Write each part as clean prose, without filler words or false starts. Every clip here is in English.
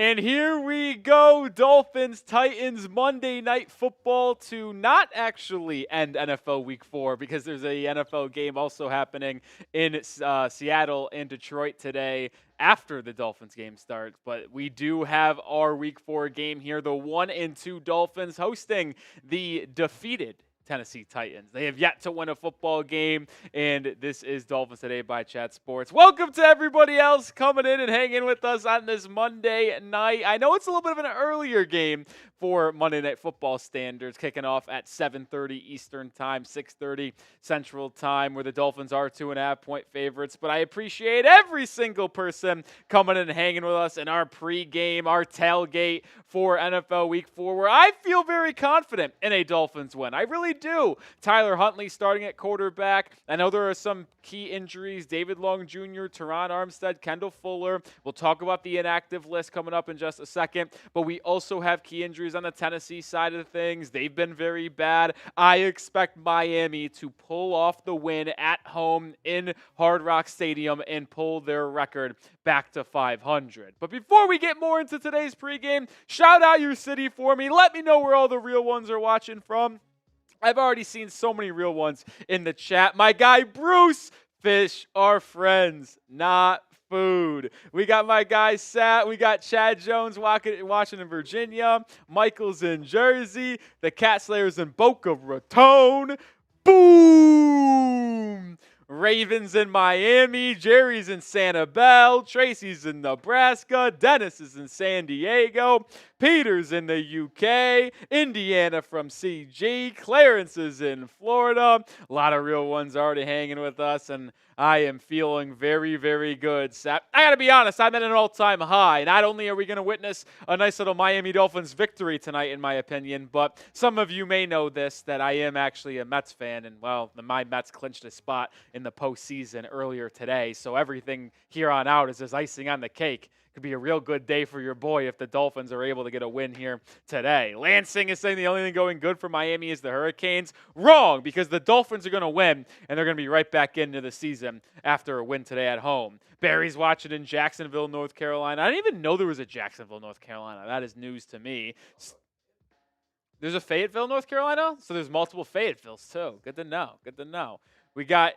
And here we go, Dolphins, Titans, Monday Night Football to not actually end NFL Week 4 because there's a NFL game also happening in Seattle and Detroit today after the Dolphins game starts. But we do have our Week 4 game here, the 1-2 Dolphins hosting the defeated Tennessee Titans. They have yet to win a football game, and this is Dolphins Today by Chat Sports. Welcome to everybody else coming in and hanging with us on this Monday night. I know it's a little bit of an earlier game for Monday Night Football standards, kicking off at 7:30 Eastern Time, 6:30 Central Time, where the Dolphins are 2.5-point favorites. But I appreciate every single person coming in and hanging with us in our pregame, our tailgate for NFL Week 4, where I feel very confident in a Dolphins win. I really do. Tyler Huntley starting at quarterback. I know there are some key injuries. David Long Jr., Teron Armstead, Kendall Fuller. We'll talk about the inactive list coming up in just a second. But we also have key injuries on the Tennessee side of things. They've been very bad. I expect Miami to pull off the win at home in Hard Rock Stadium and pull their record back to 500. But before we get more into today's pregame, shout out your city for me. Let me know where all the real ones are watching from. I've already seen so many real ones in the chat. My guy Bruce, fish are friends, not food. We got my guy Sat. We got Chad Jones watching in Virginia. Michael's in Jersey. The Cat Slayers in Boca Raton. Boom! Ravens in Miami, Jerry's in Sanibel, Tracy's in Nebraska, Dennis is in San Diego, Peter's in the UK, Indiana from CG, Clarence is in Florida. A lot of real ones already hanging with us, and I am feeling very, very good. I got to be honest, I'm at an all-time high. Not only are we going to witness a nice little Miami Dolphins victory tonight, in my opinion, but some of you may know this, that I am actually a Mets fan, and, well, my Mets clinched a spot in the postseason earlier today, so everything here on out is just icing on the cake. Could be a real good day for your boy if the Dolphins are able to get a win here today. Lansing is saying the only thing going good for Miami is the Hurricanes. Wrong, because the Dolphins are going to win, and they're going to be right back into the season after a win today at home. Barry's watching in Jacksonville, North Carolina. I didn't even know there was a Jacksonville, North Carolina. That is news to me. There's a Fayetteville, North Carolina? So there's multiple Fayettevilles, too. Good to know. Good to know. We got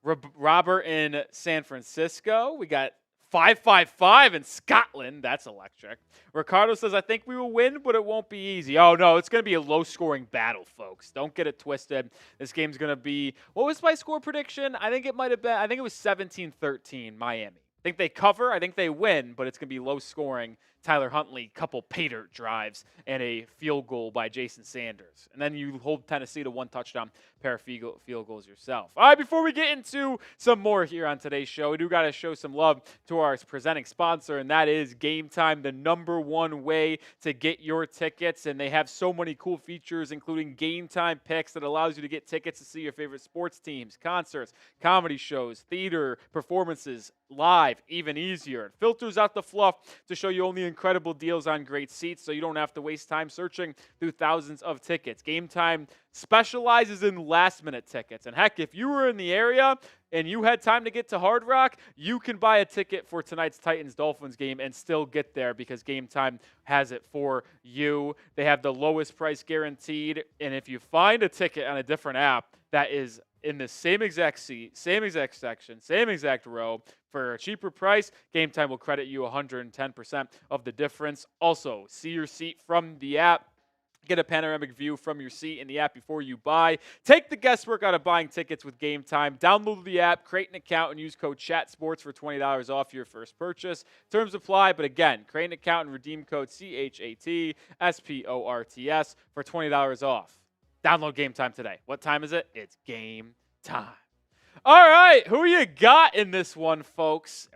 Robert in San Francisco. We got 555 in Scotland. That's electric. Ricardo says, I think we will win, but it won't be easy. Oh, no, it's going to be a low-scoring battle, folks. Don't get it twisted. This game's going to be, what was my score prediction? I think it might have been, I think it was 17-13 Miami. I think they cover. I think they win, but it's going to be low-scoring. Tyler Huntley, couple pay dirt drives, and a field goal by Jason Sanders. And then you hold Tennessee to one touchdown, pair of field goals yourself. All right, before we get into some more here on today's show, we do got to show some love to our presenting sponsor, and that is Game Time, the #1 way to get your tickets. And they have so many cool features, including Game Time Picks that allows you to get tickets to see your favorite sports teams, concerts, comedy shows, theater performances, live, even easier. It filters out the fluff to show you only incredible deals on great seats, so you don't have to waste time searching through thousands of tickets. Game Time specializes in last-minute tickets. And heck, if you were in the area and you had time to get to Hard Rock, you can buy a ticket for tonight's Titans-Dolphins game and still get there because Game Time has it for you. They have the lowest price guaranteed, and if you find a ticket on a different app that is in the same exact seat, same exact section, same exact row, for a cheaper price, Game Time will credit you 110% of the difference. Also, see your seat from the app. Get a panoramic view from your seat in the app before you buy. Take the guesswork out of buying tickets with Game Time. Download the app, create an account, and use code CHATSPORTS for $20 off your first purchase. Terms apply, but again, create an account and redeem code CHATSPORTS for $20 off. Download Game Time today. What time is it? It's game time. All right, who you got in this one, folks?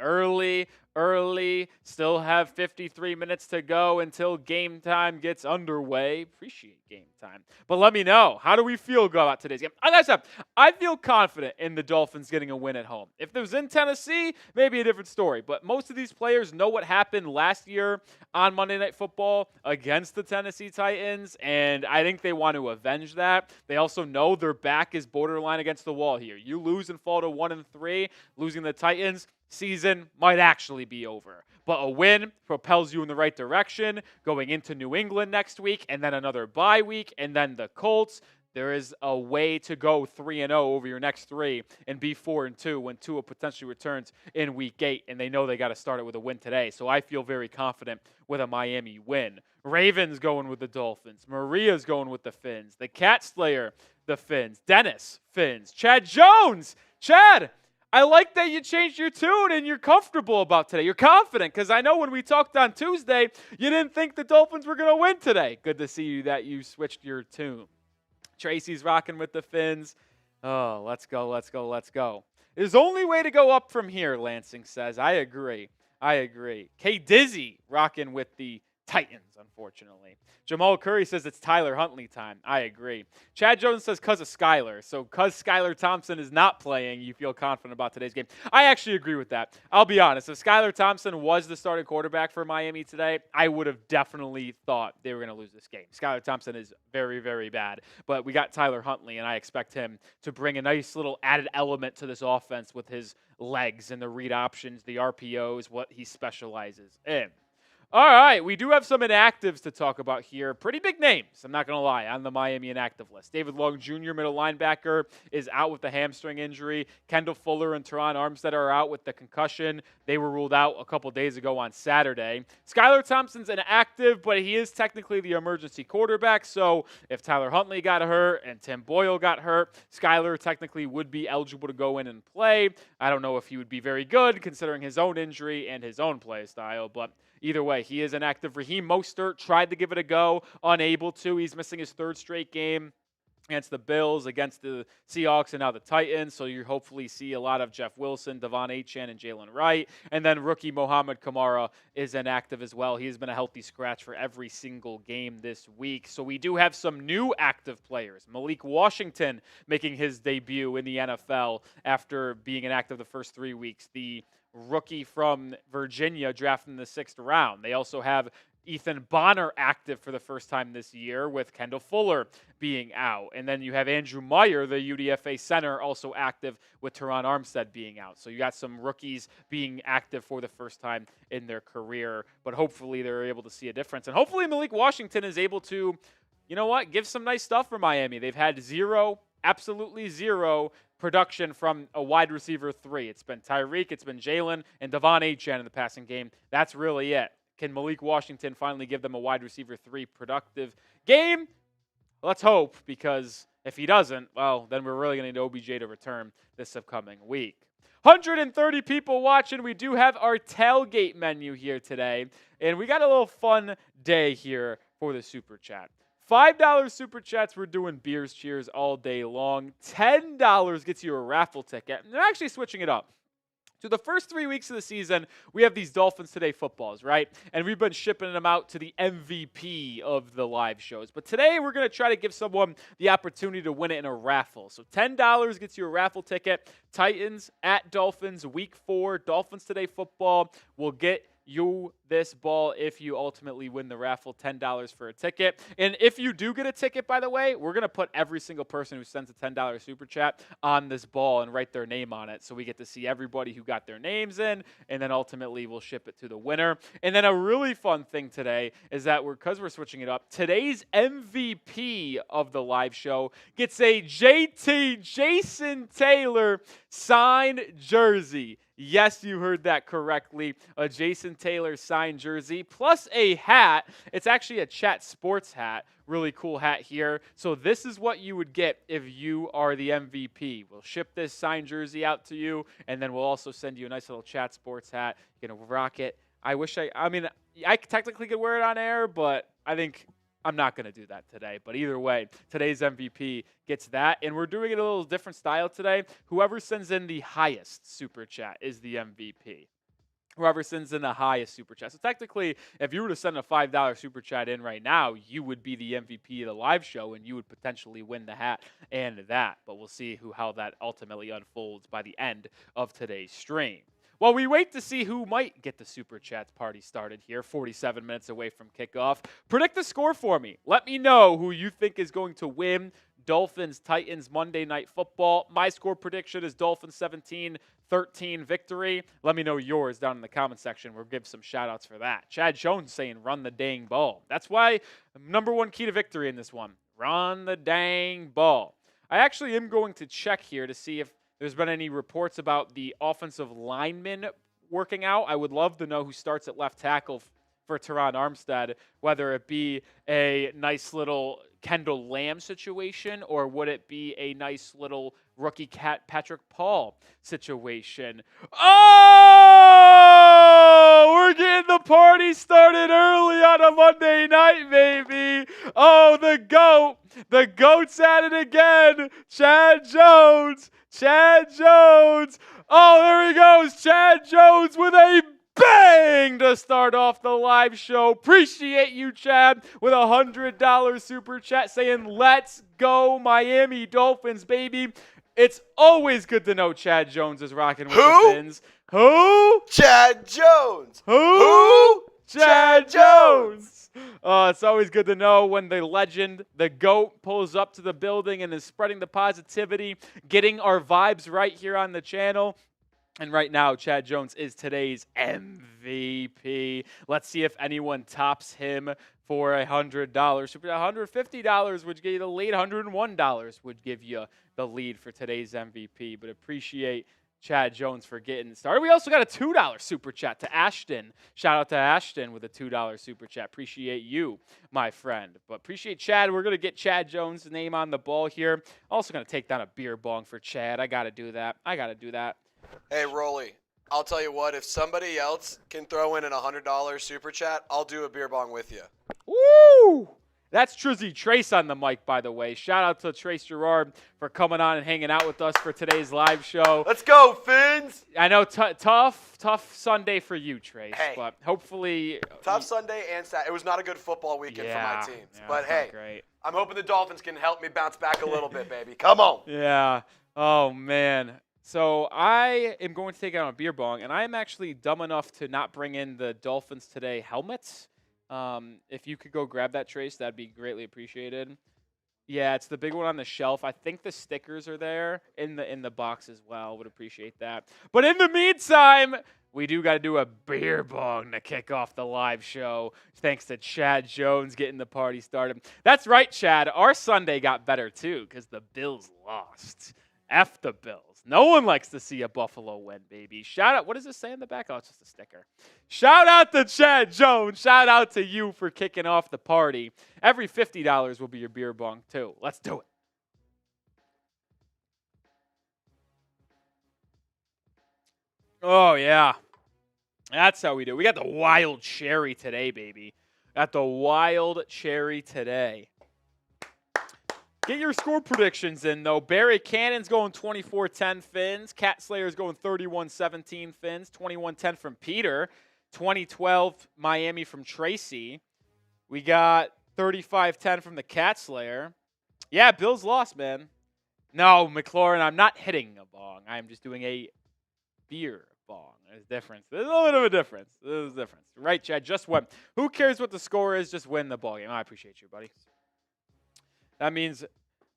Early, still have 53 minutes to go until game time gets underway. Appreciate game time. But let me know, how do we feel about today's game? Like I said, I feel confident in the Dolphins getting a win at home. If it was in Tennessee, maybe a different story. But most of these players know what happened last year on Monday Night Football against the Tennessee Titans, and I think they want to avenge that. They also know their back is borderline against the wall here. You lose and fall to 1-3, losing the Titans. season might actually be over. But a win propels you in the right direction going into New England next week, and then another bye week, and then the Colts. There is a way to go 3-0 over your next three and be 4-2 when Tua potentially returns in Week 8, and they know they got to start it with a win today. So I feel very confident with a Miami win. Ravens going with the Dolphins. Maria's going with the Fins. The Cat Slayer, the Fins. Dennis, Fins. Chad Jones. Chad, I like that you changed your tune and you're comfortable about today. You're confident, because I know when we talked on Tuesday, you didn't think the Dolphins were going to win today. Good to see you that you switched your tune. Tracy's rocking with the Fins. Oh, let's go, let's go, let's go. There's only way to go up from here, Lansing says. I agree. K Dizzy rocking with the Titans, unfortunately. Jamal Curry says it's Tyler Huntley time. I agree. Chad Jones says because of Skyler. So because Skylar Thompson is not playing, you feel confident about today's game. I actually agree with that. I'll be honest. If Skylar Thompson was the starting quarterback for Miami today, I would have definitely thought they were going to lose this game. Skylar Thompson is very, very bad. But we got Tyler Huntley, and I expect him to bring a nice little added element to this offense with his legs and the read options, the RPOs, what he specializes in. All right, we do have some inactives to talk about here. Pretty big names, I'm not going to lie, on the Miami inactive list. David Long Jr., middle linebacker, is out with the hamstring injury. Kendall Fuller and Teron Armstead are out with the concussion. They were ruled out a couple days ago on Saturday. Skylar Thompson's inactive, but he is technically the emergency quarterback. So if Tyler Huntley got hurt and Tim Boyle got hurt, Skylar technically would be eligible to go in and play. I don't know if he would be very good considering his own injury and his own play style, but either way, he is inactive. Raheem Mostert tried to give it a go, unable to. He's missing his third straight game against the Bills, against the Seahawks, and now the Titans. So you hopefully see a lot of Jeff Wilson, Devon Achane, and Jalen Wright. And then rookie Mohamed Kamara is inactive as well. He has been a healthy scratch for every single game this week. So we do have some new active players. Malik Washington making his debut in the NFL after being inactive the first 3 weeks. The rookie from Virginia drafted in the 6th round. They also have Ethan Bonner active for the first time this year with Kendall Fuller being out. And then you have Andrew Meyer, the UDFA center, also active with Teron Armstead being out. So you got some rookies being active for the first time in their career, but hopefully they're able to see a difference. And hopefully Malik Washington is able to, you know what, give some nice stuff for Miami. They've had absolutely zero production from a wide receiver 3. It's been Tyreek, it's been Jalen, and Devon Achane in the passing game. That's really it. Can Malik Washington finally give them a wide receiver 3 productive game? Let's hope, because if he doesn't, well, then we're really going to need OBJ to return this upcoming week. 130 people watching. We do have our tailgate menu here today, and we got a little fun day here for the Super Chat. $5 Super Chats, we're doing beers cheers all day long. $10 gets you a raffle ticket. And they're actually switching it up. So the first 3 weeks of the season, we have these Dolphins Today footballs, right? And we've been shipping them out to the MVP of the live shows. But today, we're going to try to give someone the opportunity to win it in a raffle. So $10 gets you a raffle ticket. Titans at Dolphins, Week 4. Dolphins Today football will get you this ball if you ultimately win the raffle. $10 for a ticket. And if you do get a ticket, by the way, we're going to put every single person who sends a $10 super chat on this ball and write their name on it, so we get to see everybody who got their names in, and then ultimately we'll ship it to the winner. And then a really fun thing today is that because we're switching it up, today's MVP of the live show gets a JT Jason Taylor signed jersey. Yes, you heard that correctly. A Jason Taylor signed jersey plus a hat. It's actually a Chat Sports hat. Really cool hat here. So this is what you would get if you are the MVP. We'll ship this signed jersey out to you, and then we'll also send you a nice little Chat Sports hat. You're going to rock it. I technically could wear it on air, but I think I'm not going to do that today. But either way, today's MVP gets that. And we're doing it a little different style today. Whoever sends in the highest super chat is the MVP. Whoever sends in the highest super chat. So technically, if you were to send a $5 super chat in right now, you would be the MVP of the live show, and you would potentially win the hat and that. But we'll see how that ultimately unfolds by the end of today's stream. While we wait to see who might get the Super Chats party started here, 47 minutes away from kickoff, predict the score for me. Let me know who you think is going to win Dolphins, Titans, Monday Night Football. My score prediction is Dolphins 17-13 victory. Let me know yours down in the comment section. We'll give some shout-outs for that. Chad Jones saying run the dang ball. That's why number one key to victory in this one. Run the dang ball. I actually am going to check here to see if there's been any reports about the offensive linemen working out. I would love to know who starts at left tackle for Teron Armstead, whether it be a nice little Kendall Lamb situation or would it be a nice little rookie Patrick Paul situation. Oh, we're getting the party started early on a Monday night, baby. Oh, the GOAT. The GOAT's at it again. Chad Jones. Oh, there he goes. Chad Jones with a bang to start off the live show. Appreciate you, Chad, with $100 super chat saying, let's go Miami Dolphins, baby. It's always good to know Chad Jones is rocking with the Fins. Who? Chad Jones. Who? Chad Jones. It's always good to know when the legend, the GOAT, pulls up to the building and is spreading the positivity, getting our vibes right here on the channel. And right now, Chad Jones is today's MVP. Let's see if anyone tops him for $100. $150 would give you the lead. $101 would give you the lead for today's MVP. But appreciate Chad Jones for getting started. We also got a $2 super chat to Ashton. Shout out to Ashton with a $2 super chat. Appreciate you, my friend. But appreciate Chad. We're going to get Chad Jones' name on the ball here. Also going to take down a beer bong for Chad. I got to do that. Hey, Rolly, I'll tell you what, if somebody else can throw in an $100 super chat, I'll do a beer bong with you. Woo! That's Trizzy Trace on the mic, by the way. Shout out to Trace Gerard for coming on and hanging out with us for today's live show. Let's go, Fins! I know, tough Sunday for you, Trace, hey, but hopefully... Tough Sunday and Saturday. It was not a good football weekend for my teams. Yeah, but hey, great. I'm hoping the Dolphins can help me bounce back a little bit, baby. Come on. Yeah. Oh, man. So I am going to take out a beer bong, and I am actually dumb enough to not bring in the Dolphins Today helmets. If you could go grab that, Trace, that'd be greatly appreciated. Yeah, it's the big one on the shelf. I think the stickers are there in the box as well. Would appreciate that. But in the meantime, we do got to do a beer bong to kick off the live show. Thanks to Chad Jones getting the party started. That's right, Chad. Our Sunday got better too because the Bills lost. F the Bills. No one likes to see a Buffalo win, baby. Shout out. What does it say in the back? Oh, it's just a sticker. Shout out to Chad Jones. Shout out to you for kicking off the party. Every $50 will be your beer bong, too. Let's do it. Oh, yeah. That's how we do. We got the wild cherry today, baby. Got the wild cherry today. Get your score predictions in, though. Barry Cannon's going 24-10 Fins. Cat Slayer's going 31-17 Fins. 21-10 from Peter. 2012 Miami from Tracy. We got 35-10 from the Cat Slayer. Yeah, Bills lost, man. No, McLaurin, I'm not hitting a bong. I'm just doing a beer bong. There's a difference. There's a little bit of a difference. There's a difference. Right, Chad? Just win. Who cares what the score is? Just win the ball game. I appreciate you, buddy. That means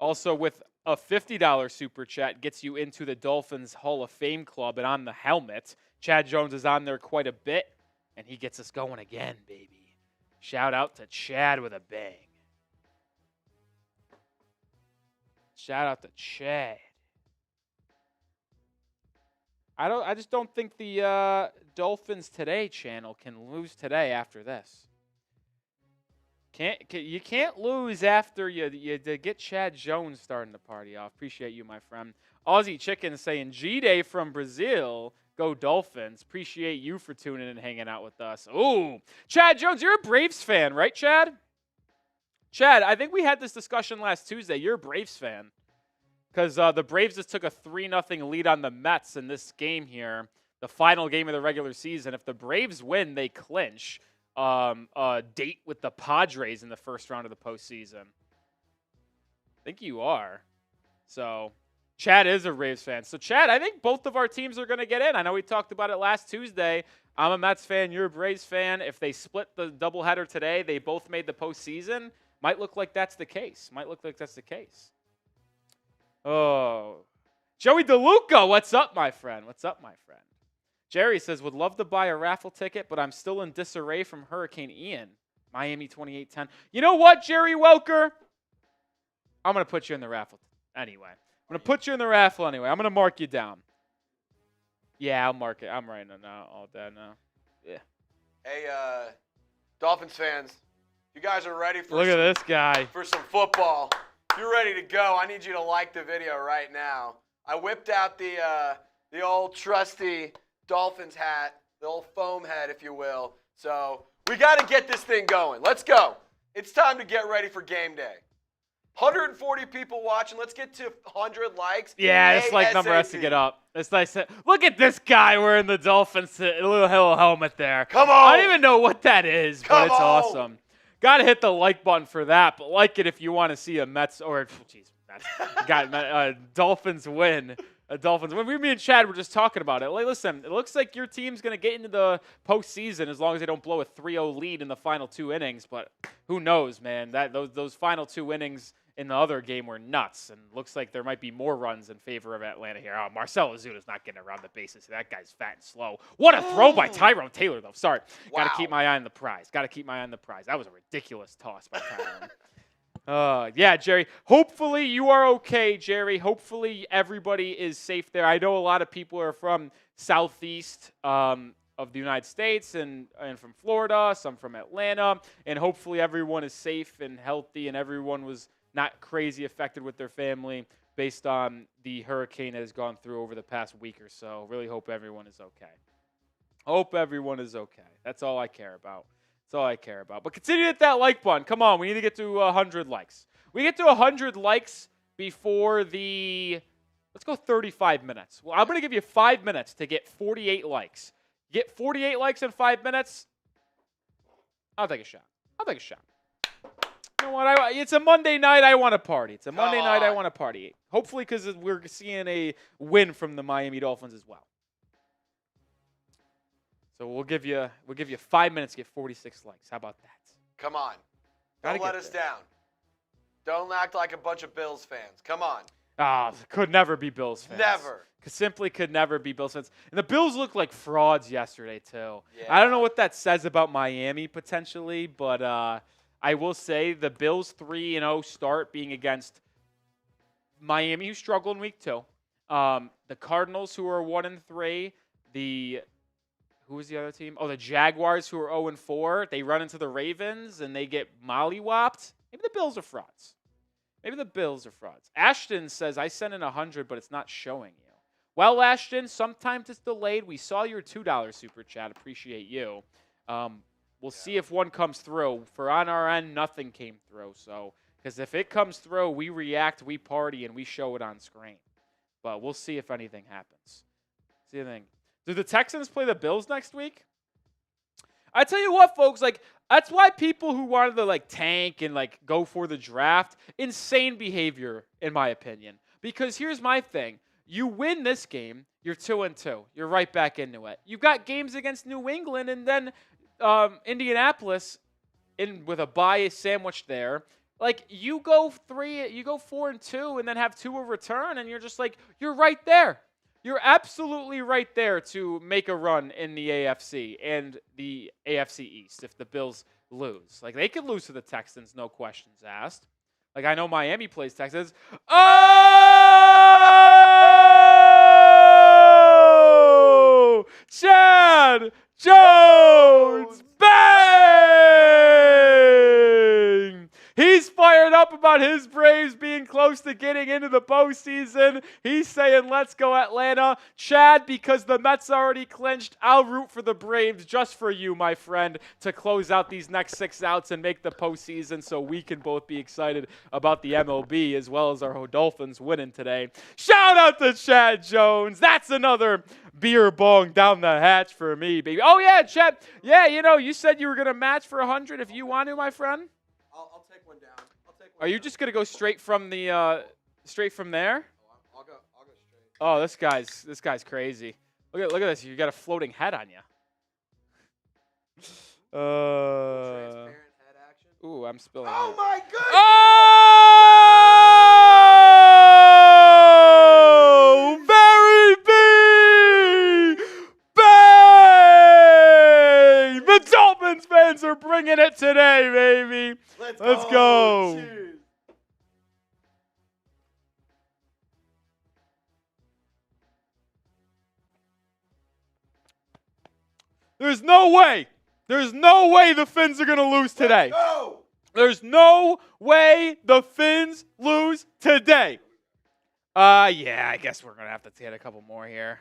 also with a $50 super chat gets you into the Dolphins Hall of Fame club and on the helmet. Chad Jones is on there quite a bit, and he gets us going again, baby. Shout out to Chad with a bang. Shout out to Chad. I just don't think the Dolphins Today channel can lose today after this. You can't lose after you get Chad Jones starting the party off. Appreciate you, my friend. Aussie Chicken saying G-Day from Brazil. Go Dolphins. Appreciate you for tuning in and hanging out with us. Ooh, Chad Jones, you're a Braves fan, right, Chad? Chad, I think we had this discussion last Tuesday. You're a Braves fan. Because the Braves just took a 3-0 lead on the Mets in this game here, the final game of the regular season. If the Braves win, they clinch a date with the Padres in the first round of the postseason. I think you are. So, Chad is a Braves fan. So, Chad, I think both of our teams are going to get in. I know we talked about it last Tuesday. I'm a Mets fan. You're a Braves fan. If they split the doubleheader today, they both made the postseason. Might look like that's the case. Oh. Joey DeLuca, what's up, my friend? What's up, my friend? Jerry says, would love to buy a raffle ticket, but I'm still in disarray from Hurricane Ian. Miami 28-10. You know what, Jerry Welker? I'm going to put you in the raffle anyway. I'm going to put you in the raffle anyway. I'm going to mark you down. Yeah, I'll mark it. I'm writing it now. All day now. Yeah. Hey, Dolphins fans, you guys are ready for Look at this guy. For some football. If you're ready to go, I need you to like the video right now. I whipped out the old trusty Dolphins hat, the old foam head, if you will. So we got to get this thing going. Let's go. It's time to get ready for game day. 140 people watching. Let's get to 100 likes. Yeah, this like number has to get up. It's nice. Look at this guy wearing the Dolphins little helmet there. Come on. I don't even know what that is, but it's awesome. Got to hit the like button for that, but like it if you want to see a Mets or Dolphins win. Dolphins. When me and Chad were just talking about it, like, listen, it looks like your team's going to get into the postseason as long as they don't blow a 3-0 lead in the final 2 innings. But who knows, man? Those final 2 innings in the other game were nuts, and looks like there might be more runs in favor of Atlanta here. Oh, Marcell Ozuna's not getting around the bases. That guy's fat and slow. What a throw by Tyrone Taylor, though. Sorry. Wow. Got to keep my eye on the prize. That was a ridiculous toss by Tyrone. Yeah, Jerry. Hopefully you are okay, Jerry. Hopefully everybody is safe there. I know a lot of people are from southeast of the United States and from Florida, some from Atlanta, and hopefully everyone is safe and healthy and everyone was not crazy affected with their family based on the hurricane that has gone through over the past week or so. Really hope everyone is okay. Hope everyone is okay. That's all I care about. That's all I care about. But continue to hit that like button. Come on, we need to get to 100 likes. We get to 100 likes before let's go 35 minutes. Well, I'm going to give you 5 minutes to get 48 likes. Get 48 likes in 5 minutes, I'll take a shot. You know what? It's a Monday night. I want to party. I want to party. Hopefully because we're seeing a win from the Miami Dolphins as well. So we'll give you 5 minutes to get 46 likes. How about that? Come on. Don't let us down. Don't act like a bunch of Bills fans. Come on. Could never be Bills fans. Never. Simply could never be Bills fans. And the Bills looked like frauds yesterday, too. Yeah. I don't know what that says about Miami, potentially, but I will say the Bills' 3-0 start being against Miami, who struggled in week 2. The Cardinals, who are 1-3. Who was the other team? Oh, the Jaguars, who are 0-4. They run into the Ravens, and they get mollywopped. Maybe the Bills are frauds. Ashton says, I sent in 100, but it's not showing you. Well, Ashton, sometimes it's delayed. We saw your $2 super chat. Appreciate you. We'll see if one comes through. For on our end, nothing came through. So, because if it comes through, we react, we party, and we show it on screen. But we'll see if anything happens. Do the Texans play the Bills next week? I tell you what, folks, that's why people who wanted to tank and go for the draft, insane behavior in my opinion. Because here's my thing. You win this game, you're 2-2. You're right back into it. You've got games against New England and then Indianapolis with a bye sandwich there. You go 4-2 and then have 2 a return and you're just you're right there. You're absolutely right there to make a run in the AFC and the AFC East if the Bills lose. They could lose to the Texans, no questions asked. I know Miami plays Texans. Oh! Chad Jones! Bang! He's fired up about his Braves being close to getting into the postseason. He's saying, let's go Atlanta. Chad, because the Mets already clinched, I'll root for the Braves just for you, my friend, to close out these next 6 outs and make the postseason so we can both be excited about the MLB as well as our Dolphins winning today. Shout out to Chad Jones. That's another beer bong down the hatch for me, baby. Oh, yeah, Chad. Yeah, you said you were going to match for 100 if you want to, my friend. I'll take one down. Are you just gonna go straight from there? I'll go straight. Oh, this guy's crazy. Look at this. You got a floating head on you. Transparent head action. Ooh, I'm spilling. Oh my goodness! today, baby. Let's go. Cheers. There's no way the Fins are going to lose today. There's no way the Fins lose today. Yeah, I guess we're going to have to get a couple more here.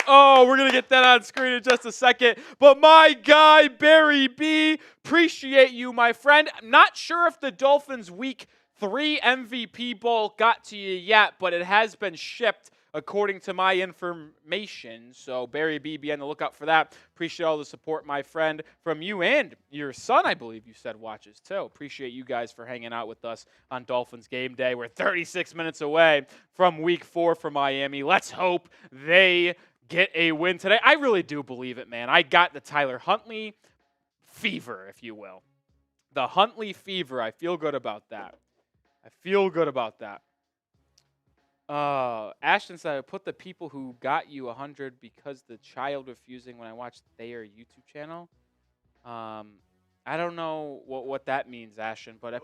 Oh, we're going to get that on screen in just a second. But my guy, Barry B, appreciate you, my friend. I'm not sure if the Dolphins Week 3 MVP Bowl got to you yet, but it has been shipped according to my information. So, Barry B, be on the lookout for that. Appreciate all the support, my friend, from you and your son, I believe you said, watches too. Appreciate you guys for hanging out with us on Dolphins Game Day. We're 36 minutes away from Week 4 for Miami. Let's hope they get a win today. I really do believe it, man. I got the Tyler Huntley fever, if you will. The Huntley fever. I feel good about that. Ashton said, I put the people who got you 100 because the child refusing when I watched their YouTube channel. I don't know what that means, Ashton, but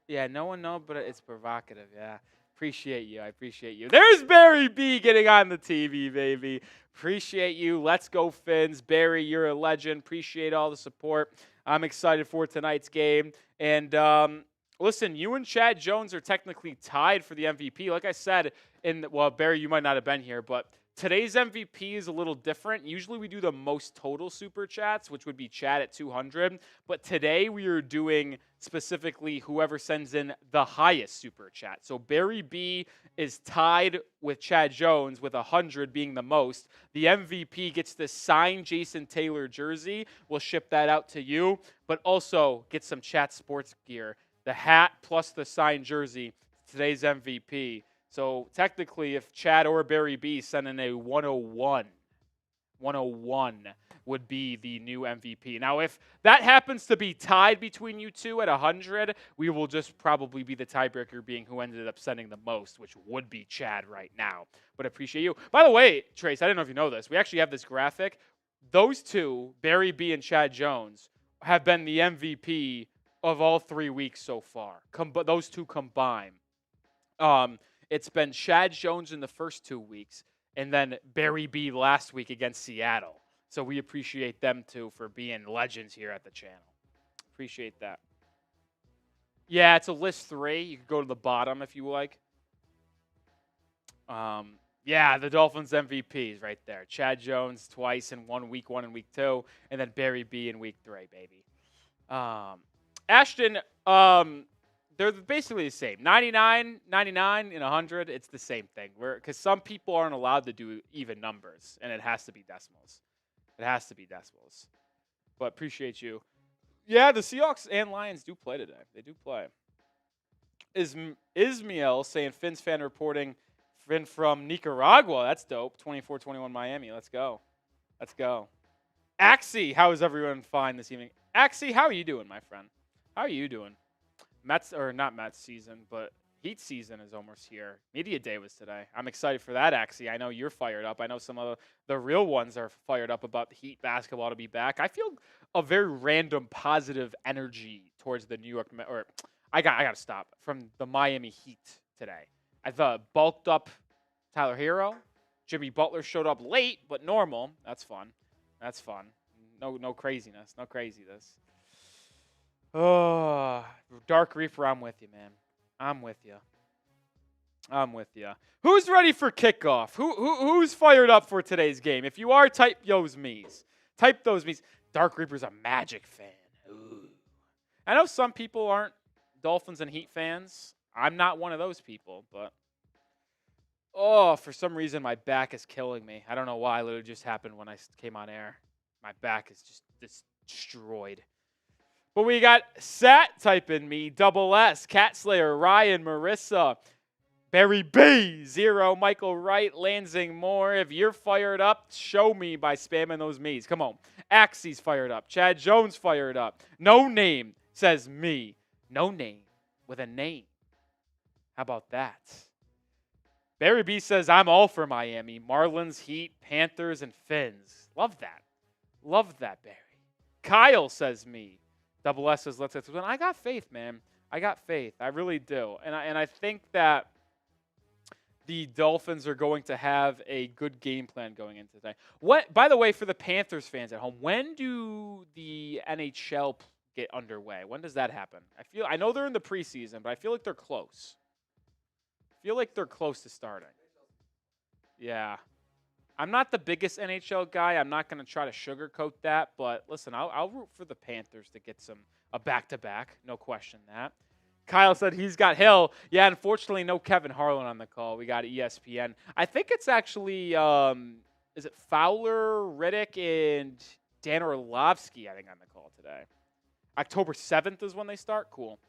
no one knows, but it's provocative, yeah. Appreciate you. I appreciate you. There's Barry B getting on the TV, baby. Appreciate you. Let's go, Fins. Barry, you're a legend. Appreciate all the support. I'm excited for tonight's game. And listen, you and Chad Jones are technically tied for the MVP. Like I said, Barry, you might not have been here, but today's MVP is a little different. Usually we do the most total super chats, which would be Chad at 200. But today we are doing specifically whoever sends in the highest super chat. So Barry B is tied with Chad Jones with 100 being the most. The MVP gets the signed Jason Taylor jersey. We'll ship that out to you, but also get some chat sports gear. The hat plus the signed jersey, today's MVP. So technically, if Chad or Barry B send in a 101 would be the new MVP. Now, if that happens to be tied between you two at 100, we will just probably be the tiebreaker being who ended up sending the most, which would be Chad right now. But I appreciate you. By the way, Trace, I don't know if you know this. We actually have this graphic. Those two, Barry B and Chad Jones, have been the MVP of all 3 weeks so far. Those two combined. It's been Chad Jones in the first 2 weeks, and then Barry B last week against Seattle. So we appreciate them too for being legends here at the channel. Appreciate that. Yeah, it's a list 3. You can go to the bottom if you like. Yeah, the Dolphins MVPs right there. Chad Jones twice in Week 1 and Week 2, and then Barry B in Week 3, baby. Ashton, they're basically the same. 99, 99, and 100, it's the same thing. Because some people aren't allowed to do even numbers, and it has to be decimals. But appreciate you. Yeah, the Seahawks and Lions do play today. They do play. Ismael saying, Fins fan reporting, Fin from Nicaragua. That's dope. 24-21 Miami. Let's go. Axie, how is everyone fine this evening? Axie, how are you doing, my friend? How are you doing? Not Mets season, but Heat season is almost here. Media day was today. I'm excited for that, Axie. I know you're fired up. I know some of the real ones are fired up about the Heat basketball to be back. I feel a very random positive energy towards the New York I got to stop. From the Miami Heat today. I thought bulked up Tyler Hero. Jimmy Butler showed up late, but normal. That's fun. No craziness. Oh, Dark Reaper, I'm with you, man. I'm with you. Who's ready for kickoff? Who's fired up for today's game? If you are, type those me's. Dark Reaper's a Magic fan. Ooh. I know some people aren't Dolphins and Heat fans. I'm not one of those people, but for some reason my back is killing me. I don't know why. It literally just happened when I came on air. My back is just destroyed. But we got Sat typing me, Double S, Cat Slayer, Ryan, Marissa, Barry B, Zero, Michael Wright, Lansing Moore. If you're fired up, show me by spamming those me's. Come on. Axie's fired up. Chad Jones fired up. No Name says me. No Name with a name. How about that? Barry B says, I'm all for Miami. Marlins, Heat, Panthers, and Fins. Love that, Barry. Kyle says me. Double S says, let's get this win. I got faith, man. I got faith. I really do. And I think that the Dolphins are going to have a good game plan going into today. What, by the way, for the Panthers fans at home, when do the NHL get underway? When does that happen? I know they're in the preseason, but I feel like they're close. I feel like they're close to starting. Yeah. I'm not the biggest NHL guy. I'm not going to try to sugarcoat that, but listen, I'll root for the Panthers to get a back-to-back. No question that. Kyle said he's got Hill. Yeah, unfortunately, no Kevin Harlan on the call. We got ESPN. I think it's actually, is it Fowler, Riddick, and Dan Orlovsky, I think, on the call today. October 7th is when they start? Cool.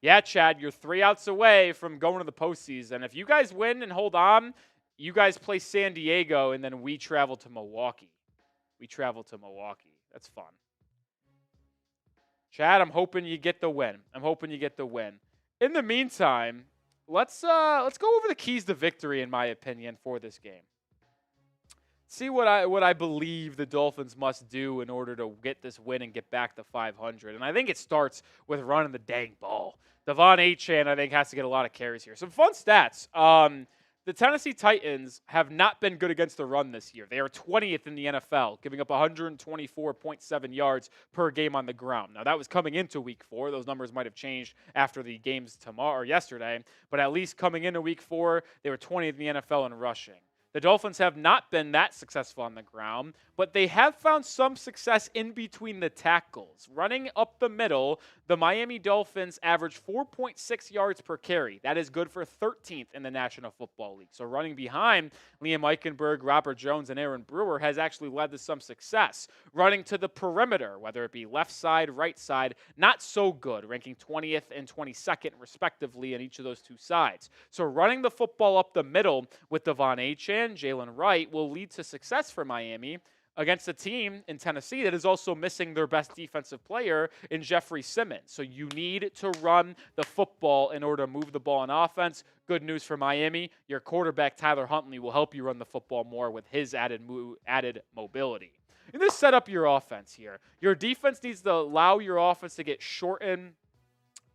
Yeah, Chad, you're 3 outs away from going to the postseason. If you guys win and hold on, you guys play San Diego, and then we travel to Milwaukee. That's fun. Chad, I'm hoping you get the win. In the meantime, let's go over the keys to victory, in my opinion, for this game. See what I believe the Dolphins must do in order to get this win and get back to 500. And I think it starts with running the dang ball. Devon Achane, I think, has to get a lot of carries here. Some fun stats. The Tennessee Titans have not been good against the run this year. They are 20th in the NFL, giving up 124.7 yards per game on the ground. Now, that was coming into Week 4. Those numbers might have changed after the games tomorrow or yesterday, but at least coming into Week 4, they were 20th in the NFL in rushing. The Dolphins have not been that successful on the ground, but they have found some success in between the tackles. Running up the middle, the Miami Dolphins average 4.6 yards per carry. That is good for 13th in the National Football League. So running behind Liam Eichenberg, Robert Jones, and Aaron Brewer has actually led to some success. Running to the perimeter, whether it be left side, right side, not so good, ranking 20th and 22nd respectively in each of those two sides. So running the football up the middle with Devon Achane, Jalen Wright will lead to success for Miami against a team in Tennessee that is also missing their best defensive player in Jeffrey Simmons. So you need to run the football in order to move the ball on offense. Good news for Miami. Your quarterback, Tyler Huntley, will help you run the football more with his added mobility. And this set up your offense here. Your defense needs to allow your offense to get shortened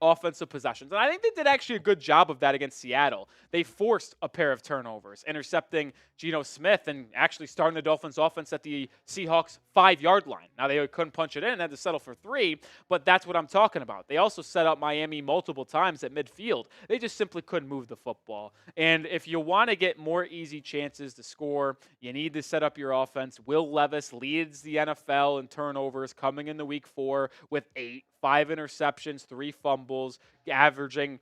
offensive possessions. And I think they did actually a good job of that against Seattle. They forced a pair of turnovers, intercepting Geno Smith and actually starting the Dolphins offense at the Seahawks 5-yard line. Now, they couldn't punch it in, had to settle for 3, but that's what I'm talking about. They also set up Miami multiple times at midfield. They just simply couldn't move the football. And if you want to get more easy chances to score, you need to set up your offense. Will Levis leads the NFL in turnovers coming into Week 4 with 8. 5 interceptions, 3 fumbles, averaging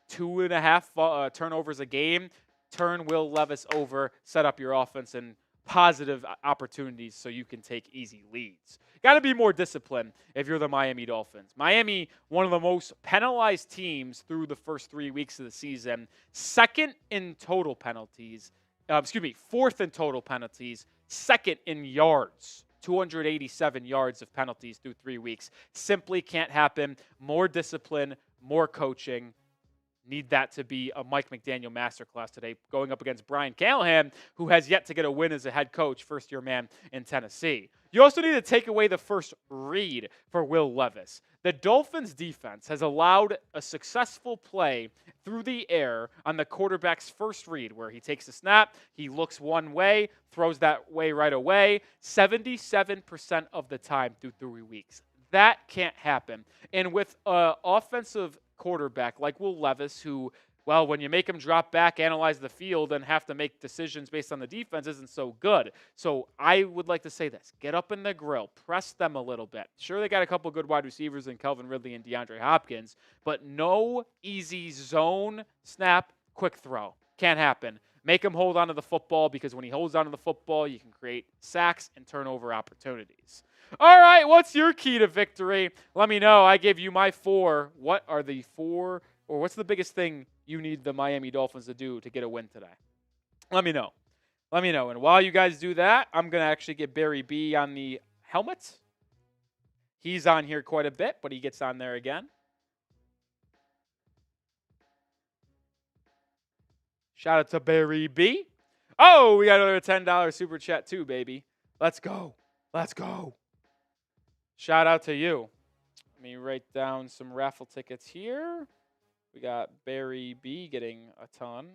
2.5 turnovers a game. Turn Will Levis over, set up your offense and positive opportunities so you can take easy leads. Got to be more disciplined if you're the Miami Dolphins. Miami, one of the most penalized teams through the first 3 weeks of the season. Fourth in total penalties. Second in yards. 287 yards of penalties through 3 weeks. Simply can't happen. More discipline, more coaching. Need that to be a Mike McDaniel masterclass today, going up against Brian Callahan, who has yet to get a win as a head coach, first-year man in Tennessee. You also need to take away the first read for Will Levis. The Dolphins' defense has allowed a successful play through the air on the quarterback's first read, where he takes a snap, he looks one way, throws that way right away, 77% of the time through 3 weeks. That can't happen. And with an offensive quarterback like Will Levis, who, well, when you make him drop back, analyze the field, and have to make decisions based on the defense, isn't so good. So I would like to say this. Get up in the grill. Press them a little bit. Sure, they got a couple good wide receivers in Calvin Ridley and DeAndre Hopkins, but no easy zone snap, quick throw. Can't happen. Make him hold on to the football, because when he holds on to the football, you can create sacks and turnover opportunities. All right, what's your key to victory? Let me know. I gave you my 4. What are the 4, or what's the biggest thing you need the Miami Dolphins to do to get a win today? Let me know. And while you guys do that, I'm going to actually get Barry B on the helmet. He's on here quite a bit, but he gets on there again. Shout out to Barry B. Oh, we got another $10 super chat too, baby. Let's go. Shout out to you. Let me write down some raffle tickets here. We got Barry B getting a ton.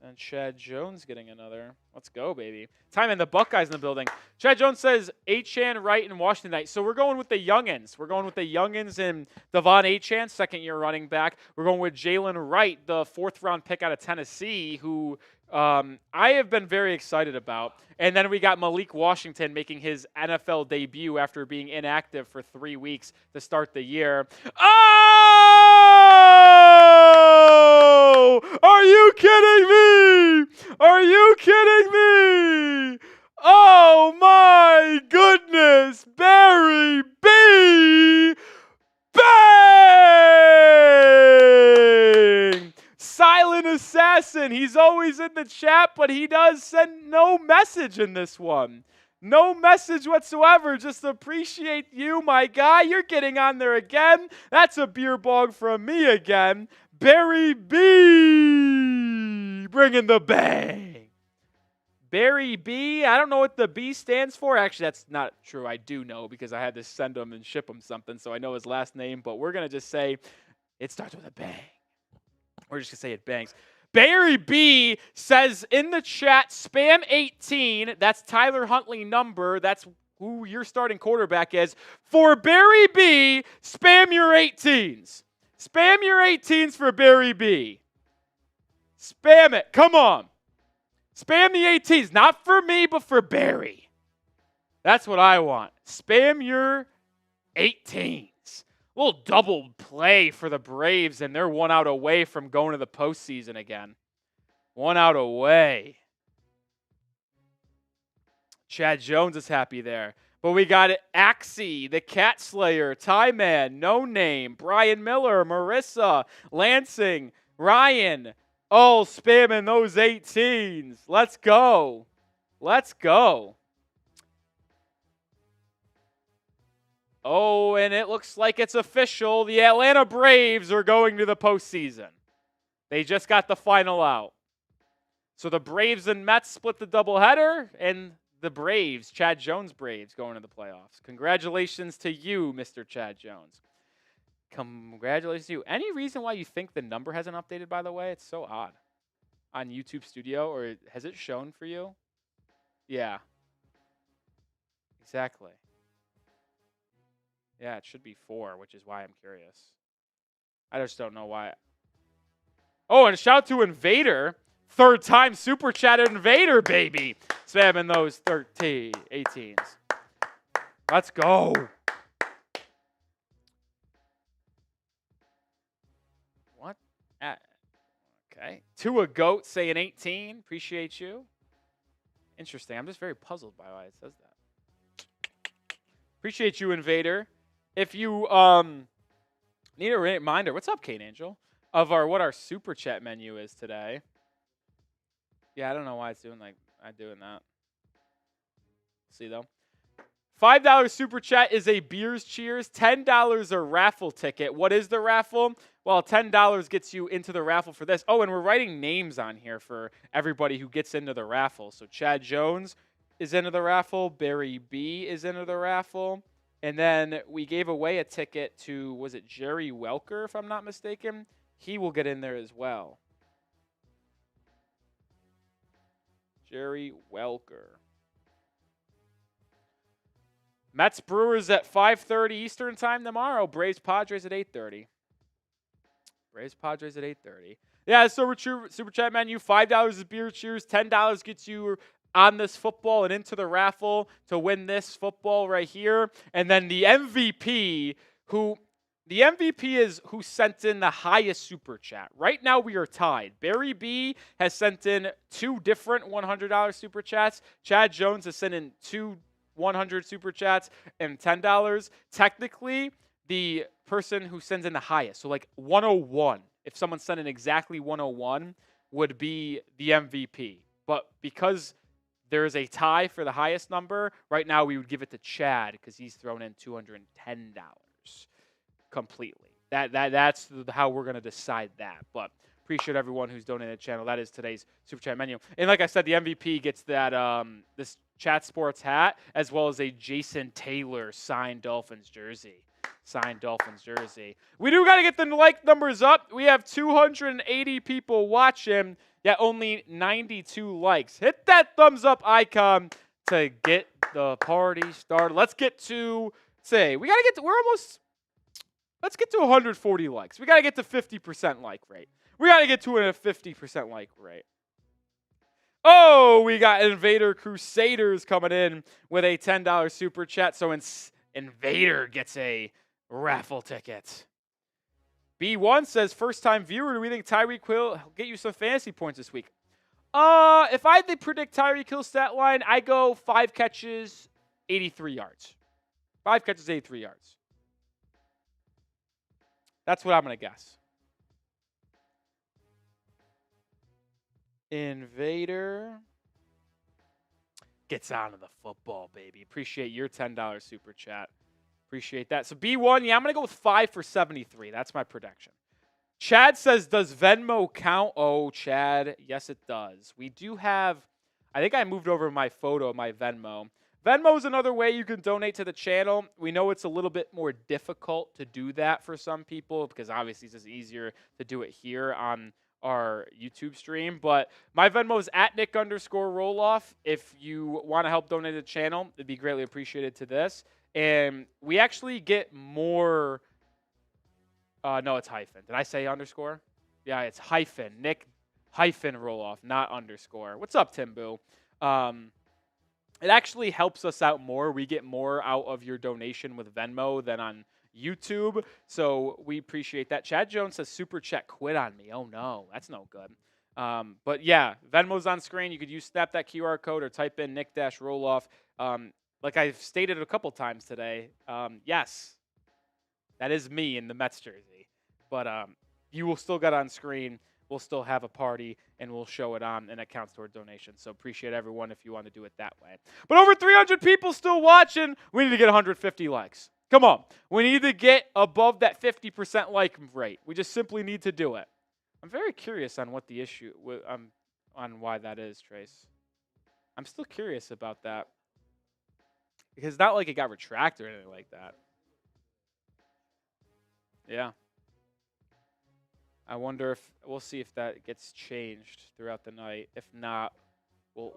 And Chad Jones getting another. Let's go, baby. Time in the Buckeyes in the building. Chad Jones says Achane, Wright, and Washington tonight. So we're going with the youngins. We're going with the youngins and Devon Achane, second-year running back. We're going with Jalen Wright, the fourth-round pick out of Tennessee, who I have been very excited about. And then we got Malik Washington making his NFL debut after being inactive for 3 weeks to start the year. Oh! Are you kidding me? Are you kidding me? Oh my goodness! Barry B! Bang! Silent assassin. He's always in the chat, but he does send no message in this one. No message whatsoever. Just appreciate you, my guy. You're getting on there again. That's a beer bong from me again. Barry B. Bringing the bang. Barry B. I don't know what the B stands for. Actually, that's not true. I do know because I had to send him and ship him something, so I know his last name. But we're going to just say it starts with a bang. We're just going to say it bangs. Barry B says in the chat, spam 18. That's Tyler Huntley number. That's who your starting quarterback is. For Barry B, spam your 18s. Spam your 18s for Barry B. Spam it. Come on. Spam the 18s. Not for me, but for Barry. That's what I want. Spam your 18s. A little double play for the Braves, and they're 1 out away from going to the postseason again. 1 out away. Chad Jones is happy there. But we got Axie, the Cat Slayer, Ty Man, No Name, Brian Miller, Marissa, Lansing, Ryan, all spamming those 18s. Let's go. Let's go. Oh, and it looks like it's official. The Atlanta Braves are going to the postseason. They just got the final out. So the Braves and Mets split the doubleheader, and the Braves, Chad Jones Braves, going to the playoffs. Congratulations to you, Mr. Chad Jones. Congratulations to you. Any reason why you think the number hasn't updated, by the way? It's so odd. On YouTube Studio, or has it shown for you? Yeah. Exactly. Yeah, it should be 4, which is why I'm curious. I just don't know why. Oh, and a shout out to Invader. Third time Super Chat Invader, baby. Spamming those 18s. Let's go. What? Okay. Tua Goat saying 18. Appreciate you. Interesting. I'm just very puzzled by why it says that. Appreciate you, Invader. If you need a reminder, what's up, Kate Angel, of what our Super Chat menu is today. Yeah, I don't know why it's doing that. See, though. $5 Super Chat is a Beers Cheers. $10 a raffle ticket. What is the raffle? Well, $10 gets you into the raffle for this. Oh, and we're writing names on here for everybody who gets into the raffle. So Chad Jones is into the raffle. Barry B is into the raffle. And then we gave away a ticket to, was it Jerry Welker, if I'm not mistaken? He will get in there as well. Jerry Welker. Mets Brewers at 5:30 Eastern time tomorrow. Braves Padres at 8:30. Braves Padres at 8:30. Yeah, so we're Super Chat menu. $5 is beer cheers. $10 gets you on this football and into the raffle to win this football right here. And then the MVP, is who sent in the highest Super Chat. Right now we are tied. Barry B has sent in 2 different $100 Super Chats. Chad Jones has sent in 2 100 Super Chats and $10. Technically, the person who sends in the highest, so like 101, if someone sent in exactly 101, would be the MVP. But because there is a tie for the highest number, right now we would give it to Chad because he's thrown in $210 completely. That's how we're going to decide that. But Appreciate everyone who's donated to the channel. That is today's Super Chat menu. And like I said, the MVP gets that this Chat Sports hat as well as a Jason Taylor signed Dolphins jersey. Signed Dolphins jersey. We do got to get the like numbers up. We have 280 people watching, yet only 92 likes. Hit that thumbs up icon to get the party started. Let's get to, let's get to 140 likes. We got to get to 50% like rate. We got to get to a 50% like rate. Oh, we got Invader Crusaders coming in with a $10 super chat. So Invader gets a raffle ticket. B1 says, first time viewer, do we think Tyreek will get you some fantasy points this week? If I had to predict Tyreek Hill's stat line, I go 5 catches, 83 yards. 5 catches, 83 yards. That's what I'm going to guess. Invader gets onto the football, baby. Appreciate your $10 super chat. Appreciate that. So B1, yeah, I'm going to go with 5 for 73. That's my prediction. Chad says, does Venmo count? Oh, Chad, yes, it does. We do have, I think I moved over my photo of my Venmo. Venmo is another way you can donate to the channel. We know it's a little bit more difficult to do that for some people because obviously it's just easier to do it here on our YouTube stream. But my Venmo is at Nic_Rohloff. If you want to help donate to the channel, it'd be greatly appreciated to this. And we actually get more. No, it's hyphen. Did I say underscore? Yeah, it's hyphen. Nic_Rohloff, not underscore. What's up, Tim Boo? It actually helps us out more. We get more out of your donation with Venmo than on YouTube. So we appreciate that. Chad Jones says, super chat quit on me. Oh, no. That's no good. But, yeah, Venmo's on screen. You could snap that QR code or type in Nic-Rohloff. Like I've stated a couple times today, yes, that is me in the Mets jersey. But you will still get on screen. We'll still have a party, and we'll show it on, and it counts toward donations. So appreciate everyone if you want to do it that way. But over 300 people still watching. We need to get 150 likes. Come on. We need to get above that 50% like rate. We just simply need to do it. I'm very curious on what the issue, on why that is, Trace. I'm still curious about that. Because it's not like it got retracted or anything like that. Yeah. I wonder if we'll see if that gets changed throughout the night. If not, we'll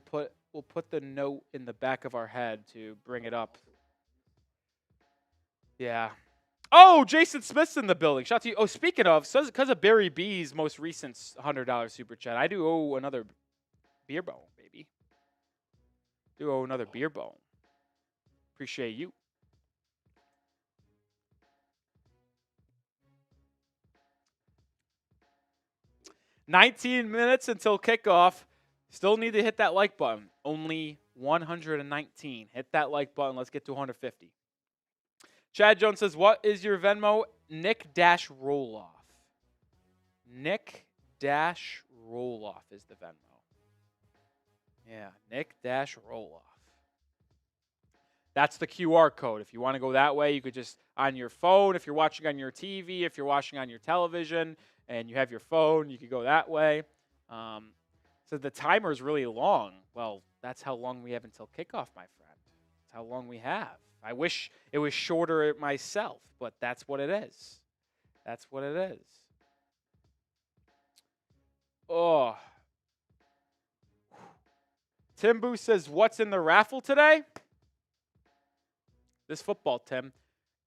put the note in the back of our head to bring it up. Yeah. Oh, Jason Smith's in the building. Shout out to you. Oh, speaking of, because of Barry B's most recent $100 super chat, I do owe another beer bone, baby. Do owe another beer bone. Appreciate you. $19 minutes until kickoff. Still need to hit that like button. Only 119. Hit that like button. Let's get to 150. Chad Jones says, what is your Venmo? Nic-Rohloff. Nic-Rohloff is the Venmo. Yeah, Nic-Rohloff. That's the QR code. If you want to go that way, you could just on your phone. If you're watching on your TV, if you're watching on your television, and you have your phone, you could go that way. So the timer is really long. Well, that's how long we have until kickoff, my friend. That's how long we have. I wish it was shorter myself, but that's what it is. That's what it is. Oh. Tim Boo says, what's in the raffle today? This football, Tim.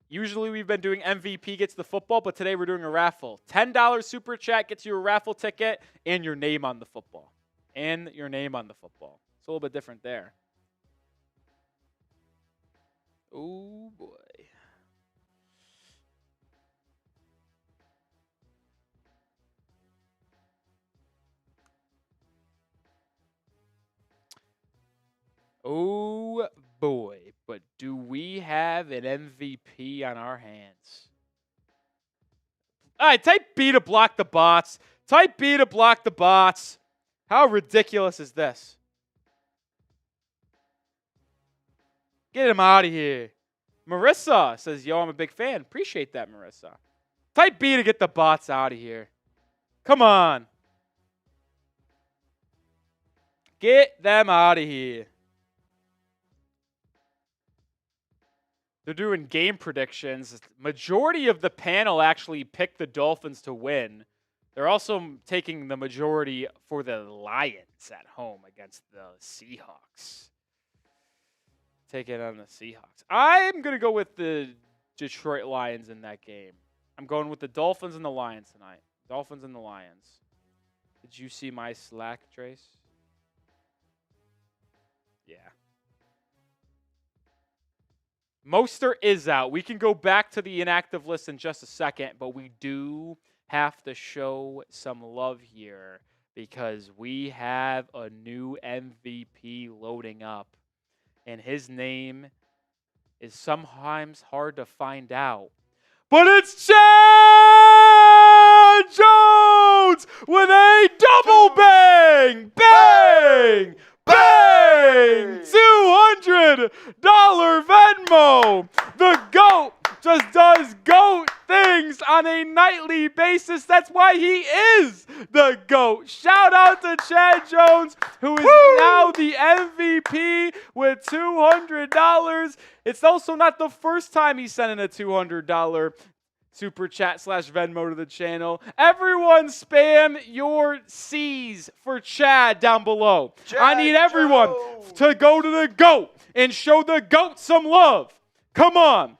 Usually we've been doing MVP gets the football, but today we're doing a raffle. $10 super chat gets you a raffle ticket and your name on the football. And your name on the football. It's a little bit different there. Oh, boy. Oh, boy. But do we have an MVP on our hands? All right, type B to block the bots. Type B to block the bots. How ridiculous is this? Get him out of here. Marissa says, yo, I'm a big fan. Appreciate that, Marissa. Type B to get the bots out of here. Come on. Get them out of here. They're doing game predictions. Majority of the panel actually picked the Dolphins to win. They're also taking the majority for the Lions at home against the Seahawks. Taking on the Seahawks. I'm going to go with the Detroit Lions in that game. I'm going with the Dolphins and the Lions tonight. Dolphins and the Lions. Did you see my Slack, Trace? Yeah. Mostert is out. We can go back to the inactive list in just a second, but we do have to show some love here because we have a new MVP loading up, and his name is sometimes hard to find out. But it's Chad Jones with a double bang! Bang! Bang! $200 Venmo! The GOAT just does GOAT things on a nightly basis. That's why he is the GOAT. Shout out to Chad Jones, who is now the MVP with $200. It's also not the first time he sent in a $200 Super Chat / Venmo to the channel. Everyone spam your C's for Chad down below. I need everyone to go to the GOAT and show the GOAT some love. Come on.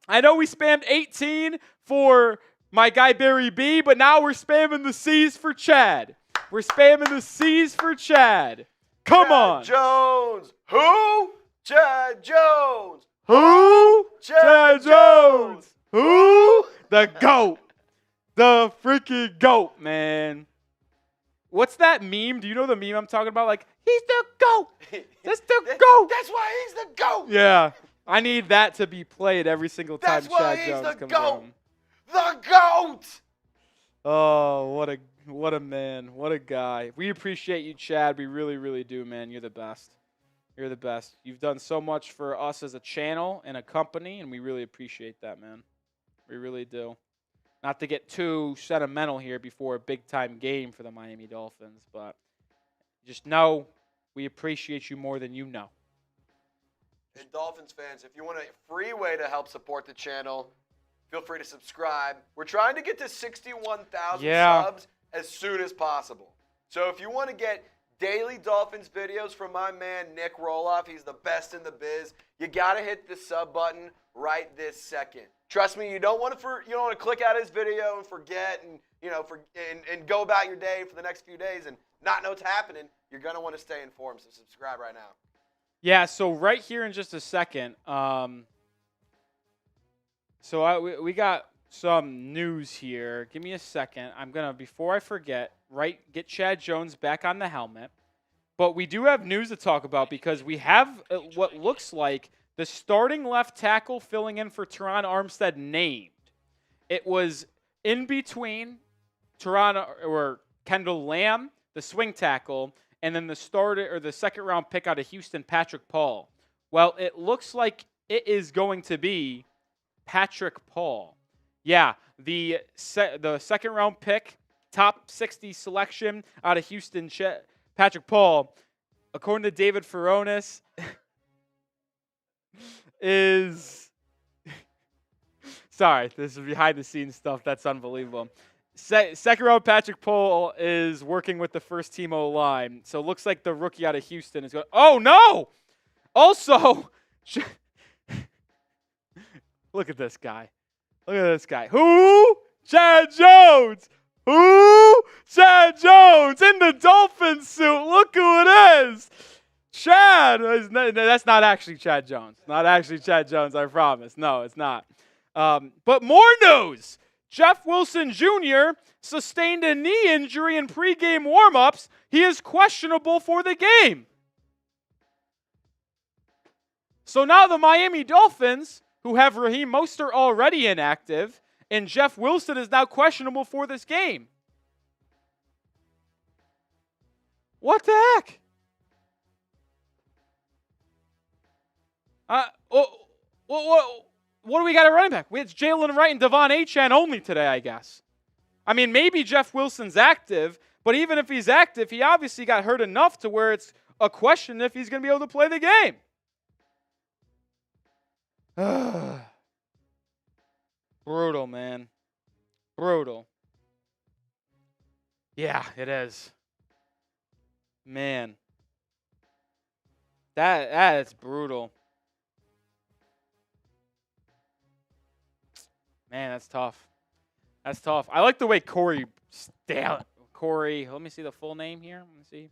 I know we spammed 18 for my guy Barry B, but now we're spamming the C's for Chad. We're spamming the C's for Chad. Come on. Jones. Who? Chad Jones. Who? Chad Jones. Who? The GOAT. The freaking GOAT, man. What's that meme? Do you know the meme I'm talking about? Like, he's the GOAT. That's the GOAT. That's why he's the GOAT. Yeah. I need that to be played every single time Chad Jones comes home. The GOAT. Oh, what a man. What a guy. We appreciate you, Chad. We really, really do, man. You're the best. You're the best. You've done so much for us as a channel and a company, and we really appreciate that, man. We really do. Not to get too sentimental here before a big-time game for the Miami Dolphins, but just know we appreciate you more than you know. And Dolphins fans, if you want a free way to help support the channel, feel free to subscribe. We're trying to get to 61,000 subs as soon as possible. So if you want to get daily Dolphins videos from my man Nic Rohloff, he's the best in the biz, you got to hit the sub button right this second. Trust me, you don't want to click out his video and forget and and go about your day for the next few days and not know what's happening. You're going to want to stay informed, so subscribe right now. Yeah, so right here in just a second, we got some news here. Give me a second. I'm going to, before I forget, get Chad Jones back on the helmet. But we do have news to talk about because we have what looks like the starting left tackle filling in for Teron Armstead named. It was in between Kendall Lamb, the swing tackle, and then the second round pick out of Houston, Patrick Paul. Well, it looks like it is going to be Patrick Paul. Yeah, the second round pick, top 60 selection out of Houston, Patrick Paul, according to David Furones, is sorry, this is behind the scenes stuff. That's unbelievable. Second round Patrick Paul is working with the first team O-line. So it looks like the rookie out of Houston is going, oh no! Also, look at this guy. Look at this guy. Who? Chad Jones! Who? Chad Jones in the Dolphins suit. Look who it is. Chad. That's not actually Chad Jones. Not actually Chad Jones, I promise. No, it's not. But more news. Jeff Wilson Jr. sustained a knee injury in pregame warmups. He is questionable for the game. So now the Miami Dolphins, who have Raheem Mostert already inactive, and Jeff Wilson is now questionable for this game. What the heck? what do we got at running back? It's Jalen Wright and Devon Achane only today, I guess. I mean, maybe Jeff Wilson's active, but even if he's active, he obviously got hurt enough to where it's a question if he's going to be able to play the game. Brutal, man. Brutal. Yeah, it is. Man. That is brutal. Man, that's tough. That's tough. I like the way Corey, let me see the full name here. Let me see.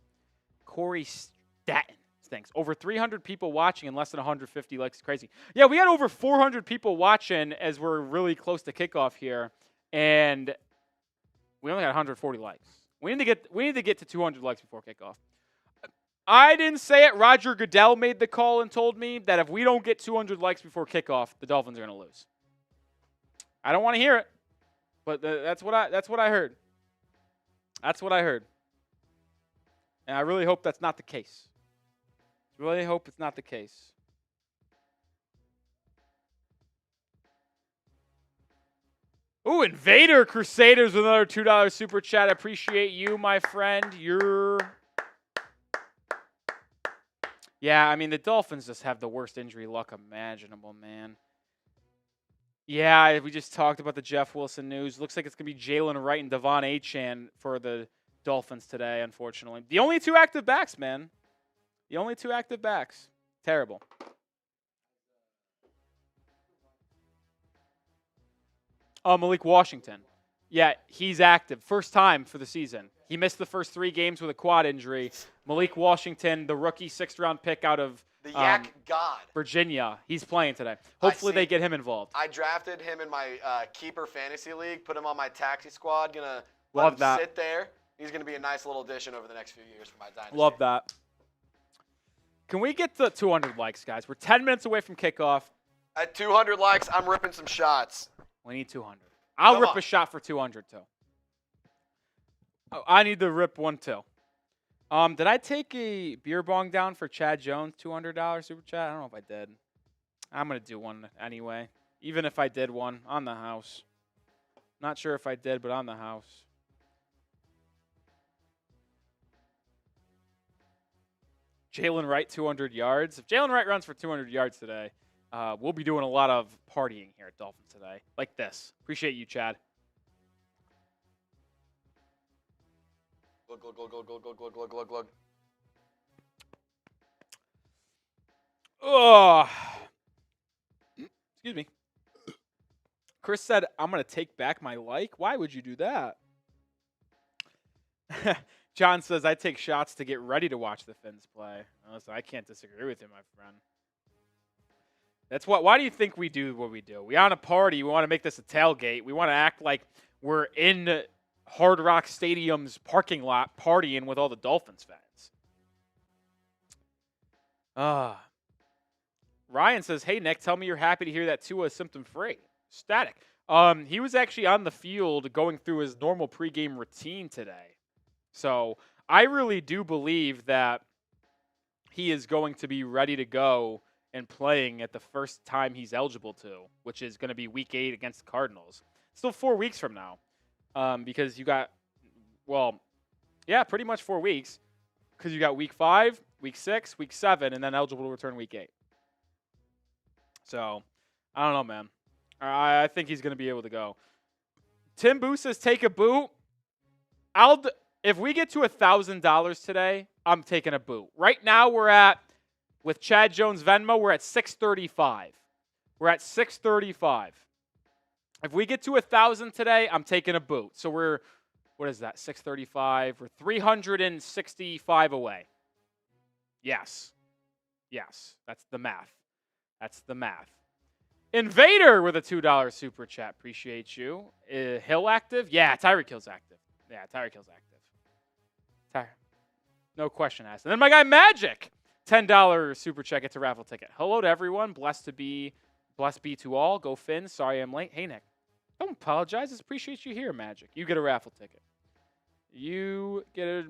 Corey Staten thinks. Over 300 people watching and less than 150 likes. Crazy. Yeah, we had over 400 people watching as we're really close to kickoff here, and we only got 140 likes. We need to get to 200 likes before kickoff. I didn't say it. Roger Goodell made the call and told me that if we don't get 200 likes before kickoff, the Dolphins are going to lose. I don't want to hear it, but that's what I heard. That's what I heard. And I really hope that's not the case. Really hope it's not the case. Ooh, Invader Crusaders with another $2 super chat. Appreciate you, my friend. Yeah, I mean, the Dolphins just have the worst injury luck imaginable, man. Yeah, we just talked about the Jeff Wilson news. Looks like it's going to be Jalen Wright and Devon Achane for the Dolphins today, unfortunately. The only two active backs, man. The only two active backs. Terrible. Malik Washington. Yeah, he's active. First time for the season. He missed the first 3 games with a quad injury. Malik Washington, the rookie 6th-round pick out of the Yak God, Virginia. He's playing today. Hopefully they get him involved. I drafted him in my keeper fantasy league, put him on my taxi squad. Going to let him sit there. He's going to be a nice little addition over the next few years for my dynasty. Love that. Can we get to 200 likes, guys? We're 10 minutes away from kickoff. At 200 likes, I'm ripping some shots. We need 200. I'll rip a shot for 200, too. Oh, I need to rip one, too. Did I take a beer bong down for Chad Jones, $200 super chat? I don't know if I did. I'm going to do one anyway. Even if I did one on the house. Not sure if I did, but on the house. Jalen Wright, 200 yards. If Jalen Wright runs for 200 yards today, we'll be doing a lot of partying here at Dolphins Today. Like this. Appreciate you, Chad. Glug, glug, glug, glug, glug, glug, glug, glug, glug. Oh. Excuse me. Chris said, I'm going to take back my like. Why would you do that? John says, I take shots to get ready to watch the Finns play. Listen, I can't disagree with you, my friend. That's what. Why do you think we do what we do? We on a party. We want to make this a tailgate. We want to act like we're in Hard Rock Stadium's parking lot partying with all the Dolphins fans. Ryan says, hey, Nick, tell me you're happy to hear that Tua is symptom-free. Static. He was actually on the field going through his normal pregame routine today. So I really do believe that he is going to be ready to go and playing at the first time he's eligible to, which is going to be Week 8 against the Cardinals. Still 4 weeks from now, because you got, pretty much 4 weeks, because you got Week 5, Week 6, Week 7, and then eligible to return Week 8. So I don't know, man. I think he's going to be able to go. Tim Boo says, take a boot. If we get to $1,000 today, I'm taking a boot. Right now, with Chad Jones Venmo, we're at $635. We're at $635. If we get to 1,000 today, I'm taking a boot. So what is that? $635. We're $365 away. Yes. That's the math. Invader with a $2 super chat. Appreciate you. Hill active? Yeah, Tyreek Hill's active. No question asked. And then my guy Magic, $10 super chat, gets a raffle ticket. Hello to everyone. Blessed be to all. Go Finns. Sorry I'm late. Hey, Nick. Don't apologize. Just appreciate you here, Magic. You get a raffle ticket. You get a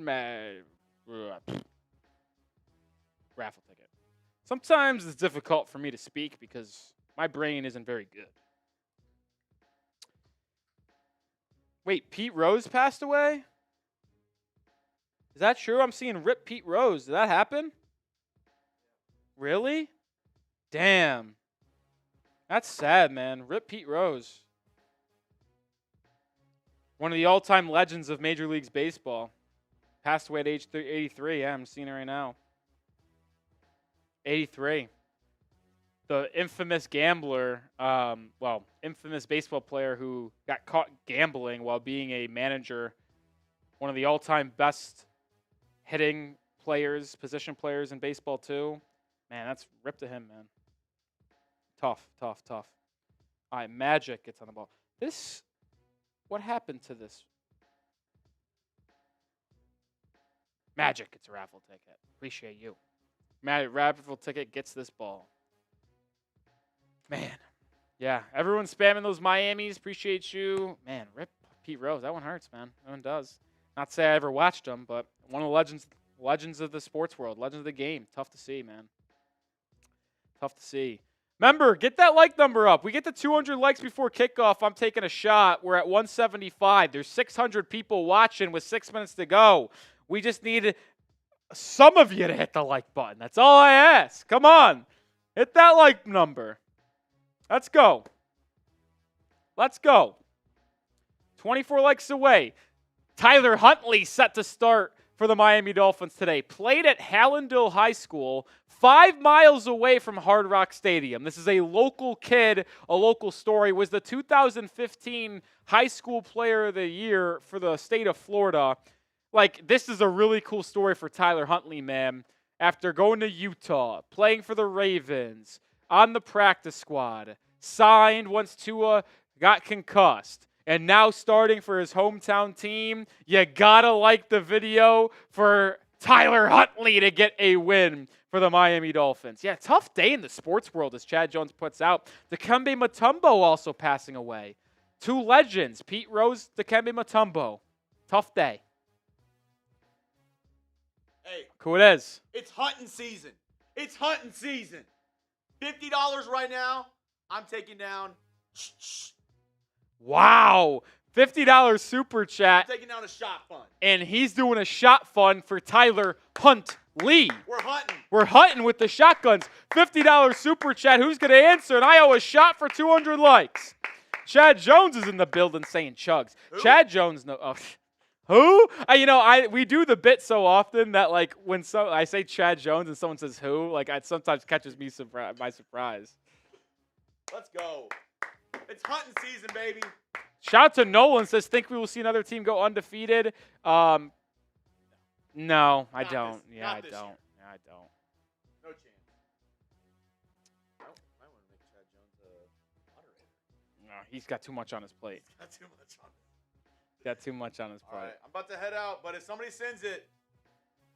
raffle ticket. Sometimes it's difficult for me to speak because My brain isn't very good. Wait, Pete Rose passed away? Is that true? I'm seeing Rip Pete Rose. Did that happen? Really? Damn. That's sad, man. Rip Pete Rose. One of the all-time legends of Major League Baseball. Passed away at age 83. Yeah, I'm seeing it right now. 83. The infamous gambler, infamous baseball player who got caught gambling while being a manager. One of the all-time best hitting players, position players in baseball too. Man, that's ripped to him, man. Tough. All right, Magic gets on the ball. What happened to this? Magic gets a raffle ticket. Appreciate you. Magic raffle ticket gets this ball. Man. Yeah, everyone's spamming those Miamis. Appreciate you. Man, rip Pete Rose. That one hurts, man. That one does. Not to say I ever watched him, but one of the legends of the sports world, legends of the game. Tough to see, man. Tough to see. Remember, get that like number up. We get to 200 likes before kickoff. I'm taking a shot. We're at 175. There's 600 people watching with 6 minutes to go. We just need some of you to hit the like button. That's all I ask. Come on. Hit that like number. Let's go. 24 likes away. Tyler Huntley set to start for the Miami Dolphins today. Played at Hallandale High School, 5 miles away from Hard Rock Stadium. This is a local kid, a local story. Was the 2015 High School Player of the Year for the state of Florida. This is a really cool story for Tyler Huntley, man. After going to Utah, playing for the Ravens, on the practice squad, signed once Tua got concussed, and now starting for his hometown team. You gotta like the video for Tyler Huntley to get a win for the Miami Dolphins. Yeah, tough day in the sports world, as Chad Jones puts out. Dikembe Mutombo also passing away. 2 legends, Pete Rose, Dikembe Mutombo. Tough day. Hey, Cool it is. it's hunting season. $50 right now. I'm taking down. Wow. $50 super chat. I'm taking down a shot fund. And he's doing a shot fund for Tyler Huntley. We're hunting. We're hunting with the shotguns. $50 super chat. Who's going to answer? And I owe a shot for 200 likes. Chad Jones is in the building saying chugs. Who? Chad Jones. No. Oh. Who? We do the bit so often that when I say Chad Jones and someone says who, it sometimes catches me by surprise. Let's go. It's hunting season, baby. Shout out to Nolan, says, think we will see another team go undefeated. No, I don't. Yeah, I don't. Yeah, I don't. No chance. I might want to make Chad Jones a moderator. No, he's got too much on his plate. Not too much on it. Got too much on his plate. All right, I'm about to head out, but if somebody sends it,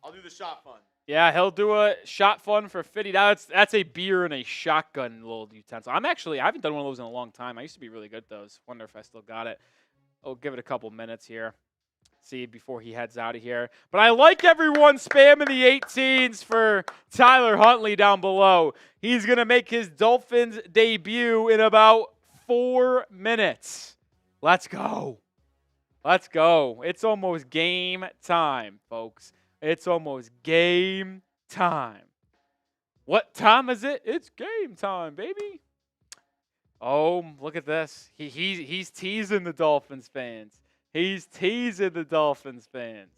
I'll do the shot fund. Yeah, he'll do a shot fund for $50. That's a beer and a shotgun little utensil. I haven't done one of those in a long time. I used to be really good at those. Wonder if I still got it. I'll give it a couple minutes here. See before he heads out of here. But I like everyone spamming the 18s for Tyler Huntley down below. He's going to make his Dolphins debut in about 4 minutes. Let's go. Let's go. It's almost game time, folks. It's almost game time. What time is it? It's game time, baby. Oh, look at this. He's teasing the Dolphins fans. He's teasing the Dolphins fans.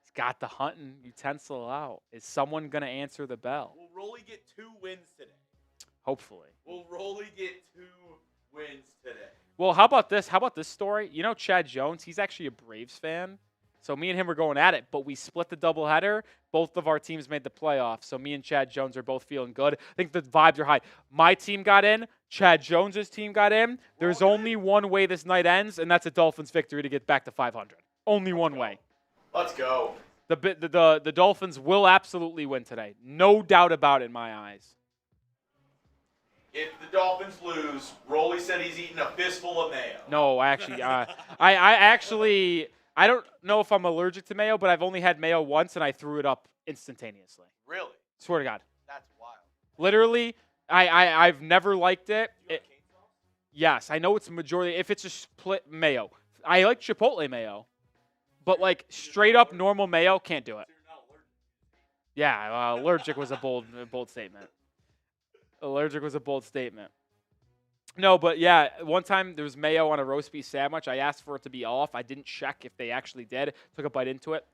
He's got the hunting utensil out. Is someone going to answer the bell? Will Rolly get 2 wins today? Hopefully. Will Rolly get 2 wins today? Well, how about this? How about this story? You know Chad Jones? He's actually a Braves fan. So me and him were going at it, but we split the doubleheader. Both of our teams made the playoffs. So me and Chad Jones are both feeling good. I think the vibes are high. My team got in. Chad Jones's team got in. There's only one way this night ends, and that's a Dolphins victory to get back to 500. Only one way. Let's go. The Dolphins will absolutely win today. No doubt about it in my eyes. If the Dolphins lose, Rolly said he's eating a fistful of mayo. No, actually, I don't know if I'm allergic to mayo, but I've only had mayo once, and I threw it up instantaneously. Really? Swear to God. That's wild. Literally, I've never liked it. Yes, I know it's a majority. If it's a split mayo, I like Chipotle mayo, but like straight up normal mayo, can't do it. Yeah, allergic was a bold statement. Allergic was a bold statement. No, but yeah, one time there was mayo on a roast beef sandwich. I asked for it to be off. I didn't check if they actually did. Took a bite into it.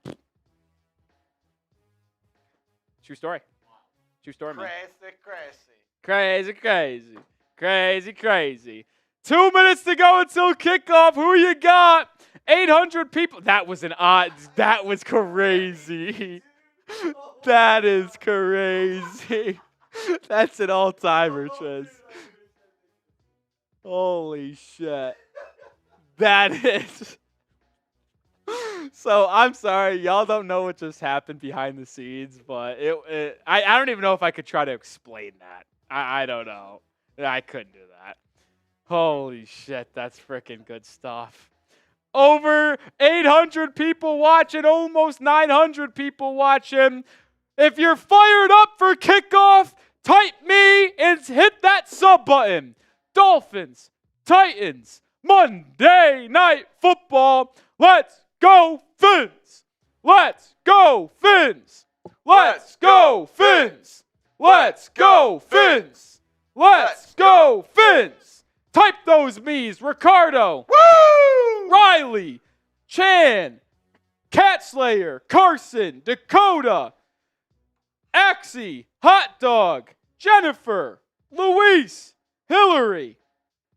True story. True story, man. Crazy. 2 minutes to go until kickoff. Who you got? 800 people. That was an odd. That was crazy. That is crazy. That's an all-timer, Trez. Holy shit. That is. So, I'm sorry. Y'all don't know what just happened behind the scenes, but I don't even know if I could try to explain that. I don't know. I couldn't do that. Holy shit. That's freaking good stuff. Over 800 people watching, almost 900 people watching. If you're fired up for kickoff, type me and hit that sub button. Dolphins, Titans, Monday Night Football. Let's go, Fins! Let's go, Fins! Let's go, Fins! Let's go, Fins! Let's go, Fins! Type those me's. Ricardo. Woo! Riley. Chan. Catslayer. Carson. Dakota. Axie. Hot Dog. Jennifer. Luis. Hillary.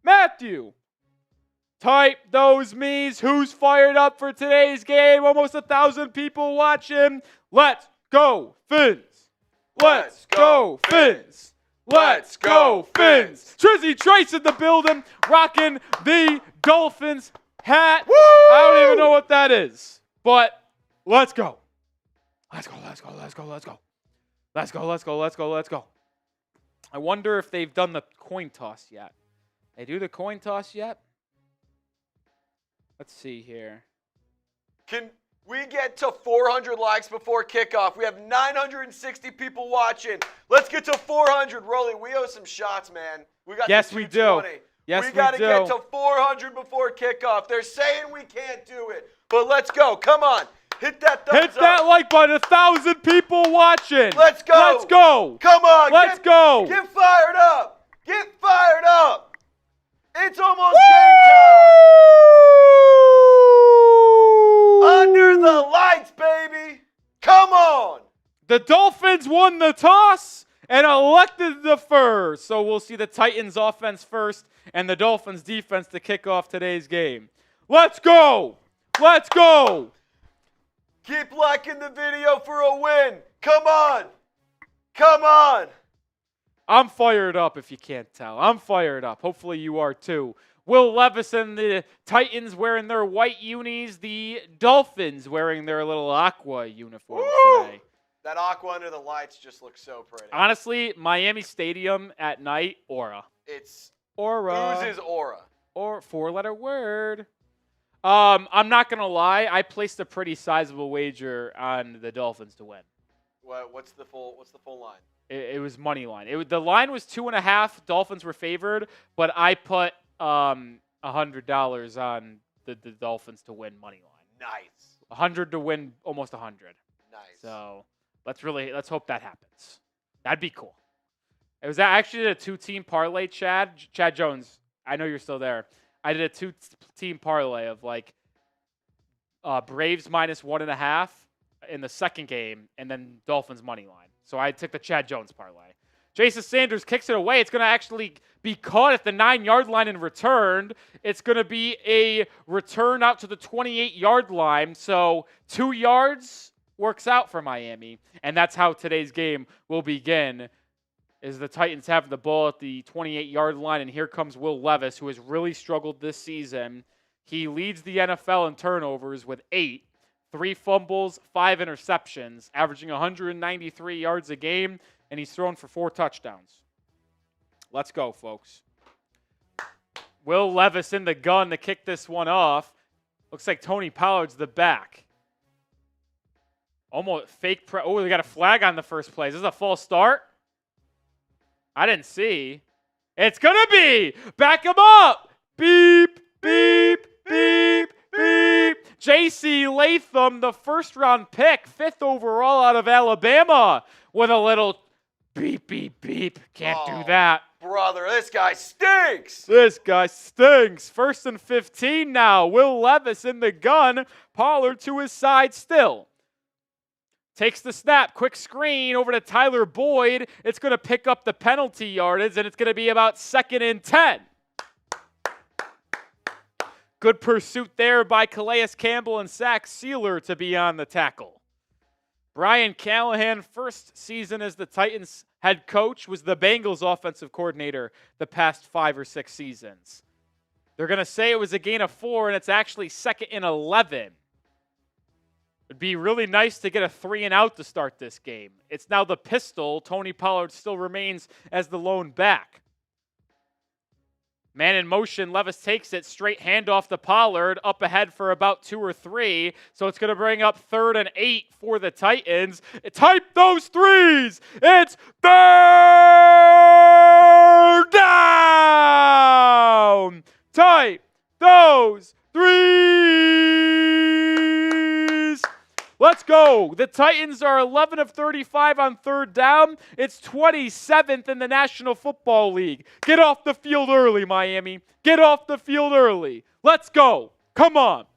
Matthew. Type those me's. Who's fired up for today's game? Almost 1,000 people watching. Let's go, Fins. Let's go, Fins. Let's go, Fins. Trizzy Trace in the building, rocking the Dolphins hat. Woo! I don't even know what that is, but let's go. Let's go. I wonder if they've done the coin toss yet. They do the coin toss yet? Let's see here. Can we get to 400 likes before kickoff? We have 960 people watching. Let's get to 400. Rolly, we owe some shots, man. We got Yes, to we do. 220. Yes, we got to do. get to 400 before kickoff. They're saying we can't do it, but let's go. Come on. Hit that thumbs up. Hit that like button. 1,000 people watching. Let's go. Let's go. Come on. Let's go. Get fired up. Get fired up. It's almost Woo! game time. Under the lights, baby. Come on. The Dolphins won the toss and elected the first. So we'll see the Titans offense first and the Dolphins defense to kick off today's game. Let's go. Let's go. Keep liking the video for a win. Come on. Come on. I'm fired up if you can't tell. I'm fired up. Hopefully you are too. Will Levis and the Titans wearing their white unis. The Dolphins wearing their little aqua uniforms today. That aqua under the lights just looks so pretty. Honestly, Miami Stadium at night, aura. It's Aura. oozes aura. Or four-letter word. I'm not going to lie. I placed a pretty sizable wager on the Dolphins to win. What's the full line? It was money line. The line was 2.5. Dolphins were favored, but I put $100 on the Dolphins to win money line. Nice. 100 to win almost 100. Nice. So let's hope that happens. That'd be cool. It was actually a 2-team parlay, Chad Jones. I know you're still there. I did a 2-team parlay of like Braves minus 1.5 in the second game, and then Dolphins money line. So I took the Chad Jones parlay. Jason Sanders kicks it away. It's going to actually be caught at the 9-yard line and returned. It's going to be a return out to the 28-yard line. So 2 yards works out for Miami. And that's how today's game will begin, is the Titans have the ball at the 28-yard line. And here comes Will Levis, who has really struggled this season. He leads the NFL in turnovers with 8. 3 fumbles, 5 interceptions, averaging 193 yards a game, and he's thrown for 4 touchdowns. Let's go, folks. Will Levis in the gun to kick this one off. Looks like Tony Pollard's the back. Almost fake. Oh, they got a flag on the first play. Is this a false start? I didn't see. It's going to be. Back him up. Beep, beep, beep, beep. J.C. Latham, the first-round pick, 5th overall out of Alabama, with a little beep, beep, beep. Can't do that. Brother, this guy stinks. This guy stinks. 1st and 15 now. Will Levis in the gun. Pollard to his side still. Takes the snap. Quick screen over to Tyler Boyd. It's going to pick up the penalty yardage, and it's going to be about 2nd and 10. Good pursuit there by Calais Campbell and Zach Sealer to be on the tackle. Brian Callahan, first season as the Titans head coach, was the Bengals offensive coordinator the past 5 or 6 seasons. They're going to say it was a gain of 4, and it's actually 2nd and 11. It'd be really nice to get a 3-and-out to start this game. It's now the pistol. Tony Pollard still remains as the lone back. Man in motion, Levis takes it, straight handoff to Pollard, up ahead for about 2 or 3. So it's going to bring up 3rd and 8 for the Titans. Type those threes. It's 3rd down. Type those threes. Let's go. The Titans are 11 of 35 on 3rd down. It's 27th in the National Football League. Get off the field early, Miami. Get off the field early. Let's go. Come on.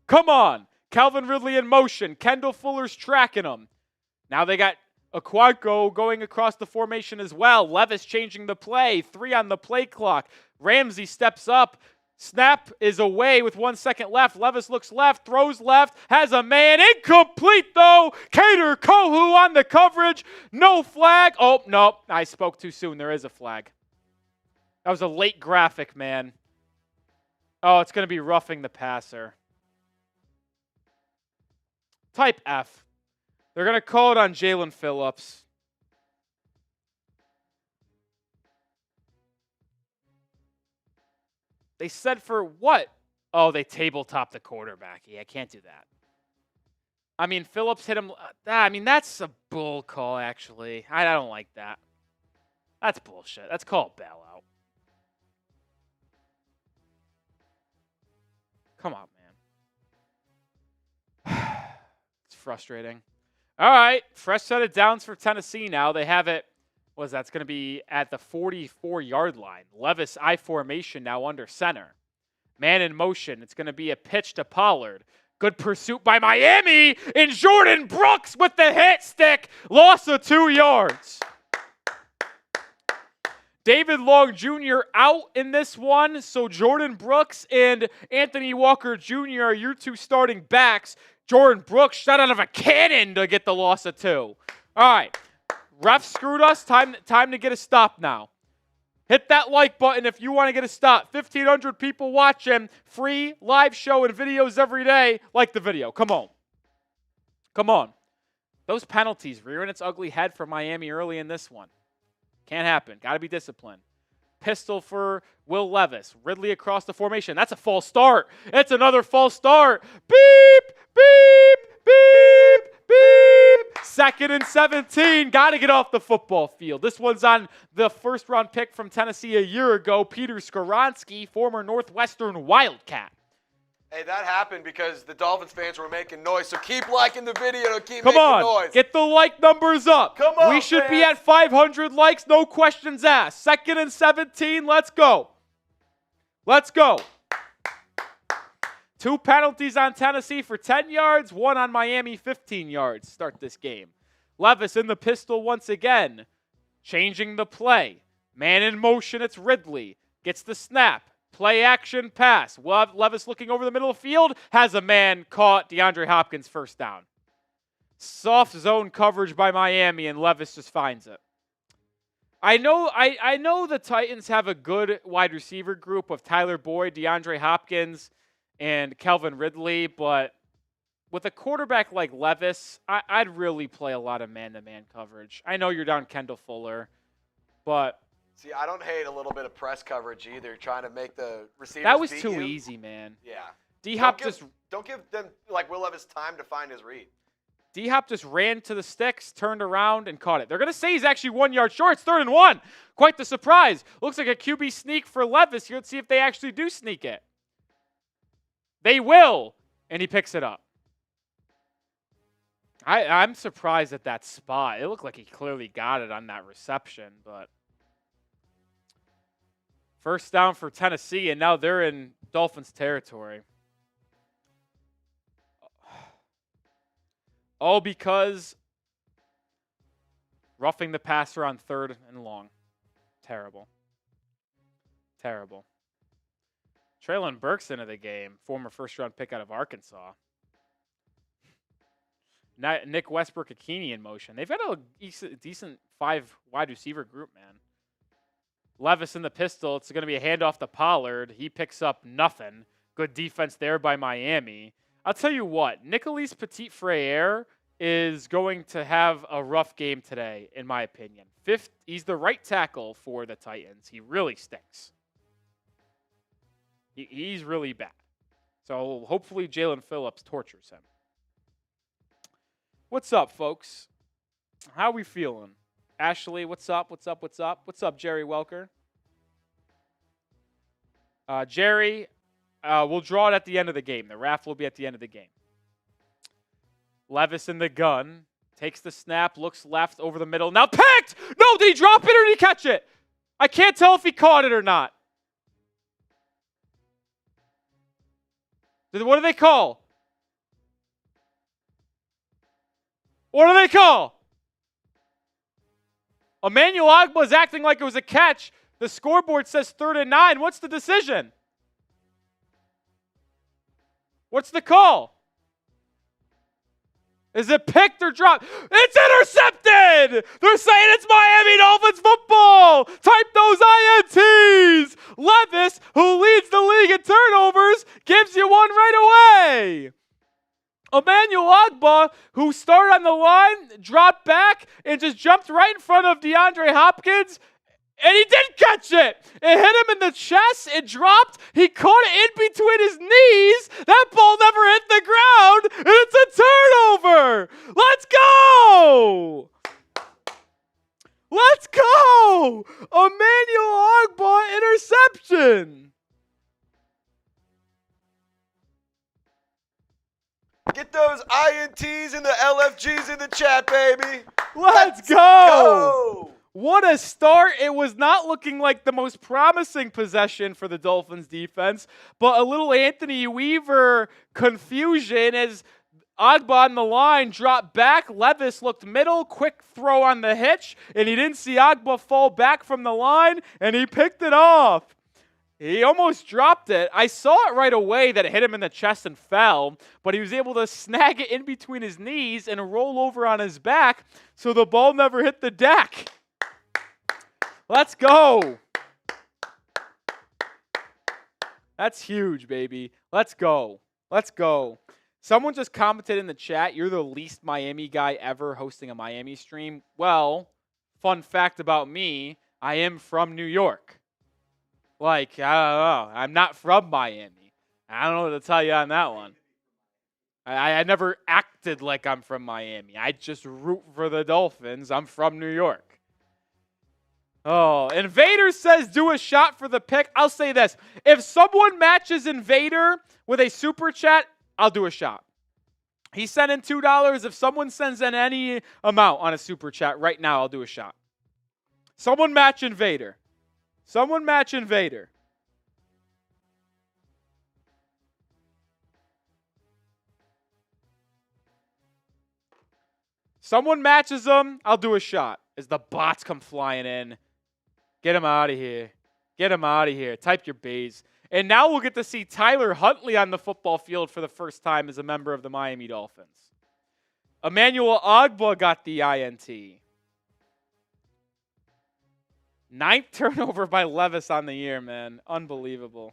Come on. Calvin Ridley in motion. Kendall Fuller's tracking him. Now they got Aquanko going across the formation as well. Levis changing the play. 3 on the play clock. Ramsey steps up. Snap is away with 1 second left. Levis looks left, throws left, has a man. Incomplete, though. Cater Kohu on the coverage. No flag. Oh, no. I spoke too soon. There is a flag. That was a late graphic, man. Oh, it's going to be roughing the passer. Type F. They're going to call it on Jalen Phillips. They said for what? Oh, they tabletop the quarterback. Yeah, I can't do that. I mean, Phillips hit him. I mean, that's a bull call, actually. I don't like that. That's bullshit. That's called bailout. Come on, man. It's frustrating. All right, fresh set of downs for Tennessee now. They have it. That's going to be at the 44-yard line. Levis I formation now under center. Man in motion. It's going to be a pitch to Pollard. Good pursuit by Miami. And Jordan Brooks with the hit stick. Loss of 2 yards. David Long Jr. out in this one. So Jordan Brooks and Anthony Walker Jr. are your 2 starting backs. Jordan Brooks shot out of a cannon to get the loss of 2. All right. Refs screwed us. Time to get a stop now. Hit that like button if you want to get a stop. 1,500 people watching. Free live show and videos every day. Like the video. Come on. Come on. Those penalties rearing its ugly head for Miami early in this one. Can't happen. Got to be disciplined. Pistol for Will Levis. Ridley across the formation. That's a false start. It's another false start. Beep, beep, beep, beep. 2nd and 17. Got to get off the football field. This one's on the 1st-round pick from Tennessee a year ago, Peter Skoronski, former Northwestern Wildcat. Hey, that happened because the Dolphins fans were making noise, so keep liking the video to keep Come making on, noise. get the like numbers up. Come on, we should be fans. at 500 likes, no questions asked. 2nd and 17, let's go. Let's go. 2 penalties on Tennessee for 10 yards, 1 on Miami, 15 yards. Start this game. Levis in the pistol once again. Changing the play. Man in motion, it's Ridley. Gets the snap. Play action pass. Levis looking over the middle of the field. Has a man caught. DeAndre Hopkins 1st down. Soft zone coverage by Miami, and Levis just finds it. I know the Titans have a good wide receiver group of Tyler Boyd, DeAndre Hopkins, and Calvin Ridley, but with a quarterback like Levis, I'd really play a lot of man-to-man coverage. I know you're down Kendall Fuller, but... See, I don't hate a little bit of press coverage either, trying to make the receivers that was beat too you. easy, man. Yeah. D-Hop Don't give them, like, Will Levis time to find his read. D-Hop just ran to the sticks, turned around, and caught it. They're going to say he's actually 1 yard short. It's 3rd and 1. Quite the surprise. Looks like a QB sneak for Levis here. Let's see if they actually do sneak it. They will, and he picks it up. I'm surprised at that spot. It looked like he clearly got it on that reception, but 1st down for Tennessee, and now they're in Dolphins territory. All because roughing the passer on 3rd and long. Terrible. Terrible. Traylon Burks into the game, former 1st-round pick out of Arkansas. Nick Westbrook-Akini in motion. They've got a decent 5 wide receiver group, man. Levis in the pistol. It's going to be a handoff to Pollard. He picks up nothing. Good defense there by Miami. I'll tell you what, Nicolas Petit-Frere is going to have a rough game today, in my opinion. He's the right tackle for the Titans. He really stinks. He's really bad. So hopefully Jalen Phillips tortures him. What's up, folks? How we feeling? Ashley, what's up? What's up? What's up? What's up, Jerry Welker? Jerry, we'll draw it at the end of the game. The raffle will be at the end of the game. Levis in the gun. Takes the snap, looks left over the middle. Now picked! No, did he drop it or did he catch it? I can't tell if he caught it or not. What do they call? What do they call? Emmanuel Ogbah is acting like it was a catch. The scoreboard says 3rd and 9. What's the decision? What's the call? Is it picked or dropped? It's intercepted! They're saying it's Miami Dolphins football! Type those INTs! Levis, who leads the league in turnovers, gives you one right away! Emmanuel Ogbah, who started on the line, dropped back, and just jumped right in front of DeAndre Hopkins, and he did catch it. It hit him in the chest. It dropped. He caught it in between his knees. That ball never hit the ground, and it's a turnover. Let's go. Let's go. Emmanuel Ogbah interception. Get those INTs and the LFGs in the chat, baby. Let's go. What a start. It was not looking like the most promising possession for the Dolphins defense, but a little Anthony Weaver confusion as Ogbah on the line dropped back. Levis looked middle, quick throw on the hitch, and he didn't see Ogbah fall back from the line, and he picked it off. He almost dropped it. I saw it right away that it hit him in the chest and fell, but he was able to snag it in between his knees and roll over on his back, so the ball never hit the deck. Let's go. That's huge, baby. Let's go. Let's go. Someone just commented in the chat, you're the least Miami guy ever hosting a Miami stream. Well, fun fact about me, I am from New York. Like, I don't know. I'm not from Miami. I don't know what to tell you on that one. I never acted like I'm from Miami. I just root for the Dolphins. I'm from New York. Oh, Invader says do a shot for the pick. I'll say this. If someone matches Invader with a super chat, I'll do a shot. He sent in $2. If someone sends in any amount on a super chat right now, I'll do a shot. Someone match Invader. Someone match Invader. Someone matches them, I'll do a shot. As the bots come flying in. Get him out of here. Get him out of here. Type your B's. And now we'll get to see Tyler Huntley on the football field for the first time as a member of the Miami Dolphins. Emmanuel Ogbah got the INT. 9th turnover by Levis on the year, man. Unbelievable.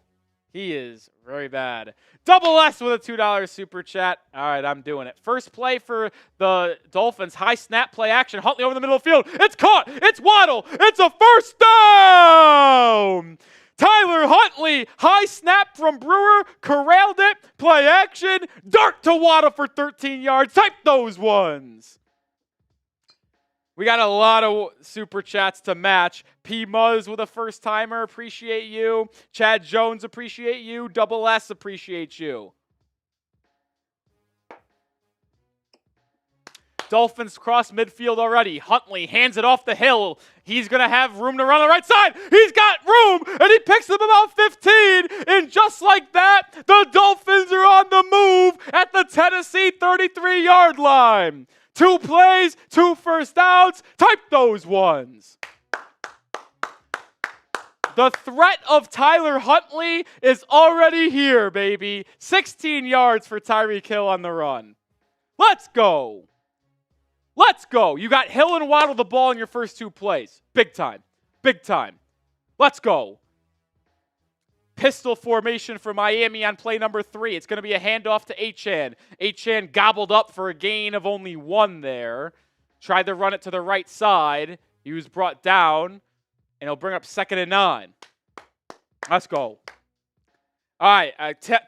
He is very bad. Double S with a $2 super chat. All right, I'm doing it. First play for the Dolphins. High snap play action. Huntley over the middle of the field. It's caught. It's Waddle. It's a first down. Tyler Huntley, high snap from Brewer, corralled it, play action, dart to Waddle for 13 yards. Type those ones. We got a lot of super chats to match. P. Muzz with a first timer, appreciate you. Chad Jones, appreciate you. Double S, appreciate you. Dolphins cross midfield already. Huntley hands it off the hill. He's going to have room to run on the right side. He's got room, and he picks up about 15. And just like that, the Dolphins are on the move at the Tennessee 33-yard line. 2 plays, 2 first downs. Type those ones. The threat of Tyler Huntley is already here, baby. 16 yards for Tyreek Hill on the run. Let's go. Let's go. You got Hill and Waddle the ball in your first 2 plays. Big time. Big time. Let's go. Pistol formation for Miami on play number 3. It's going to be a handoff to Achane. Achane gobbled up for a gain of only 1 there. Tried to run it to the right side. He was brought down, and he'll bring up 2nd and 9. Let's go. All right,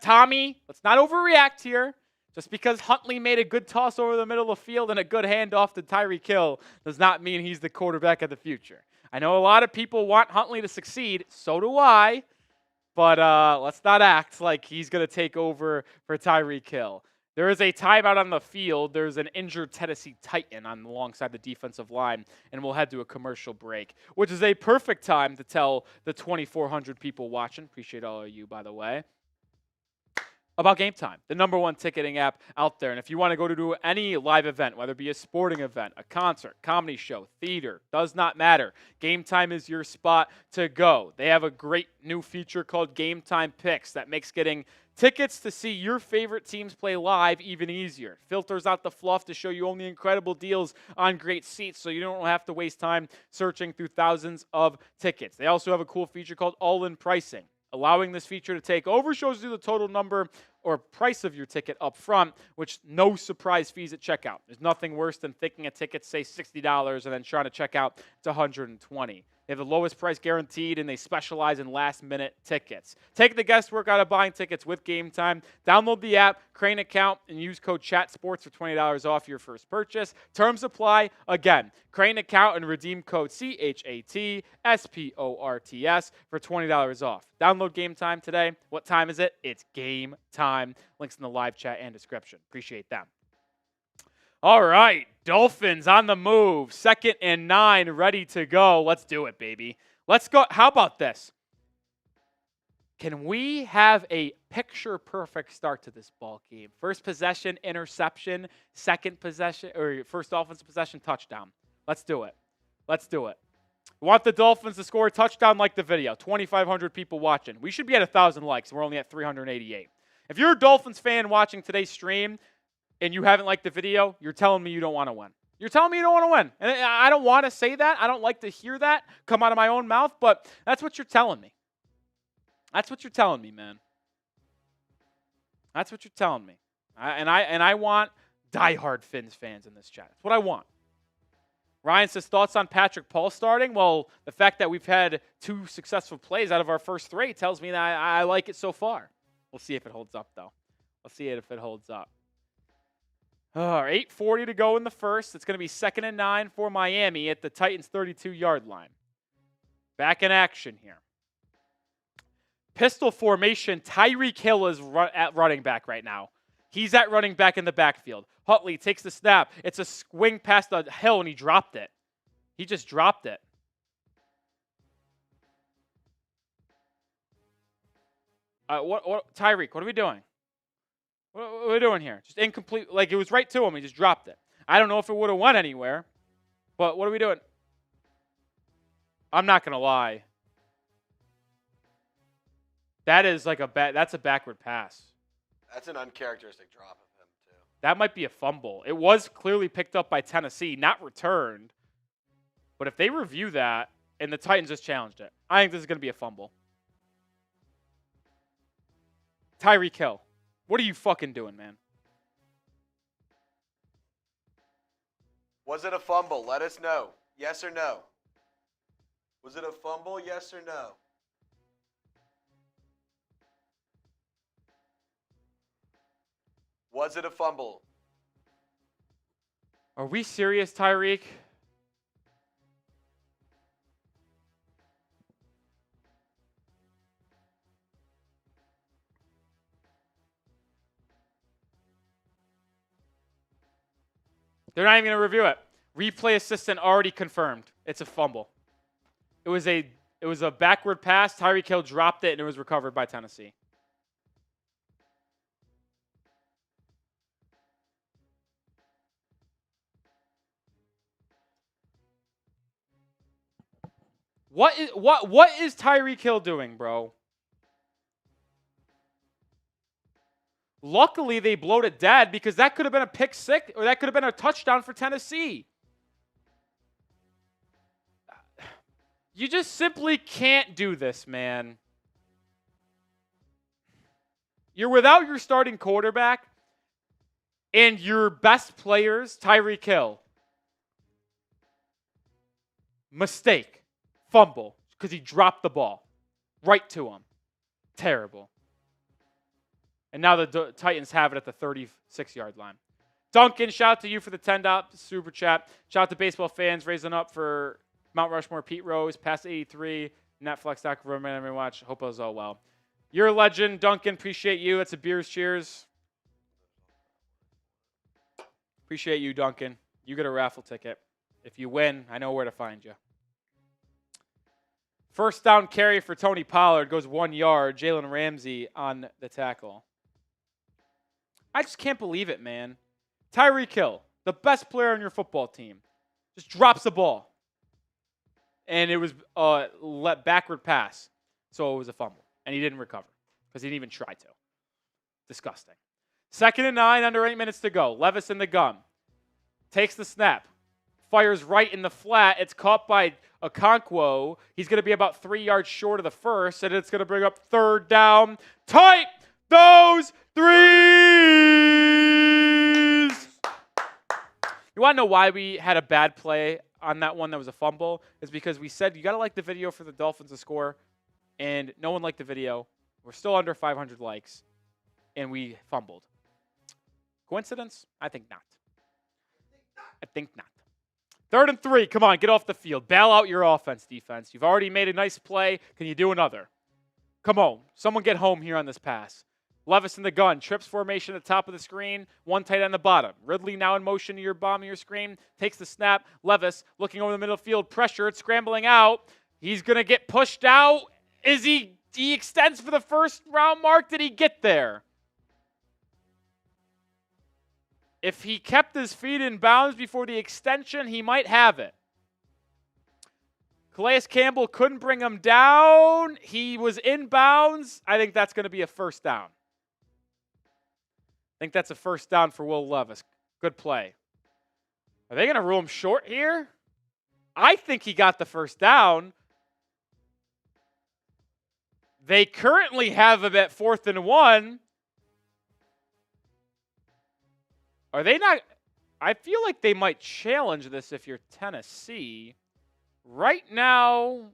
Tommy, let's not overreact here. Just because Huntley made a good toss over the middle of the field and a good handoff to Tyreek Hill does not mean he's the quarterback of the future. I know a lot of people want Huntley to succeed. So do I. But let's not act like he's going to take over for Tyreek Hill. There is a timeout on the field. There's an injured Tennessee Titan on alongside the defensive line, and we'll head to a commercial break, which is a perfect time to tell the 2,400 people watching, appreciate all of you, by the way, about Game Time, the #1 ticketing app out there. And if you want to go to any live event, whether it be a sporting event, a concert, comedy show, theater, does not matter. Game Time is your spot to go. They have a great new feature called Game Time Picks that makes getting tickets to see your favorite teams play live even easier. Filters out the fluff to show you only incredible deals on great seats so you don't have to waste time searching through thousands of tickets. They also have a cool feature called All-In Pricing. Allowing this feature to take over shows you the total number or price of your ticket up front, which no surprise fees at checkout. There's nothing worse than thinking a ticket, say $60, and then trying to check out to $120. They have the lowest price guaranteed, and they specialize in last-minute tickets. Take the guesswork out of buying tickets with Game Time. Download the app, create an account, and use code CHATSPORTS for $20 off your first purchase. Terms apply. Again, create an account and redeem code CHATSPORTS for $20 off. Download Game Time today. What time is it? It's game time. Links in the live chat and description. Appreciate them. All right, Dolphins on the move. 2nd and 9, ready to go. Let's do it, baby. Let's go. How about this? Can we have a picture-perfect start to this ball game? First possession, interception. Second possession, or first offensive possession, touchdown. Let's do it. Let's do it. We want the Dolphins to score a touchdown like the video. 2,500 people watching. We should be at 1,000 likes. We're only at 388. If you're a Dolphins fan watching today's stream, and you haven't liked the video, you're telling me you don't want to win. You're telling me you don't want to win. And I don't want to say that. I don't like to hear that come out of my own mouth, but that's what you're telling me. That's what you're telling me, man. That's what you're telling me. I want diehard Fins fans in this chat. That's what I want. Ryan says, thoughts on Patrick Paul starting? Well, the fact that we've had 2 successful plays out of our first 3 tells me that I like it so far. We'll see if it holds up, though. We'll see if it holds up. 8:40 to go in the first. It's going to be 2nd and 9 for Miami at the Titans' 32-yard line. Back in action here. Pistol formation. Tyreek Hill is at running back right now. He's at running back in the backfield. Huntley takes the snap. It's a swing past the Hill, and he dropped it. He just dropped it. Tyreek, what are we doing? What are we doing here? Just incomplete. Like, it was right to him. He just dropped it. I don't know if it would have went anywhere, but what are we doing? I'm not going to lie. That is like that's a backward pass. That's an uncharacteristic drop of him, too. That might be a fumble. It was clearly picked up by Tennessee, not returned. But if they review that and the Titans just challenged it, I think this is going to be a fumble. Tyreek Hill. What are you fucking doing, man? Was it a fumble? Let us know. Yes or no? Was it a fumble? Yes or no? Was it a fumble? Are we serious, Tyreek? They're not even going to review it. Replay assistant already confirmed. It's a fumble. It was a backward pass. Tyreek Hill dropped it, and it was recovered by Tennessee. What is Tyreek Hill doing, bro? Luckily, they blowed it dead because that could have been a pick six or that could have been a touchdown for Tennessee. You just simply can't do this, man. You're without your starting quarterback and your best players, Tyreek Hill. Mistake. Fumble. Because he dropped the ball. Right to him. Terrible. And now the Titans have it at the 36-yard line. Duncan, shout out to you for the $10 super chat. Shout out to baseball fans raising up for Mount Rushmore, Pete Rose, past 83, Netflix.com, Miami Watch. Hope it was all well. You're a legend, Duncan. Appreciate you. It's a beers cheers. Appreciate you, Duncan. You get a raffle ticket. If you win, I know where to find you. First down carry for Tony Pollard goes 1 yard. Jalen Ramsey on the tackle. I just can't believe it, man. Tyreek Hill, the best player on your football team, just drops the ball. And it was a backward pass. So it was a fumble. And he didn't recover because he didn't even try to. Disgusting. 2nd and 9, under 8 minutes to go. Levis in the gun. Takes the snap. Fires right in the flat. It's caught by Okonkwo. He's going to be about 3 yards short of the first, and it's going to bring up 3rd down. Tight those threes! You want to know why we had a bad play on that one that was a fumble? Is because we said you got to like the video for the Dolphins to score, and no one liked the video. We're still under 500 likes, and we fumbled. Coincidence? I think not. I think not. 3rd and 3. Come on, get off the field. Bail out your offense, defense. You've already made a nice play. Can you do another? Come on. Someone get home here on this pass. Levis in the gun. Trips formation at the top of the screen. One tight end the bottom. Ridley now in motion to your bomb of your screen. Takes the snap. Levis looking over the middle field. Pressured. Scrambling out. He's going to get pushed out. He extends for the first round mark. Did he get there? If he kept his feet in bounds before the extension, he might have it. Calais Campbell couldn't bring him down. He was in bounds. I think that's going to be a first down. I think that's a first down for Will Levis. Good play. Are they going to rule him short here? I think he got the first down. They currently have him at 4th and 1. Are they not? I feel like they might challenge this if you're Tennessee. Right now,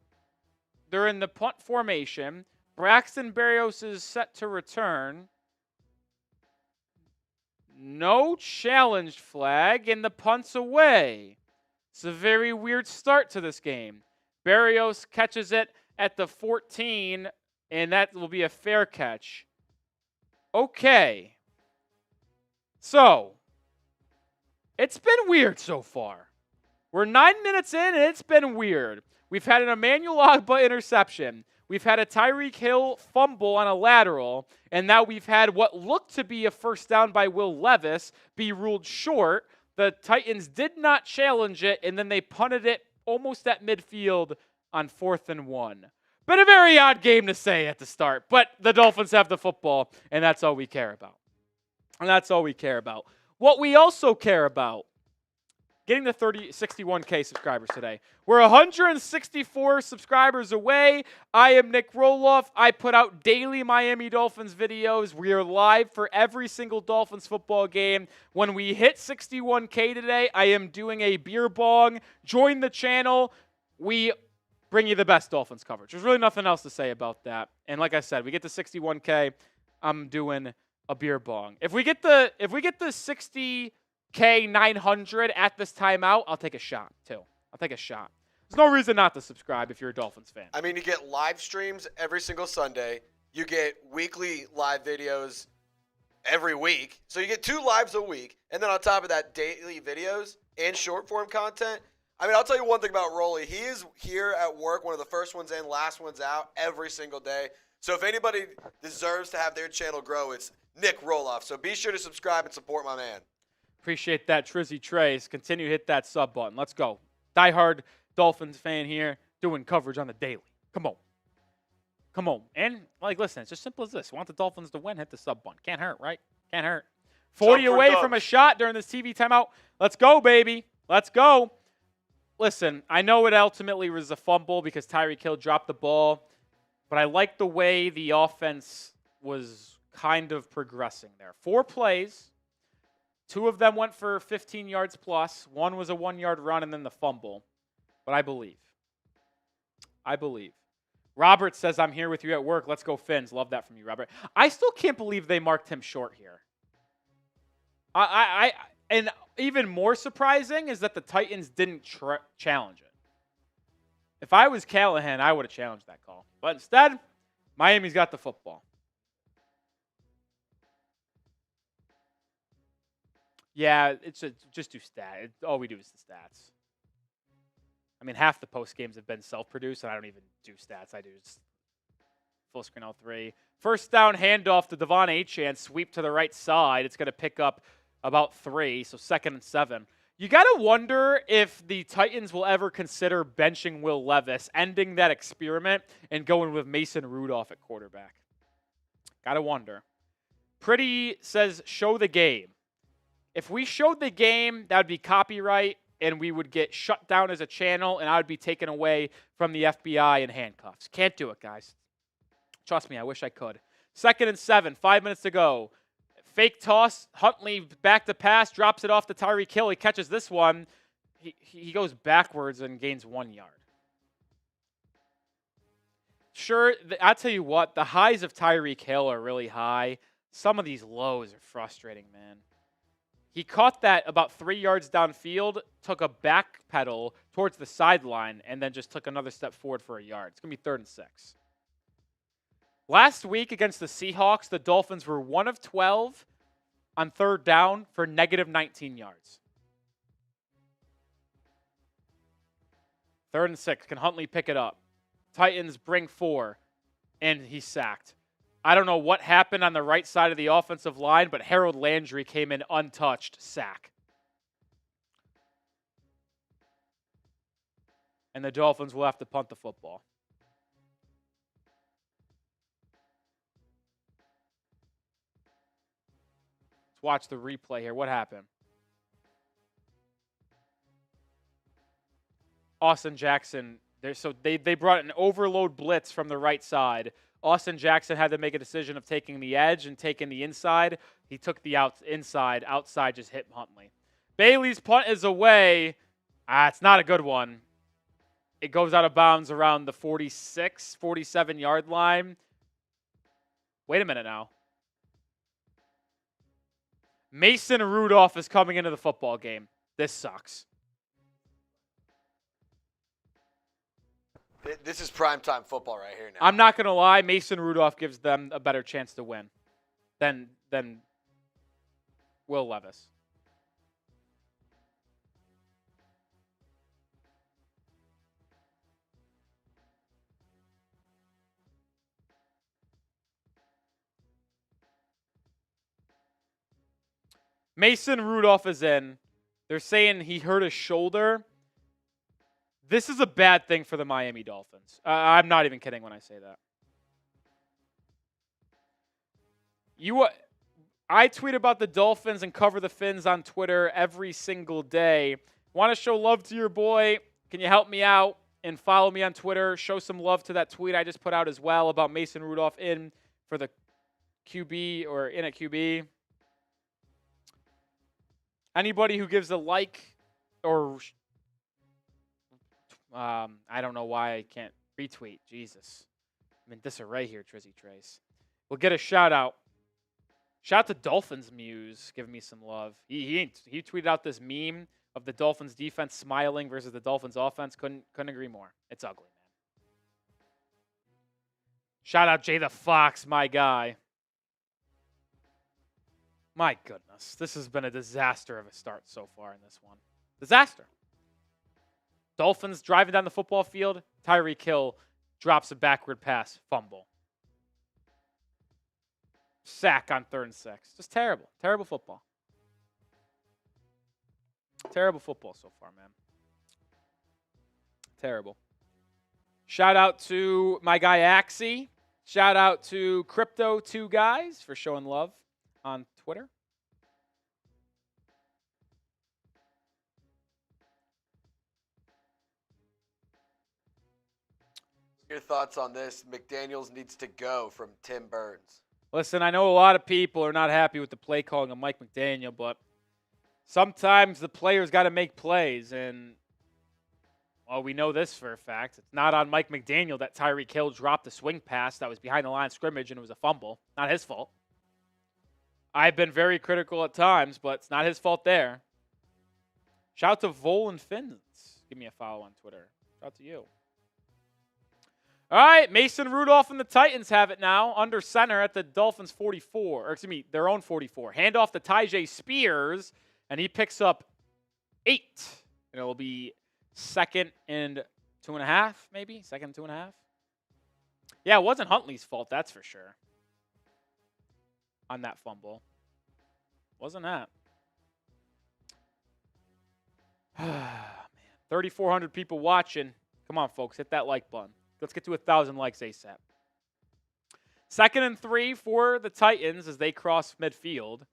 they're in the punt formation. Braxton Berrios is set to return. No challenge flag, and the punt's away. It's a very weird start to this game. Berrios catches it at the 14, and that will be a fair catch. Okay. So, it's been weird so far. We're 9 minutes in, and it's been weird. We've had an Emmanuel Ogbah interception. We've had a Tyreek Hill fumble on a lateral, and now we've had what looked to be a first down by Will Levis be ruled short. The Titans did not challenge it, and then they punted it almost at midfield on 4th and 1. Been a very odd game to say at the start, but the Dolphins have the football, and that's all we care about. And that's all we care about. What we also care about, getting to 61K subscribers today. We're 164 subscribers away. I am Nic Rohloff. I put out daily Miami Dolphins videos. We are live for every single Dolphins football game. When we hit 61K today, I am doing a beer bong. Join the channel. We bring you the best Dolphins coverage. There's really nothing else to say about that. And like I said, we get to 61K. I'm doing a beer bong. If we get the 60K 900 at this timeout, I'll take a shot too. I'll take a shot. There's no reason not to subscribe if you're a Dolphins fan. I mean, you get live streams every single Sunday. You get weekly live videos every week. So you get 2 lives a week. And then on top of that, daily videos and short form content. I mean, I'll tell you one thing about Rolly. He is here at work, one of the first ones in, last ones out, every single day. So if anybody deserves to have their channel grow, it's Nic Rohloff. So be sure to subscribe and support my man. Appreciate that, Trizzy Trace. Continue to hit that sub button. Let's go. Diehard Dolphins fan here doing coverage on the daily. Come on. Come on. And, listen, it's as simple as this. You want the Dolphins to win, hit the sub button. Can't hurt, right? Can't hurt. 40 away from a shot during this TV timeout. Let's go, baby. Let's go. Listen, I know it ultimately was a fumble because Tyreek Hill dropped the ball, but I like the way the offense was kind of progressing there. 4 plays. 2 of them went for 15 yards plus. 1 was a 1-yard run and then the fumble. But I believe. Robert says, I'm here with you at work. Let's go, Fins. Love that from you, Robert. I still can't believe they marked him short here. And even more surprising is that the Titans didn't challenge it. If I was Callahan, I would have challenged that call. But instead, Miami's got the football. Yeah, just do stat. All we do is the stats. I mean, half the post games have been self-produced, and I don't even do stats. I do just full screen all 3. First down handoff to Devon Achane, sweep to the right side. It's going to pick up about 3, so 2nd and 7. You got to wonder if the Titans will ever consider benching Will Levis, ending that experiment, and going with Mason Rudolph at quarterback. Got to wonder. Pretty says, show the game. If we showed the game, that would be copyright, and we would get shut down as a channel, and I would be taken away from the FBI in handcuffs. Can't do it, guys. Trust me, I wish I could. 2nd and 7, 5 minutes to go. Fake toss, Huntley back to pass, drops it off to Tyreek Hill. He catches this one. He goes backwards and gains 1 yard. Sure, I'll tell you what, the highs of Tyreek Hill are really high. Some of these lows are frustrating, man. He caught that about 3 yards downfield, took a back pedal towards the sideline, and then just took another step forward for a yard. It's going to be 3rd and 6. Last week against the Seahawks, the Dolphins were 1 of 12 on 3rd down for negative 19 yards. 3rd and 6. Can Huntley pick it up? Titans bring 4, and he's sacked. I don't know what happened on the right side of the offensive line, but Harold Landry came in untouched. Sack. And the Dolphins will have to punt the football. Let's watch the replay here. What happened? Austin Jackson. So they brought an overload blitz from the right side. Austin Jackson had to make a decision of taking the edge and taking the inside. He took the inside. Outside just hit Huntley. Bailey's punt is away. It's not a good one. It goes out of bounds around the 46, 47-yard line. Wait a minute now. Mason Rudolph is coming into the football game. This sucks. This is primetime football right here now. I'm not going to lie. Mason Rudolph gives them a better chance to win than Will Levis. Mason Rudolph is in. They're saying he hurt his shoulder. This is a bad thing for the Miami Dolphins. I'm not even kidding when I say that. I tweet about the Dolphins and cover the Fins on Twitter every single day. Want to show love to your boy? Can you help me out and follow me on Twitter? Show some love to that tweet I just put out as well about Mason Rudolph in for the QB or in at QB. Anybody who gives a like or I don't know why I can't retweet. Jesus. I'm in disarray here, Trizzy Trace. We'll get a shout out. Shout out to Dolphins Muse giving me some love. He tweeted out this meme of the Dolphins defense smiling versus the Dolphins offense. Couldn't agree more. It's ugly, man. Shout out Jay the Fox, my guy. My goodness. This has been a disaster of a start so far in this one. Disaster. Dolphins driving down the football field. Tyreek Hill drops a backward pass. Fumble. Sack on 3rd and 6. Just terrible. Terrible football. Terrible football so far, man. Terrible. Shout out to my guy Axie. Shout out to Crypto2 Guys for showing love on Twitter. Your thoughts on this? McDaniels needs to go from Tim Burns. Listen, I know a lot of people are not happy with the play calling of Mike McDaniel, but sometimes the players got to make plays, and well, we know this for a fact. It's not on Mike McDaniel that Tyreek Hill dropped a swing pass that was behind the line of scrimmage and it was a fumble. Not his fault. I've been very critical at times, but it's not his fault there. Shout out to Vol and Fins. Give me a follow on Twitter. Shout out to you. All right, Mason Rudolph and the Titans have it now under center at the Dolphins 44, or excuse me, their own 44. Handoff to Tyjae Spears, and he picks up 8. And it will be 2nd and 2.5, maybe? 2nd and 2.5? Yeah, it wasn't Huntley's fault, that's for sure. On that fumble. Wasn't that. Man, 3,400 people watching. Come on, folks, hit that like button. Let's get to 1,000 likes ASAP. 2nd and 3 for the Titans as they cross midfield.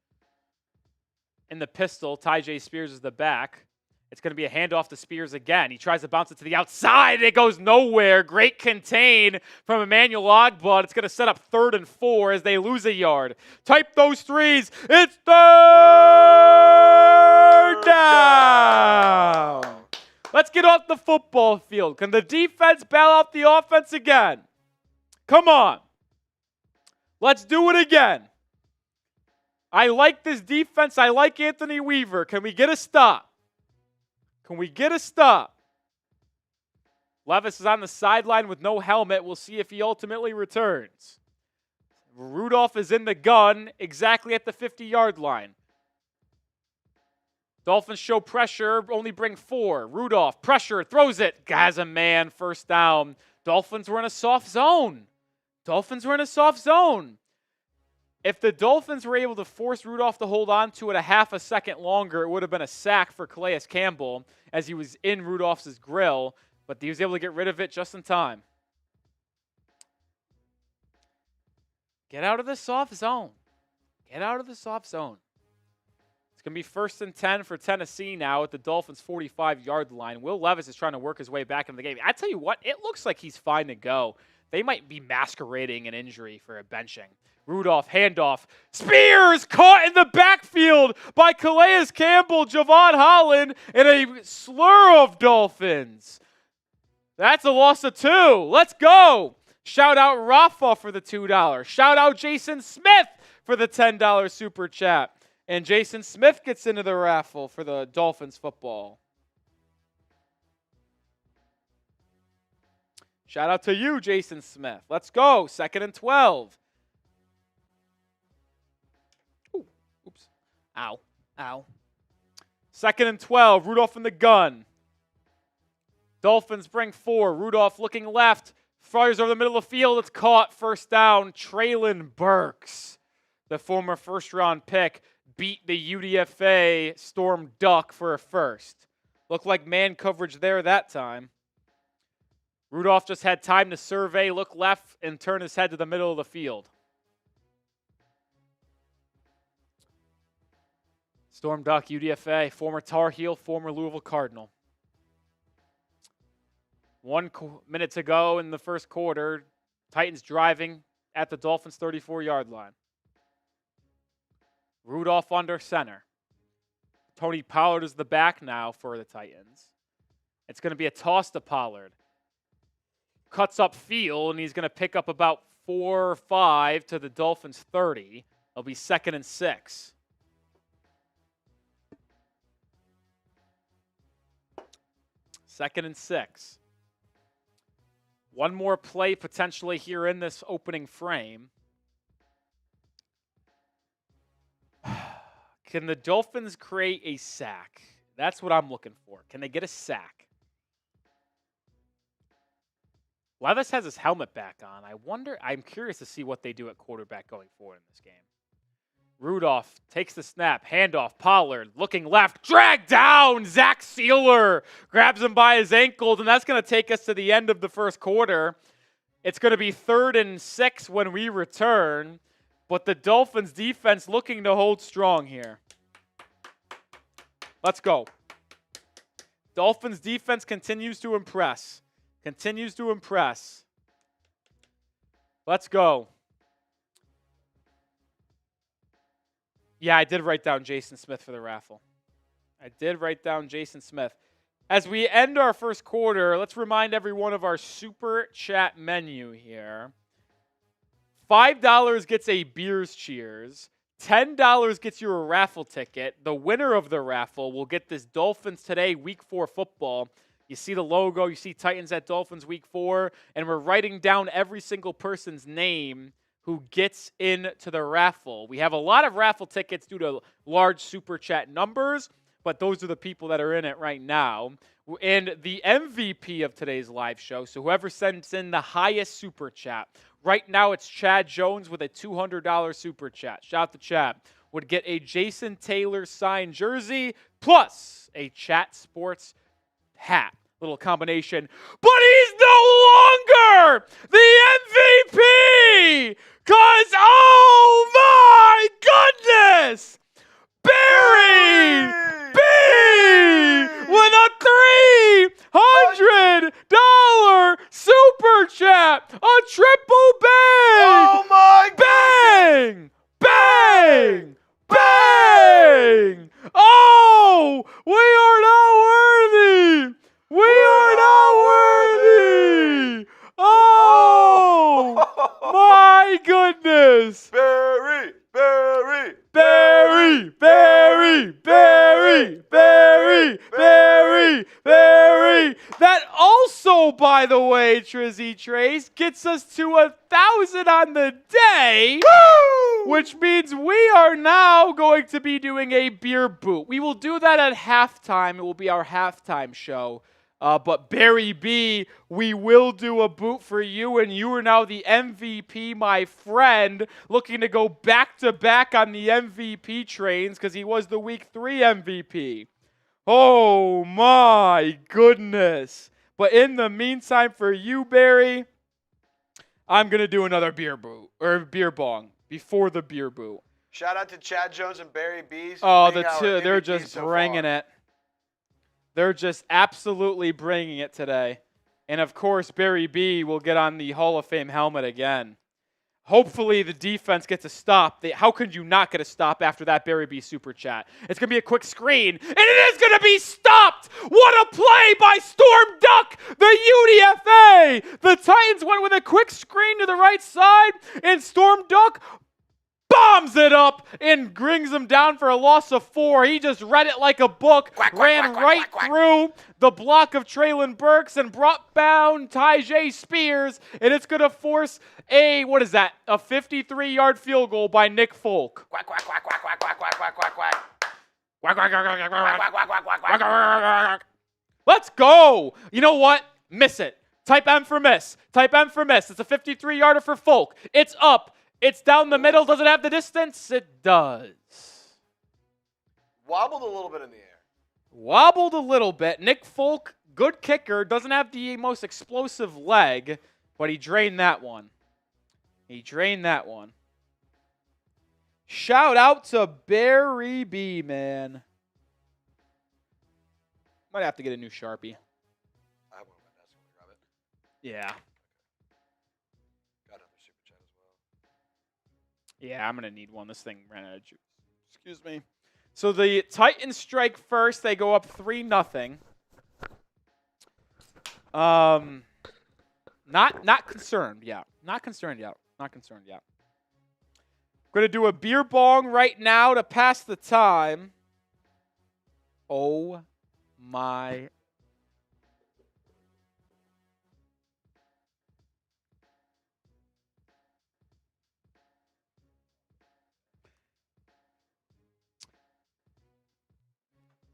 In the pistol, Tyjae Spears is the back. It's going to be a handoff to Spears again. He tries to bounce it to the outside. It goes nowhere. Great contain from Emmanuel Ogbah. It's going to set up 3rd and 4 as they lose a yard. Type those threes. It's 3rd down. Let's get off the football field. Can the defense bail out the offense again? Come on. Let's do it again. I like this defense. I like Anthony Weaver. Can we get a stop? Can we get a stop? Levis is on the sideline with no helmet. We'll see if he ultimately returns. Rudolph is in the gun exactly at the 50-yard line. Dolphins show pressure, only bring 4. Rudolph, pressure, throws it. Has a man, 1st down. Dolphins were in a soft zone. If the Dolphins were able to force Rudolph to hold on to it a half a second longer, it would have been a sack for Calais Campbell as he was in Rudolph's grill, but he was able to get rid of it just in time. Get out of the soft zone. It's going to be 1st and 10 for Tennessee now at the Dolphins' 45-yard line. Will Levis is trying to work his way back into the game. I tell you what, it looks like he's fine to go. They might be masquerading an injury for a benching. Rudolph, handoff. Spears caught in the backfield by Calais Campbell, Javon Holland, and a slur of Dolphins. That's a loss of 2. Let's go. Shout out Rafa for the $2. Shout out Jason Smith for the $10 super chat. And Jason Smith gets into the raffle for the Dolphins football. Shout out to you, Jason Smith. Let's go. 2nd and 12. Ooh, oops. Ow. 2nd and 12. Rudolph in the gun. Dolphins bring 4. Rudolph looking left. Fires over the middle of the field. It's caught. 1st down. Traylon Burks, the former 1st-round pick, beat the UDFA Storm Duck for a 1st. Looked like man coverage there that time. Rudolph just had time to survey, look left, and turn his head to the middle of the field. Storm Duck, UDFA, former Tar Heel, former Louisville Cardinal. 1 minute to go in the 1st quarter. Titans driving at the Dolphins' 34-yard line. Rudolph under center. Tony Pollard is the back now for the Titans. It's going to be a toss to Pollard. Cuts up field, and he's going to pick up about 4 or 5 to the Dolphins' 30. It'll be 2nd and 6. Second and 6. One more play potentially here in this opening frame. Can the Dolphins create a sack? That's what I'm looking for. Can they get a sack? Levis has his helmet back on. I'm curious to see what they do at quarterback going forward in this game. Rudolph takes the snap, handoff, Pollard looking left, drag down, Zach Sealer grabs him by his ankles, and that's going to take us to the end of the first quarter. It's going to be 3rd and 6 when we return, but the Dolphins defense looking to hold strong here. Let's go. Dolphins defense continues to impress. Let's go. Yeah, I did write down Jason Smith for the raffle. As we end our first quarter, let's remind everyone of our super chat menu here. $5 gets a Beers Cheers. $10 gets you a raffle ticket. The winner of the raffle will get this Dolphins Today Week 4 football. You see the logo, you see Titans at Dolphins Week 4, and we're writing down every single person's name who gets into the raffle. We have a lot of raffle tickets due to large super chat numbers, but those are the people that are in it right now. And the MVP of today's live show, so whoever sends in the highest super chat, right now it's Chad Jones with a $200 super chat. Shout out to Chad. Would get a Jason Taylor signed jersey plus a Chat Sports hat. Little combination. But he's no longer the MVP! Because, oh my goodness! Barry B with a $300 super chat! A triple bang! Oh my Bang! Bang! Bang! Oh! We are not worthy! We are not worthy! Oh! My goodness! Barry! That also, by the way, Trizzy Trace, gets us to 1,000 on the day. Woo! Which means we are now going to be doing a beer boot. We will do that at halftime. It will be our halftime show. But Barry B, we will do a boot for you, and you are now the MVP, my friend, looking to go back-to-back on the MVP trains because he was the Week 3 MVP. Oh, my goodness. But in the meantime, for you, Barry, I'm going to do another beer boot, or beer bong, before the beer boot. Shout out to Chad Jones and Barry B. Oh, the two, they're just bringing it. They're just absolutely bringing it today. And, of course, Barry B will get on the Hall of Fame helmet again. Hopefully the defense gets a stop. How could you not get a stop after that Barry B super chat? It's going to be a quick screen, and it is going to be stopped! What a play by Storm Duck, the UDFA! The Titans went with a quick screen to the right side, and Storm Duck bombs it up and brings him down for a loss of 4. He just read it like a book, ran right through the block of Traylon Burks and brought down Tyjae Spears, and it's going to force a 53-yard field goal by Nick Folk. Let's go. You know what? Miss it. Type M for miss. Type M for miss. It's a 53-yarder for Folk. It's up. It's down the middle. Does it have the distance? It does. Wobbled a little bit in the air. Wobbled a little bit. Nick Folk, good kicker. Doesn't have the most explosive leg, but he drained that one. Shout out to Barry B, man. Might have to get a new Sharpie. I have one on my desk. Want to grab it? Yeah. Got another super chat as well. Yeah, I'm going to need one. This thing ran out of juice. Excuse me. So the Titans strike first. They go up 3-0. Not concerned yet. Not concerned yet. Going to do a beer bong right now to pass the time. Oh my.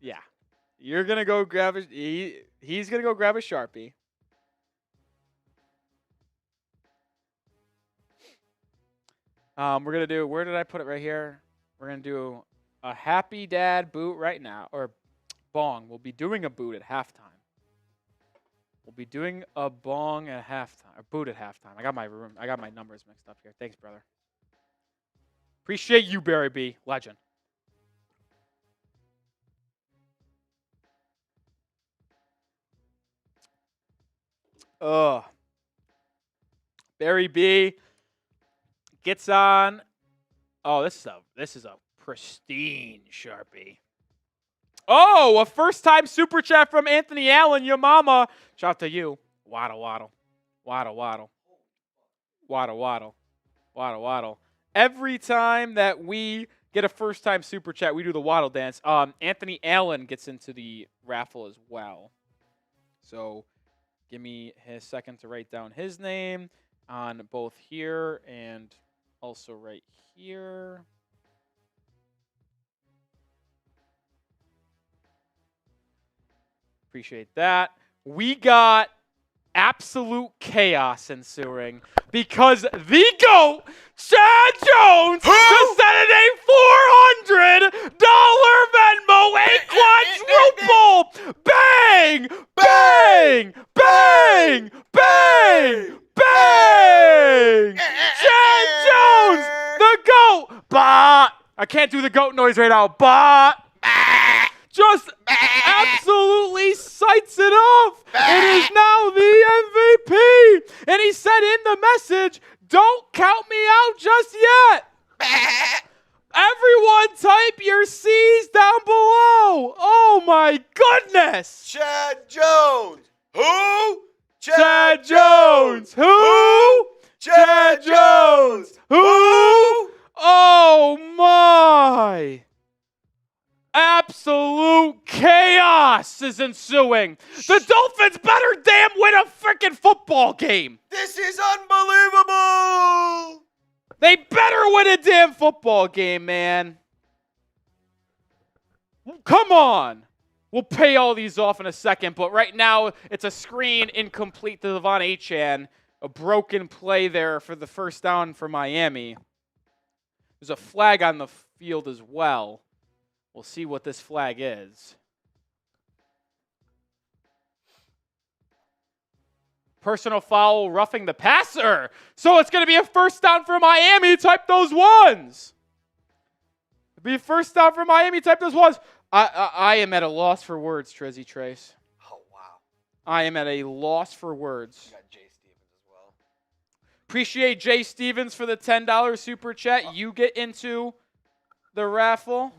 Yeah. You're going to go grab he's going to go grab a Sharpie. We're going to do, where did I put it right here? We're going to do a Happy Dad boot right now, or bong. We'll be doing a boot at halftime. We'll be doing a bong at halftime, or boot at halftime. I got my numbers mixed up here. Thanks, brother. Appreciate you, Barry B. Legend. Barry B gets on. Oh, this is a pristine Sharpie. Oh, a first-time super chat from Anthony Allen, your mama. Shout out to you. Waddle, waddle. Waddle, waddle. Waddle, waddle. Waddle, waddle. Every time that we get a first-time super chat, we do the waddle dance. Anthony Allen gets into the raffle as well. So give me his second to write down his name on both here and also right here. Appreciate that. We got absolute chaos ensuing because the GOAT, Chad Jones, decided a $400 Venmo, a quadruple. Bang! Bang! Bang! Bang! Bang! Chad Jones, the GOAT. Bah! I can't do the GOAT noise right now. Bah! Just absolutely sights it off. It is now the MVP. And he said in the message, don't count me out just yet. Everyone type your C's down below. Oh, my goodness. Chad Jones. Who? Chad Jones. Who? Chad Jones. Who? Oh, my. Absolute chaos is ensuing. The Dolphins better damn win a freaking football game. This is unbelievable. They better win a damn football game, man. Come on. We'll pay all these off in a second, but right now it's a screen incomplete to Devon Achane. A broken play there for the first down for Miami. There's a flag on the field as well. We'll see what this flag is. Personal foul, roughing the passer. So it's going to be a first down for Miami. Type those ones. It'll be a first down for Miami. Type those ones. I am at a loss for words, Trezzy Trace. Oh, wow. I am at a loss for words. You got Jay Stevens as well. Appreciate Jay Stevens for the $10 super chat. You get into the raffle.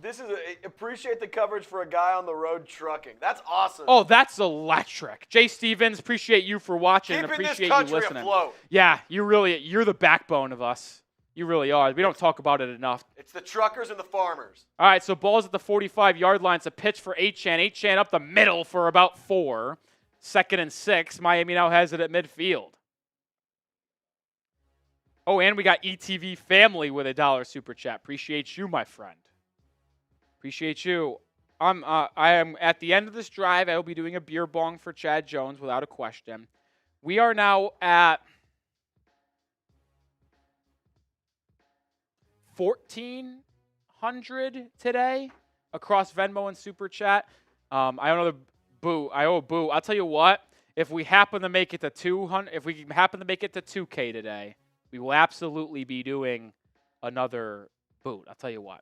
Appreciate the coverage for a guy on the road trucking. That's awesome. Oh, that's electric. Jay Stevens, appreciate you for watching. Keeping Appreciate this country you listening. afloat. Yeah, you're the backbone of us. You really are. We don't talk about it enough. It's the truckers and the farmers. All right, so ball's at the 45-yard line. It's a pitch for Achane. Achane up the middle for about 4. 2nd and 6. Miami now has it at midfield. Oh, and we got ETV Family with a $1 super chat. Appreciate you, my friend. Appreciate you. I am at the end of this drive. I will be doing a beer bong for Chad Jones without a question. We are now at 1,400 today across Venmo and Super Chat. I owe a boo. I'll tell you what. If we happen to make it to 200, if we happen to make it to 2K today, we will absolutely be doing another boot. I'll tell you what.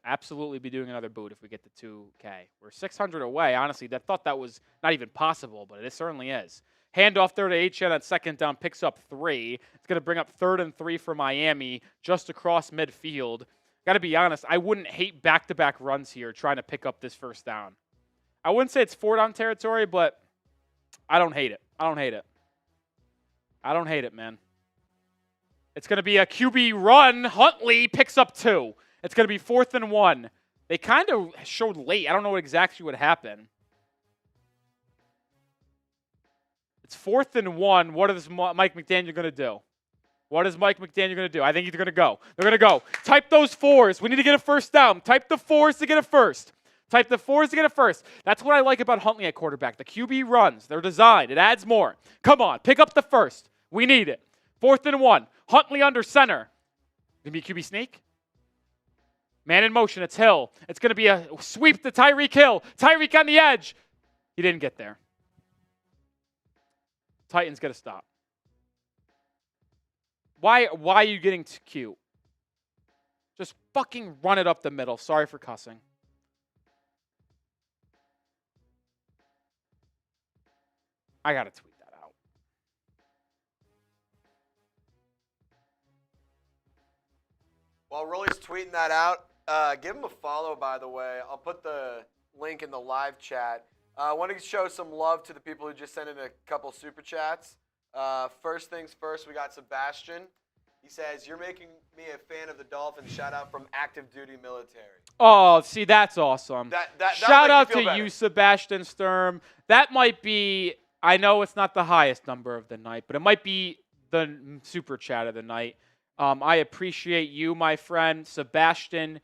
Absolutely be doing another boot if we get to 2K. We're 600 away. Honestly, I thought that was not even possible, but it certainly is. Handoff there to Achane on 2nd down, picks up 3. It's going to bring up 3rd and 3 for Miami, just across midfield. Got to be honest, I wouldn't hate back-to-back runs here trying to pick up this first down. I wouldn't say it's 4-down territory, but I don't hate it. I don't hate it, man. It's going to be a QB run. Huntley picks up 2. It's going to be 4th and 1. They kind of showed late. I don't know exactly what happened. It's 4th and 1. What is Mike McDaniel going to do? What is Mike McDaniel going to do? I think he's going to go. They're going to go. Type those 4s. We need to get a first down. Type the 4s to get a first. Type the 4s to get a first. That's what I like about Huntley at quarterback. The QB runs. They're designed. It adds more. Come on. Pick up the first. We need it. 4th and 1. Huntley under center. Going to be a QB sneak. Man in motion. It's Hill. It's going to be a sweep to Tyreek Hill. Tyreek on the edge. He didn't get there. Titans get a stop. Why are you getting too cute? Just fucking run it up the middle. Sorry for cussing. I got to tweet that out. While Rolly's tweeting that out, give him a follow, by the way. I'll put the link in the live chat. I want to show some love to the people who just sent in a couple super chats. First things first, we got Sebastian. He says, "You're making me a fan of the Dolphins." Shout out from active duty military. Oh, see, that's awesome. Shout out to better. you, Sebastian Sturm. That might be, I know it's not the highest number of the night, but it might be the super chat of the night. I appreciate you, my friend. Sebastian,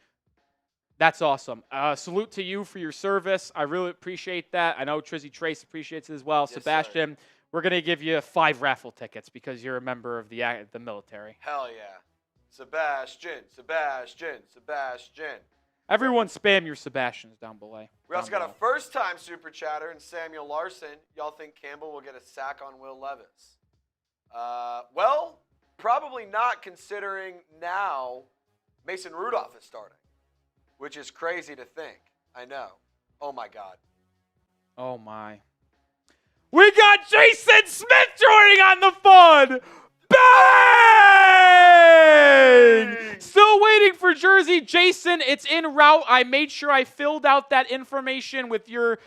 that's awesome. Salute to you for your service. I really appreciate that. I know Trizzy Trace appreciates it as well. Yes, Sebastian, sir. We're going to give you 5 raffle tickets because you're a member of the military. Hell yeah. Sebastian. Everyone spam your Sebastians down below. We also got a first-time super chatter in Samuel Larson. Y'all think Campbell will get a sack on Will Levis? Well, probably not, considering now Mason Rudolph is starting, which is crazy to think. I know. Oh, my God. Oh, my. We got Jason Smith joining on the fun. Bang! Still waiting for jersey. Jason, it's en route. I made sure I filled out that information with your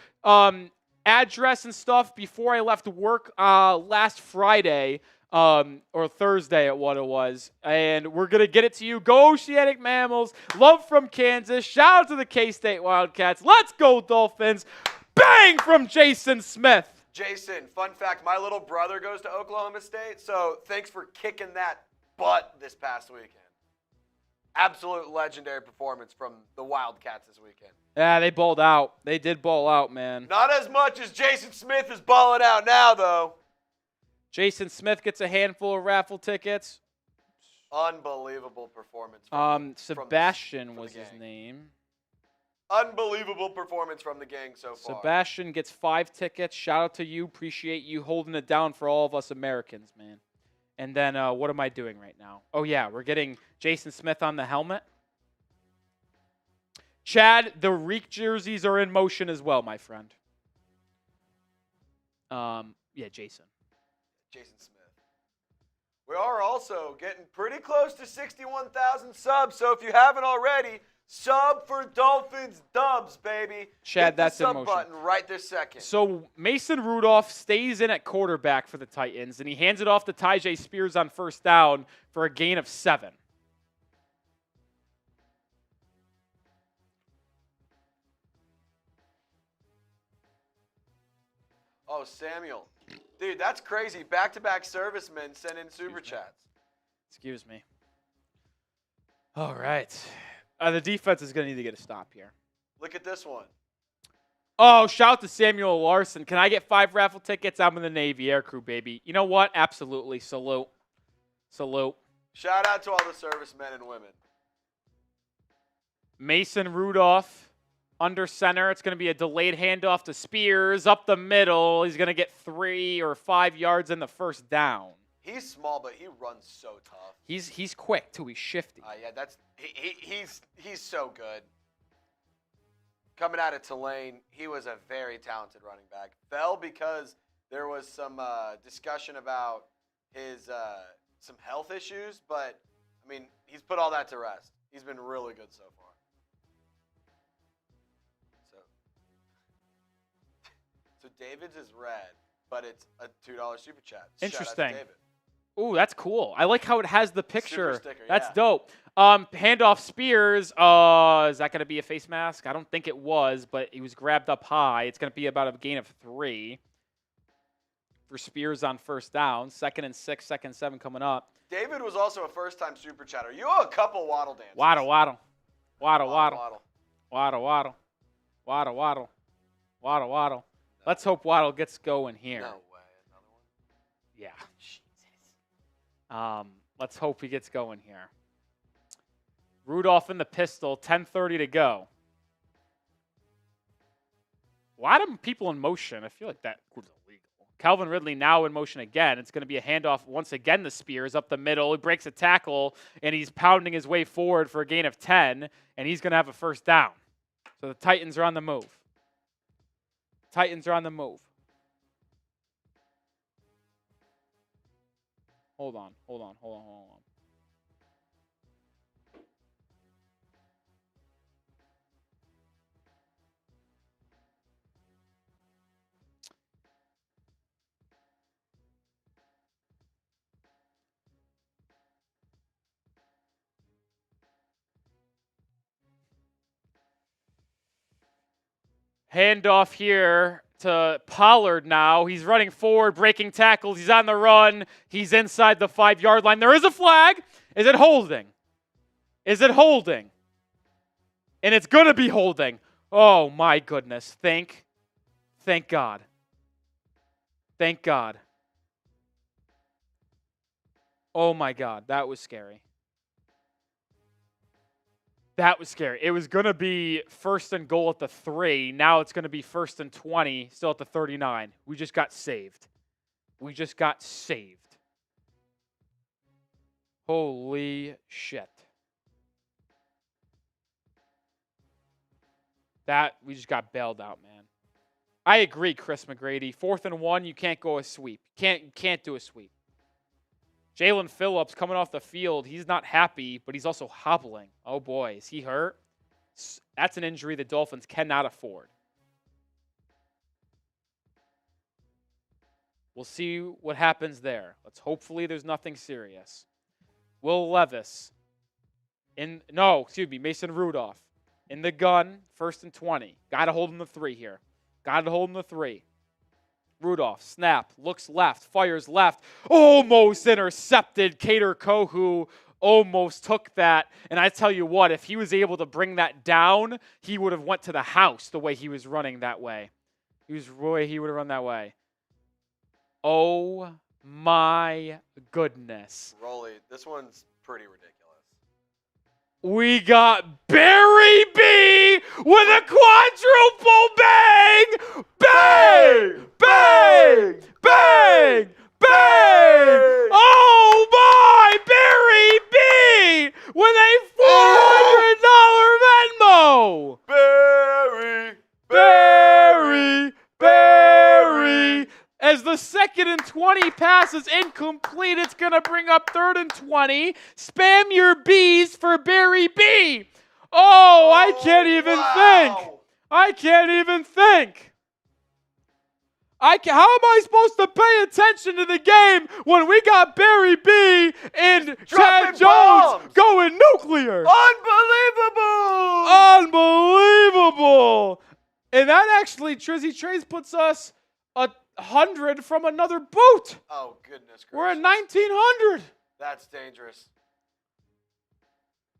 address and stuff before I left work last Friday or Thursday at what it was. And we're going to get it to you. Go Oceanic Mammals. Love from Kansas. Shout out to the K-State Wildcats. Let's go Dolphins. Bang from Jason Smith. Jason, fun fact, my little brother goes to Oklahoma State, so thanks for kicking that butt this past weekend. Absolute legendary performance from the Wildcats this weekend. Yeah, they balled out. They did ball out, man. Not as much as Jason Smith is balling out now, though. Jason Smith gets a handful of raffle tickets. Unbelievable performance. Sebastian was his name. Unbelievable performance from the gang so far. Sebastian gets 5 tickets. Shout out to you. Appreciate you holding it down for all of us Americans, man. And then what am I doing right now? Oh, yeah, we're getting Jason Smith on the helmet. Chad, the Reek jerseys are in motion as well, my friend. Yeah, Jason. Jason Smith. We are also getting pretty close to 61,000 subs, so if you haven't already, sub for Dolphins dubs, baby. Chad, that's the in sub motion. button right this second. So Mason Rudolph stays in at quarterback for the Titans, and he hands it off to Tyjae Spears on first down for a gain of 7. Oh, Samuel. Dude, that's crazy. Back-to-back servicemen send in super chats. Excuse me. All right. The defense is going to need to get a stop here. Look at this one. Oh, shout out to Samuel Larson. Can I get 5 raffle tickets? I'm in the Navy aircrew, baby. You know what? Absolutely. Salute. Salute. Shout out to all the servicemen and women. Mason Rudolph under center. It's going to be a delayed handoff to Spears up the middle. He's going to get 3 or 5 yards in the first down. He's small, but he runs so tough. He's quick too. He's shifty. Yeah, he's so good. Coming out of Tulane, he was a very talented running back. Fell because there was some discussion about his some health issues, but I mean, he's put all that to rest. He's been really good so far. So David's is red, but it's a $2 super chat. Interesting. Shout out to David. Ooh, that's cool. I like how it has the picture. Super sticker, That's yeah. dope. Handoff Spears. Is that going to be a face mask? I don't think it was, but he was grabbed up high. It's going to be about a gain of 3 for Spears on first down. 2nd and 6, 2nd and 7 coming up. David was also a first-time super chatter. You owe a couple waddle dances. Waddle. Waddle. Let's hope Waddle gets going here. No way. Another one? Yeah. Let's hope he gets going here. Rudolph in the pistol, 10:30 to go. A lot of people in motion. I feel like that was illegal. Calvin Ridley now in motion again. It's going to be a handoff once again to Spears up the middle. He breaks a tackle, and he's pounding his way forward for a gain of 10, and he's going to have a first down. So the Titans are on the move. Hold on. Handoff here to Pollard now. He's running forward, breaking tackles. He's on the run. He's inside the 5-yard line. There is a flag. Is it holding? And it's going to be holding. Oh, my goodness. Thank God. Oh, my God. That was scary. It was going to be 1st and goal at the 3. Now it's going to be 1st and 20, still at the 39. We just got saved. Holy shit. We just got bailed out, man. I agree, Chris McGrady. 4th and 1, you can't go a sweep. Can't do a sweep. Jalen Phillips coming off the field. He's not happy, but he's also hobbling. Oh, boy. Is he hurt? That's an injury the Dolphins cannot afford. We'll see what happens there. Hopefully there's nothing serious. Will Levis. Mason Rudolph. In the gun, 1st and 20. Got to hold him to 3 here. Rudolph, snap, looks left, fires left, almost intercepted. Kader Kohu almost took that. And I tell you what, if he was able to bring that down, he would have went to the house the way he was running that way. He would have run that way. Oh, my goodness. Rolly, this one's pretty ridiculous. We got Barry B with a quadruple bang! Bang! Bang! Bang! Bang! Oh my! Barry B with a $400 Venmo! Barry! As the 2nd and 20 pass is incomplete, it's going to bring up 3rd and 20. Spam your B's for Barry B. Oh, I can't even think. How am I supposed to pay attention to the game when we got Barry B and Chad Jones going nuclear? Unbelievable. And that actually, Trizzy Trays puts us 100 from another boot. Oh, goodness gracious. We're at 1,900. That's dangerous.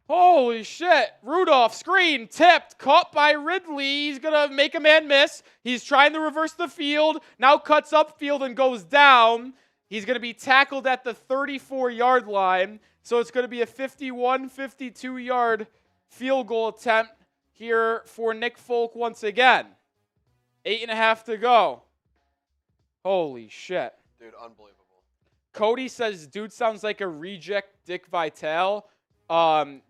Holy shit. Rudolph, screen, tipped, caught by Ridley. He's going to make a man miss. He's trying to reverse the field. Now cuts upfield and goes down. He's going to be tackled at the 34-yard line. So it's going to be a 51, 52-yard field goal attempt here for Nick Folk once again. 8.5 to go. Holy shit. Dude, unbelievable. Cody says, dude sounds like a reject Dick Vitale.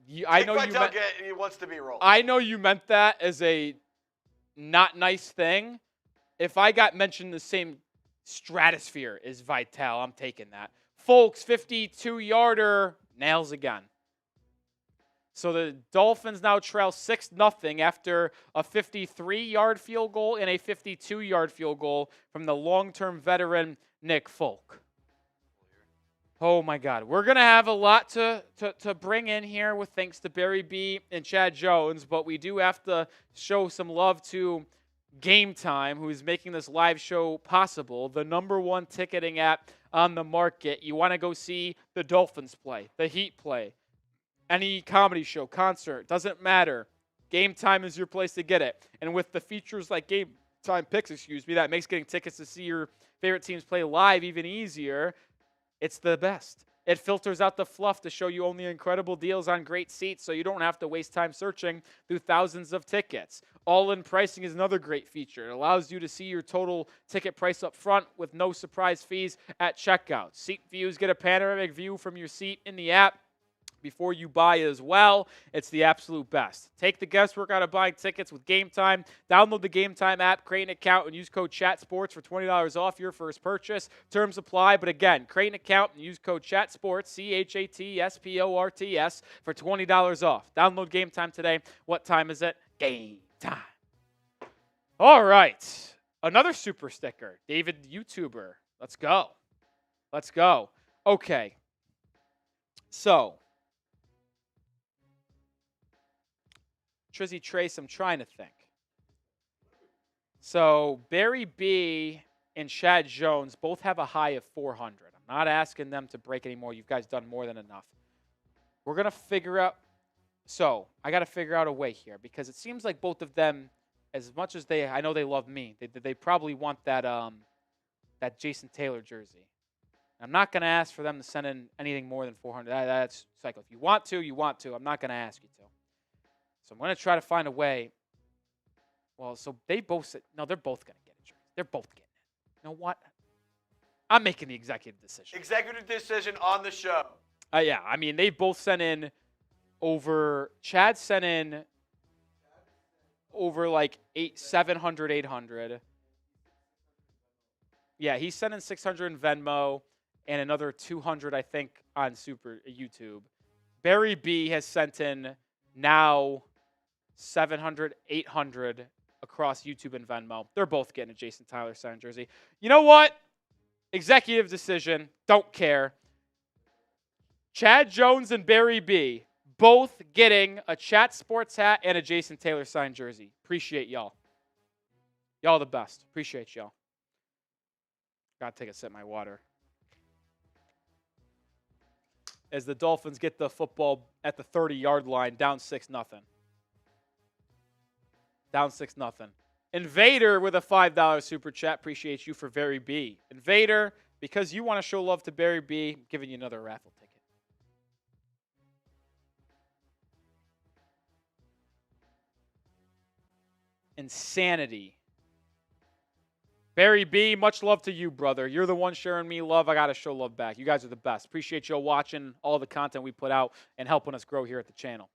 He wants to be rolled. I know you meant that as a not nice thing. If I got mentioned the same stratosphere as Vitale, I'm taking that. Folks, 52-yarder, nails again. So the Dolphins now trail 6-0 after a 53-yard field goal and a 52-yard field goal from the long-term veteran Nick Folk. Oh, my God. We're going to have a lot to bring in here with thanks to Barry B and Chad Jones, but we do have to show some love to Game Time, who is making this live show possible, the #1 ticketing app on the market. You want to go see the Dolphins play, the Heat play, any comedy show, concert, doesn't matter. Game Time is your place to get it. And with the features like Game Time Picks, that makes getting tickets to see your favorite teams play live even easier. It's the best. It filters out the fluff to show you only incredible deals on great seats so you don't have to waste time searching through thousands of tickets. All-in pricing is another great feature. It allows you to see your total ticket price up front with no surprise fees at checkout. Seat views, get a panoramic view from your seat in the app before you buy as well. It's the absolute best. Take the guesswork out of buying tickets with Game Time. Download the Game Time app, create an account, and use code CHATSPORTS for $20 off your first purchase. Terms apply, but again, create an account and use code CHATSPORTS, CHATSPORTS, for $20 off. Download Game Time today. What time is it? Game time. All right. Another super sticker. David YouTuber. Let's go. Let's go. Okay. So, Trizzy Trace, I'm trying to think. So Barry B and Chad Jones both have a high of 400. I'm not asking them to break any more. You guys done more than enough. We're going to figure out. So I got to figure out a way here because it seems like both of them, as much as I know they love me, they probably want that Jason Taylor jersey. I'm not going to ask for them to send in anything more than 400. That's cycle. If you want to, you want to. I'm not going to ask you to. So I'm going to try to find a way. Well, so they both said, no, they're both going to get a jersey. They're both getting it. You know what? I'm making the executive decision. Executive decision on the show. Yeah, I mean, they both sent in over, Chad sent in over like 700, 800. Yeah, he sent in 600 in Venmo and another 200, I think, on Super YouTube. Barry B has sent in now 700, 800 across YouTube and Venmo. They're both getting a Jason Tyler signed jersey. You know what? Executive decision. Don't care. Chad Jones and Barry B both getting a Chat Sports hat and a Jason Taylor signed jersey. Appreciate y'all. Y'all the best. Appreciate y'all. Gotta take a sip of my water. As the Dolphins get the football at the 30-yard line, down 6-0. Down 6-0. Invader with a $5 super chat. Appreciate you for Barry B. Invader, because you want to show love to Barry B, I'm giving you another raffle ticket. Insanity. Barry B, much love to you, brother. You're the one sharing me love. I got to show love back. You guys are the best. Appreciate you watching all the content we put out and helping us grow here at the channel.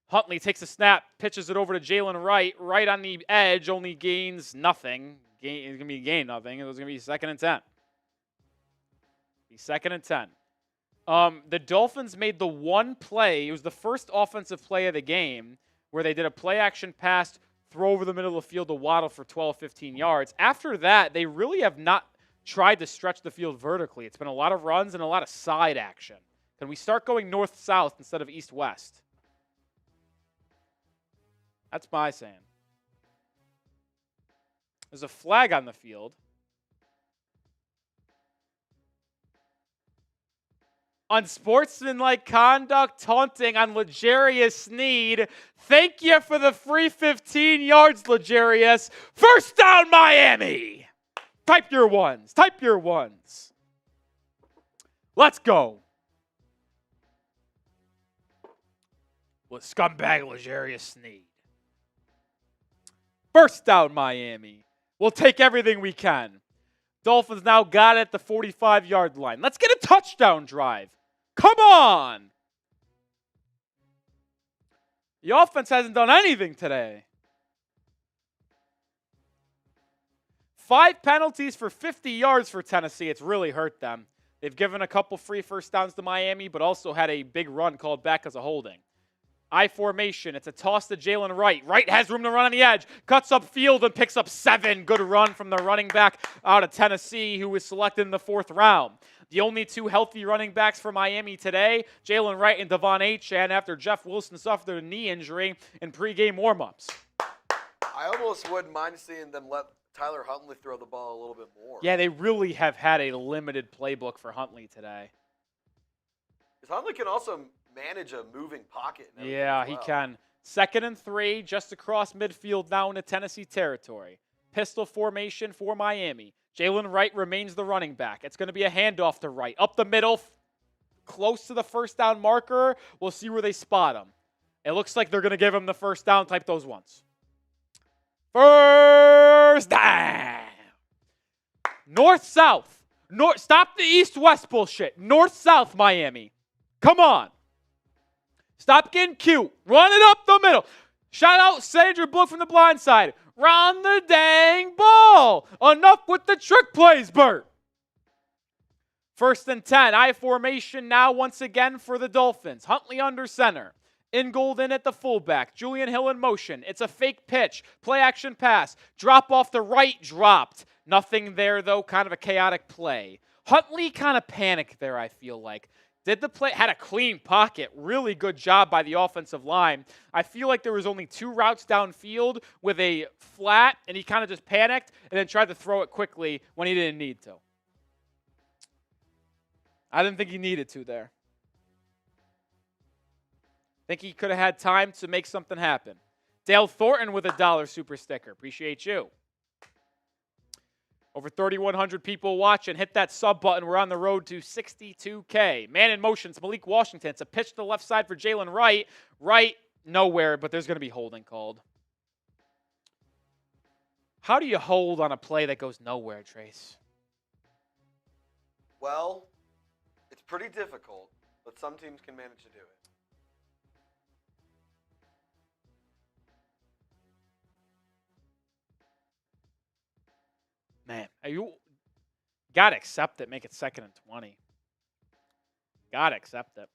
Huntley takes a snap, pitches it over to Jalen Wright. Right on the edge, only gains nothing. It's going to be gain nothing. It was going to be 2nd and 10. Be 2nd and 10. The Dolphins made the one play. It was the first offensive play of the game where they did a play-action pass, throw over the middle of the field to Waddle for 12, 15 yards. After that, they really have not tried to stretch the field vertically. It's been a lot of runs and a lot of side action. Can we start going north-south instead of east-west? That's my saying. There's a flag on the field. Unsportsmanlike conduct, taunting on L'Jarius Sneed. Thank you for the free 15 yards, L'Jarius. First down, Miami. Type your ones. Type your ones. Let's go. With scumbag L'Jarius Sneed. First down, Miami. We'll take everything we can. Dolphins now got it at the 45-yard line. Let's get a touchdown drive. Come on. The offense hasn't done anything today. 5 penalties for 50 yards for Tennessee. It's really hurt them. They've given a couple free first downs to Miami, but also had a big run called back as a holding. I formation. It's a toss to Jalen Wright. Wright has room to run on the edge. Cuts up field and picks up 7. Good run from the running back out of Tennessee who was selected in the 4th round. The only two healthy running backs for Miami today, Jalen Wright and Devon Achane, after Jeff Wilson suffered a knee injury in pregame warmups. I almost wouldn't mind seeing them let Tyler Huntley throw the ball a little bit more. Yeah, they really have had a limited playbook for Huntley today. Because Huntley can also manage a moving pocket. And Yeah, as well. he can. 2nd and 3, just across midfield now into Tennessee territory. Pistol formation for Miami. Jalen Wright remains the running back. It's going to be a handoff to Wright. Up the middle, close to the first down marker. We'll see where they spot him. It looks like they're going to give him the first down. Type those ones. First down. North-south. Stop the east-west bullshit. North-south Miami. Come on. Stop getting cute. Run it up the middle. Shout out Sandra Bullock from the blind side. Run the dang ball. Enough with the trick plays, Bert. 1st and 10. I formation now once again for the Dolphins. Huntley under center. Ingold in at the fullback. Julian Hill in motion. It's a fake pitch. Play action pass. Drop off the right. Dropped. Nothing there, though. Kind of a chaotic play. Huntley kind of panicked there, I feel like. Did the play, had a clean pocket. Really good job by the offensive line. I feel like there was only 2 routes downfield with a flat, and he kind of just panicked and then tried to throw it quickly when he didn't need to. I didn't think he needed to there. Think he could have had time to make something happen. Dale Thornton with $1 super sticker. Appreciate you. Over 3,100 people watching. Hit that sub button. We're on the road to 62K. Man in motion. It's Malik Washington. It's a pitch to the left side for Jalen Wright. Wright, nowhere, but there's going to be holding called. How do you hold on a play that goes nowhere, Trace? Well, it's pretty difficult, but some teams can manage to do it. Man, you got to accept it. Make it 2nd and 20. Got to accept it.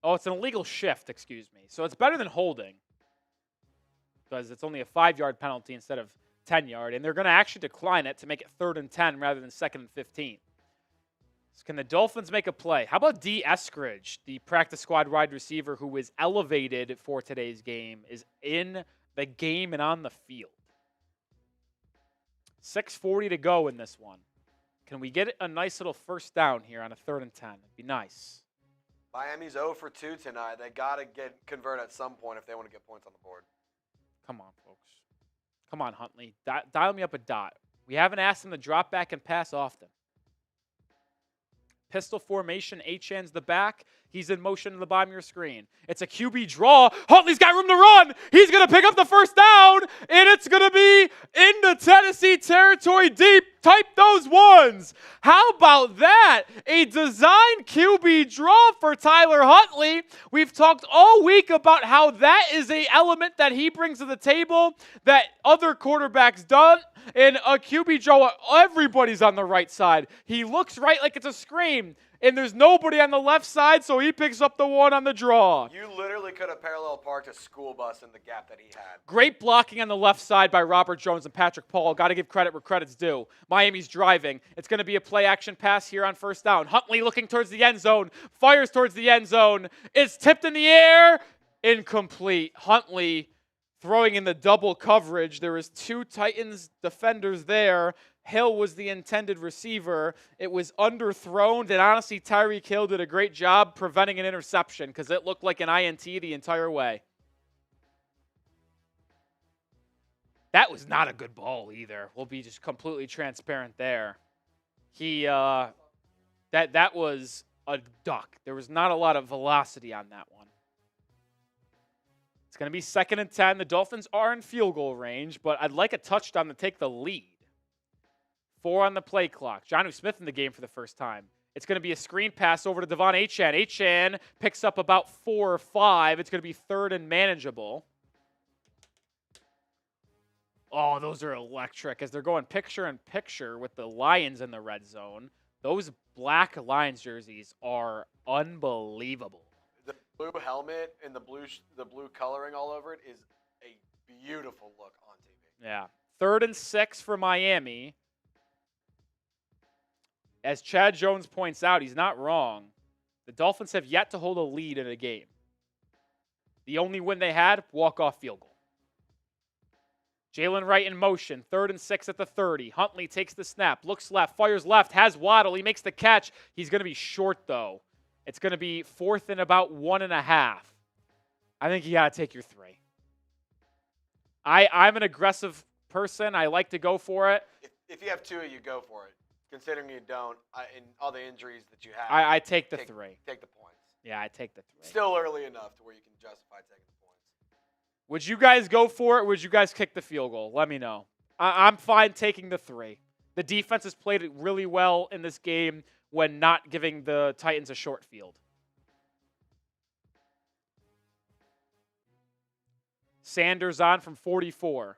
Oh, it's an illegal shift, excuse me. So it's better than holding because it's only a 5-yard penalty instead of 10-yard. And they're going to actually decline it to make it 3rd and 10 rather than 2nd and 15. So can the Dolphins make a play? How about D. Eskridge, the practice squad wide receiver who was elevated for today's game, is in the game and on the field. 6:40 to go in this one. Can we get a nice little first down here on a 3rd and 10? It'd be nice. Miami's 0 for 2 tonight. They got to convert at some point if they want to get points on the board. Come on, folks. Come on, Huntley. Dial me up a dot. We haven't asked him to drop back and pass often. Pistol formation. Achane's the back. He's in motion in the bottom of your screen. It's a QB draw. Huntley's got room to run. He's going to pick up the first down, and it's going to be into Tennessee territory deep. Type those ones. How about that? A design QB draw for Tyler Huntley. We've talked all week about how that is an element that he brings to the table that other quarterbacks don't. In a QB draw, everybody's on the right side. He looks right like it's a screen, and there's nobody on the left side, so he picks up the one on the draw. You literally could have parallel parked a school bus in the gap that he had. Great blocking on the left side by Robert Jones and Patrick Paul. Got to give credit where credit's due. Miami's driving. It's going to be a play-action pass here on first down. Huntley looking towards the end zone. Fires towards the end zone. It's tipped in the air. Incomplete. Huntley throwing in the double coverage. There was 2 Titans defenders there. Hill was the intended receiver. It was underthrown, and honestly, Tyreek Hill did a great job preventing an interception because it looked like an INT the entire way. That was not a good ball either. We'll be just completely transparent there. That was a duck. There was not a lot of velocity on that one. It's going to be 2nd and 10. The Dolphins are in field goal range, but I'd like a touchdown to take the lead. 4 on the play clock. Jonnu Smith in the game for the first time. It's going to be a screen pass over to Devon Achane. Achane picks up about 4 or 5. It's going to be 3rd and manageable. Oh, those are electric as they're going picture-in-picture with the Lions in the red zone. Those black Lions jerseys are unbelievable. The blue helmet and the blue coloring all over it is a beautiful look on TV. Yeah. 3rd and 6 for Miami. as Chad Jones points out, he's not wrong. The Dolphins have yet to hold a lead in a game. The only win they had, walk-off field goal. Jalen Wright in motion, 3rd and 6 at the 30. Huntley takes the snap, looks left, fires left, has Waddle. He makes the catch. He's going to be short, though. It's going to be 4th and about 1.5. I think you got to take your 3. I'm an aggressive person. I like to go for it. If you have 2, you go for it. Considering you don't, and all the injuries that you have. I take the 3. Take the points. Yeah, I take the 3. Still early enough to where you can justify taking the points. Would you guys go for it, or would you guys kick the field goal? Let me know. I'm fine taking the 3. The defense has played it really well in this game when not giving the Titans a short field. Sanders on from 44.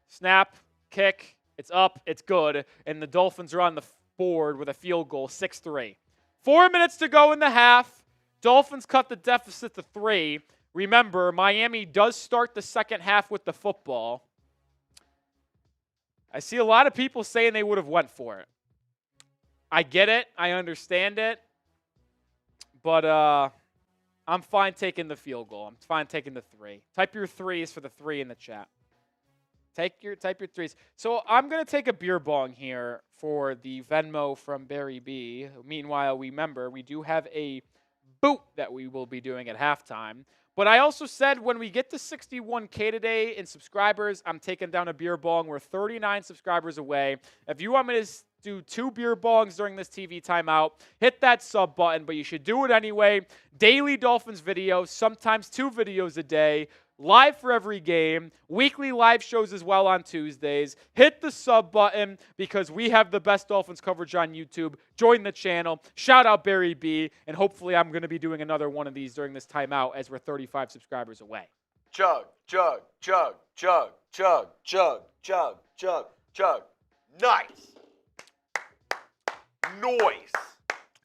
Snap, kick, it's up, it's good, and the Dolphins are on the board with a field goal, 6-3. 4 minutes to go in the half. Dolphins cut the deficit to 3. Remember, Miami does start the second half with the football. I see a lot of people saying they would have went for it. I get it. I understand it. But I'm fine taking the field goal. I'm fine taking the 3. Type your 3s for the 3 in the chat. Type your 3s. So I'm going to take a beer bong here for the Venmo from Barry B. Meanwhile, remember, we do have a boot that we will be doing at halftime. But I also said when we get to 61K today in subscribers, I'm taking down a beer bong. We're 39 subscribers away. If you want me to do 2 beer bongs during this TV timeout, hit that sub button, but you should do it anyway. Daily Dolphins videos, sometimes 2 videos a day, live for every game, weekly live shows as well on Tuesdays. Hit the sub button because we have the best Dolphins coverage on YouTube. Join the channel. Shout out Barry B, and hopefully I'm going to be doing another one of these during this timeout as we're 35 subscribers away. Chug, chug, chug, chug, chug, chug, chug, chug, chug. Nice. Noise.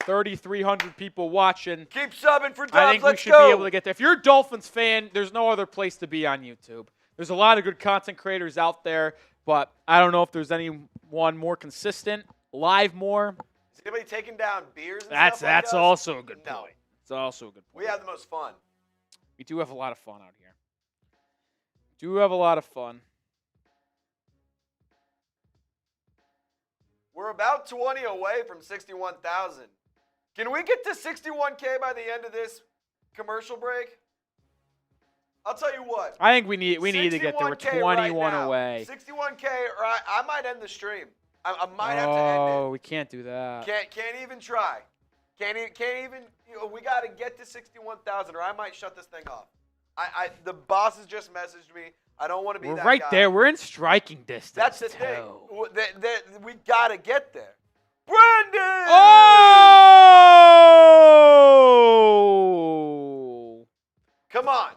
3,300 people watching. Keep subbing for Dubs. I think we should be able to get there. If you're a Dolphins fan, there's no other place to be on YouTube. There's a lot of good content creators out there, but I don't know if there's anyone more consistent, live more. Is anybody taking down beers and That's stuff like us? also a good point. No. It's also a good point. We have the most fun. We do have a lot of fun out here. Do have a lot of fun. We're about 20 away from 61,000. Can we get to 61K by the end of this commercial break? I'll tell you what. I think we need to get there. We're 21 right away. 61K, or I might end the stream. I might have to end it. Oh, we can't do that. Can't even try. Can't even. We got to get to 61,000, or I might shut this thing off. The boss has just messaged me. I don't want to be that guy. We're right there. We're in striking distance. That's the too. thing. We got to get there. Brandon! Oh! Come on.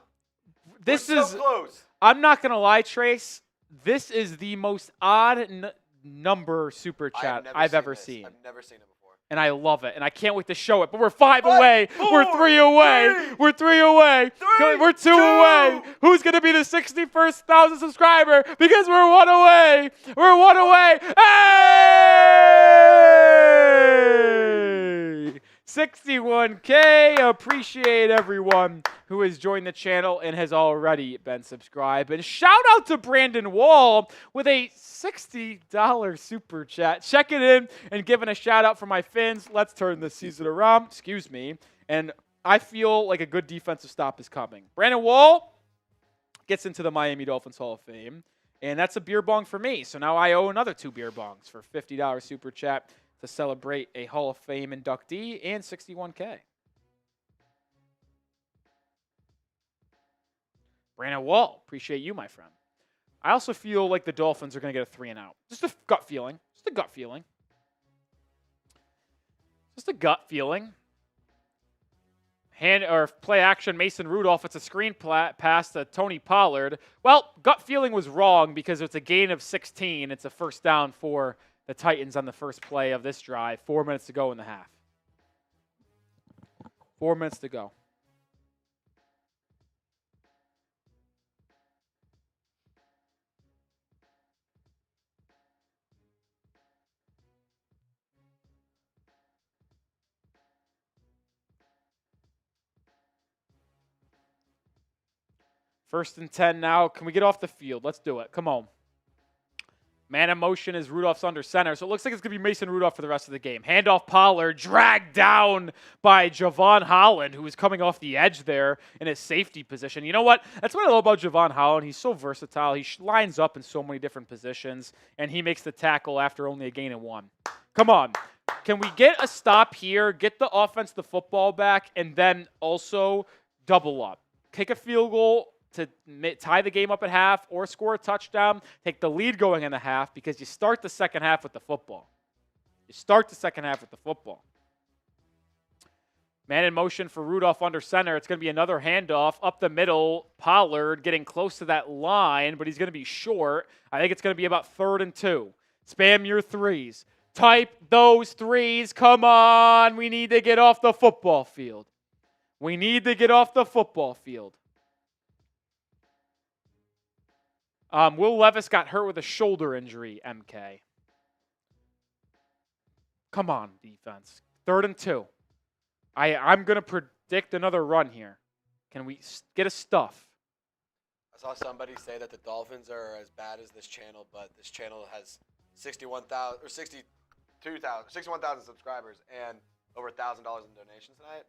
This We're is so close. I'm not going to lie, Trace. This is the most odd number super chat I've ever seen. I've never seen it before. And I love it. And I can't wait to show it. But we're 5 away. We're 3 away. We're 3 away. We're 2 away. Who's going to be the 61,000 subscriber? Because we're 1 away. We're 1 away. Hey! 61K. Appreciate everyone who has joined the channel and has already been subscribed. And shout out to Brandon Wall with a $60 super chat. Checking in and giving a shout out for my Fins. Let's turn this season around. Excuse me. And I feel like a good defensive stop is coming. Brandon Wall gets into the Miami Dolphins Hall of Fame. And that's a beer bong for me. So now I owe another 2 beer bongs for $50 super chat to celebrate a Hall of Fame inductee and 61K. Brandon Wall, appreciate you, my friend. I also feel like the Dolphins are going to get a 3 and out. Just a gut feeling. Just a gut feeling. Just a gut feeling. Hand or play action, Mason Rudolph. It's a screen pass to Tony Pollard. Well, gut feeling was wrong because it's a gain of 16. It's a first down for the Titans on the first play of this drive. 4 minutes to go in the half. 4 minutes to go. First and 10 now. Can we get off the field? Let's do it. Come on. Man in motion is Rudolph's under center, so it looks like it's going to be Mason Rudolph for the rest of the game. Handoff Pollard, dragged down by Javon Holland, who is coming off the edge there in his safety position. You know what? That's what I love about Javon Holland. He's so versatile. He lines up in so many different positions, and he makes the tackle after only a gain of 1. Come on. Can we get a stop here, get the offense the football back, and then also double up? Kick a field goal to tie the game up at half or score a touchdown, take the lead going in the half because you start the second half with the football. You start the second half with the football. Man in motion for Rudolph under center. It's going to be another handoff up the middle. Pollard getting close to that line, but he's going to be short. I think it's going to be about 3rd and 2. Spam your threes. Type those threes. Come on. We need to get off the football field. We need to get off the football field. Will Levis got hurt with a shoulder injury, MK. Come on, defense. 3rd and 2. I'm going to predict another run here. Can we get a stuff? I saw somebody say that the Dolphins are as bad as this channel, but this channel has 61,000 subscribers and over $1,000 in donations tonight.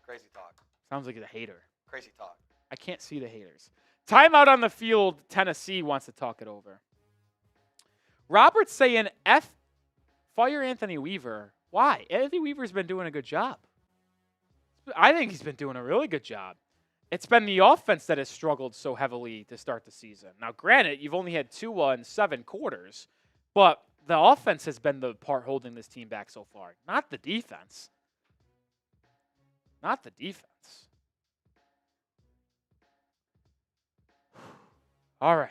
Crazy talk. Sounds like a hater. Crazy talk. I can't see the haters. Timeout on the field. Tennessee wants to talk it over. Robert's saying fire Anthony Weaver. Why? Anthony Weaver's been doing a good job. I think he's been doing a really good job. It's been the offense that has struggled so heavily to start the season. Now, granted, you've only had 2 in 7 quarters, but the offense has been the part holding this team back so far, not the defense. Not the defense. All right.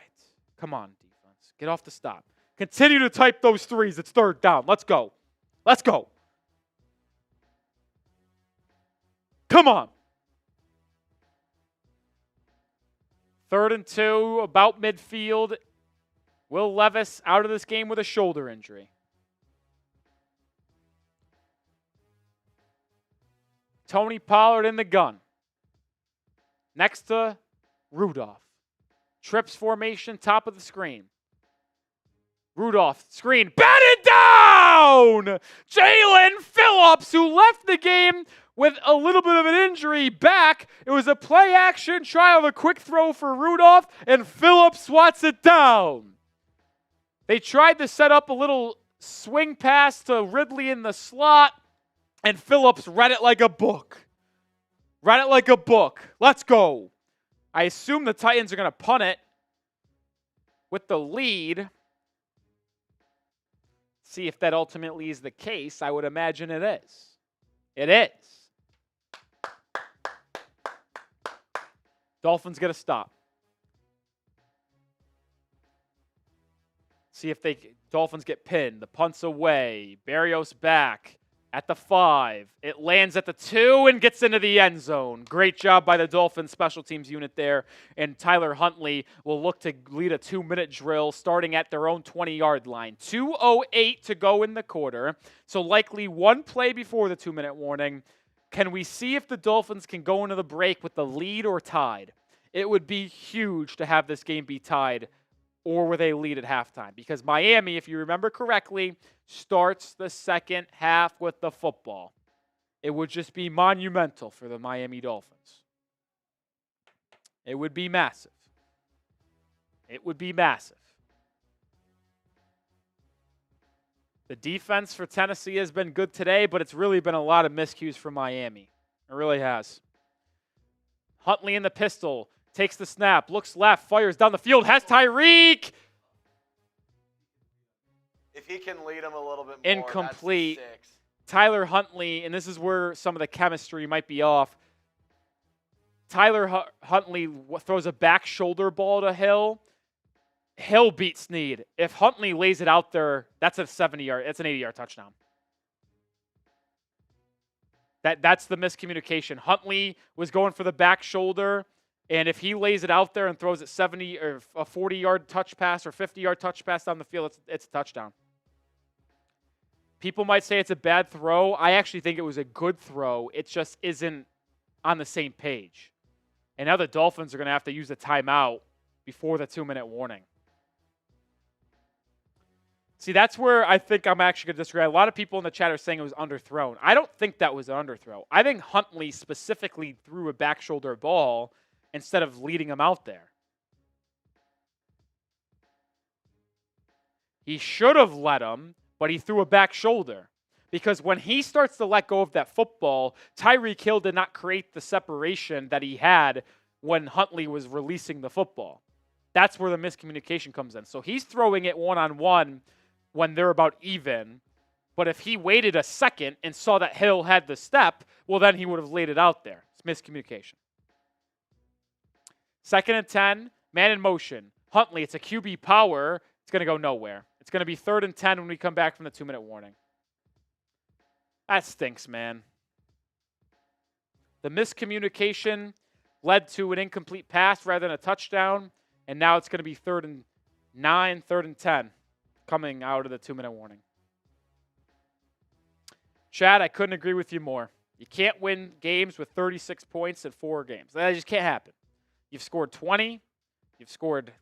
Come on, defense. Get off the stop. Continue to type those threes. It's 3rd down. Let's go. Let's go. Come on. 3rd and 2, about midfield. Will Levis out of this game with a shoulder injury. Tony Pollard in the gun. Next to Rudolph. Trips formation, top of the screen. Rudolph, screen, batted down! Jalen Phillips, who left the game with a little bit of an injury, back. It was a play action, try of a quick throw for Rudolph, and Phillips swats it down. They tried to set up a little swing pass to Ridley in the slot, and Phillips read it like a book. Read it like a book. Let's go. I assume the Titans are going to punt it with the lead. See if that ultimately is the case. I would imagine it is. It is. Dolphins get a stop. See if Dolphins get pinned. The punt's away. Barrios back. At the 5, it lands at the 2 and gets into the end zone. Great job by the Dolphins special teams unit there. And Tyler Huntley will look to lead a 2-minute drill starting at their own 20-yard line. 2:08 to go in the quarter. So likely one play before the 2-minute warning. Can we see if the Dolphins can go into the break with the lead or tied? It would be huge to have this game be tied or where they lead at halftime. Because Miami, if you remember correctly, starts the second half with the football. It would just be monumental for the Miami Dolphins. It would be massive. It would be massive. The defense for Tennessee has been good today, but it's really been a lot of miscues for Miami. It really has. Huntley in the pistol. Takes the snap, looks left, fires down the field, has Tyreek. If he can lead him a little bit more, Incomplete. That's 6. Tyler Huntley, and this is where some of the chemistry might be off. Tyler Huntley throws a back shoulder ball to Hill. Hill beats Snead. If Huntley lays it out there, that's a 70-yard, it's an 80-yard touchdown. That's the miscommunication. Huntley was going for the back shoulder. And if he lays it out there and throws it 70 or a 40-yard touch pass or 50-yard touch pass down the field, it's a touchdown. People might say it's a bad throw. I actually think it was a good throw. It just isn't on the same page. And now the Dolphins are going to have to use a timeout before the 2-minute warning. See, that's where I think I'm actually going to disagree. A lot of people in the chat are saying it was underthrown. I don't think that was an underthrow. I think Huntley specifically threw a back shoulder ball instead of leading him out there. He should have let him, but he threw a back shoulder. Because when he starts to let go of that football, Tyreek Hill did not create the separation that he had when Huntley was releasing the football. That's where the miscommunication comes in. So he's throwing it one-on-one when they're about even. But if he waited a second and saw that Hill had the step, well, then he would have laid it out there. It's miscommunication. 2nd and 10, man in motion. Huntley, it's a QB power. It's going to go nowhere. It's going to be 3rd and 10 when we come back from the 2-minute warning. That stinks, man. The miscommunication led to an incomplete pass rather than a touchdown, and now it's going to be 3rd and 9, 3rd and 10 coming out of the 2-minute warning. Chad, I couldn't agree with you more. You can't win games with 36 points in 4 games. That just can't happen. You've scored 20. You've scored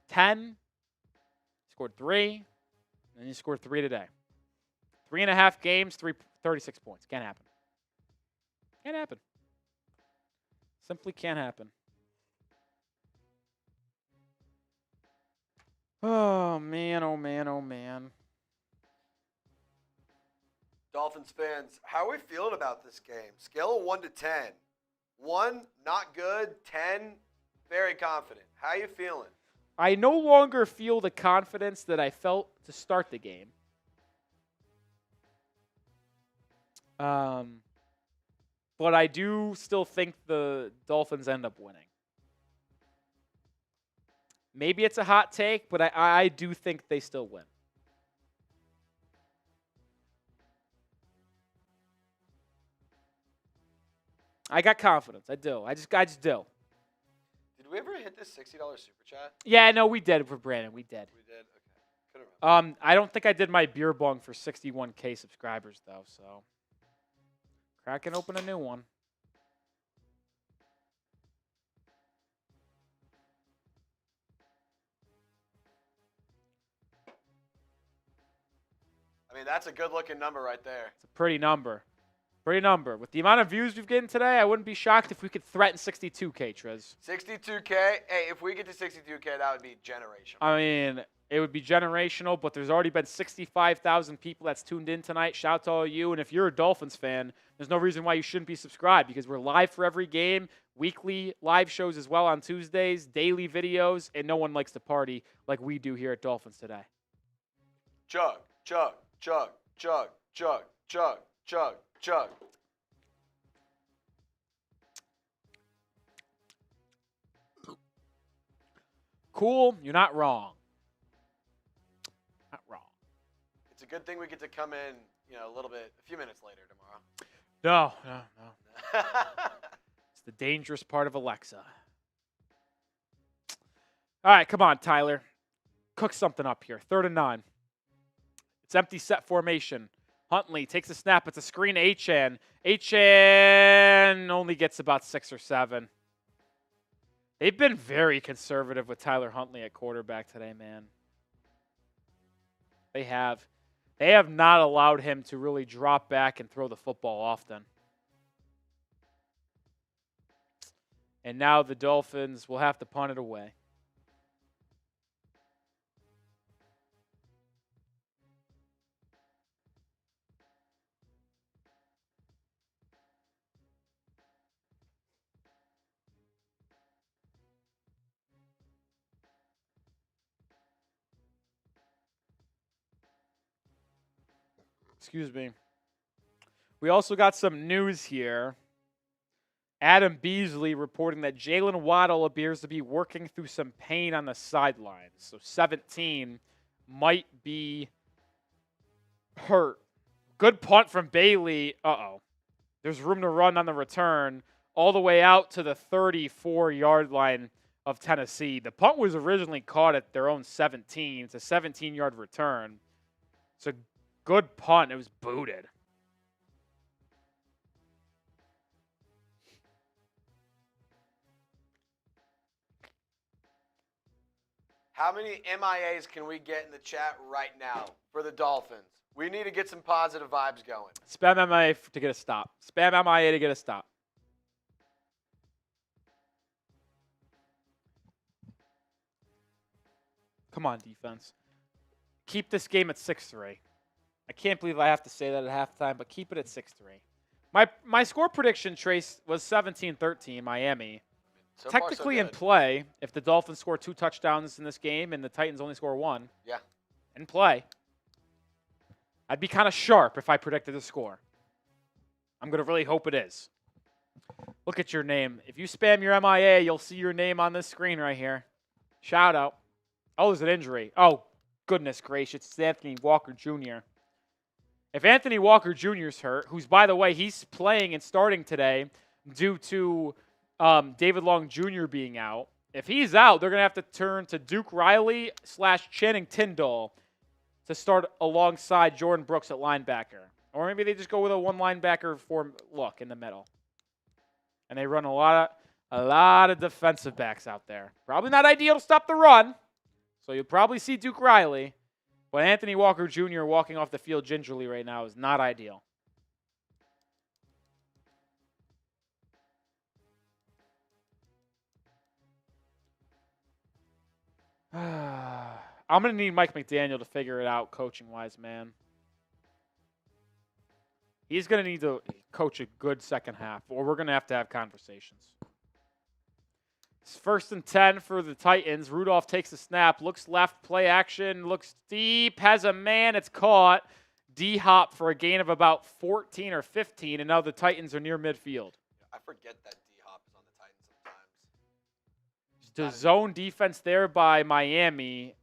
10. Scored 3. And then you scored 3 today. 3.5 games, 36 points. Can't happen. Can't happen. Simply can't happen. Oh, man, oh, man, oh, man. Dolphins fans, how are we feeling about this game? Scale of 1 to 10. 1, not good. 10, very confident. How are you feeling? I no longer feel the confidence that I felt to start the game. But I do still think the Dolphins end up winning. Maybe it's a hot take, but I do think they still win. I got confidence. I do. I just do. Did we ever hit this $60 super chat? Yeah, no, we did for Brandon. We did. We did? Okay. Couldn't remember. I don't think I did my beer bong for 61K subscribers, though, so cracking open a new one. I mean, that's a good-looking number right there. It's a pretty number. Pretty number. With the amount of views we've gotten today, I wouldn't be shocked if we could threaten 62K, Trez. 62K? Hey, if we get to 62K, that would be generational. I mean, it would be generational, but there's already been 65,000 people that's tuned in tonight. Shout out to all of you. And if you're a Dolphins fan, there's no reason why you shouldn't be subscribed because we're live for every game, weekly live shows as well on Tuesdays, daily videos, and no one likes to party like we do here at Dolphins Today. Chug, chug, chug, chug, chug, chug, chug, chug. Cool. You're not wrong. Not wrong. It's a good thing we get to come in, a few minutes later tomorrow. No. It's the dangerous part of Alexa. All right, come on, Tyler. Cook something up here. 3rd and 9. It's empty set formation. Huntley takes a snap. It's a screen to Achane. Achane only gets about 6 or 7. They've been very conservative with Tyler Huntley at quarterback today, man. They have. They have not allowed him to really drop back and throw the football often. And now the Dolphins will have to punt it away. Excuse me. We also got some news here. Adam Beasley reporting that Jalen Waddle appears to be working through some pain on the sidelines. So 17 might be hurt. Good punt from Bailey. Uh-oh. There's room to run on the return all the way out to the 34-yard line of Tennessee. The punt was originally caught at their own 17. It's a 17-yard return. It's a good punt. It was booted. How many MIAs can we get in the chat right now for the Dolphins? We need to get some positive vibes going. Spam MIA to get a stop. Spam MIA to get a stop. Come on, defense. Keep this game at 6-3. I can't believe I have to say that at halftime, but keep it at 6-3. My score prediction, Trace, was 17-13, Miami. So far, so Technically in good. play, if the Dolphins score 2 touchdowns in this game and the Titans only score 1, Yeah. in play, I'd be kind of sharp if I predicted the score. I'm going to really hope it is. Look at your name. If you spam your MIA, you'll see your name on this screen right here. Shout out. Oh, there's an injury. Oh, goodness gracious. It's Anthony Walker Jr. If Anthony Walker Jr. is hurt, who's, by the way, he's playing and starting today due to David Long Jr. being out. If he's out, they're going to have to turn to Duke Riley / Channing Tindall to start alongside Jordan Brooks at linebacker. Or maybe they just go with a one linebacker form look in the middle. And they run a lot of defensive backs out there. Probably not ideal to stop the run. So you'll probably see Duke Riley. But Anthony Walker Jr. walking off the field gingerly right now is not ideal. I'm going to need Mike McDaniel to figure it out coaching-wise, man. He's going to need to coach a good second half, or we're going to have conversations. It's 1st and 10 for the Titans. Rudolph takes a snap, looks left, play action, looks deep, has a man, it's caught. D-hop for a gain of about 14 or 15, and now the Titans are near midfield. I forget that D-hop is on the Titans sometimes. The zone defense there by Miami,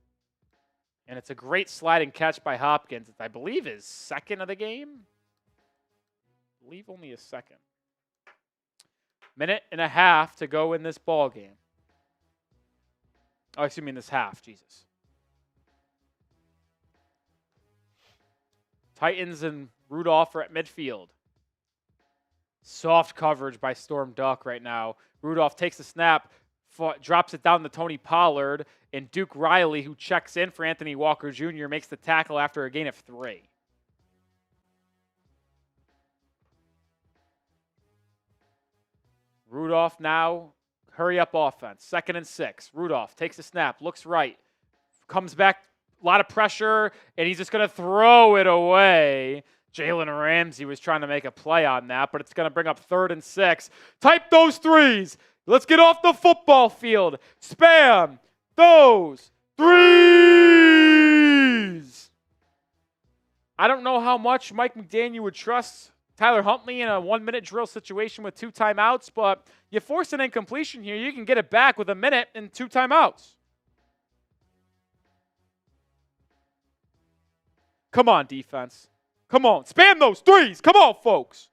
and it's a great sliding catch by Hopkins. I believe is second of the game. I believe only a second. Minute and a half to go in this ball game. Oh, excuse me, in this half. Jesus. Titans and Rudolph are at midfield. Soft coverage by Storm Duck right now. Rudolph takes the snap, drops it down to Tony Pollard, and Duke Riley, who checks in for Anthony Walker Jr., makes the tackle after a gain of 3. Rudolph now, hurry up offense. 2nd and 6. Rudolph takes a snap, looks right, comes back, a lot of pressure, and he's just going to throw it away. Jalen Ramsey was trying to make a play on that, but it's going to bring up 3rd and 6. Type those threes. Let's get off the football field. Spam those threes. I don't know how much Mike McDaniel would trust Tyler Huntley in a 1-minute drill situation with 2 timeouts, but you force an incompletion here, you can get it back with a minute and 2 timeouts. Come on, defense. Come on. Spam those threes. Come on, folks.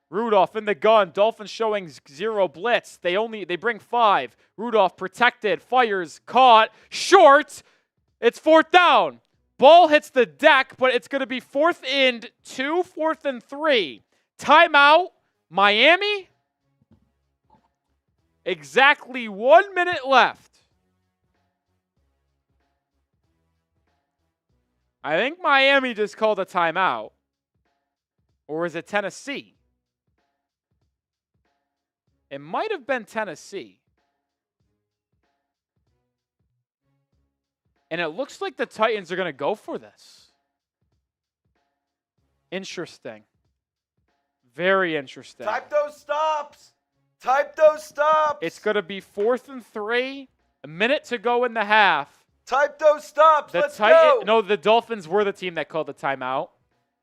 Rudolph in the gun. Dolphins showing 0 blitz. They bring 5. Rudolph protected. Fires. Caught. Short. It's 4th down. Ball hits the deck, but it's going to be 4th and 2, 4th and 3. Timeout. Miami. Exactly 1 minute left. I think Miami just called a timeout. Or is it Tennessee? It might have been Tennessee. And it looks like the Titans are going to go for this. Interesting. Very interesting. Type those stops. Type those stops. It's going to be 4th and 3. A minute to go in the half. Type those stops. Let's go. No, the Dolphins were the team that called the timeout.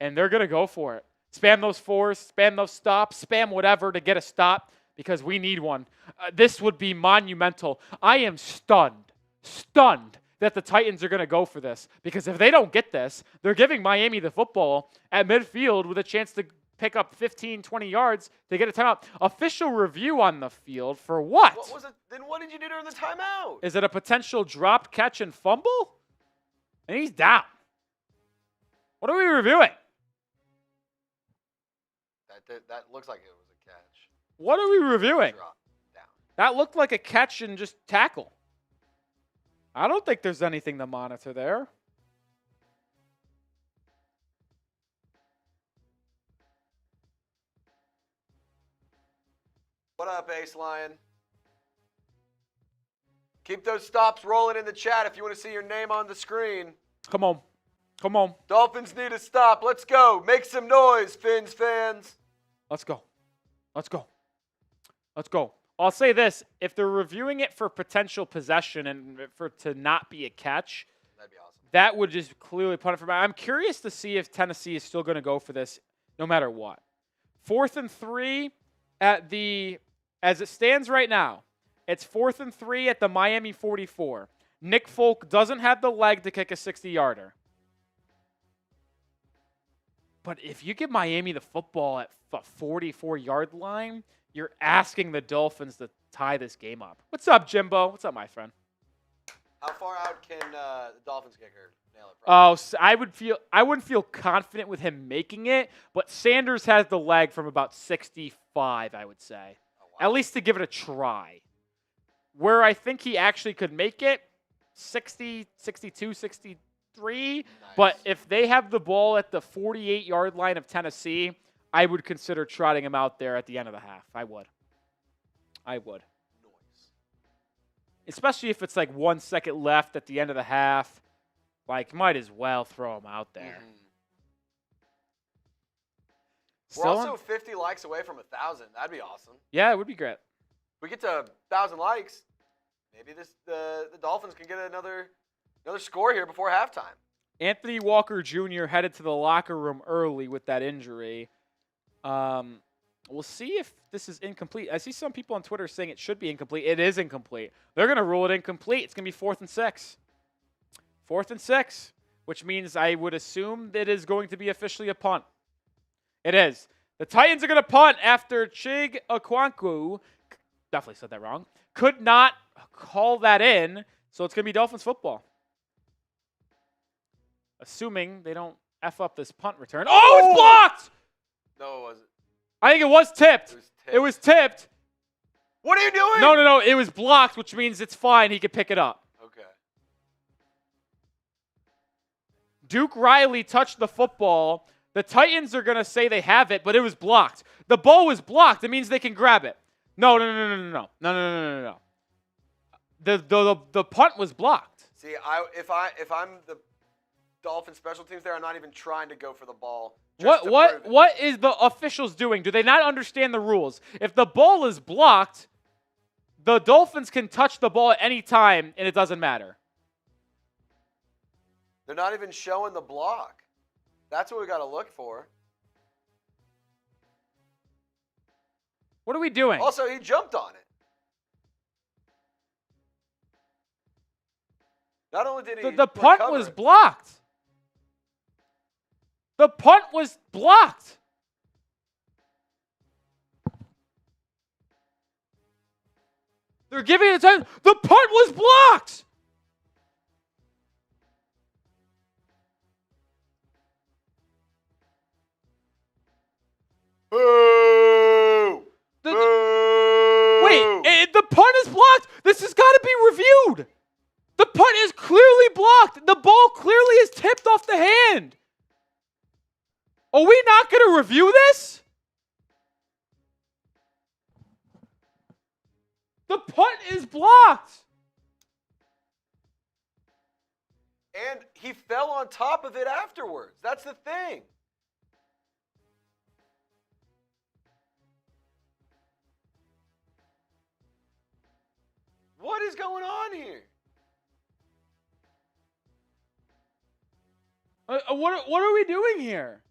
And they're going to go for it. Spam those 4s. Spam those stops. Spam whatever to get a stop. Because we need one. This would be monumental. I am stunned. Stunned that the Titans are going to go for this. Because if they don't get this, they're giving Miami the football at midfield with a chance to pick up 15, 20 yards to get a timeout. Official review on the field for what? What was it? Then what did you do during the timeout? Is it a potential drop, catch, and fumble? And he's down. What are we reviewing? That looks like it was a catch. What are we reviewing? Drop down. That looked like a catch and just tackle. I don't think there's anything to monitor there. What up, Ace Lion? Keep those stops rolling in the chat if you want to see your name on the screen. Come on. Come on. Dolphins need a stop. Let's go. Make some noise, Fins fans. Let's go. Let's go. Let's go. I'll say this. If they're reviewing it for potential possession and for it to not be a catch, That'd be awesome. that would just clearly punt it for me. I'm curious to see if Tennessee is still going to go for this no matter what. 4th and 3 as it stands right now, it's 4th and 3 at the Miami 44. Nick Folk doesn't have the leg to kick a 60-yarder. But if you give Miami the football at the 44-yard line, you're asking the Dolphins to tie this game up. What's up, Jimbo? What's up, my friend? How far out can the Dolphins kicker nail it? Oh, so I wouldn't feel confident with him making it, but Sanders has the leg from about 65, I would say. Oh, wow. At least to give it a try. Where I think he actually could make it, 60, 62, 63. Nice. But if they have the ball at the 48-yard line of Tennessee, I would consider trotting him out there at the end of the half. I would. Noise. Especially if it's like 1 second left at the end of the half. Like, might as well throw him out there. We're also 50 likes away from 1,000. That'd be awesome. Yeah, it would be great. If we get to 1,000 likes, maybe the Dolphins can get another score here before halftime. Anthony Walker Jr. headed to the locker room early with that injury. We'll see if this is incomplete. I see some people on Twitter saying it should be incomplete. It is incomplete. They're going to rule it incomplete. It's going to be 4th and 6. 4th and 6, which means I would assume that it is going to be officially a punt. It is. The Titans are going to punt after Chig Okonkwo, definitely said that wrong, could not call that in, so it's going to be Dolphins football. Assuming they don't F up this punt return. Oh, it's blocked! No, it wasn't. I think it was tipped. It was tipped. What are you doing? No. It was blocked, which means it's fine. He could pick it up. Okay. Duke Riley touched the football. The Titans are going to say they have it, but it was blocked. The ball was blocked. It means they can grab it. No. The punt was blocked. See, if I'm the Dolphin special teams there, I'm not even trying to go for the ball. What is the officials doing? Do they not understand the rules? If the ball is blocked, the Dolphins can touch the ball at any time, and it doesn't matter. They're not even showing the block. That's what we got to look for. What are we doing? Also, he jumped on it. Not only did he The punt was blocked. The punt was blocked. They're giving it time. The punt was blocked. Boo! Boo! Wait, the punt is blocked. This has got to be reviewed. The punt is clearly blocked. The ball clearly is tipped off the hand. Are we not going to review this? The punt is blocked. And he fell on top of it afterwards. That's the thing. What is going on here? What are we doing here?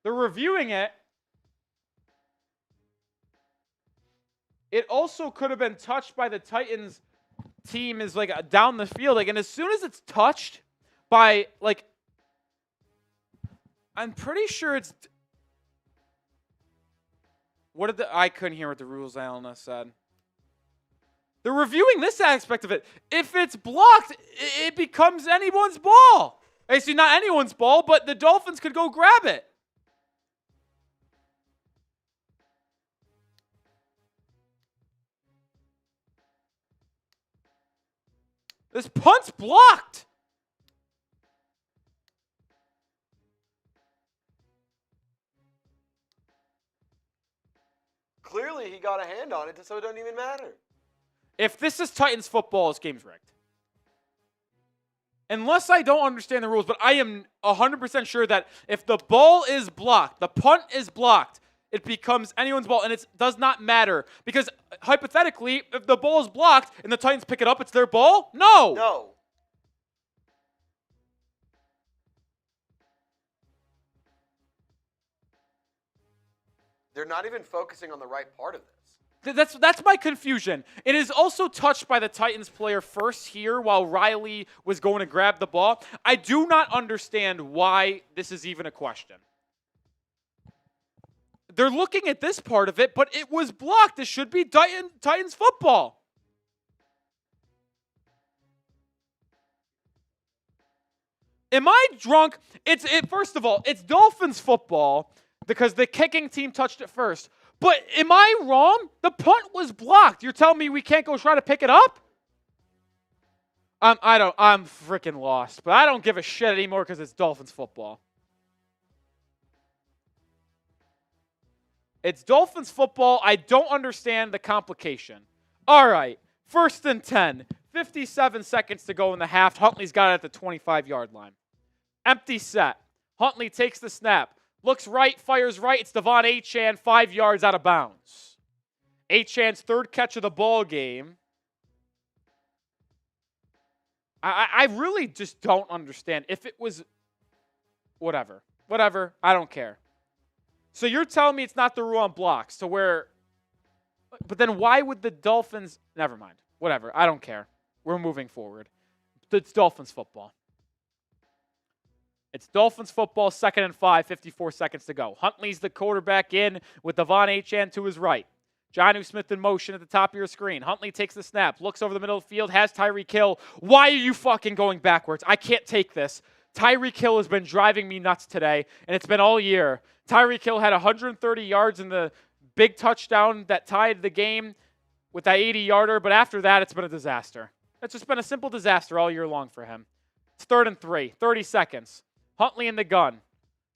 They're reviewing it. It also could have been touched by the Titans team is like down the field. Like, and as soon as it's touched by like, I'm pretty sure it's. I couldn't hear what the rules analyst said. They're reviewing this aspect of it. If it's blocked, it becomes anyone's ball. Actually, not anyone's ball, but the Dolphins could go grab it. This punt's blocked. Clearly, he got a hand on it, so it doesn't even matter. If this is Titans football, this game's rigged. Unless I don't understand the rules, but I am 100% sure that if the ball is blocked, the punt is blocked, it becomes anyone's ball, and it does not matter. Because hypothetically, if the ball is blocked and the Titans pick it up, it's their ball? No. No. They're not even focusing on the right part of this. That's my confusion. It is also touched by the Titans player first here while Riley was going to grab the ball. I do not understand why this is even a question. They're looking at this part of it, but it was blocked. This should be Titans football. Am I drunk? First of all, it's Dolphins football because the kicking team touched it first. But am I wrong? The punt was blocked. You're telling me we can't go try to pick it up? I'm freaking lost. But I don't give a shit anymore because it's Dolphins football. It's Dolphins football. I don't understand the complication. All right. 1st and 10. 57 seconds to go in the half. Huntley's got it at the 25-yard line. Empty set. Huntley takes the snap. Looks right, fires right. It's Devon Achane, 5 yards out of bounds. Achane's 3rd catch of the ball game. I really just don't understand. If it was whatever, I don't care. So you're telling me it's not the rule on blocks to where, but then why would the Dolphins, never mind, whatever, I don't care. We're moving forward. It's Dolphins football. It's Dolphins football, 2nd and 5, 54 seconds to go. Huntley's the quarterback in with Devon Achane to his right. Jonnu Smith in motion at the top of your screen. Huntley takes the snap, looks over the middle of the field, has Tyreek Hill. Why are you fucking going backwards? I can't take this. Tyreek Hill has been driving me nuts today, and it's been all year. Tyreek Hill had 130 yards in the big touchdown that tied the game with that 80-yarder, but after that, it's been a disaster. It's just been a simple disaster all year long for him. It's 3rd and 3, 30 seconds. Huntley in the gun.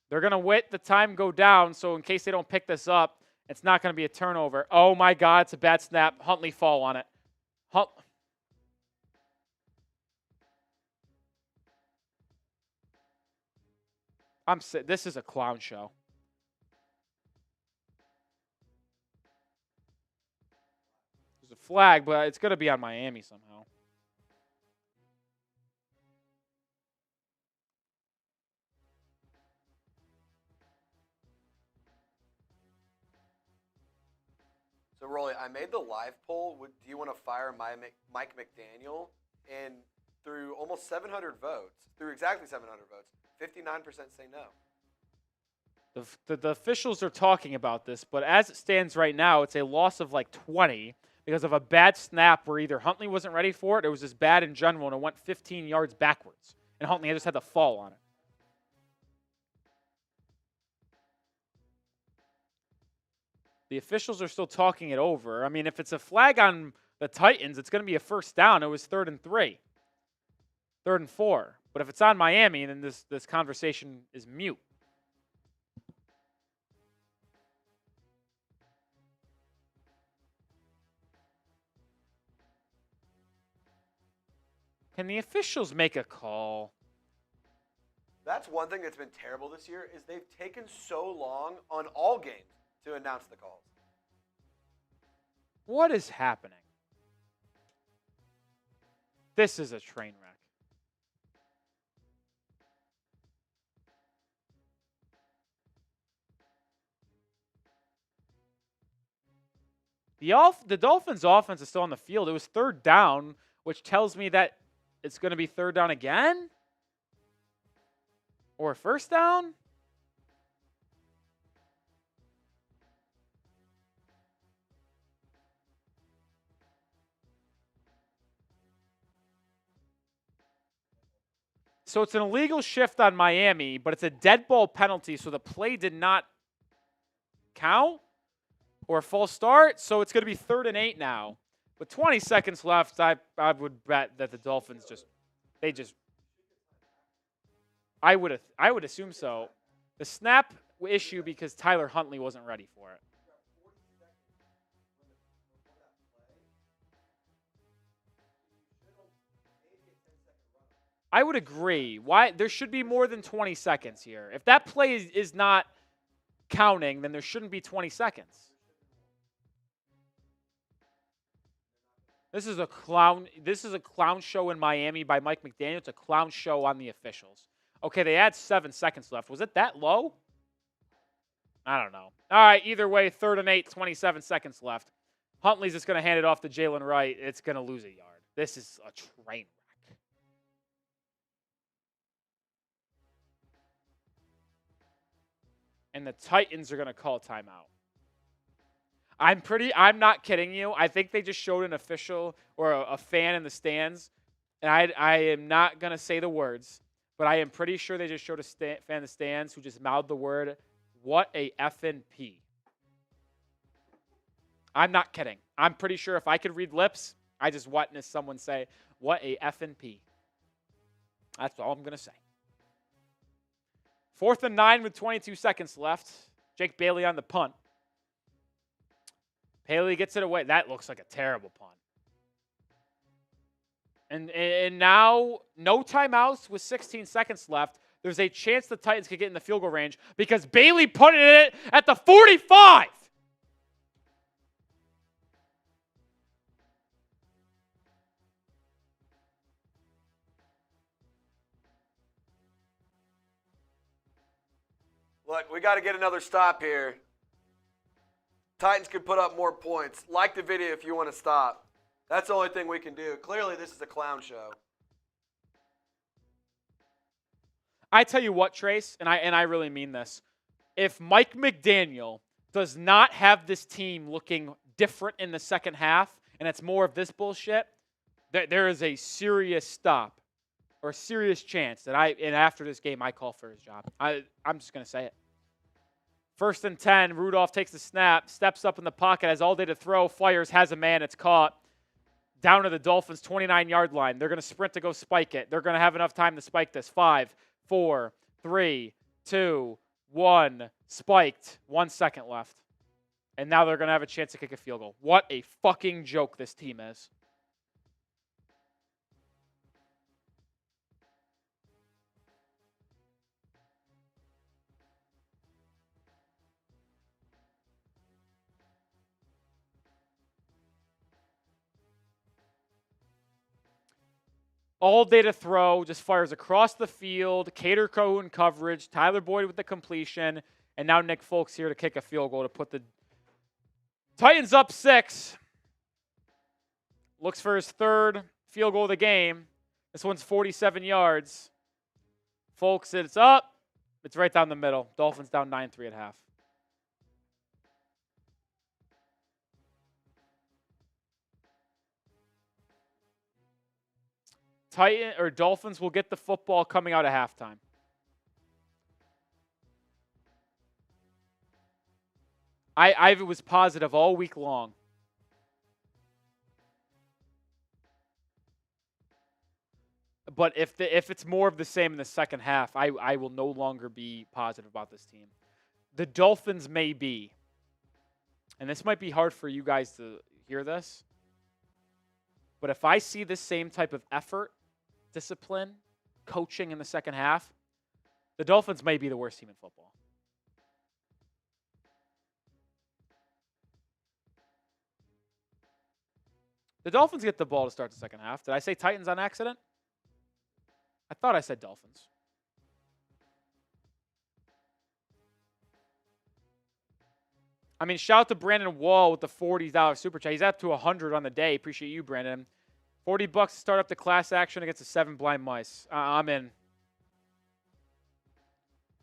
They're going to wait the time go down, so in case they don't pick this up, it's not going to be a turnover. Oh, my God, it's a bad snap. Huntley fall on it. I'm sick. This is a clown show. There's a flag, but it's going to be on Miami somehow. So, Rolly, I made the live poll. Do you want to fire Mike McDaniel? And through almost 700 votes, through exactly 700 votes, 59% say no. The officials are talking about this, but as it stands right now, it's a loss of like 20 because of a bad snap where either Huntley wasn't ready for it, or it was just bad in general, and it went 15 yards backwards. And Huntley just had to fall on it. The officials are still talking it over. I mean, if it's a flag on the Titans, it's going to be a 1st down. It was 3rd and 3. 3rd and 4. But if it's on Miami, then this conversation is mute. Can the officials make a call? That's one thing that's been terrible this year is they've taken so long on all games to announce the calls. What is happening? This is a train wreck. The Dolphins' offense is still on the field. It was 3rd down, which tells me that it's going to be 3rd down again? Or 1st down? So it's an illegal shift on Miami, but it's a dead ball penalty, so the play did not count or a false start. So it's going to be 3rd and 8 now. With 20 seconds left, I would bet that the Dolphins I would assume so. The snap issue because Tyler Huntley wasn't ready for it. I would agree. Why there should be more than 20 seconds here. If that play is not counting, then there shouldn't be 20 seconds. This is a clown show in Miami by Mike McDaniel. It's a clown show on the officials. Okay, they had 7 seconds left. Was it that low? I don't know. All right, either way, 3rd and 8, 27 seconds left. Huntley's just going to hand it off to Jalen Wright. It's going to lose a yard. This is a train wreck. And the Titans are going to call timeout. I'm not kidding you. I think they just showed an official or a fan in the stands. And I am not going to say the words, but I am pretty sure they just showed a fan in the stands who just mouthed the word, "What a effing P." I'm not kidding. I'm pretty sure if I could read lips, I just witnessed someone say, "What a effing P." That's all I'm going to say. 4th and 9 with 22 seconds left. Jake Bailey on the punt. Bailey gets it away. That looks like a terrible punt. And now, no timeouts with 16 seconds left. There's a chance the Titans could get in the field goal range because Bailey punted it at the 45. Look, we got to get another stop here. Titans could put up more points. Like the video if you want to stop. That's the only thing we can do. Clearly, this is a clown show. I tell you what, Trace, and I really mean this. If Mike McDaniel does not have this team looking different in the second half, and it's more of this bullshit, there is a serious stop or a serious chance that after this game, I call for his job. I'm just going to say it. 1st and 10, Rudolph takes the snap, steps up in the pocket, has all day to throw, fires, has a man, it's caught. Down to the Dolphins' 29-yard line. They're going to sprint to go spike it. They're going to have enough time to spike this. 5, 4, 3, 2, 1. Spiked. 1 second left. And now they're going to have a chance to kick a field goal. What a fucking joke this team is. All day to throw, just fires across the field. Cater Cohen coverage. Tyler Boyd with the completion. And now Nick Folks here to kick a field goal to put the Titans up 6. Looks for his 3rd field goal of the game. This one's 47 yards. Folks, it's up. It's right down the middle. Dolphins down 9-3 at half. Dolphins will get the football coming out of halftime. I was positive all week long. But if it's more of the same in the second half, I will no longer be positive about this team. The Dolphins may be, and this might be hard for you guys to hear this, but if I see this same type of effort, discipline, coaching in the second half, the Dolphins may be the worst team in football. The Dolphins get the ball to start the second half. Did I say Titans on accident? I thought I said Dolphins. I mean, shout out to Brandon Wall with the $40 super chat. He's up to $100 on the day. Appreciate you, Brandon. $40 to start up the class action against the 7 blind mice. I'm in.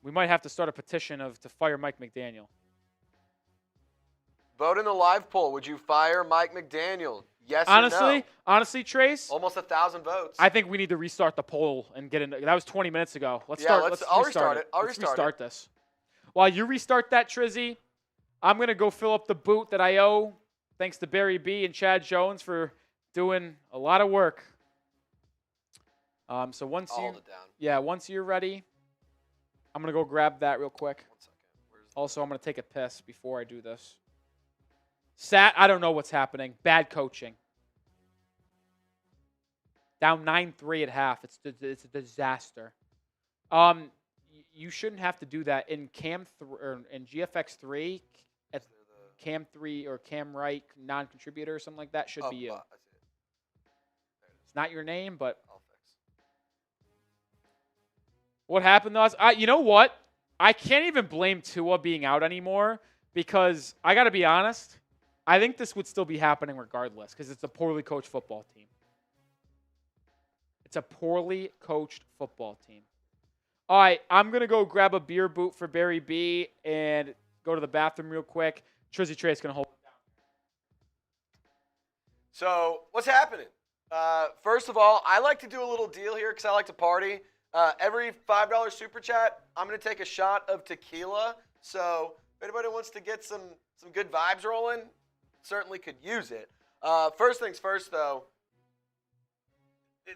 We might have to start a petition to fire Mike McDaniel. Vote in the live poll. Would you fire Mike McDaniel? Yes or no? Honestly, Trace. Almost 1,000 votes. I think we need to restart the poll and get into. That was 20 minutes ago. Let's restart it. I'll restart this. While you restart that, Trizzy, I'm gonna go fill up the boot that I owe Thanks to Barry B and Chad Jones for doing a lot of work. So once Hold it down. once you're ready, I'm gonna go grab that real quick. 1 second. Also, I'm gonna take a piss before I do this. I don't know what's happening. Bad coaching. Down 9-3 at half. It's a disaster. You shouldn't have to do that in in GFX 3. At Cam 3 or Cam Wright non-contributor or something like that should be you. I see it. It's not your name, but I'll fix. what happened to us? You know what? I can't even blame Tua being out anymore because I got to be honest. I think this would still be happening regardless because it's a poorly coached football team. It's a poorly coached football team. All right, I'm going to go grab a beer boot for Barry B and go to the bathroom real quick. Trizzy Trey's going to hold it down. So, what's happening? First of all, I like to do a little deal here because I like to party. Every $5 super chat, I'm going to take a shot of tequila. So, if anybody wants to get some good vibes rolling, certainly could use it. First things first, though,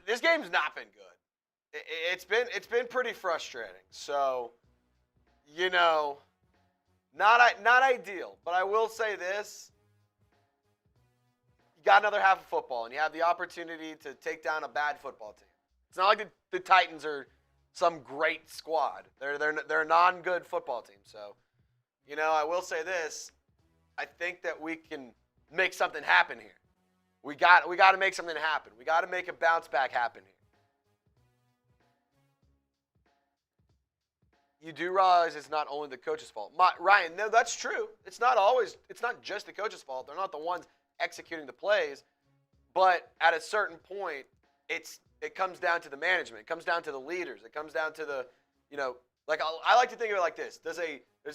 this game's not been good. It's been pretty frustrating. So, not ideal. But I will say this: you got another half of football, and you have the opportunity to take down a bad football team. It's not like the Titans are some great squad. They're a non-good football team. So, I will say this: I think that we can make something happen here. We got to make something happen. We got to make a bounce back happen here. You do realize it's not only the coach's fault. Ryan, no, that's true. It's not just the coach's fault. They're not the ones executing the plays. But at a certain point, it comes down to the management. It comes down to the leaders. It comes down to the, I like to think of it like this. There's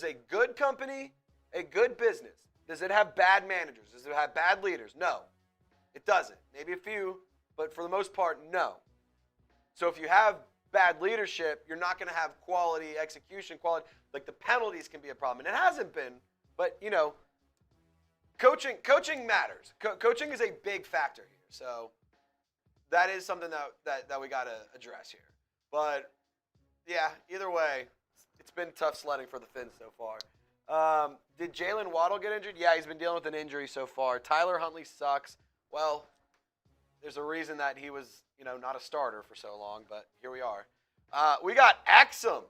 a good company, a good business. Does it have bad managers? Does it have bad leaders? No. It doesn't. Maybe a few, but for the most part, no. So if you have bad leadership, you're not going to have quality execution, like the penalties can be a problem. And it hasn't been, but, coaching matters. Coaching is a big factor here. So that is something that we got to address here. But, yeah, either way, it's been tough sledding for the Finns so far. Did Jalen Waddle get injured? Yeah, he's been dealing with an injury so far. Tyler Huntley sucks. Well, there's a reason that he was, not a starter for so long, but here we are. We got Axum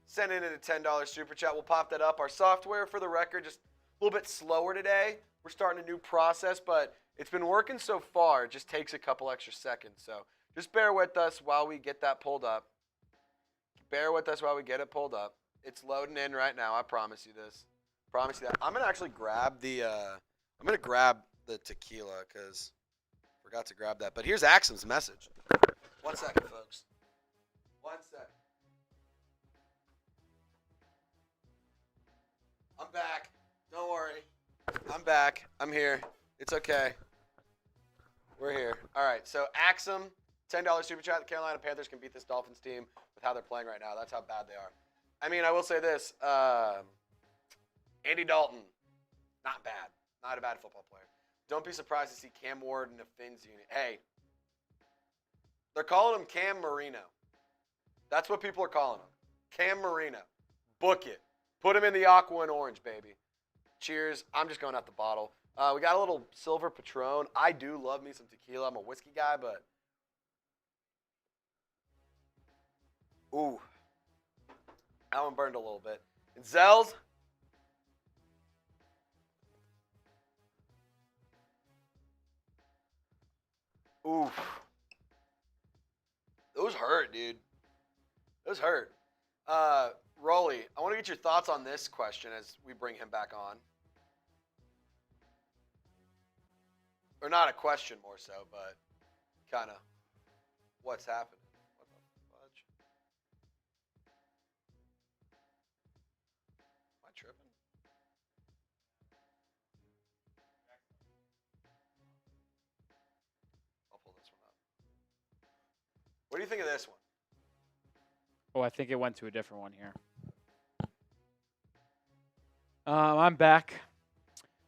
sending in a $10 super chat. We'll pop that up. Our software, for the record, just a little bit slower today. We're starting a new process, but it's been working so far. It just takes a couple extra seconds. So just bear with us while we get that pulled up. Bear with us while we get it pulled up. It's loading in right now. I promise you this. Promise you that. I'm gonna actually grab the tequila because I forgot to grab that. But here's Axum's message. 1 second, folks. 1 second. I'm back. Don't worry. I'm back. I'm here. It's okay. We're here. All right. So Axum, $10 super chat. The Carolina Panthers can beat this Dolphins team with how they're playing right now. That's how bad they are. I mean, I will say this. Andy Dalton, not bad. Not a bad football player. Don't be surprised to see Cam Ward in a Finns unit. Hey, they're calling him Cam Marino. That's what people are calling him. Cam Marino. Book it. Put him in the aqua and orange, baby. Cheers. I'm just going out the bottle. We got a little silver Patron. I do love me some tequila. I'm a whiskey guy, but... Ooh. That one burned a little bit. And Zell's... Oof. Those hurt, dude. Those hurt. Rolly, I want to get your thoughts on this question as we bring him back on. Or not a question more so, but kind of what's happening. What the fudge? Am I tripping? I'll pull this one up. What do you think of this one? Oh, I think it went to a different one here. I'm back.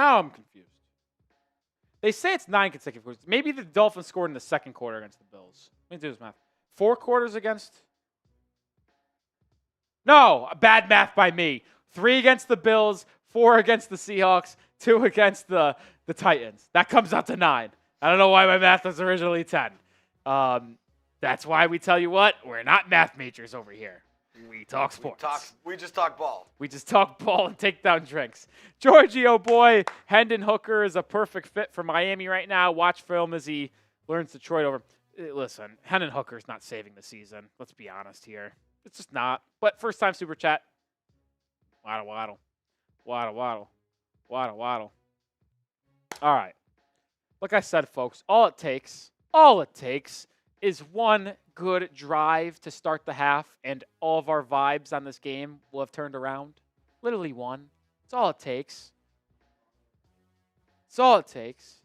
Now I'm confused. They say it's 9 consecutive quarters. Maybe the Dolphins scored in the second quarter against the Bills. Let me do this math. 4 quarters against? No, bad math by me. 3 against the Bills, 4 against the Seahawks, 2 against the Titans. That comes out to 9. I don't know why my math was originally 10. That's why we tell you what, we're not math majors over here. We talk sports. We just talk ball. We just talk ball and take down drinks. Giorgio boy, Hendon Hooker is a perfect fit for Miami right now. Watch film as he learns Detroit over. Listen, Hendon Hooker's not saving the season. Let's be honest here. It's just not. But first time super chat. Waddle, waddle. Waddle, waddle. Waddle, waddle. All right. Like I said, folks, all it takes is one good drive to start the half, and all of our vibes on this game will have turned around. Literally one. That's all it takes. That's all it takes.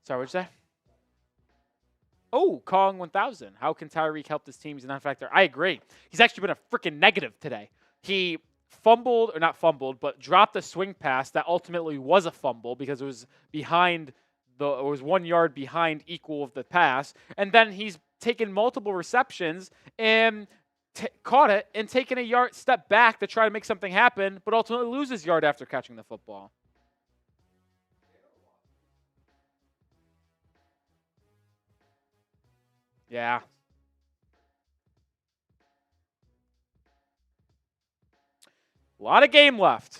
Sorry, what'd you say? Oh, Kong 1000. How can Tyreek help this team? He's a non-factor. I agree. He's actually been a freaking negative today. He fumbled, or not fumbled, but dropped a swing pass that ultimately was a fumble because it was behind it was 1 yard behind equal of the pass. And then he's taken multiple receptions and caught it and taken a step back to try to make something happen, but ultimately loses yard after catching the football. Yeah. A lot of game left.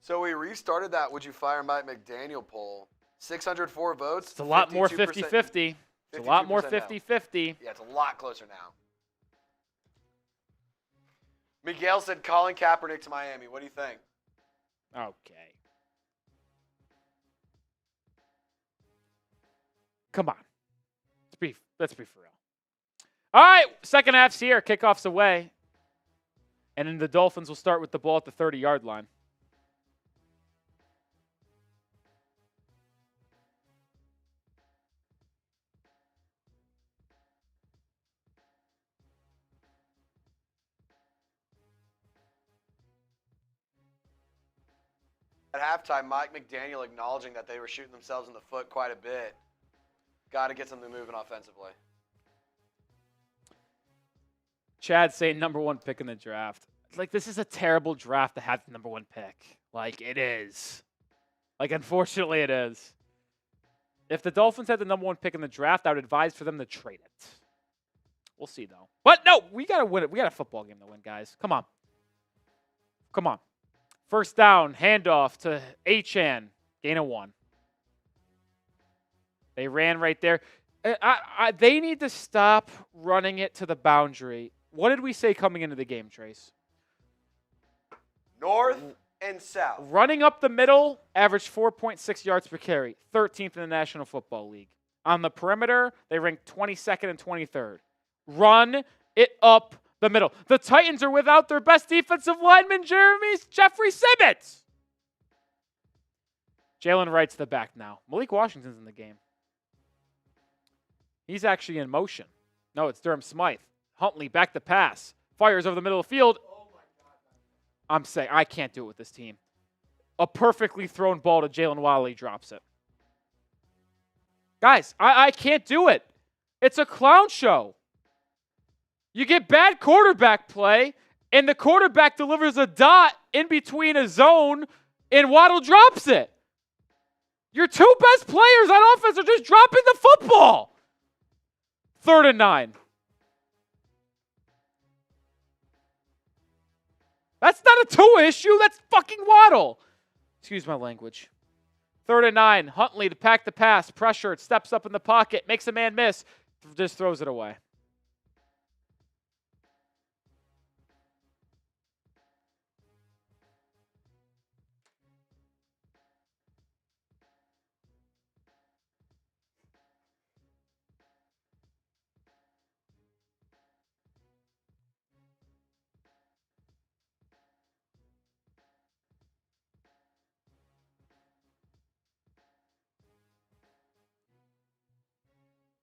So we restarted that Would You Fire Mike McDaniel poll. 604 votes. It's a lot more 50-50. It's a lot more 50-50. Yeah, it's a lot closer now. Miguel said Colin Kaepernick to Miami. What do you think? Okay. Come on. Let's be for real. All right, second half's here. Kickoff's away. And then the Dolphins will start with the ball at the 30-yard line. At halftime, Mike McDaniel acknowledging that they were shooting themselves in the foot quite a bit. Got to get something moving offensively. Chad saying number 1 pick in the draft. Like, this is a terrible draft to have the number 1 pick. Like, it is. Like, unfortunately, it is. If the Dolphins had the number 1 pick in the draft, I would advise for them to trade it. We'll see, though. But, no, we got to win it. We got a football game to win, guys. Come on. Come on. First down, handoff to Achane. Gain of 1. They ran right there. They need to stop running it to the boundary. What did we say coming into the game, Trace? North and south. Running up the middle, averaged 4.6 yards per carry, 13th in the National Football League. On the perimeter, they ranked 22nd and 23rd. Run it up the middle. The Titans are without their best defensive lineman, Jeffrey Simmons. Jalen Wright's the back now. Malik Washington's in the game. He's actually in motion. No, it's Durham Smythe. Huntley back to pass. Fires over the middle of the field. I'm saying I can't do it with this team. A perfectly thrown ball to Jalen Waddle. He drops it. Guys, I can't do it. It's a clown show. You get bad quarterback play, and the quarterback delivers a dot in between a zone, and Waddle drops it. Your 2 best players on offense are just dropping the football. 3rd and 9. That's not a Tua issue. That's fucking Waddle. Excuse my language. 3rd and 9. Huntley to pack the pass. Pressured. Steps up in the pocket. Makes a man miss. Just throws it away.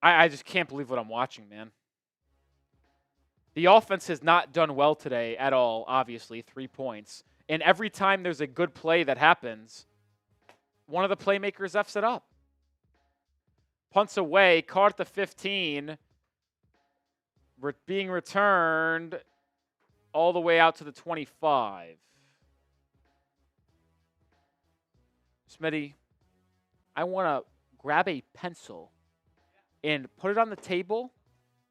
I just can't believe what I'm watching, man. The offense has not done well today at all, obviously, 3 points. And every time there's a good play that happens, one of the playmakers F's it up. Punts away, caught at the 15, being returned all the way out to the 25. Smitty, I want to grab a pencil and put it on the table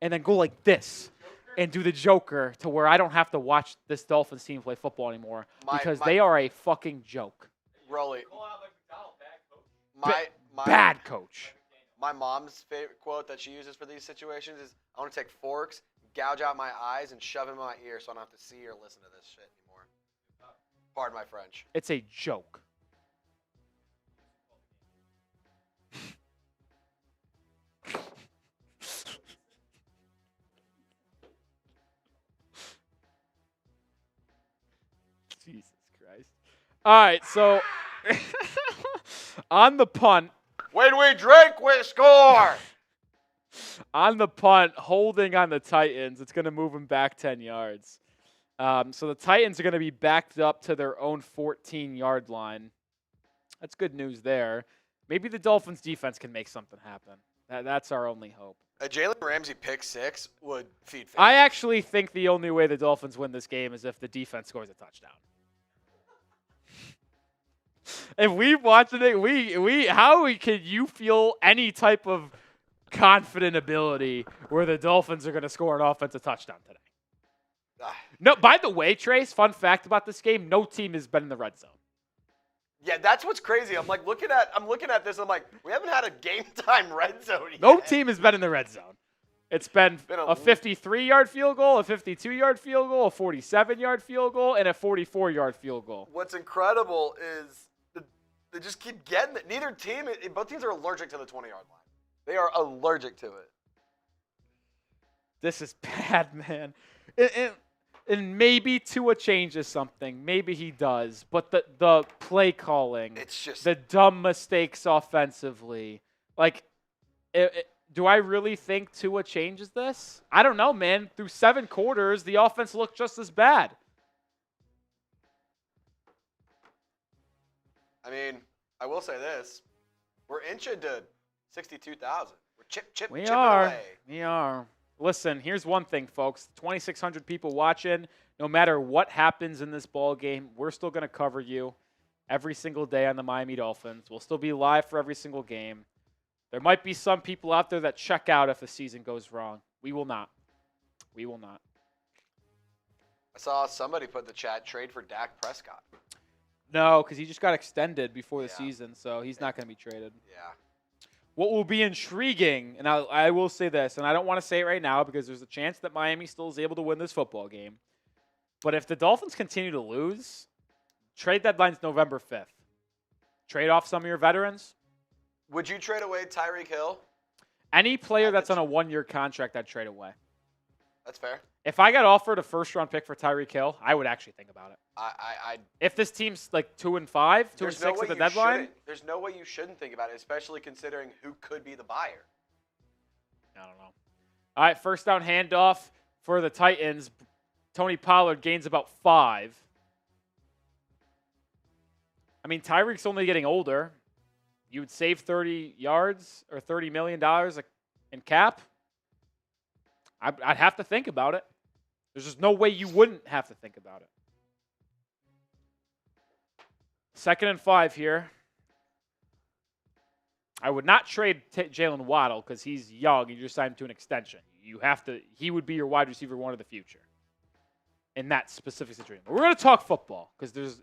and then go like this and do the Joker to where I don't have to watch this Dolphins team play football anymore because they are a fucking joke. Rolly. Bad coach. My mom's favorite quote that she uses for these situations is, I want to take forks, gouge out my eyes, and shove them in my ear so I don't have to see or listen to this shit anymore. Pardon my French. It's a joke. Jesus Christ. All right, so on the punt. When we drink, we score! On the punt, holding on the Titans. It's going to move them back 10 yards. So the Titans are going to be backed up to their own 14-yard line. That's good news there. Maybe the Dolphins' defense can make something happen. That's our only hope. A Jalen Ramsey pick 6 would feed fans. I actually think the only way the Dolphins win this game is if the defense scores a touchdown. If we watch it, how can you feel any type of confident ability where the Dolphins are going to score an offensive touchdown today? No. By the way, Trace, fun fact about this game: no team has been in the red zone. Yeah, that's what's crazy. I'm looking at this. I'm like, we haven't had a game time red zone yet. No team has been in the red zone. It's been a 53-yard field goal, a 52-yard field goal, a 47-yard field goal, and a 44-yard field goal. What's incredible is they just keep getting it. Neither team, both teams are allergic to the 20-yard line. They are allergic to it. This is bad, man. And maybe Tua changes something. Maybe he does. But the play calling, it's just the dumb mistakes offensively. Like, do I really think Tua changes this? I don't know, man. Through 7 quarters, the offense looked just as bad. I mean, I will say this. We're inching to 62,000. We're chipping away. We are. Listen, here's one thing, folks. 2,600 people watching. No matter what happens in this ball game, we're still going to cover you every single day on the Miami Dolphins. We'll still be live for every single game. There might be some people out there that check out if the season goes wrong. We will not. We will not. I saw somebody put in the chat, trade for Dak Prescott. No, because he just got extended before the season, so he's not going to be traded. Yeah. What will be intriguing, and I will say this, and I don't want to say it right now because there's a chance that Miami still is able to win this football game. But if the Dolphins continue to lose, trade deadline's November 5th. Trade off some of your veterans. Would you trade away Tyreek Hill? Any player that's on a 1-year contract, I'd trade away. That's fair. If I got offered a first-round pick for Tyreek Hill, I would actually think about it. If this team's like 2-5, 2-6 at the deadline, there's no way you shouldn't think about it, especially considering who could be the buyer. I don't know. All right, first down handoff for the Titans. Tony Pollard gains about 5. I mean, Tyreek's only getting older. You would save 30 yards or $30 million in cap? I'd have to think about it. There's just no way you wouldn't have to think about it. 2nd and 5 here. I would not trade Jalen Waddle because he's young and you just signed him to an extension. He would be your wide receiver 1 of the future in that specific situation. But we're going to talk football because there's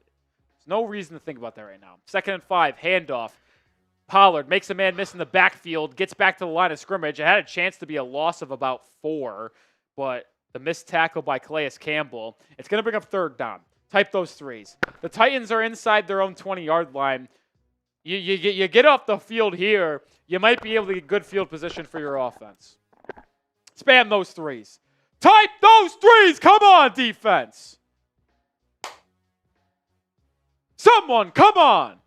no reason to think about that right now. 2nd and 5, handoff. Pollard makes a man miss in the backfield, gets back to the line of scrimmage. It had a chance to be a loss of about 4, but the missed tackle by Calais Campbell. It's going to bring up 3rd down. Type those 3s. The Titans are inside their own 20-yard line. You get off the field here, you might be able to get good field position for your offense. Spam those 3s. Type those 3s! Come on, defense! Someone, come on!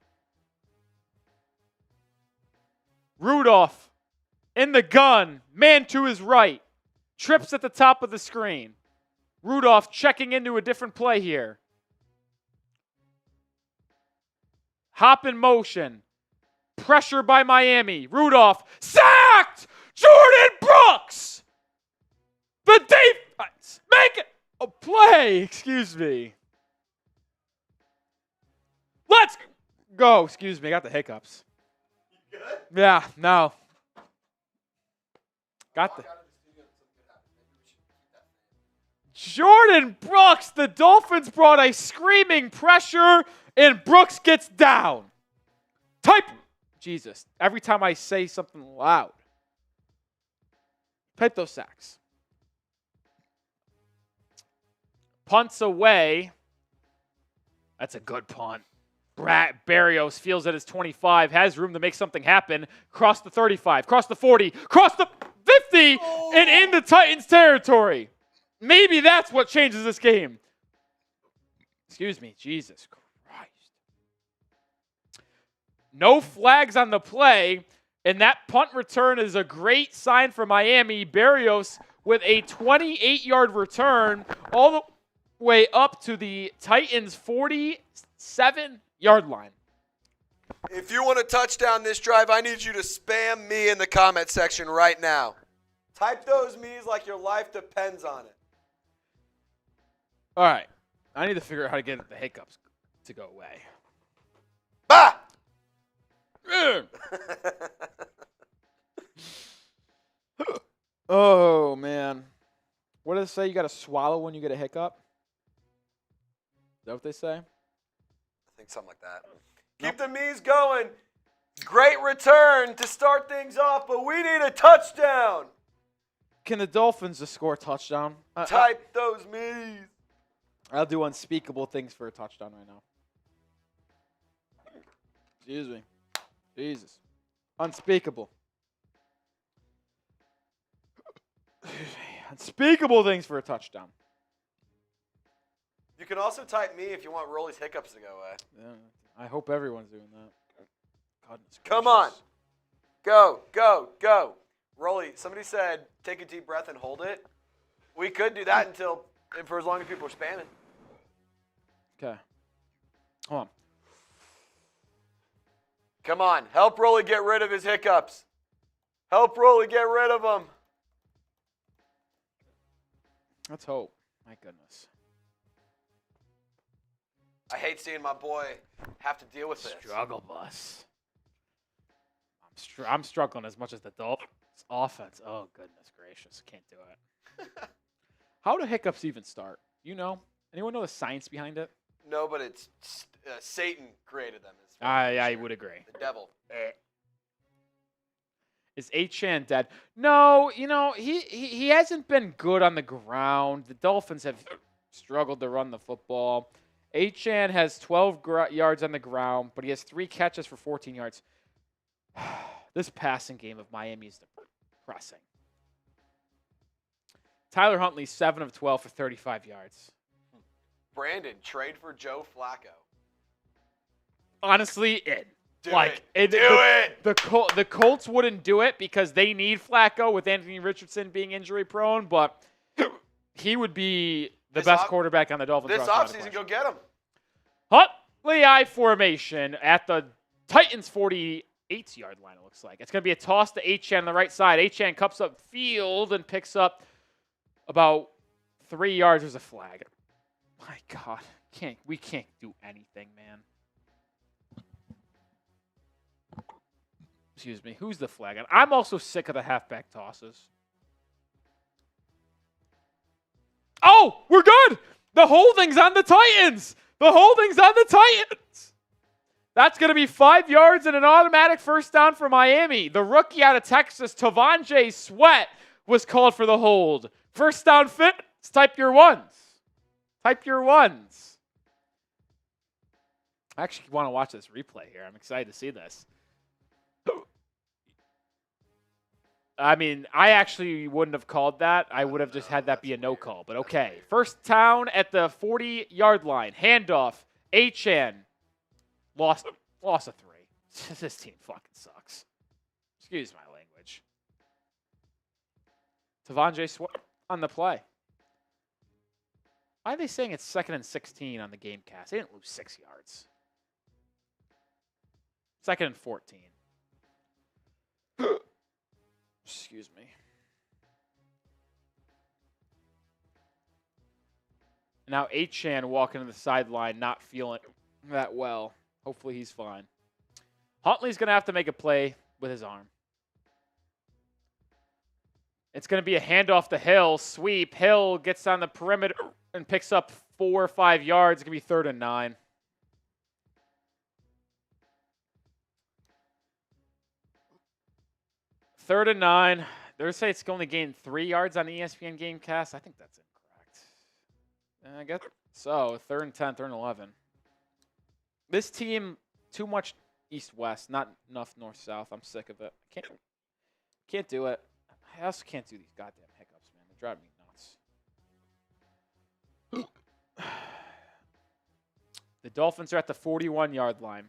Rudolph in the gun, man to his right, trips at the top of the screen. Rudolph checking into a different play here. Hop in motion. Pressure by Miami. Rudolph sacked! Jordan Brooks! The defense make a play. Excuse me. Let's go. Excuse me. I got the hiccups. You good? Yeah, no. Got the Jordan Brooks. The Dolphins brought a screaming pressure, and Brooks gets down. Jesus. Every time I say something loud. Type those sacks. Punts away. That's a good punt. Barrios feels at his 25, has room to make something happen. Cross the 35, cross the 40, cross the 50, and in the Titans' territory. Maybe that's what changes this game. Excuse me, Jesus Christ. No flags on the play, and that punt return is a great sign for Miami. Barrios with a 28-yard return all the way up to the Titans' 47-yard line. If you want a touchdown this drive, I need you to spam me in the comment section right now. Type those me's like your life depends on it. All right. I need to figure out how to get the hiccups to go away. Bah! Oh, man. What does it say? You got to swallow when you get a hiccup? Is that what they say? I think something like that. Keep the me's going. Great return to start things off, but we need a touchdown. Can the Dolphins just score a touchdown? Type those me's. I'll do unspeakable things for a touchdown right now. Excuse me. Jesus. Unspeakable. Unspeakable things for a touchdown. You can also type me if you want Rolly's hiccups to go away. Yeah, I hope everyone's doing that. Goodness Come gracious. on. Go, go, go. Rolly, somebody said take a deep breath and hold it. We could do that for as long as people are spamming. Okay. Hold on. Come on. Help Rolly get rid of his hiccups. Help Rolly get rid of them. Let's hope. My goodness. I hate seeing my boy have to deal with this. Struggle bus. I'm struggling as much as the Dolphins offense. Oh, goodness gracious. Can't do it. How do hiccups even start? You know? Anyone know the science behind it? No, but it's Satan created them. I would agree. The devil. Is Achane dead? No, you know, he hasn't been good on the ground. The Dolphins have struggled to run the football. Achane has 12 yards on the ground, but he has 3 catches for 14 yards. This passing game of Miami is depressing. Tyler Huntley, 7 of 12 for 35 yards. Brandon, trade for Joe Flacco. Honestly, in. Do it. The Colts wouldn't do it because they need Flacco with Anthony Richardson being injury prone, but he would be the best quarterback on the Dolphins. This offseason, go get him. Huntley I formation at the Titans 48-yard line, it looks like. It's going to be a toss to Achane on the right side. Achane cups up field and picks up about 3 yards. There's a flag. My God. We can't do anything, man. Excuse me. Who's the flag on? I'm also sick of the halfback tosses. Oh, we're good. The holding's on the Titans. The holding's on the Titans. That's going to be 5 yards and an automatic first down for Miami. The rookie out of Texas, Tavonjay Sweat, was called for the hold. First down fits. Type your ones. Type your ones. I actually want to watch this replay here. I'm excited to see this. I mean, I actually wouldn't have called that. I would have just had that be a no call. But okay. First down at the 40-yard line. Handoff. Achane. Lost a 3. This team fucking sucks. Excuse my language. Tavonjay Sweat on the play. Why are they saying it's 2nd and 16 on the game cast? They didn't lose 6 yards. 2nd and 14. Excuse me. Now Achan walking to the sideline, not feeling that well. Hopefully he's fine. Huntley's going to have to make a play with his arm. It's going to be a handoff to Hill. Sweep. Hill gets on the perimeter and picks up 4 or 5 yards. It's going to be 3rd and 9. Third and 9. They're saying it's only gained 3 yards on ESPN Gamecast. I think that's incorrect. I guess so. 3rd and 10, 3rd and 11. This team, too much east-west, not enough north-south. I'm sick of it. Can't do it. I also can't do these goddamn hiccups, man. They drive me nuts. The Dolphins are at the 41-yard line.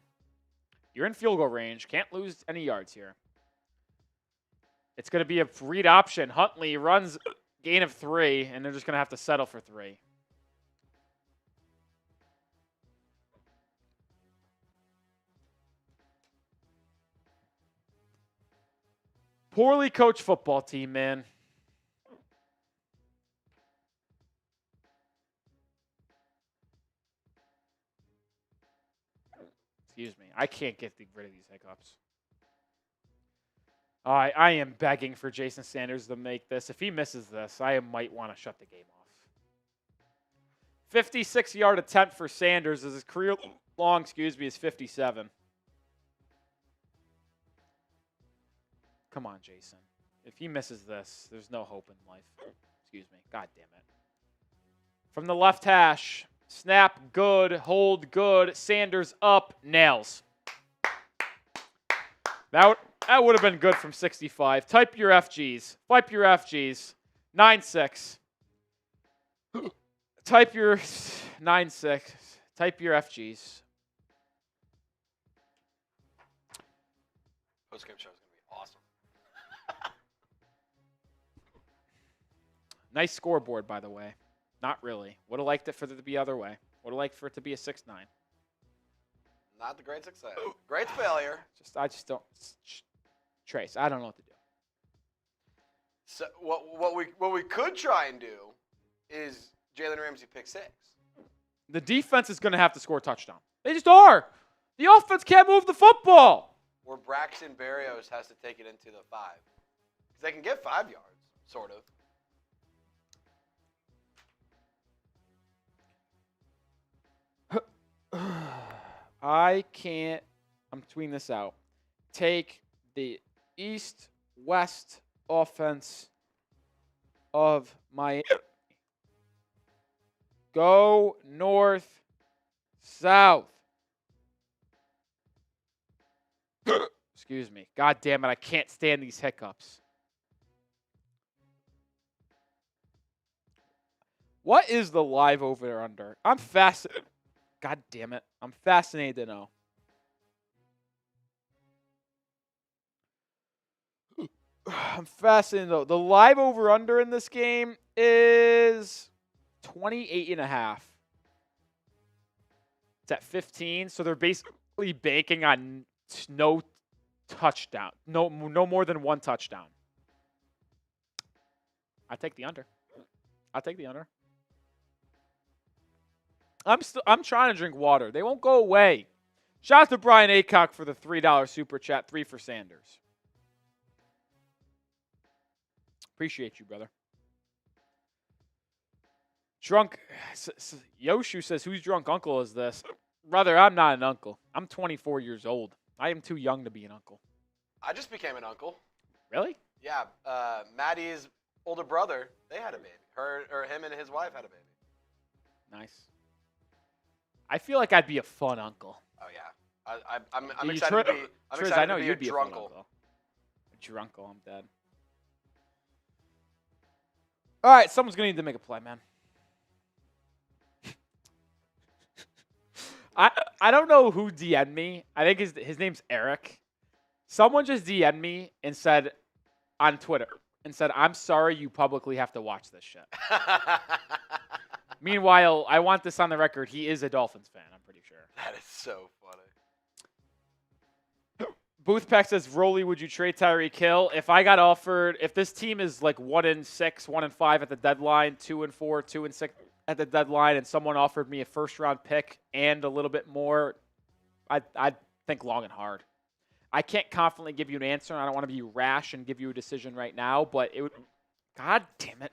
You're in field goal range. Can't lose any yards here. It's going to be a read option. Huntley runs gain of 3, and they're just going to have to settle for 3. Poorly coached football team, man. Excuse me. I can't get rid of these hiccups. I am begging for Jason Sanders to make this. If he misses this, I might want to shut the game off. 56-yard attempt for Sanders as his career long, is 57. Come on, Jason. If he misses this, there's no hope in life. Excuse me. God damn it. From the left hash. Snap, good. Hold, good. Sanders up. Nails. That would have been good from 65. Type your FGs. Type your FGs. 9-6. Type your 9-6. Type your FGs. Post-game show is going to be awesome. Nice scoreboard, by the way. Not really. Would have liked it for it to be the other way. Would have liked for it to be a 6-9. Not the great success. Great failure. I just don't. Trace, I don't know what to do. So what we could try and do is Jalen Ramsey pick 6. The defense is going to have to score a touchdown. They just are. The offense can't move the football. Or Braxton Berrios has to take it into the 5. Because they can get 5 yards, sort of. I can't. I'm tweeting this out. Take the east-west offense of Miami. Go north-south. Excuse me. God damn it. I can't stand these hiccups. What is the live over or under? I'm fascinated. God damn it. I'm fascinated to know. I'm fascinated though. The live over under in this game is 28.5. It's at 15, so they're basically banking on no touchdown. No more than 1 touchdown. I take the under. I'll take the under. I'm trying to drink water. They won't go away. Shout out to Brian Aycock for the $3 super chat. 3 for Sanders. Appreciate you, brother. Drunk. Yoshu says, whose drunk uncle is this? Brother, I'm not an uncle. I'm 24 years old. I am too young to be an uncle. I just became an uncle. Really? Yeah. Maddie's older brother, they had a baby. Him and his wife had a baby. Nice. I feel like I'd be a fun uncle. Oh, yeah. I'm excited to be, I know to be you'd a be a drunkle. fun uncle. A drunkle, I'm dead. All right, someone's going to need to make a play, man. I don't know who DM'd me. I think his name's Eric. Someone just DM'd me and said on Twitter and said, I'm sorry you publicly have to watch this shit. Meanwhile, I want this on the record. He is a Dolphins fan, I'm pretty sure. That is so funny. Boothpack says, Rolly, would you trade Tyreek Hill? If I got offered, if this team is like 1-6, 1-5 at the deadline, 2-4, 2-6 at the deadline, and someone offered me a first-round pick and a little bit more, I'd think long and hard. I can't confidently give you an answer. I don't want to be rash and give you a decision right now, but it would, God damn it,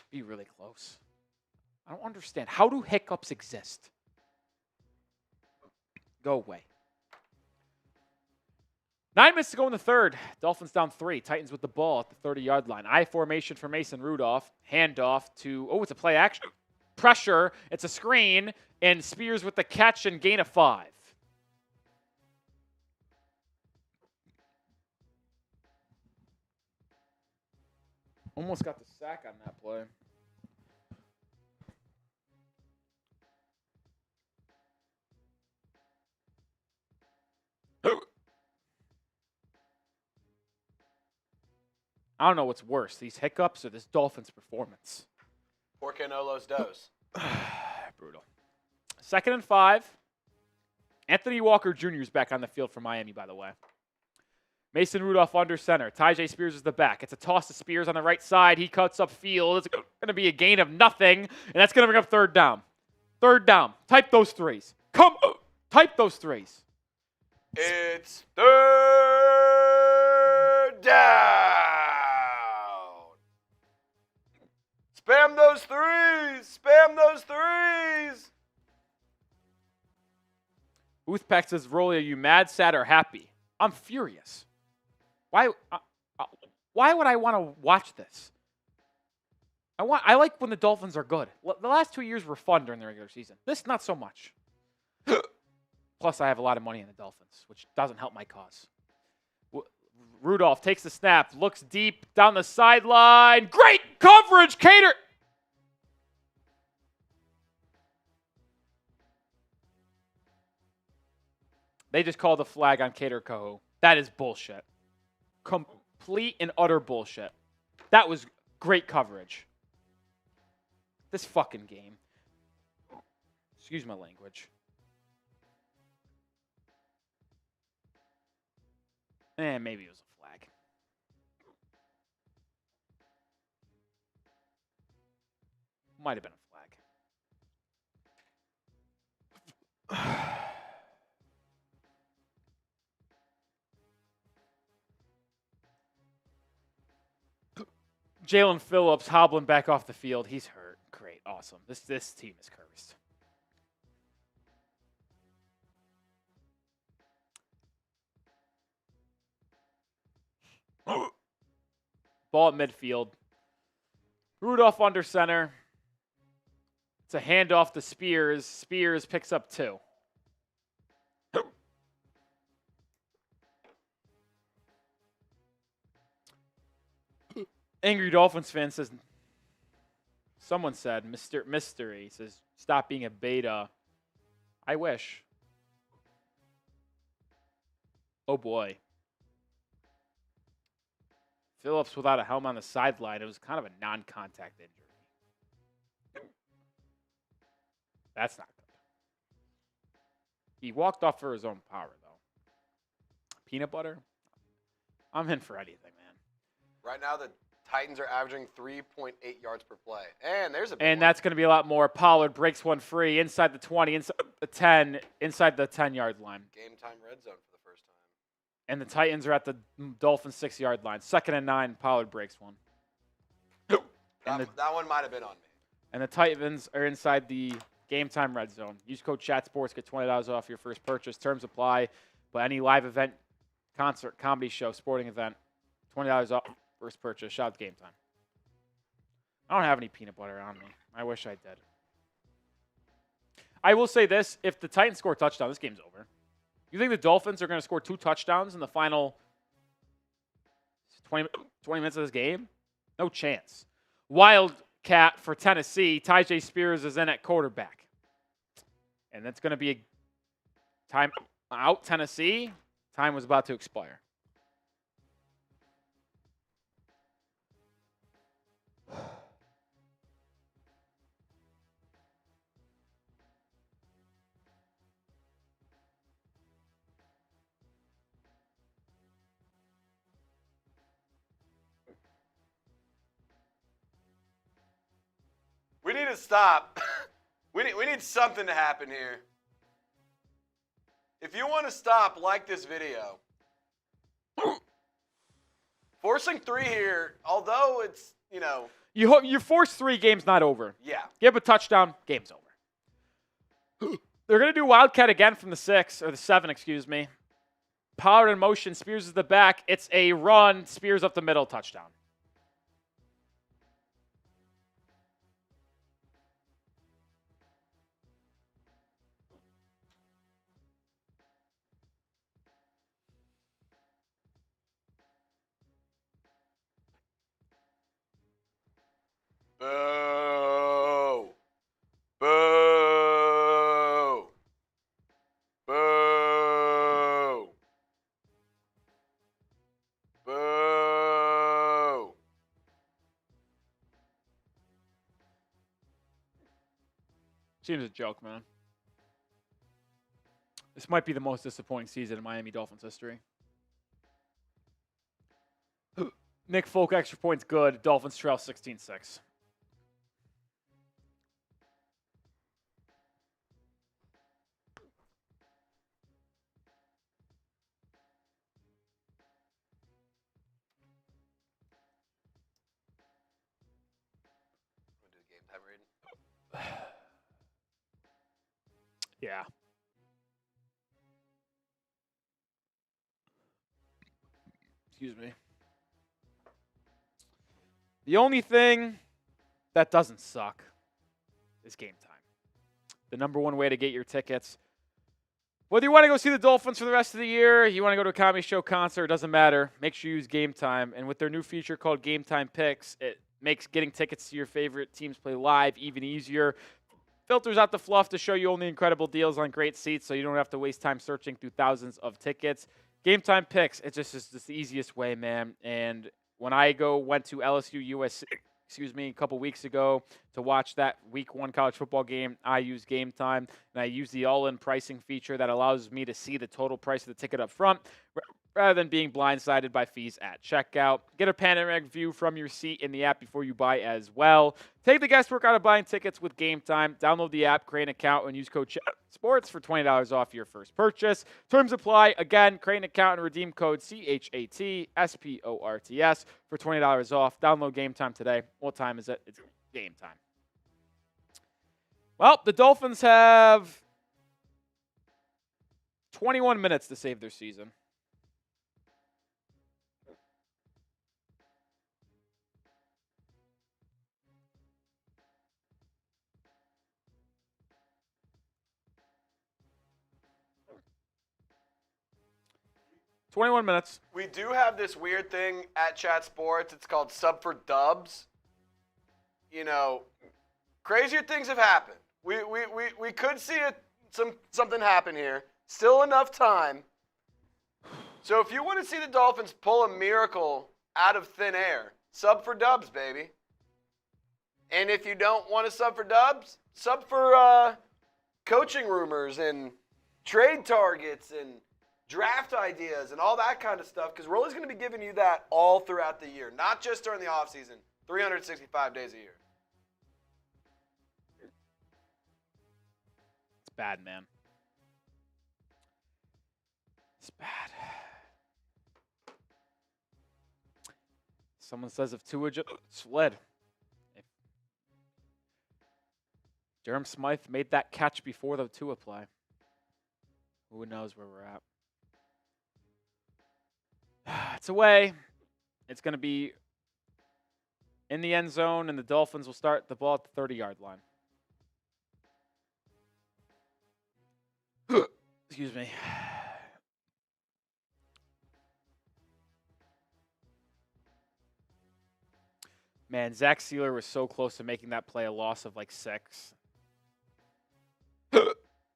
be really close. I don't understand. How do hiccups exist? Go away. 9 minutes to go in the third. Dolphins down 3. Titans with the ball at the 30-yard line. I formation for Mason Rudolph. Handoff to, it's a play action. Pressure. It's a screen. And Spears with the catch and gain of 5. Almost got the sack on that play. I don't know what's worse, these hiccups or this Dolphins performance. Porque no los dos. Brutal. 2nd and 5. Anthony Walker Jr. is back on the field for Miami, by the way. Mason Rudolph under center. Tyjae Spears is the back. It's a toss to Spears on the right side. He cuts up field. It's going to be a gain of nothing, and that's going to bring up 3rd down. 3rd down. Type those threes. Type those threes. It's 3rd down. Spam those threes. Spam those threes. Boothpack says, Rolly, are you mad, sad, or happy? I'm furious. Why would I want to watch this? I like when the Dolphins are good. The last 2 years were fun during the regular season. This, not so much. Plus, I have a lot of money in the Dolphins, which doesn't help my cause. Rudolph takes the snap, looks deep down the sideline. Great coverage, Cater. They just called the flag on Cater Kohu. That is bullshit. Complete and utter bullshit. That was great coverage. This fucking game. Excuse my language. Maybe it was a flag. Might have been a flag. Jalen Phillips hobbling back off the field. He's hurt. Great. Awesome. This team is cursed. Ball at midfield. Rudolph under center. It's a handoff to Spears. Spears picks up 2. Angry Dolphins fan says, someone said, Mystery says, stop being a beta. I wish. Oh boy. Phillips without a helmet on the sideline. It was kind of a non-contact injury. That's not good. He walked off for his own power, though. Peanut butter? I'm in for anything, man. Right now, the Titans are averaging 3.8 yards per play. And there's a big And one. that's going to be a lot more. Pollard breaks one free inside the 20, inside the 10, inside the 10-yard line. Game time red zone for the first time. And the Titans are at the Dolphins' 6-yard line. 2nd and 9, Pollard breaks one. That one might have been on me. And the Titans are inside the game time red zone. Use code ChatSports, get $20 off your first purchase. Terms apply. But any live event, concert, comedy show, sporting event, $20 off first purchase. Shout out Game Time. I don't have any peanut butter on me. I wish I did. I will say this. If the Titans score a touchdown, this game's over. You think the Dolphins are going to score 2 touchdowns in the final 20 minutes of this game? No chance. Wildcat for Tennessee. Tyjae Spears is in at quarterback. And that's going to be a time out, Tennessee. Time was about to expire. to stop, we need something to happen here. If you want to stop, like this video. Forcing 3 here, although it's, you know. You force 3, game's not over. Yeah. Give a touchdown, game's over. They're going to do Wildcat again from the 6, or the 7, excuse me. Power in motion, Spears is the back. It's a run, Spears up the middle, touchdown. Boo. Boo. Boo. Boo. Seems a joke, man. This might be the most disappointing season in Miami Dolphins history. Nick Folk, extra points good. Dolphins trail 16-6. Yeah. Excuse me. The only thing that doesn't suck is game time. The number one way to get your tickets. Whether you want to go see the Dolphins for the rest of the year, you want to go to a comedy show, concert, it doesn't matter. Make sure you use Game Time. And with their new feature called Game Time Picks, it makes getting tickets to your favorite teams play live even easier. Filters out the fluff to show you only incredible deals on great seats so you don't have to waste time searching through thousands of tickets. Game Time Picks, it's just the easiest way, man. And when I went to LSU USC, a couple weeks ago to watch that Week 1 college football game, I used Game Time, and I used the all-in pricing feature that allows me to see the total price of the ticket up front rather than being blindsided by fees at checkout. Get a panoramic view from your seat in the app before you buy as well. Take the guesswork out of buying tickets with Game Time. Download the app, create an account, and use code SPORTS for $20 off your first purchase. Terms apply. Again, create an account and redeem code CHATSPORTS for $20 off. Download Game Time today. What time is it? It's game time. Well, the Dolphins have 21 minutes to save their season. We do have this weird thing at Chat Sports. It's called Sub for Dubs. You know, crazier things have happened. We could see something happen here. Still enough time. So if you want to see the Dolphins pull a miracle out of thin air, sub for Dubs, baby. And if you don't want to sub for Dubs, sub for coaching rumors and trade targets and draft ideas and all that kind of stuff, because we're always going to be giving you that all throughout the year, not just during the offseason, 365 days a year. It's bad, man. It's bad. Someone says if Tua slid. If Durham Smythe made that catch before the Tua play, who knows where we're at. It's away. It's going to be in the end zone, and the Dolphins will start the ball at the 30-yard line. Excuse me. Man, Zach Sealer was so close to making that play a loss of like 6.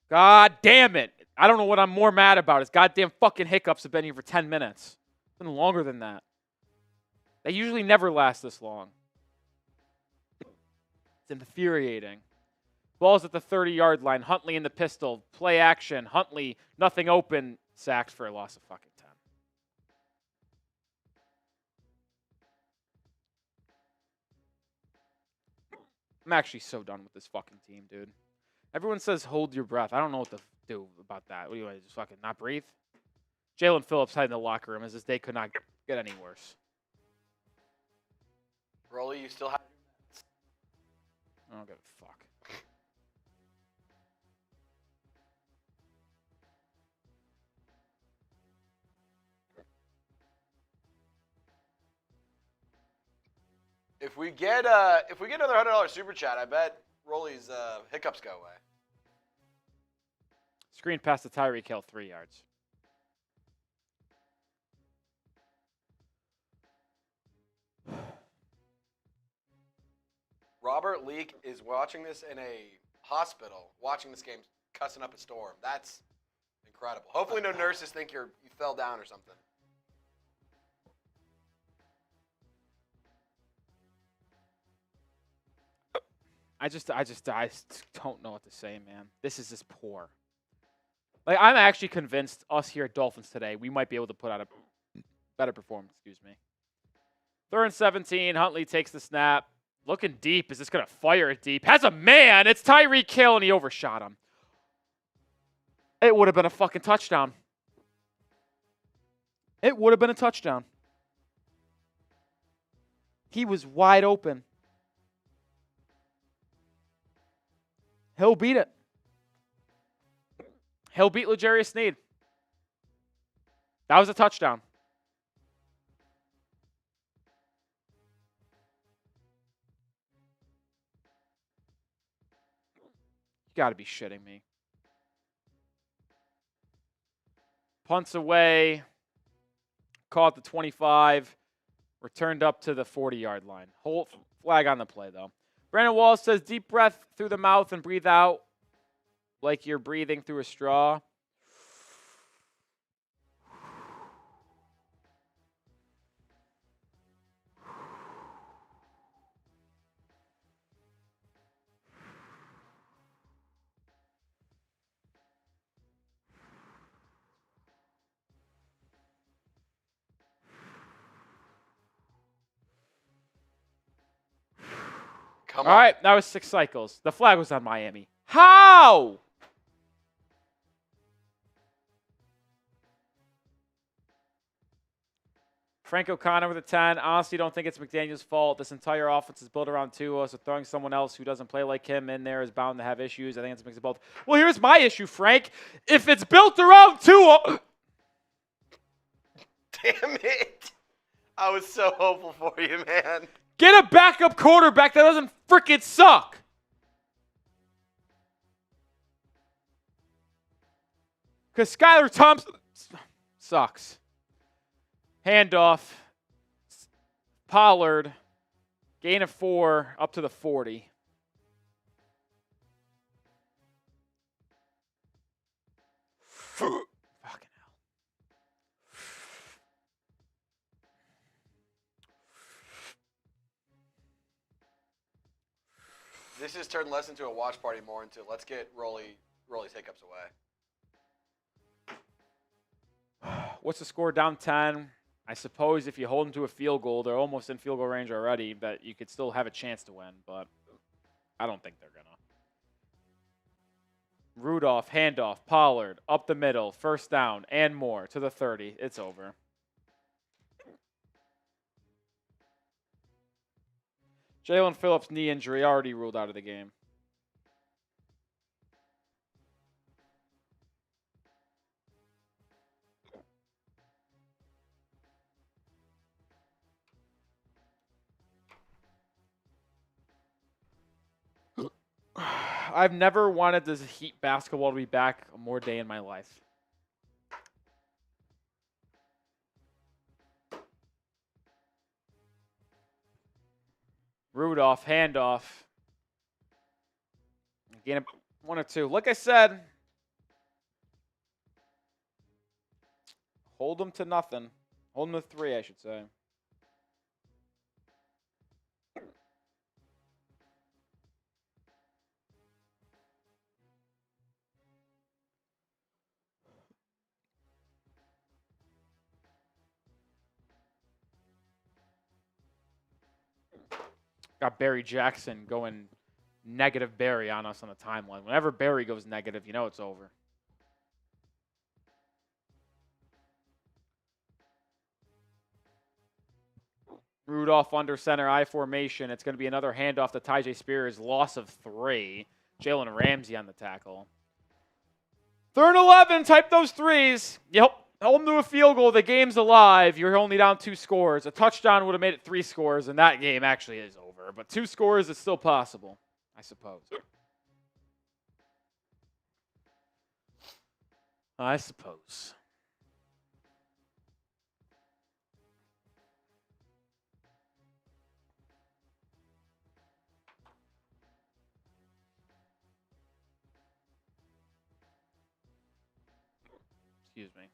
God damn it. I don't know what I'm more mad about. His goddamn fucking hiccups have been here for 10 minutes. It's been longer than that. They usually never last this long. It's infuriating. Ball's at the 30-yard line. Huntley in the pistol. Play action. Huntley, nothing open. Sacked for a loss of fucking 10. I'm actually so done with this fucking team, dude. Everyone says hold your breath. I don't know what to do about that. What do you want to just fucking not breathe? Jalen Phillips hiding in the locker room as this day could not get any worse. Rolly, you still have. I don't give a fuck. If we get another $100 super chat, I bet Rolly's hiccups go away. Screen pass to Tyreek Hill, 3 yards. Robert Leake is watching this in a hospital, watching this game, cussing up a storm. That's incredible. Hopefully no nurses think you fell down or something. I just don't know what to say, man. This is just poor. Like, I'm actually convinced us here at Dolphins Today, we might be able to put out a better performance, excuse me. 3rd and 17, Huntley takes the snap. Looking deep. Is this going to fire it deep? Has a man. It's Tyreek Hill, and he overshot him. It would have been a fucking touchdown. It would have been a touchdown. He was wide open. He'll beat it. He'll beat L'Jarius Sneed. That was a touchdown. You got to be shitting me. Punts away. Caught the 25. Returned up to the 40-yard line. Hold flag on the play, though. Brandon Wallace says, deep breath through the mouth and breathe out like you're breathing through a straw. All right, that was 6 cycles. The flag was on Miami. How? Frank O'Connor with a 10. Honestly, don't think it's McDaniel's fault. This entire offense is built around Tua, so throwing someone else who doesn't play like him in there is bound to have issues. I think it's a mix of both. Well, here's my issue, Frank. If it's built around Tua... Damn it. I was so hopeful for you, man. Get a backup quarterback that doesn't freaking suck. Because Skylar Thompson sucks. Handoff. Pollard. Gain of 4 up to the 40. Fucking hell. This has turned less into a watch party, more into let's get Rolly's hiccups away. What's the score? Down 10. I suppose if you hold them to a field goal, they're almost in field goal range already, but you could still have a chance to win, but I don't think they're going to. Rudolph, handoff, Pollard, up the middle, first down, and more to the 30. It's over. Jalen Phillips' knee injury already ruled out of the game. I've never wanted this Heat basketball to be back a more day in my life. Rudolph, handoff. Gain 1 or 2. Like I said, hold them to nothing. Hold them to 3, I should say. Got Barry Jackson going negative Barry on us on the timeline. Whenever Barry goes negative, you know it's over. Rudolph under center, I formation. It's going to be another handoff to Tyjae Spears. Loss of 3. Jalen Ramsey on the tackle. 3rd and 11. Type those threes. Yep. Hold them to a field goal. The game's alive. You're only down 2 scores. A touchdown would have made it 3 scores, and that game actually is over. But 2 scores is still possible, I suppose. I suppose. Excuse me.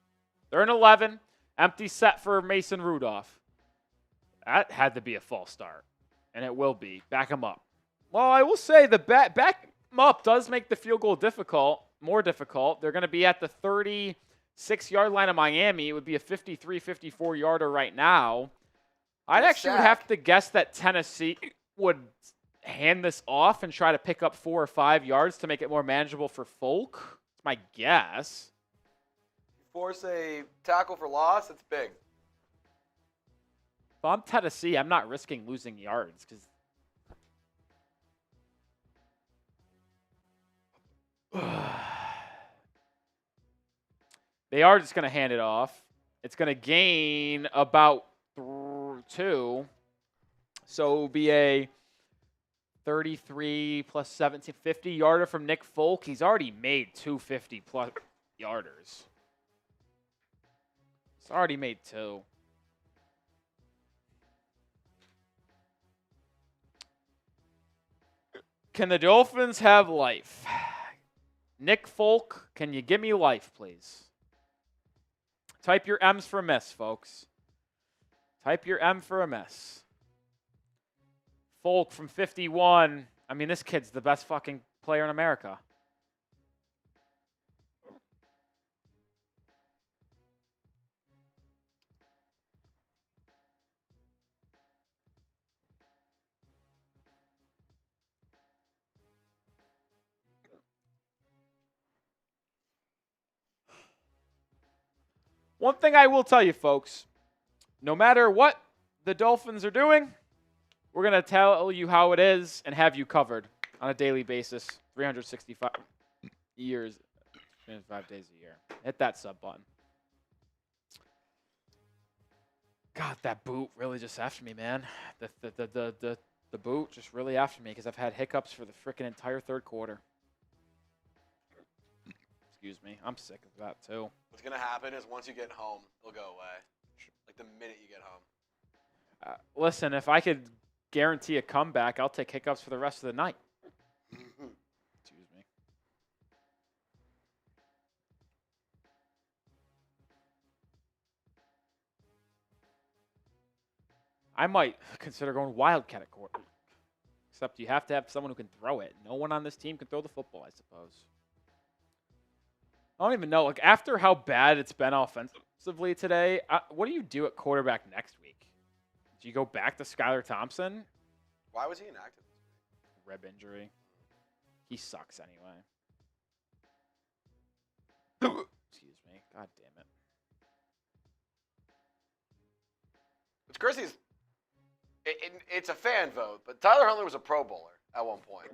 3rd and 11. Empty set for Mason Rudolph. That had to be a false start. And it will be. Back him up. Well, I will say the back him up does make the field goal more difficult. They're going to be at the 36-yard line of Miami. It would be a 53, 54-yarder right now. I'd actually would have to guess that Tennessee would hand this off and try to pick up 4 or 5 yards to make it more manageable for Folk. It's my guess. Force a tackle for loss, it's big. If I'm Tennessee, I'm not risking losing yards because they are just going to hand it off. It's going to gain about 2. So it will be a 33 plus 17, 50-yarder from Nick Folk. He's already made 2 50-plus yarders. It's already made 2. Can the Dolphins have life? Nick Folk, can you give me life, please? Type your M's for miss, folks. Type your M for a miss. Folk from 51. I mean, this kid's the best fucking player in America. One thing I will tell you, folks, no matter what the Dolphins are doing, we're going to tell you how it is and have you covered on a daily basis, 365 years, 305 days a year. Hit that sub button. God, that boot really just after me, man. The boot just really after me because I've had hiccups for the freaking entire 3rd quarter. Excuse me. I'm sick of that, too. What's going to happen is once you get home, it'll go away. Like the minute you get home. Listen, if I could guarantee a comeback, I'll take hiccups for the rest of the night. Excuse me. I might consider going Wildcat at quarter. Except you have to have someone who can throw it. No one on this team can throw the football, I suppose. I don't even know. Like, after how bad it's been offensively today, what do you do at quarterback next week? Do you go back to Skylar Thompson? Why was he inactive? Rib injury. He sucks anyway. Excuse me. God damn it. What's crazy is it's a fan vote, but Tyler Huntley was a Pro Bowler at one point.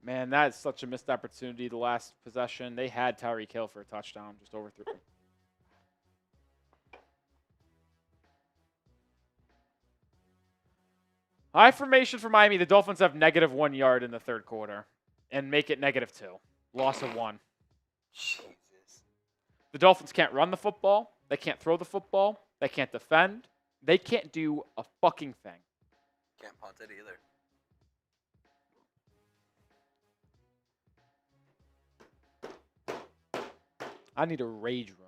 Man, that is such a missed opportunity. The last possession, they had Tyreek Hill for a touchdown, just overthrew. High formation for Miami. The Dolphins have -1 yard in the 3rd quarter and make it -2. Loss of 1. Jesus. The Dolphins can't run the football. They can't throw the football. They can't defend. They can't do a fucking thing. Can't punt it either. I need a rage room.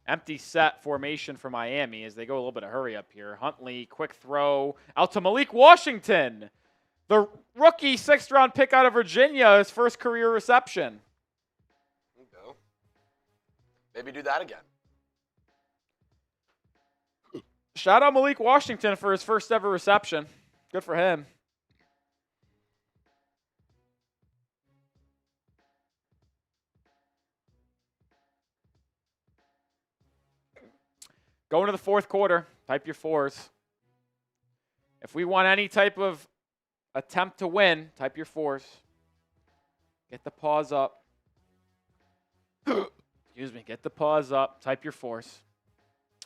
Empty set formation for Miami as they go a little bit of hurry up here. Huntley, quick throw out to Malik Washington. The rookie 6th-round pick out of Virginia, his first career reception. There you go. Maybe do that again. Shout out Malik Washington for his first ever reception. Good for him. Going to the fourth quarter, type your fours. If we want any type of attempt to win, type your fours. Get the pause up. Excuse me. Get the pause up. Type your fours.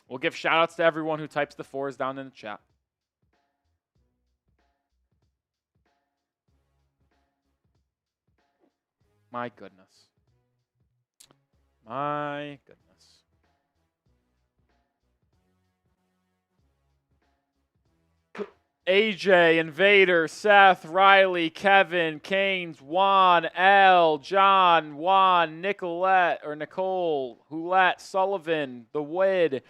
We'll give shout outs to everyone who types the fours down in the chat. My goodness. My goodness. AJ, Invader, Seth, Riley, Kevin, Canes, Juan, L, John, Juan, Nicolette, Hulette, Sullivan, The Wid,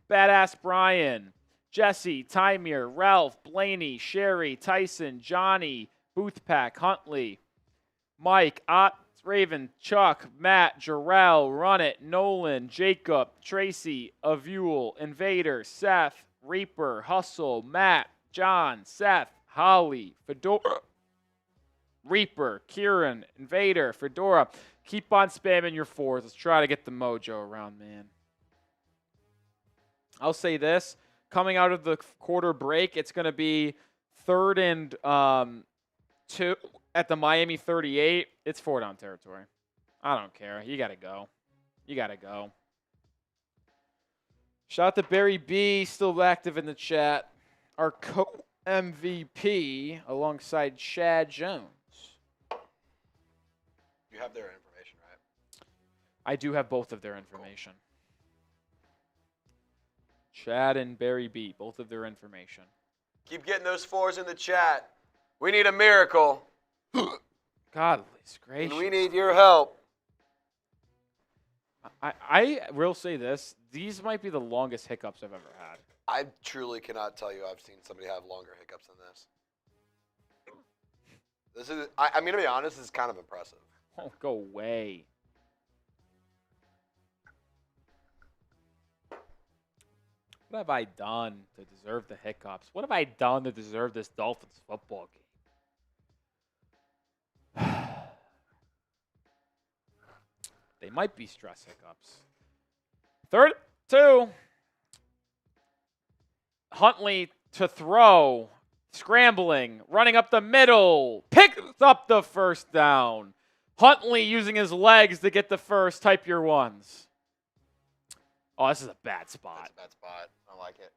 Badass Brian, Jesse, Timir, Ralph, Blaney, Sherry, Tyson, Johnny, Boothpack, Huntley, Mike, Ott, Raven, Chuck, Matt, Jarrell, Run It, Nolan, Jacob, Tracy, Avule, Invader, Seth, Reaper, Hustle, Matt, John, Seth, Holly, Fedora, Reaper, Kieran, Invader, Fedora. Keep on spamming your fours. Let's try to get the mojo around, man. I'll say this. Coming out of the quarter break, it's going to be 3rd and 2 at the Miami 38. It's 4-down territory. I don't care. You got to go. You got to go. Shout out to Barry B, still active in the chat. Our co-MVP alongside Chad Jones. You have their information, right? I do have both of their information. Chad and Barry B, both of their information. Keep getting those fours in the chat. We need a miracle. God, gracious. And we need your help. I will say this. These might be the longest hiccups I've ever had. I truly cannot tell you I've seen somebody have longer hiccups than this. This is, I'm going to be honest, this is kind of impressive. Oh, go away. What have I done to deserve the hiccups? What have I done to deserve this Dolphins football game? They might be stress hiccups. 3rd, 2. Huntley to throw. Scrambling. Running up the middle. Picks up the first down. Huntley using his legs to get the first. Type your ones. Oh, this is a bad spot. That's a bad spot. I like it.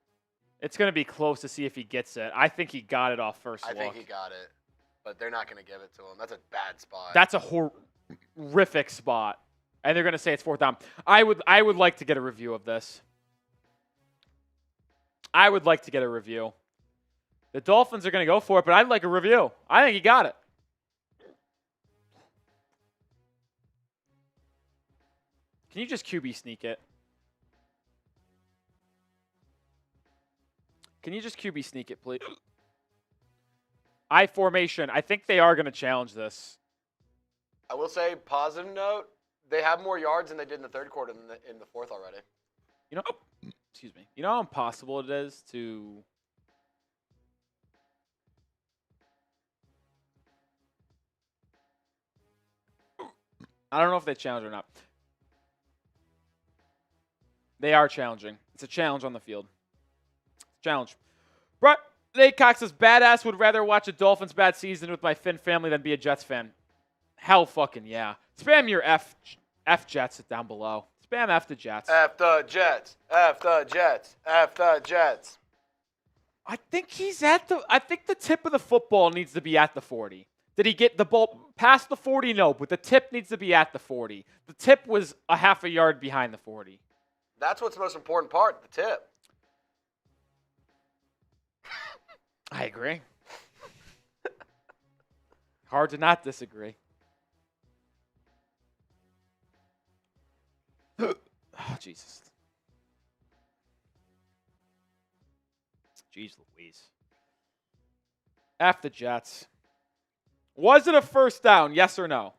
It's going to be close to see if he gets it. I think he got it off first look. I think he got it, but they're not going to give it to him. That's a bad spot. That's a horrific spot. And they're going to say it's 4th down. I would like to get a review of this. I would like to get a review. The Dolphins are going to go for it, but I'd like a review. I think he got it. Can you just QB sneak it? Can you just QB sneak it, please? I formation. I think they are going to challenge this. I will say, positive note, they have more yards than they did in the 3rd quarter than in the 4th already. You know, excuse me. You know how impossible it is to I don't know if they challenge or not. They are challenging. It's a challenge on the field. Challenge. Brett Cox says, badass would rather watch a Dolphins bad season with my Finn family than be a Jets fan. Hell fucking yeah. Spam your F Jets down below. Spam F the Jets. F the Jets. F the Jets. F the Jets. I think the tip of the football needs to be at the 40. Did he get the ball past the 40? No, but the tip needs to be at the 40. The tip was a half a yard behind the 40. That's what's the most important part, the tip. I agree. Hard to not disagree. Oh, Jesus. Jeez Louise. F the Jets. Was it a first down? Yes or no?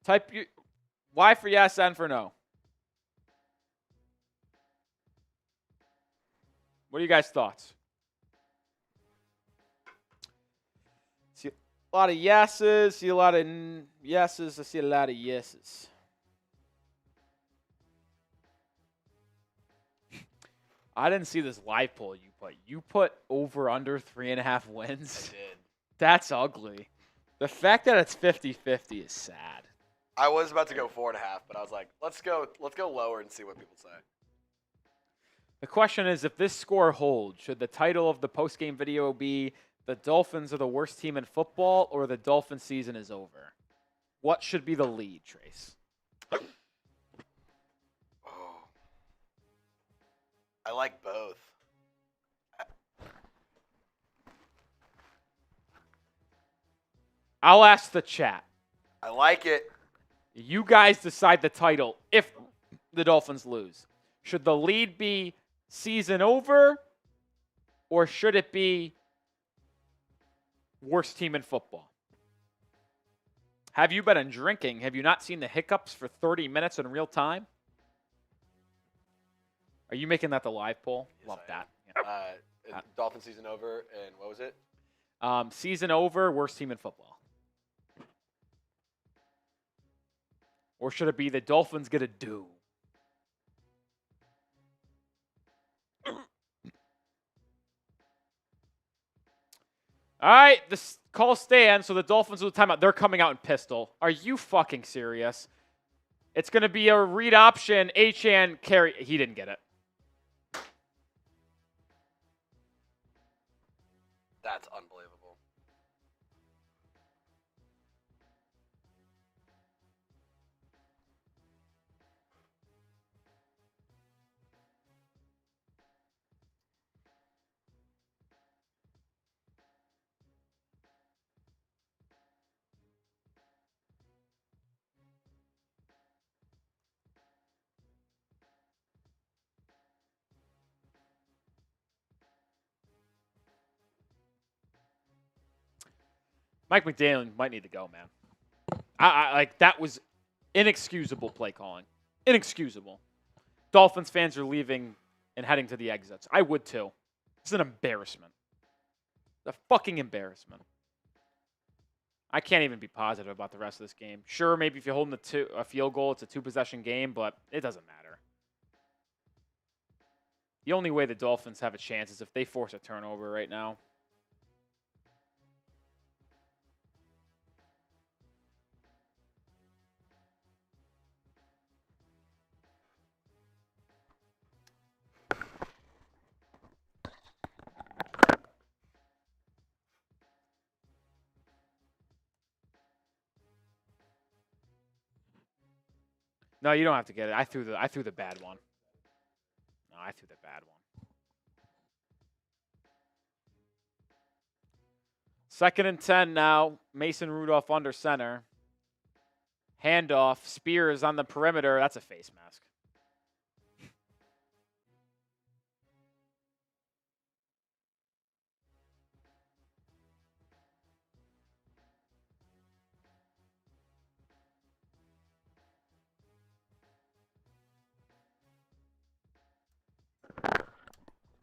Type your Y for yes, N for no. What are you guys' thoughts? See a lot of yeses. See a lot of yeses. I see a lot of yeses. I didn't see this live poll you put. You put over under 3.5 wins. I did. That's ugly. The fact that it's 50-50 is sad. I was about to go 4.5, but I was like, let's go lower and see what people say. The question is, if this score holds, should the title of the postgame video be "The Dolphins are the worst team in football" or "The Dolphin season is over"? What should be the lead, Trace? Oh. I like both. I'll ask the chat. I like it. You guys decide the title if the Dolphins lose. Should the lead be season over, or should it be worst team in football? Have you been drinking? Have you not seen the hiccups for 30 minutes in real time? Are you making that the live poll? Yes, Love I am. that. Yeah. Dolphin season over, and what was it? Season over, worst team in football. Or should it be the Dolphins get a do? All right, this call stands, so the Dolphins will timeout. They're coming out in pistol. Are you fucking serious? It's going to be a read option, H-An carry. He didn't get it. That's unbelievable. Mike McDaniel might need to go, man. Like, that was inexcusable play calling. Inexcusable. Dolphins fans are leaving and heading to the exits. I would too. It's an embarrassment. A fucking embarrassment. I can't even be positive about the rest of this game. Sure, maybe if you're holding a field goal, it's a 2-possession game, but it doesn't matter. The only way the Dolphins have a chance is if they force a turnover right now. No, you don't have to get it. I threw the bad one. No, I threw the bad one. 2nd and 10 now. Mason Rudolph under center. Handoff. Spears on the perimeter. That's a face mask.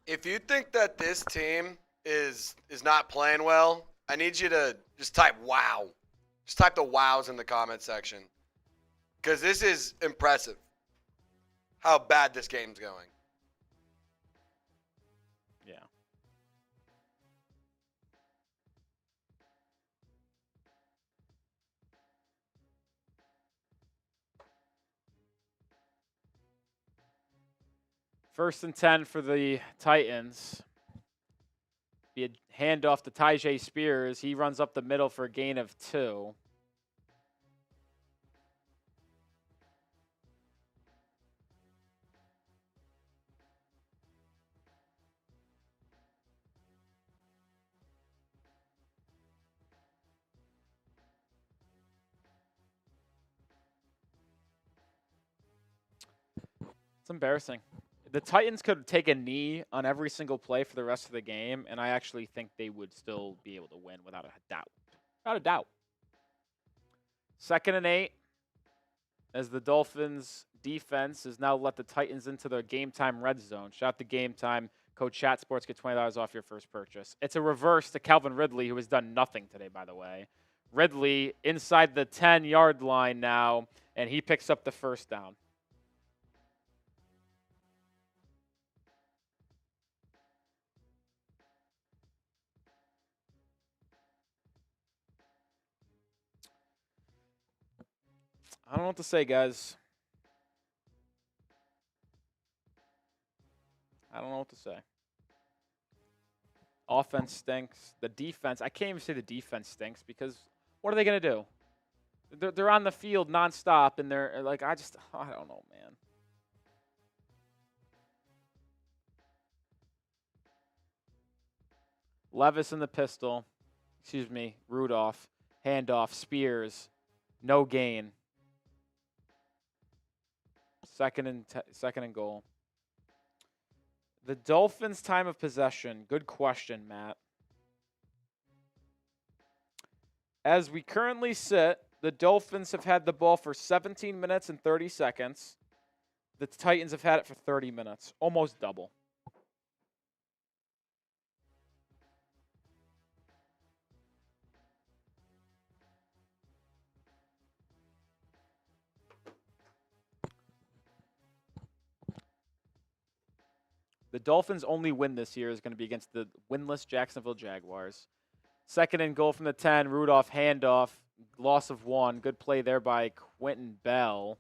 If you think that this team is not playing well, I need you to just type wow. Just type the wows in the comment section. Because this is impressive how bad this game's going. Yeah. First and 10 for the Titans. Be a handoff to Tyjae Spears. He runs up the middle for a gain of 2. It's embarrassing. The Titans could take a knee on every single play for the rest of the game, and I actually think they would still be able to win without a doubt. Without a doubt. 2nd and 8, as the Dolphins' defense has now let the Titans into the game time red zone. Shout out to game time. Code ChatSports, get $20 off your first purchase. It's a reverse to Calvin Ridley, who has done nothing today, by the way. Ridley inside the 10-yard line now, and he picks up the first down. I don't know what to say, guys. I don't know what to say. Offense stinks. The defense, I can't even say the defense stinks because what are they going to do? They're on the field nonstop, and they're like, I don't know, man. Levis in the pistol. Rudolph. Handoff. Spears. No gain. Second and goal. The Dolphins' time of possession. Good question, Matt. As we currently sit, the Dolphins have had the ball for 17 minutes and 30 seconds. The Titans have had it for 30 minutes. Almost double. The Dolphins' only win this year is going to be against the winless Jacksonville Jaguars. Second and goal from the 10. Rudolph handoff. Loss of 1. Good play there by Quentin Bell.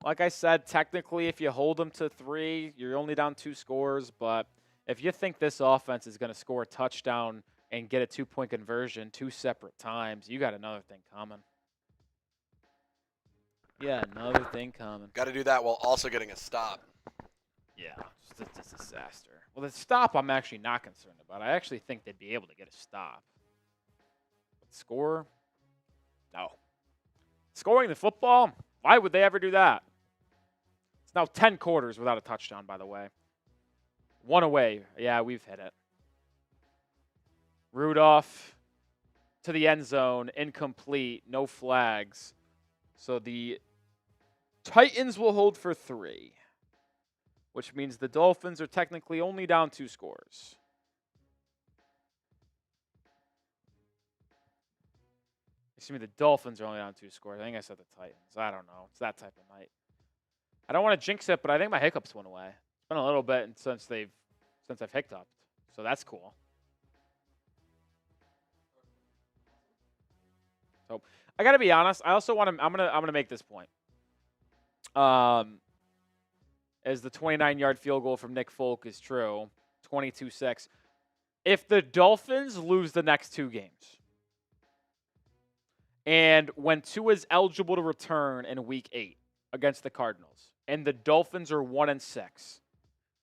Like I said, technically, if you hold them to 3, you're only down 2 scores. But if you think this offense is going to score a touchdown and get a 2-point conversion 2 separate times, you got another thing coming. Yeah, another thing coming. Got to do that while also getting a stop. Yeah, just a disaster. Well, the stop I'm actually not concerned about. I actually think they'd be able to get a stop. But score? No. Scoring the football? Why would they ever do that? It's now 10 quarters without a touchdown, by the way. 1 away. Yeah, we've hit it. Rudolph to the end zone. Incomplete. No flags. So the Titans will hold for 3. Which means the Dolphins are technically only down 2 scores. Excuse me, the Dolphins are only down 2 scores. I think I said the Titans. I don't know. It's that type of night. I don't want to jinx it, but I think my hiccups went away. It's been a little bit since I've hiccuped, so that's cool. So I got to be honest. I also want to. I'm gonna make this point. As the 29-yard field goal from Nick Folk is true, 22-6. If the Dolphins lose the next 2 games, and when Tua is eligible to return in Week 8 against the Cardinals, and the Dolphins are 1-6,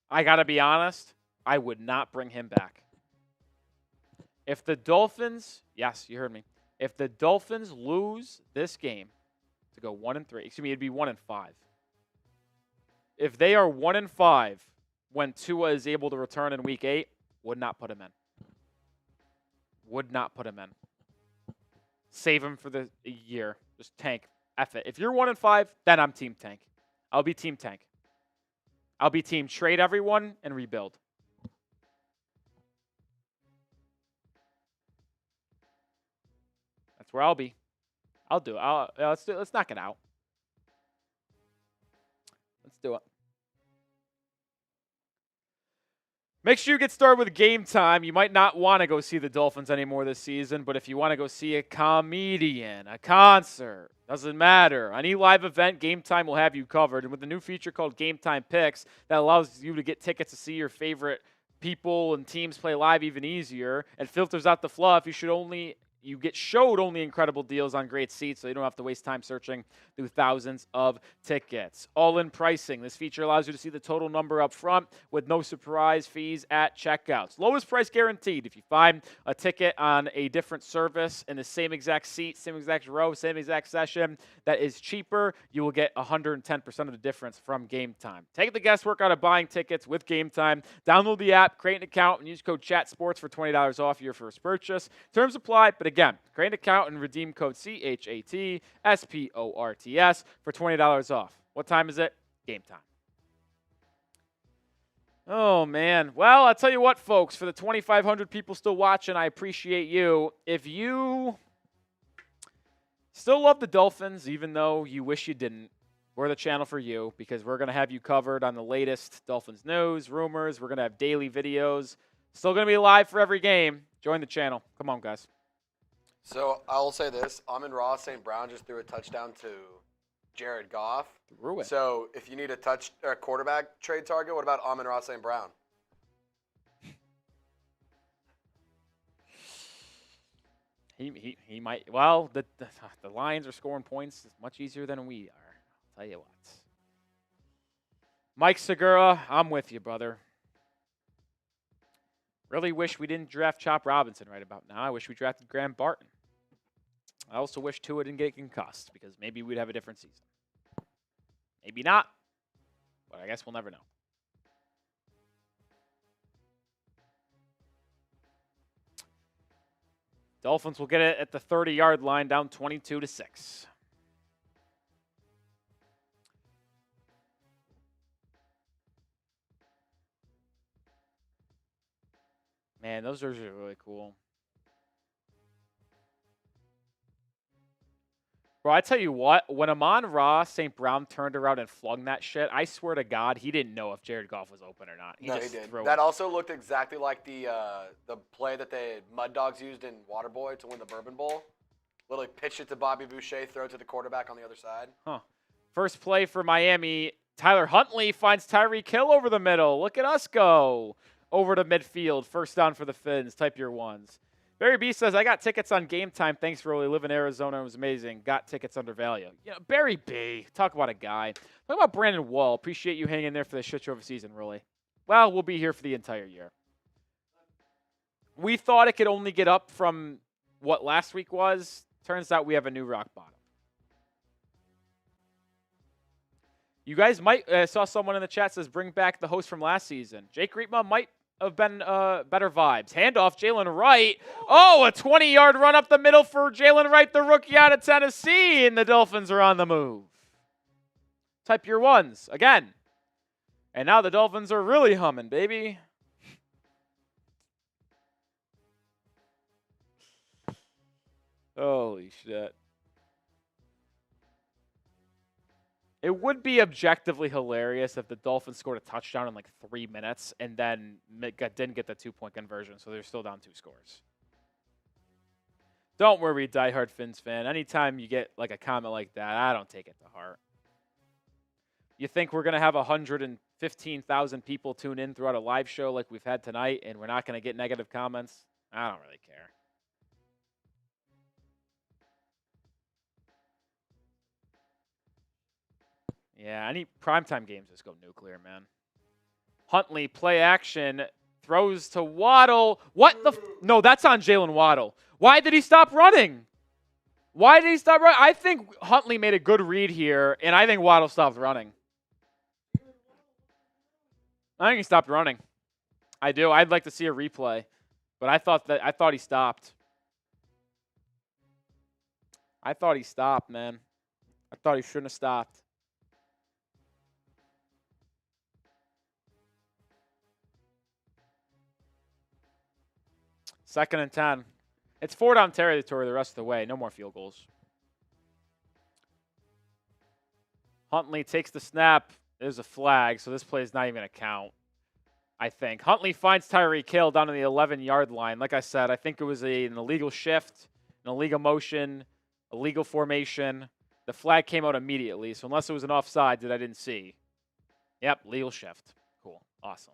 I got to be honest, I would not bring him back. If the Dolphins, yes, you heard me, if the Dolphins lose this game to go 1-3, excuse me, it'd be 1-5. If they are 1-5 when Tua is able to return in Week 8, would not put him in. Would not put him in. Save him for the year. Just tank. F it. If you're 1-5, then I'm Team Tank. I'll be Team Tank. I'll be Team Trade everyone and rebuild. That's where I'll be. I'll do it. Let's knock it out. Let's do it. Make sure you get started with Game Time. You might not want to go see the Dolphins anymore this season, but if you want to go see a comedian, a concert, doesn't matter. Any live event, Game Time will have you covered. And with the new feature called Game Time Picks, that allows you to get tickets to see your favorite people and teams play live even easier and filters out the fluff. You get showed only incredible deals on great seats, so you don't have to waste time searching through thousands of tickets. All-in pricing. This feature allows you to see the total number up front with no surprise fees at checkouts. Lowest price guaranteed. If you find a ticket on a different service in the same exact seat, same exact row, same exact session that is cheaper, you will get 110% of the difference from Game Time. Take the guesswork out of buying tickets with Game Time. Download the app, create an account, and use code CHATSPORTS for $20 off your first purchase. Terms apply, but again, create an account and redeem code CHATSPORTS for $20 off. What time is it? Game time. Oh, man. Well, I'll tell you what, folks. For the 2,500 people still watching, I appreciate you. If you still love the Dolphins, even though you wish you didn't, we're the channel for you because we're going to have you covered on the latest Dolphins news, rumors. We're going to have daily videos. Still going to be live for every game. Join the channel. Come on, guys. So I will say this: Amon-Ra St. Brown just threw a touchdown to Jared Goff. Threw it. So if you need a quarterback trade target, what about Amon-Ra St. Brown? He might. Well, the Lions are scoring points much easier than we are. I'll tell you what. Mike Segura, I'm with you, brother. Really wish we didn't draft Chop Robinson right about now. I wish we drafted Graham Barton. I also wish Tua didn't get concussed because maybe we'd have a different season. Maybe not, but I guess we'll never know. Dolphins will get it at the 30-yard line, down 22-6. Man, those jerseys are really cool. Bro, I tell you what, when Amon-Ra St. Brown turned around and flung that shit, I swear to God, he didn't know if Jared Goff was open or not. No, he did. Threw That it. also looked exactly like the play that the Mud Dogs used in Waterboy to win the Bourbon Bowl. Literally pitched it to Bobby Boucher, throw it to the quarterback on the other side. Huh. First play for Miami. Tyler Huntley finds Tyreek Hill over the middle. Look at us go. Over to midfield. First down for the Fins. Type your ones. Barry B says, I got tickets on Game Time. Thanks, Rolly. Live in Arizona. It was amazing. Got tickets under value. You know, Barry B. Talk about a guy. Talk about Brandon Wall. Appreciate you hanging there for the shit show of a season, Rolly. Well, we'll be here for the entire year. We thought it could only get up from what last week was. Turns out we have a new rock bottom. You guys might saw someone in the chat says bring back the host from last season. Jake Rietma might have been better vibes. Handoff, Jalen Wright. Oh, a 20-yard run up the middle for Jalen Wright, the rookie out of Tennessee, and the Dolphins are on the move. Type your ones again. And now the Dolphins are really humming, baby. Holy shit. It would be objectively hilarious if the Dolphins scored a touchdown in like 3 minutes and then didn't get the 2-point conversion, so they're still down 2 scores. Don't worry, diehard Fins fan. Anytime you get like a comment like that, I don't take it to heart. You think we're going to have 115,000 people tune in throughout a live show like we've had tonight and we're not going to get negative comments? I don't really care. Yeah, any primetime games just go nuclear, man. Huntley, play action, throws to Waddle. What the? No, that's on Jalen Waddle. Why did he stop running? Why did he stop running? I think Huntley made a good read here, and I think Waddle stopped running. I think he stopped running. I do. I'd like to see a replay, but I thought he stopped. I thought he stopped, man. I thought he shouldn't have stopped. Second and 10. It's 4-down territory the rest of the way. No more field goals. Huntley takes the snap. There's a flag, so this play is not even going to count, I think. Huntley finds Tyreek Hill down to the 11-yard line. Like I said, I think it was an illegal shift, an illegal motion, illegal formation. The flag came out immediately, so unless it was an offside that I didn't see. Yep, legal shift. Cool. Awesome.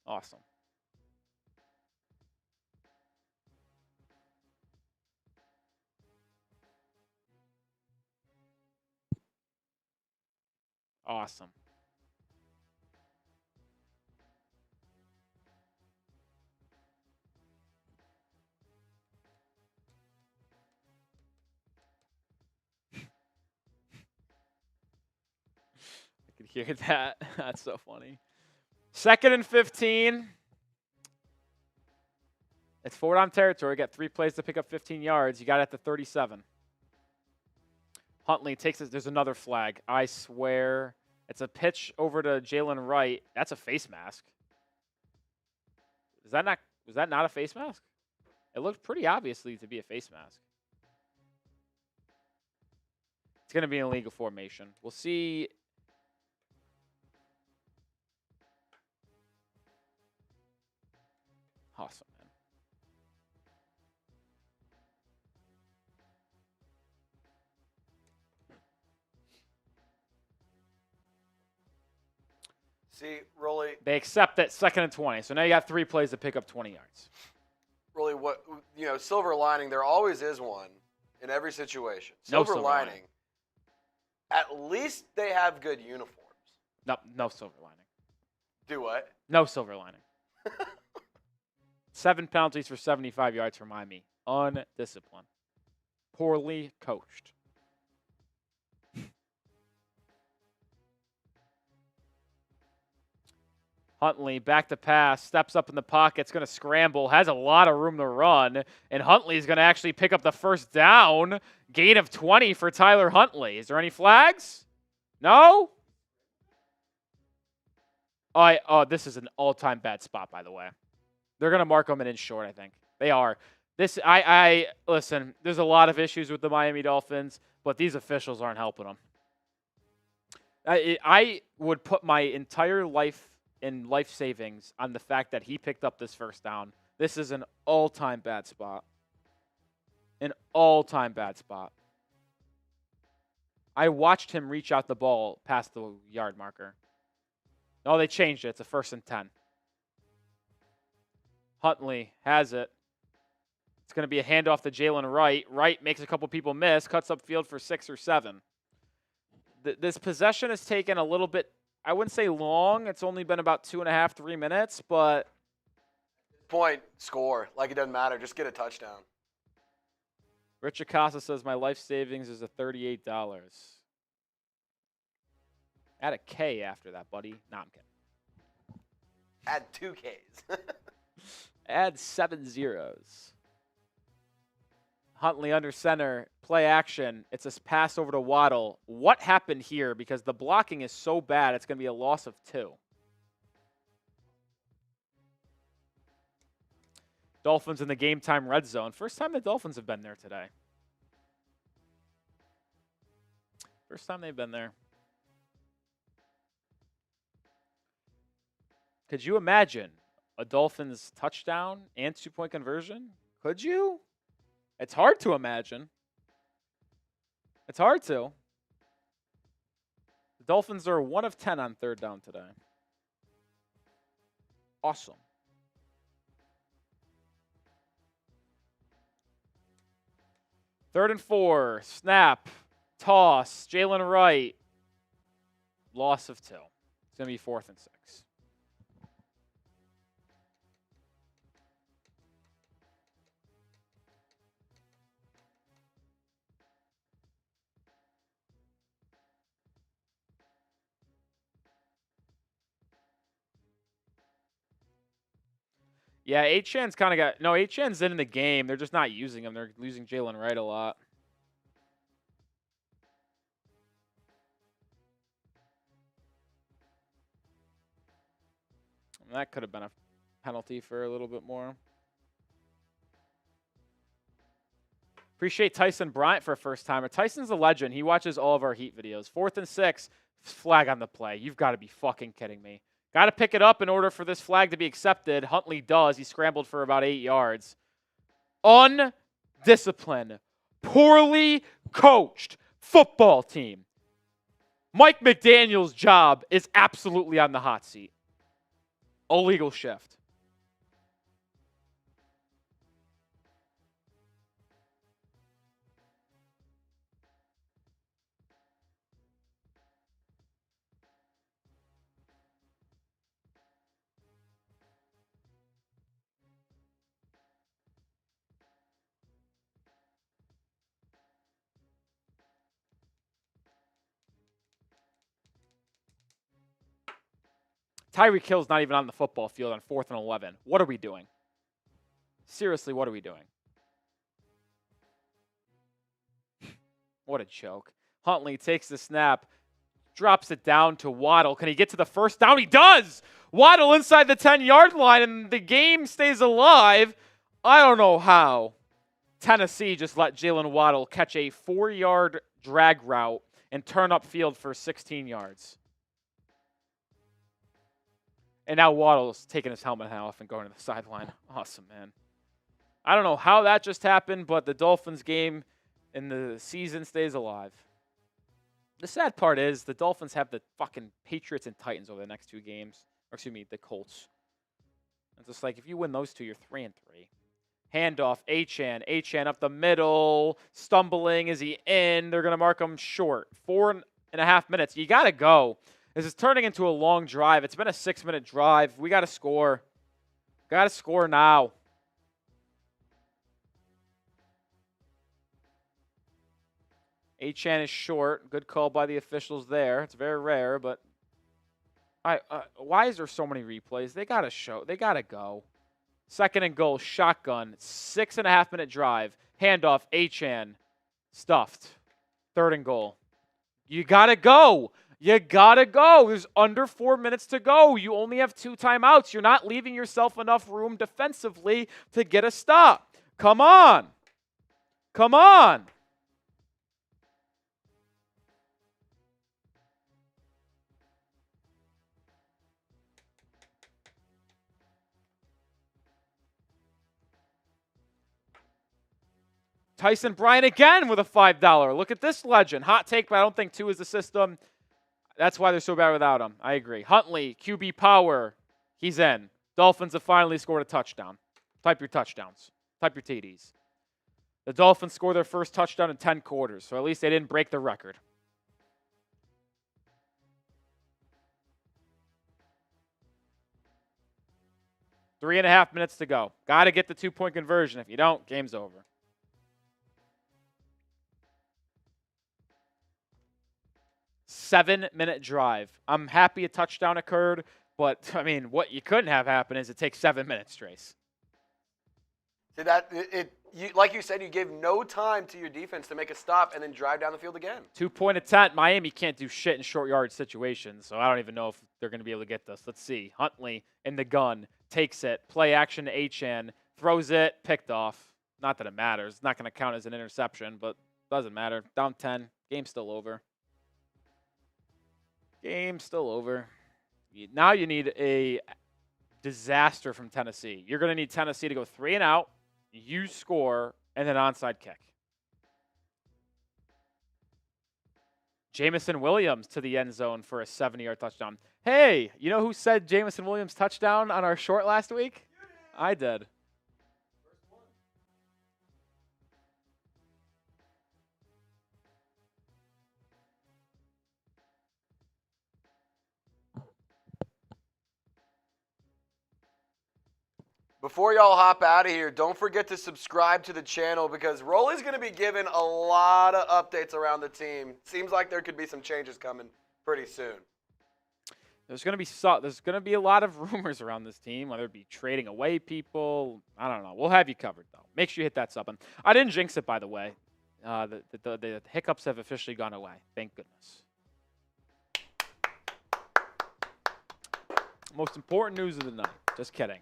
Awesome. Awesome. I could hear that. That's so funny. Second and 15. It's 4-down territory. Got 3 plays to pick up 15 yards. You got it at the 37. Huntley takes it. There's another flag. I swear It's a pitch over to Jalen Wright. That's a face mask. Was that not a face mask? It looked pretty obviously to be a face mask. It's going to be an illegal formation. We'll see. Awesome, man. See, Rolly. They accept it, 2nd and 20. So now you got 3 plays to pick up 20 yards. Rolly, what silver lining? There always is one in every situation. No Silver silver lining. At least they have good uniforms. No silver lining. Do what? No silver lining. 7 penalties for 75 yards for Miami. Undisciplined. Poorly coached. Huntley back to pass, steps up in the pocket, it's going to scramble, has a lot of room to run, and Huntley is going to actually pick up the first down. Gain of 20 for Tyler Huntley. Is there any flags? No? Oh, this is an all-time bad spot, by the way. They're going to mark him an inch short, I think. They are. Listen, there's a lot of issues with the Miami Dolphins, but these officials aren't helping them. I would put my entire life in life savings on the fact that he picked up this first down. This is an all-time bad spot. An all-time bad spot. I watched him reach out the ball past the yard marker. Oh, they changed it. It's a 1st and 10. Huntley has it. It's going to be a handoff to Jalen Wright. Wright makes a couple people miss, cuts upfield for 6 or 7. This possession has taken a little bit, I wouldn't say long. It's only been about 2.5, 3 minutes, but. Point, score. Like it doesn't matter. Just get a touchdown. Rich Acosta says my life savings is a $38. Add a K after that, buddy. No, I'm kidding. Add 2 Ks. Add 7 zeros. Huntley under center, play action. It's a pass over to Waddle. What happened here? Because the blocking is so bad, it's going to be a loss of 2. Dolphins in the game time red zone. First time the Dolphins have been there today. First time they've been there. Could you imagine a Dolphins touchdown and 2-point conversion? Could you? It's hard to imagine. It's hard to. The Dolphins are 1 of 10 on 3rd down today. Awesome. Third and 4. Snap. Toss. Jalen Wright. Loss of 2. It's going to be 4th and 6. Yeah, H-Chan's kind of got... No, H-Chan's in the game. They're just not using him. They're losing Jalen Wright a lot. And that could have been a penalty for a little bit more. Appreciate Tyson Bryant for a first timer. Tyson's a legend. He watches all of our Heat videos. 4th and 6. Flag on the play. You've got to be fucking kidding me. Got to pick it up in order for this flag to be accepted. Huntley does. He scrambled for about 8 yards. Undisciplined, poorly coached football team. Mike McDaniel's job is absolutely on the hot seat. Illegal shift. Tyreek Hill's not even on the football field on 4th and 11. What are we doing? Seriously, what are we doing? What a joke. Huntley takes the snap, drops it down to Waddle. Can he get to the first down? He does! Waddle inside the 10-yard line, and the game stays alive. I don't know how. Tennessee just let Jalen Waddle catch a 4-yard drag route and turn upfield for 16 yards. And now Waddle's taking his helmet off and going to the sideline. Awesome, man. I don't know how that just happened, but the Dolphins game in the season stays alive. The sad part is the Dolphins have the fucking Patriots and Titans over the next 2 games. Or excuse me, the Colts. It's just like if you win those 2, you're 3-3. Handoff, Achane. Achane up the middle. Stumbling. Is he in? They're going to mark him short. 4.5 minutes. You got to go. This is turning into a long drive. It's been a 6-minute drive. We got to score. Got to score now. Achane is short. Good call by the officials there. It's very rare, but why is there so many replays? They got to show. They got to go. 2nd and goal, shotgun, 6.5-minute drive. Handoff, Achane, stuffed. 3rd and goal. You got to go. You got to go. There's under 4 minutes to go. You only have 2 timeouts. You're not leaving yourself enough room defensively to get a stop. Come on. Come on. Tyson Bryant again with a $5. Look at this legend. Hot take, but I don't think 2 is the system. That's why they're so bad without him. I agree. Huntley, QB power. He's in. Dolphins have finally scored a touchdown. Type your touchdowns. Type your TDs. The Dolphins scored their first touchdown in 10 quarters, so at least they didn't break the record. Three and a half minutes to go. Got to get the 2-point conversion. If you don't, game's over. Seven-minute drive. I'm happy a touchdown occurred, but, I mean, what you couldn't have happen is it takes 7 minutes, Trace. See, like you said, you gave no time to your defense to make a stop and then drive down the field again. 2-point attempt. Miami can't do shit in short yard situations, so I don't even know if they're going to be able to get this. Let's see. Huntley in the gun. Takes it. Play action to Achane. Throws it. Picked off. Not that it matters. It's not going to count as an interception, but doesn't matter. Down 10. Game's still over. Game's still over. Now you need a disaster from Tennessee. You're going to need Tennessee to go 3 and out. You score, and then onside kick. Jamison Williams to the end zone for a 70-yard touchdown. Hey, you know who said Jamison Williams touchdown on our short last week? I did. Before y'all hop out of here, don't forget to subscribe to the channel because Rolly's going to be giving a lot of updates around the team. Seems like there could be some changes coming pretty soon. There's going to be a lot of rumors around this team, whether it be trading away people. I don't know. We'll have you covered, though. Make sure you hit that sub button. I didn't jinx it, by the way. The hiccups have officially gone away. Thank goodness. Most important news of the night. Just kidding.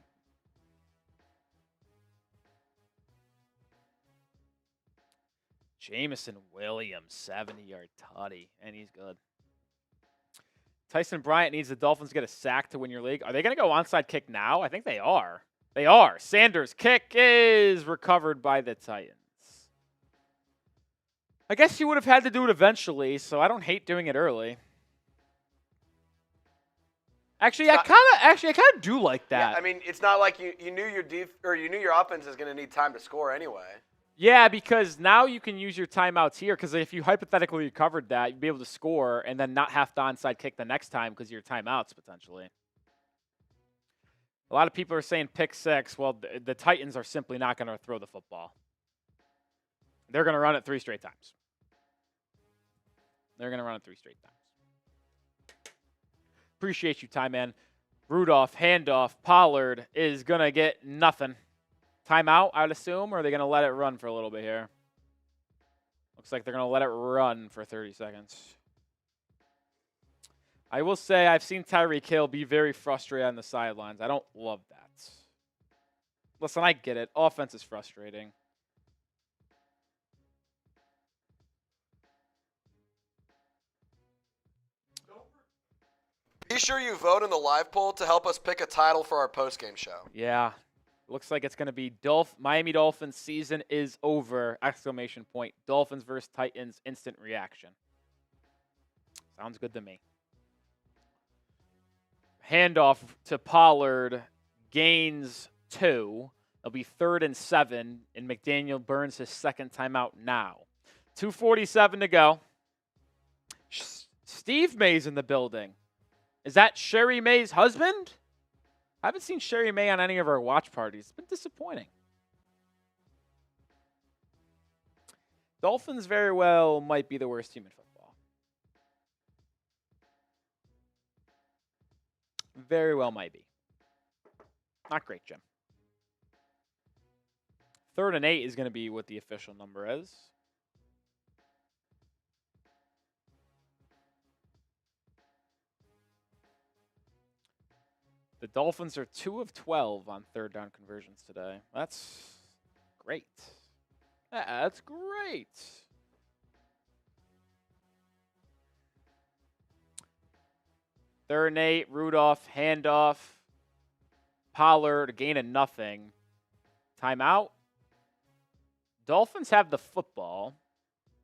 Jamison Williams, 70-yard tutty, and he's good. Tyson Bryant needs the Dolphins to get a sack to win your league. Are they going to go onside kick now? I think they are. They are. Sanders' kick is recovered by the Titans. I guess you would have had to do it eventually, so I don't hate doing it early. Actually, I kind of do like that. Yeah, I mean, it's not like you knew your offense is going to need time to score anyway. Yeah, because now you can use your timeouts here, because if you hypothetically recovered that, you'd be able to score and then not have to onside kick the next time because of your timeouts, potentially. A lot of people are saying pick 6. Well, the Titans are simply not going to throw the football. They're going to run it 3 straight times. They're going to run it 3 straight times. Appreciate you, Ty Man. Rudolph, handoff, Pollard is going to get nothing. Timeout, I would assume, or are they going to let it run for a little bit here? Looks like they're going to let it run for 30 seconds. I will say I've seen Tyreek Hill be very frustrated on the sidelines. I don't love that. Listen, I get it. Offense is frustrating. Be sure you vote in the live poll to help us pick a title for our postgame show. Yeah. Looks like it's going to be Miami Dolphins season is over! Exclamation point. Dolphins versus Titans instant reaction. Sounds good to me. Handoff to Pollard. Gains 2. It'll be 3rd and 7, and McDaniel burns his second timeout now. 2:47 to go. Steve May's in the building. Is that Sherry May's husband? I haven't seen Sherry May on any of our watch parties. It's been disappointing. Dolphins very well might be the worst team in football. Very well might be. Not great, Jim. 3rd and 8 is going to be what the official number is. The Dolphins are 2 of 12 on 3rd down conversions today. That's great. That's great. Third and 8, Rudolph, handoff. Pollard, a gain of nothing. Timeout. Dolphins have the football.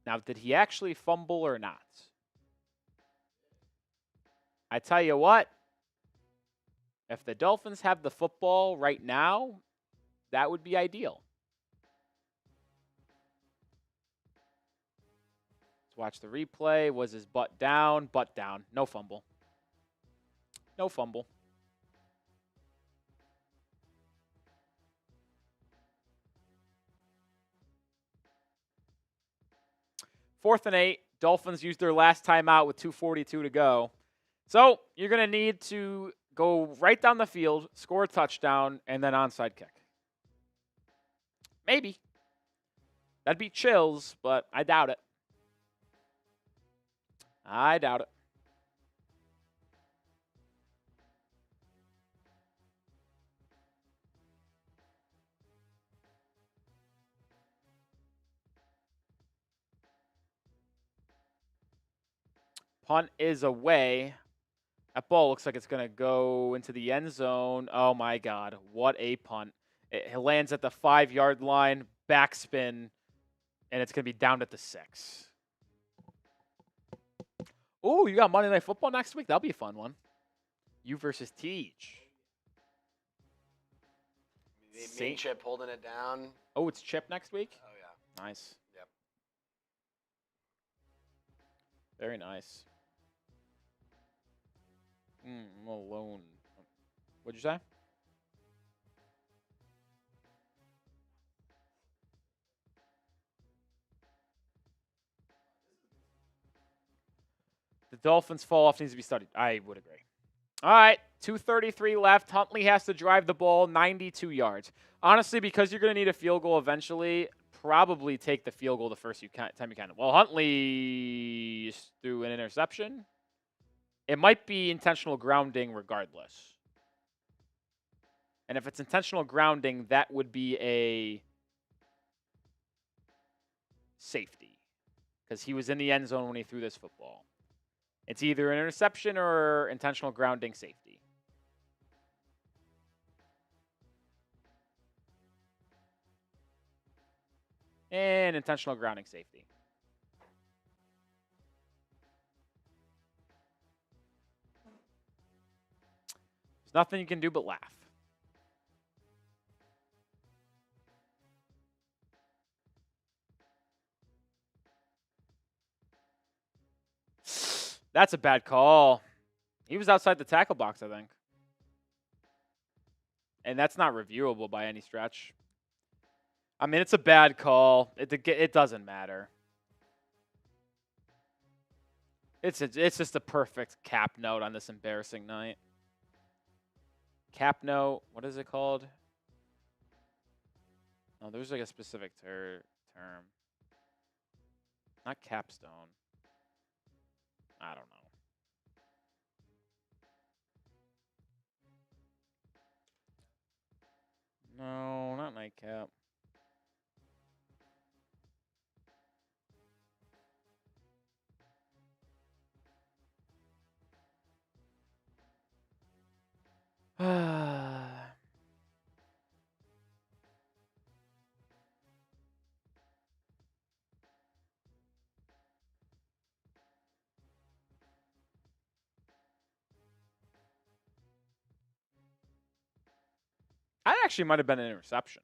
Now, did he actually fumble or not? I tell you what. If the Dolphins have the football right now, that would be ideal. Let's watch the replay. Was his butt down? Butt down. No fumble. No fumble. Fourth and 8. Dolphins used their last timeout with 2:42 to go. So you're going to need to go right down the field, score a touchdown, and then onside kick. Maybe. That'd be chills, but I doubt it. I doubt it. Punt is away. That ball looks like it's going to go into the end zone. Oh, my God. What a punt. It lands at the 5-yard line, backspin, and it's going to be down at the 6. Ooh, you got Monday Night Football next week? That'll be a fun one. You versus Teach. Me and Chip holding it down. Oh, it's Chip next week? Oh, yeah. Nice. Yep. Very nice. I'm alone. What'd you say? The Dolphins fall off needs to be studied. I would agree. All right, 2:33 left. Huntley has to drive the ball 92 yards. Honestly, because you're going to need a field goal eventually, probably take the field goal the first time you can. Well, Huntley threw an interception. It might be intentional grounding regardless. And if it's intentional grounding, that would be a safety because he was in the end zone when he threw this football. It's either an interception or intentional grounding safety. And intentional grounding safety. There's nothing you can do but laugh. That's a bad call. He was outside the tackle box, I think. And that's not reviewable by any stretch. I mean, it's a bad call. It doesn't matter. It's just a perfect cap note on this embarrassing night. Cap note, what is it called? Oh, there's like a specific term. Not capstone. I don't know. cap. That actually might have been an interception.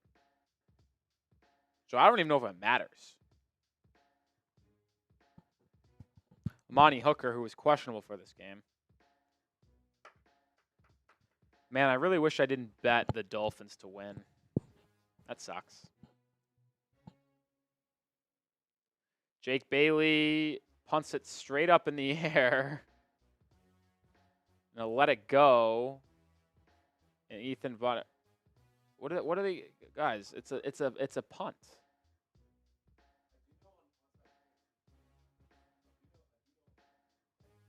So I don't even know if it matters. Amani Hooker, who was questionable for this game. Man, I really wish I didn't bet the Dolphins to win. That sucks. Jake Bailey punts it straight up in the air. And let it go. And Ethan Bonnet. What are they guys? It's a punt.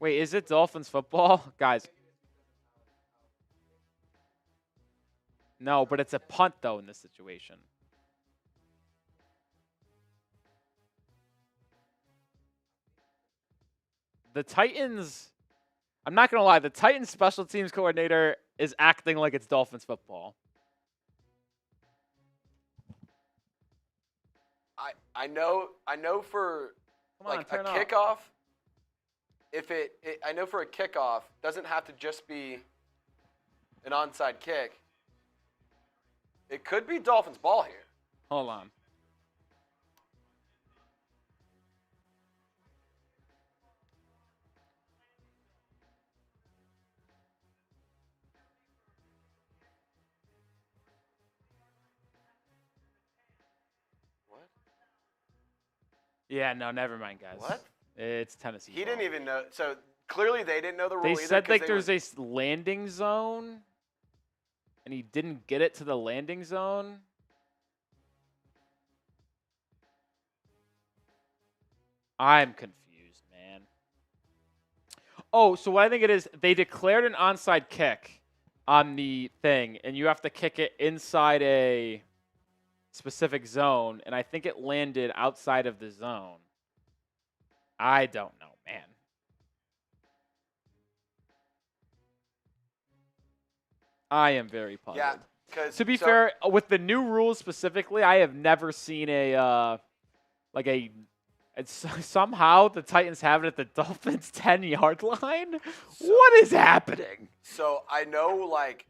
Wait, is it Dolphins football? Guys. No, but it's a punt though in this situation. The Titans, I'm not going to lie, the Titans special teams coordinator is acting like it's Dolphins football. I know for like a kickoff, I know for a kickoff, doesn't have to just be an onside kick. It could be Dolphins ball here. Hold on. What? Yeah, no, never mind, guys. What? It's Tennessee. He didn't even know. So clearly they didn't know the rule They either. said like they there's a landing zone, and he didn't get it to the landing zone. I'm confused, man. Oh, so what I think it is, they declared an onside kick on the thing, and you have to kick it inside a specific zone, and I think it landed outside of the zone. I don't know, man. I am very puzzled. Yeah, because to be fair, with the new rules specifically, I have never seen somehow the Titans have it at the Dolphins 10-yard line. What is happening? So I know, like,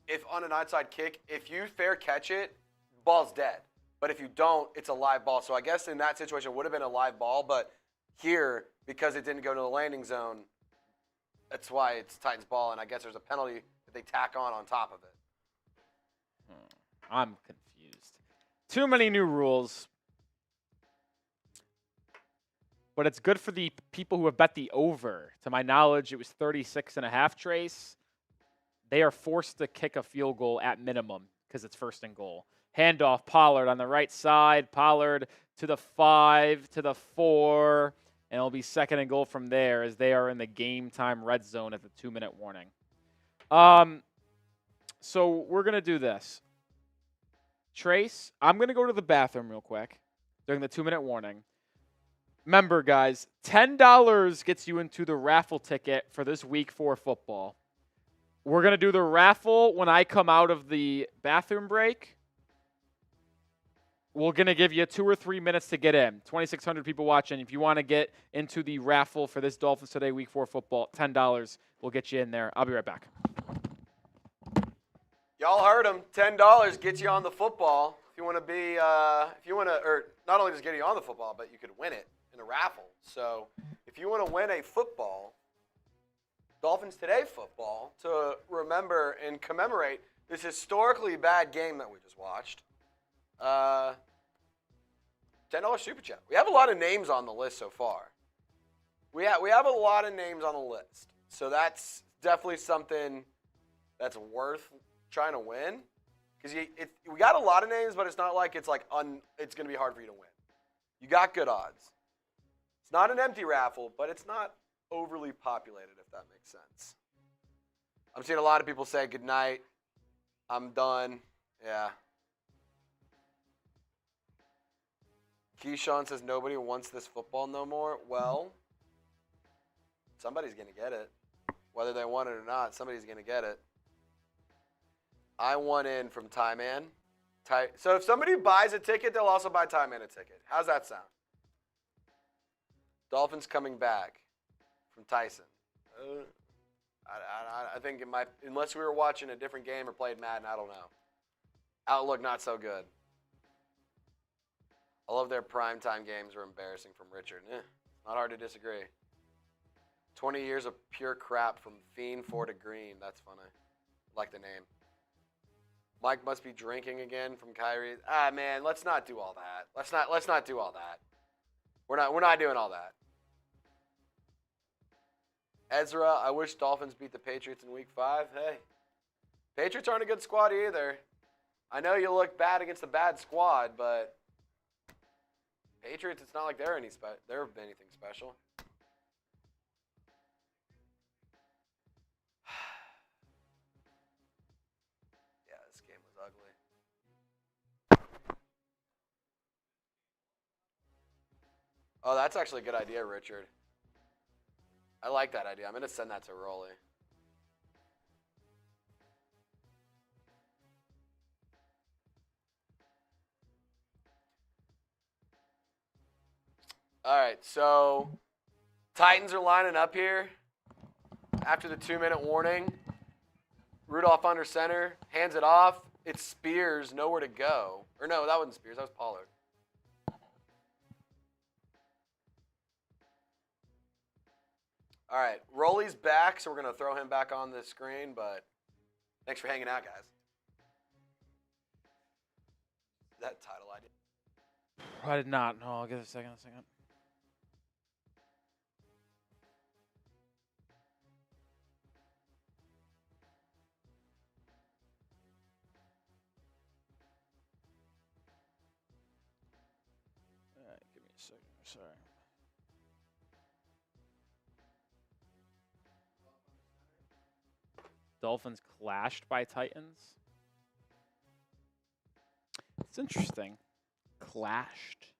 if on an onside kick, if you fair catch it, ball's dead. But if you don't, it's a live ball. So I guess in that situation, it would have been a live ball. But here, because it didn't go to the landing zone, that's why it's Titans ball. And I guess there's a penalty that they tack on top of it. I'm confused. Too many new rules. But it's good for the people who have bet the over. To my knowledge, it was 36.5, Trace. They are forced to kick a field goal at minimum because it's 1st and goal. Handoff, Pollard on the right side. Pollard to the 5, to the 4. And it'll be 2nd and goal from there as they are in the game time red zone at the 2-minute warning. So we're going to do this. Trace, I'm going to go to the bathroom real quick during the 2-minute warning. Remember, guys, $10 gets you into the raffle ticket for this week 4 football. We're going to do the raffle when I come out of the bathroom break. We're going to give you 2 or 3 minutes to get in. 2,600 people watching. If you want to get into the raffle for this Dolphins Today week 4 football, $10 will get you in there. I'll be right back. Y'all heard him. $10 gets you on the football. If you want to or not only does it get you on the football, but you could win it in a raffle. So if you want to win a football, Dolphins Today football, to remember and commemorate this historically bad game that we just watched, $10 super chat. We have a lot of names on the list so far. We have a lot of names on the list. So that's definitely something that's worth trying to win. Because we got a lot of names, but it's not like it's going to be hard for you to win. You got good odds. It's not an empty raffle, but it's not overly populated, if that makes sense. I'm seeing a lot of people say good night. I'm done. Yeah. Keyshawn says nobody wants this football no more. Well, somebody's going to get it. Whether they want it or not, somebody's going to get it. I want in from Ty Man. So if somebody buys a ticket, they'll also buy Ty Man a ticket. How's that sound? Dolphins coming back from Tyson. I think it might, unless we were watching a different game or played Madden, I don't know. Outlook not so good. I love their primetime games were embarrassing from Richard. Not hard to disagree. 20 years of pure crap from Fiend 4 to Green. That's funny. Like the name. Mike must be drinking again from Kyrie. Man, let's not do all that. Let's not do all that. We're not doing all that. Ezra, I wish Dolphins beat the Patriots in Week 5. Hey, Patriots aren't a good squad either. I know you look bad against a bad squad, but Patriots, it's not like they're anything special. Yeah, this game was ugly. Oh, that's actually a good idea, Richard. I like that idea. I'm going to send that to Rolly. All right, so Titans are lining up here after the 2-minute warning. Rudolph under center, hands it off. It's Spears, nowhere to go. Or no, that wasn't Spears, that was Pollard. All right, Rolly's back, so we're going to throw him back on the screen, but thanks for hanging out, guys. Is that title idea? I did not. No, I'll give it a second. All right, give me a second. Sorry. Dolphins clashed by Titans. It's interesting. Clashed.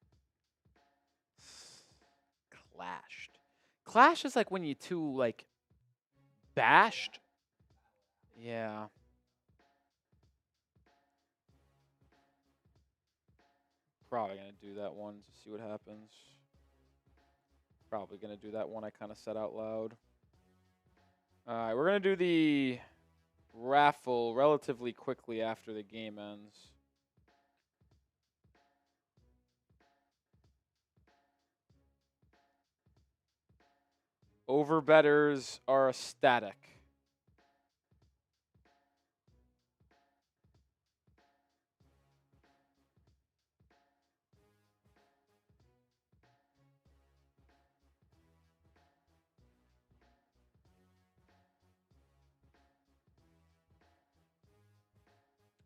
Clash is like when you two, like, bashed. Yeah. Probably going to do that one to see what happens. Probably going to do that one I kind of said out loud. All right, we're going to do the raffle relatively quickly after the game ends. Overbetters are ecstatic.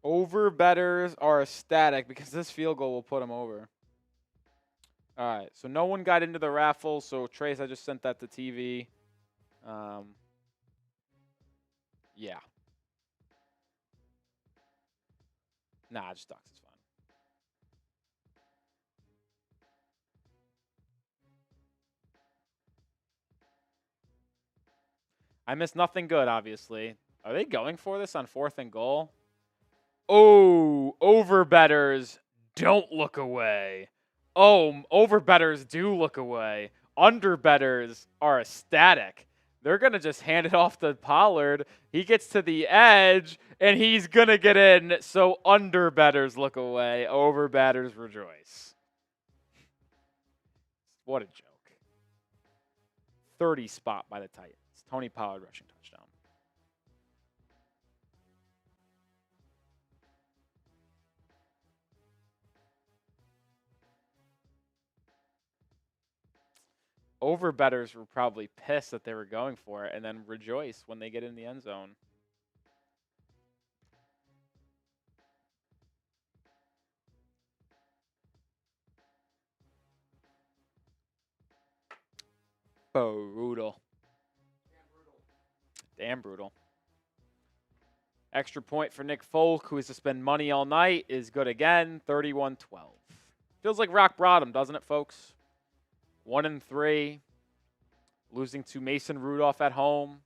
Overbetters are ecstatic because this field goal will put them over. All right, so no one got into the raffle, so Trace, I just sent that to TV. Yeah. Nah, just Ducks is fine. I missed nothing good, obviously. Are they going for this on 4th and goal? Oh, overbetters don't look away. Oh, overbetters do look away. Underbetters are ecstatic. They're going to just hand it off to Pollard. He gets to the edge, and he's going to get in. So underbetters look away. Overbetters rejoice. What a joke. 30 spot by the Titans. Tony Pollard rushing touchdown. Overbetters were probably pissed that they were going for it and then rejoice when they get in the end zone. Brutal. Damn brutal. Extra point for Nick Folk, who has to spend money all night, is good again. 31-12. Feels like rock bottom, doesn't it, folks? 1-3. Losing to Mason Rudolph at home.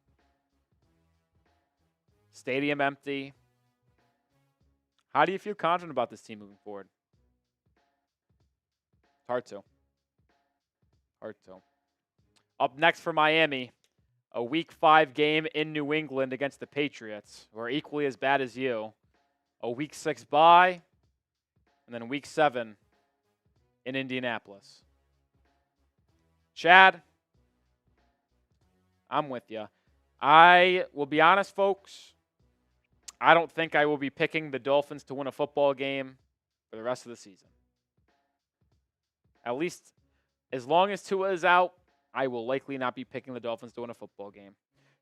Stadium empty. How do you feel confident about this team moving forward? Hard to. Up next for Miami, a Week 5 game in New England against the Patriots, who are equally as bad as you. A Week 6 bye, and then Week 7 in Indianapolis. Chad, I'm with you. I will be honest, folks. I don't think I will be picking the Dolphins to win a football game for the rest of the season. At least as long as Tua is out, I will likely not be picking the Dolphins to win a football game.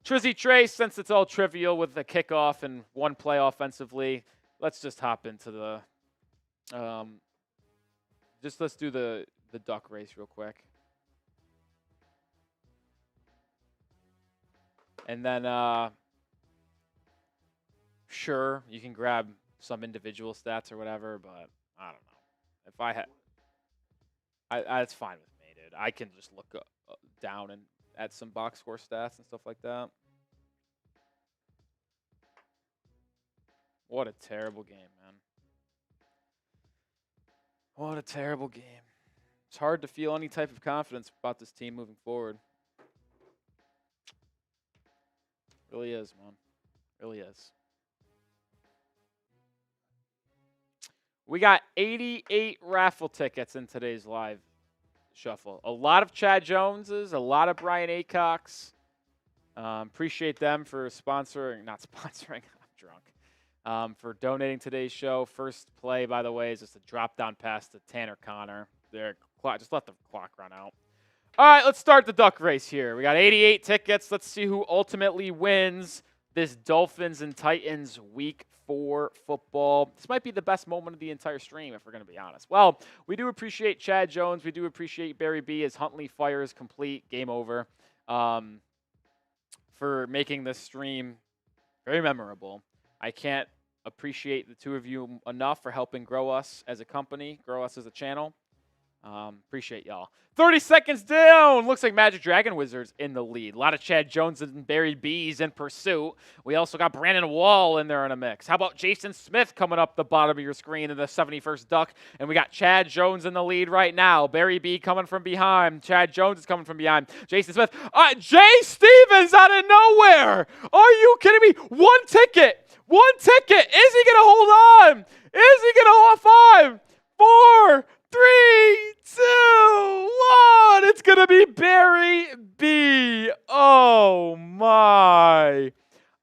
Trizzy Trace, since it's all trivial with the kickoff and one play offensively, let's just hop into the let's do the duck race real quick. And then sure, you can grab some individual stats or whatever, but I don't know. If I had it's fine with me, dude. I can just look down and add some box score stats and stuff like that. What a terrible game, man. What a terrible game. It's hard to feel any type of confidence about this team moving forward. Really is, man. Really is. We got 88 raffle tickets in today's live shuffle. A lot of Chad Joneses, a lot of Brian Aycock's. Appreciate them for sponsoring, not sponsoring, I'm drunk. For donating today's show. First play, by the way, is just a drop down pass to Tanner Connor. There, just let the clock run out. All right, let's start the duck race here. We got 88 tickets. Let's see who ultimately wins this Dolphins and Titans Week 4 football. This might be the best moment of the entire stream, if we're going to be honest. Well, we do appreciate Chad Jones. We do appreciate Barry B as Huntley fires complete. Game over. For making this stream very memorable. I can't appreciate the two of you enough for helping grow us as a company, grow us as a channel. Appreciate y'all. 30 seconds down. Looks like Magic Dragon Wizards in the lead. A lot of Chad Jones and Barry B's in pursuit. We also got Brandon Wall in there in a mix. How about Jason Smith coming up the bottom of your screen in the 71st duck? And we got Chad Jones in the lead right now. Barry B coming from behind. Chad Jones is coming from behind. Jason Smith. Jay Stevens out of nowhere. Are you kidding me? One ticket. One ticket. Is he going to hold on? Is he going to hold 5, 4, 3, 2, 1. It's going to be Barry B. Oh, my.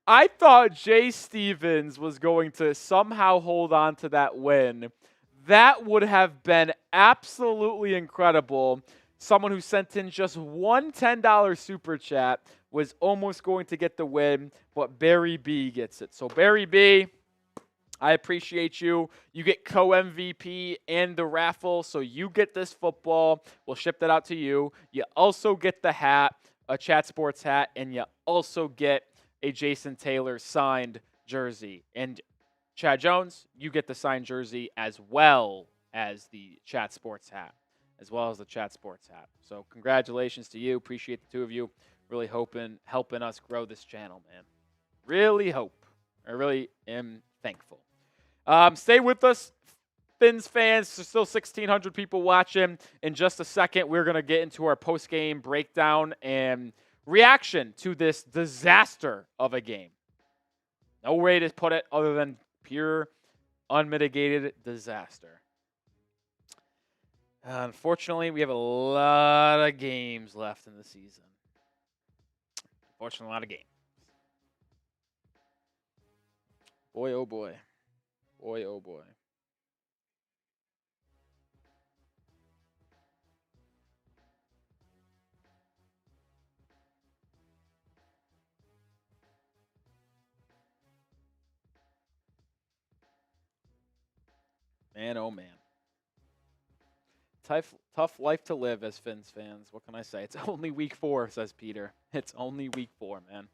I thought Jay Stevens was going to somehow hold on to that win. That would have been absolutely incredible. Someone who sent in just one $10 super chat was almost going to get the win, but Barry B gets it. So, Barry B, I appreciate you. You get co-MVP and the raffle, so you get this football. We'll ship that out to you. You also get the hat, a Chat Sports hat, and you also get a Jason Taylor signed jersey. And Chad Jones, you get the signed jersey as well as the Chat Sports hat, So congratulations to you. Appreciate the two of you. Really helping us grow this channel, man. Really hope. I really am thankful. Stay with us, Fins fans. There's still 1,600 people watching. In just a second, we're going to get into our post-game breakdown and reaction to this disaster of a game. No way to put it other than pure, unmitigated disaster. Unfortunately, we have a lot of games left in the season. Unfortunately, a lot of games. Boy, oh boy. Boy, oh boy. Man, oh man. Tough life to live as Fins fans. What can I say? It's only week 4, says Peter. It's only week 4, man.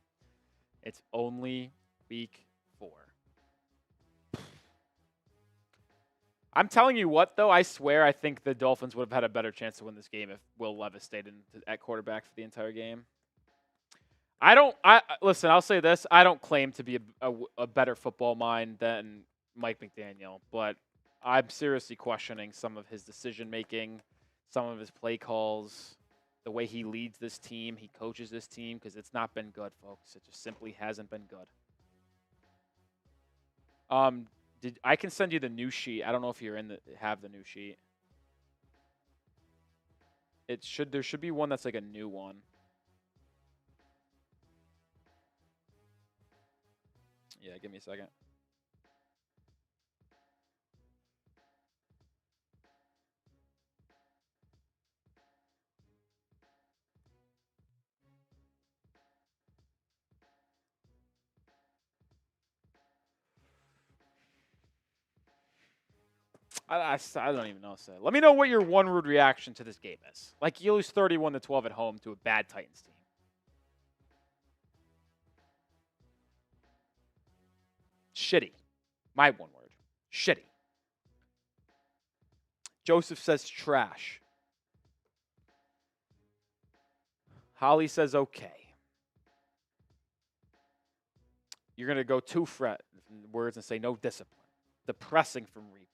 It's only week 4. I'm telling you what, though, I swear I think the Dolphins would have had a better chance to win this game if Will Levis stayed at quarterback for the entire game. Listen, I'll say this. I don't claim to be a better football mind than Mike McDaniel, but I'm seriously questioning some of his decision-making, some of his play calls, the way he leads this team, he coaches this team, because it's not been good, folks. It just simply hasn't been good. I can send you the new sheet. I don't know if you're have the new sheet. There should be one that's like a new one. Yeah, give me a second. I don't even know what to say. Let me know what your one-word reaction to this game is. Like, you lose 31-12 at home to a bad Titans team. Shitty. My one word. Shitty. Joseph says trash. Holly says okay. You're going to go two words and say no discipline. Depressing from Reaper.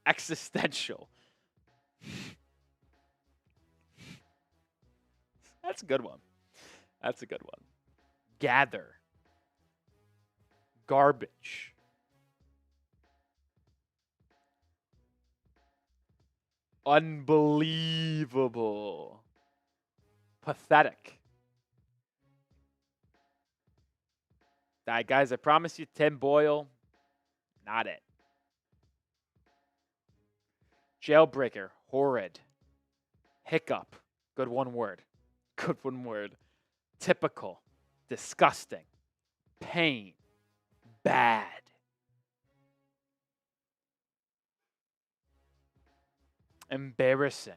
Existential. That's a good one. That's a good one. Gather. Garbage. Unbelievable. Pathetic. Guys, I promise you, Tim Boyle, not it. Jailbreaker, horrid. Hiccup, good one word. Good one word. Typical, disgusting. Pain, bad. Embarrassing.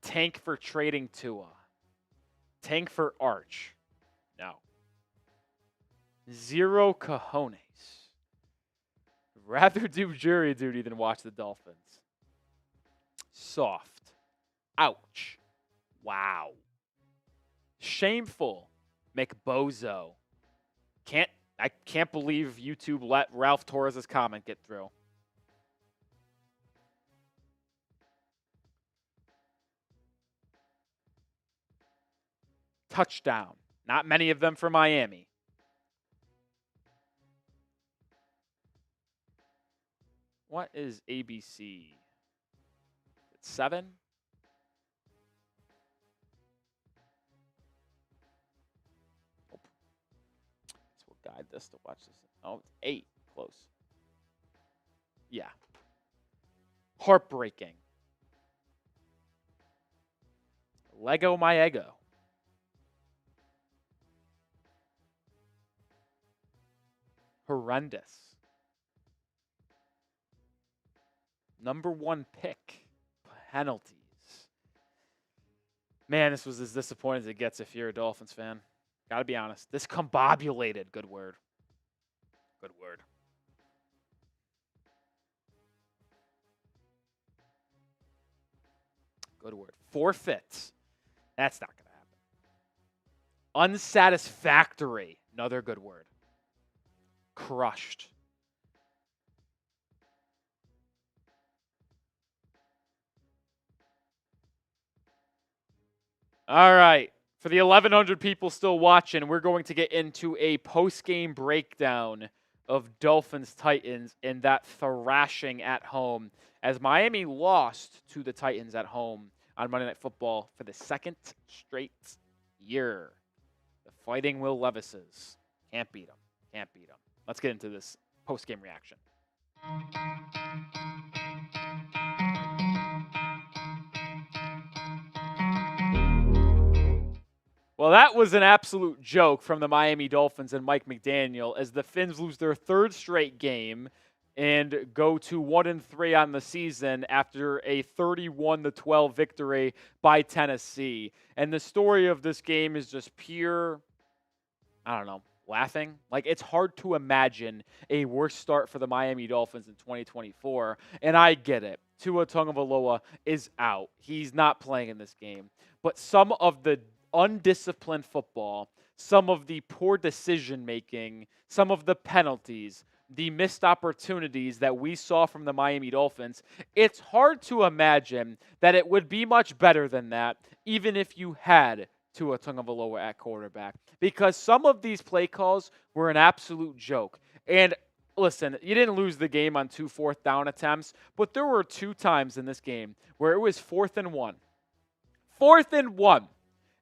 Tank for trading Tua. Tank for Arch. No. Zero cojones. Rather do jury duty than watch the Dolphins. Soft. Ouch. Wow. Shameful. McBozo. I can't believe YouTube let Ralph Torres' comment get through. Touchdown. Not many of them for Miami. What is ABC? 7? Nope. So we'll guide this to watch this. Oh, it's 8. Close. Yeah. Heartbreaking. Lego my ego. Horrendous. Number 1 pick. Penalties. Man, this was as disappointing as it gets if you're a Dolphins fan. Gotta be honest. Discombobulated. Good word. Good word. Good word. Forfeits. That's not going to happen. Unsatisfactory. Another good word. Crushed. All right. For the 1,100 people still watching, we're going to get into a post-game breakdown of Dolphins-Titans and that thrashing at home as Miami lost to the Titans at home on Monday Night Football for the second straight year. The Fighting Will Levises. Can't beat them. Can't beat them. Let's get into this post-game reaction. Well, that was an absolute joke from the Miami Dolphins and Mike McDaniel as the Fins lose their third straight game and go to 1-3 on the season after a 31-12 victory by Tennessee. And the story of this game is just pure, I don't know, laughing. Like, it's hard to imagine a worse start for the Miami Dolphins in 2024, and I get it. Tua Tagovailoa is out. He's not playing in this game. But some of the undisciplined football, some of the poor decision-making, some of the penalties, the missed opportunities that we saw from the Miami Dolphins, it's hard to imagine that it would be much better than that, even if you had Tua Tagovailoa at quarterback, because some of these play calls were an absolute joke. And listen, you didn't lose the game on 2 fourth-down attempts, but there were 2 times in this game where it was 4th and 1. 4th and 1.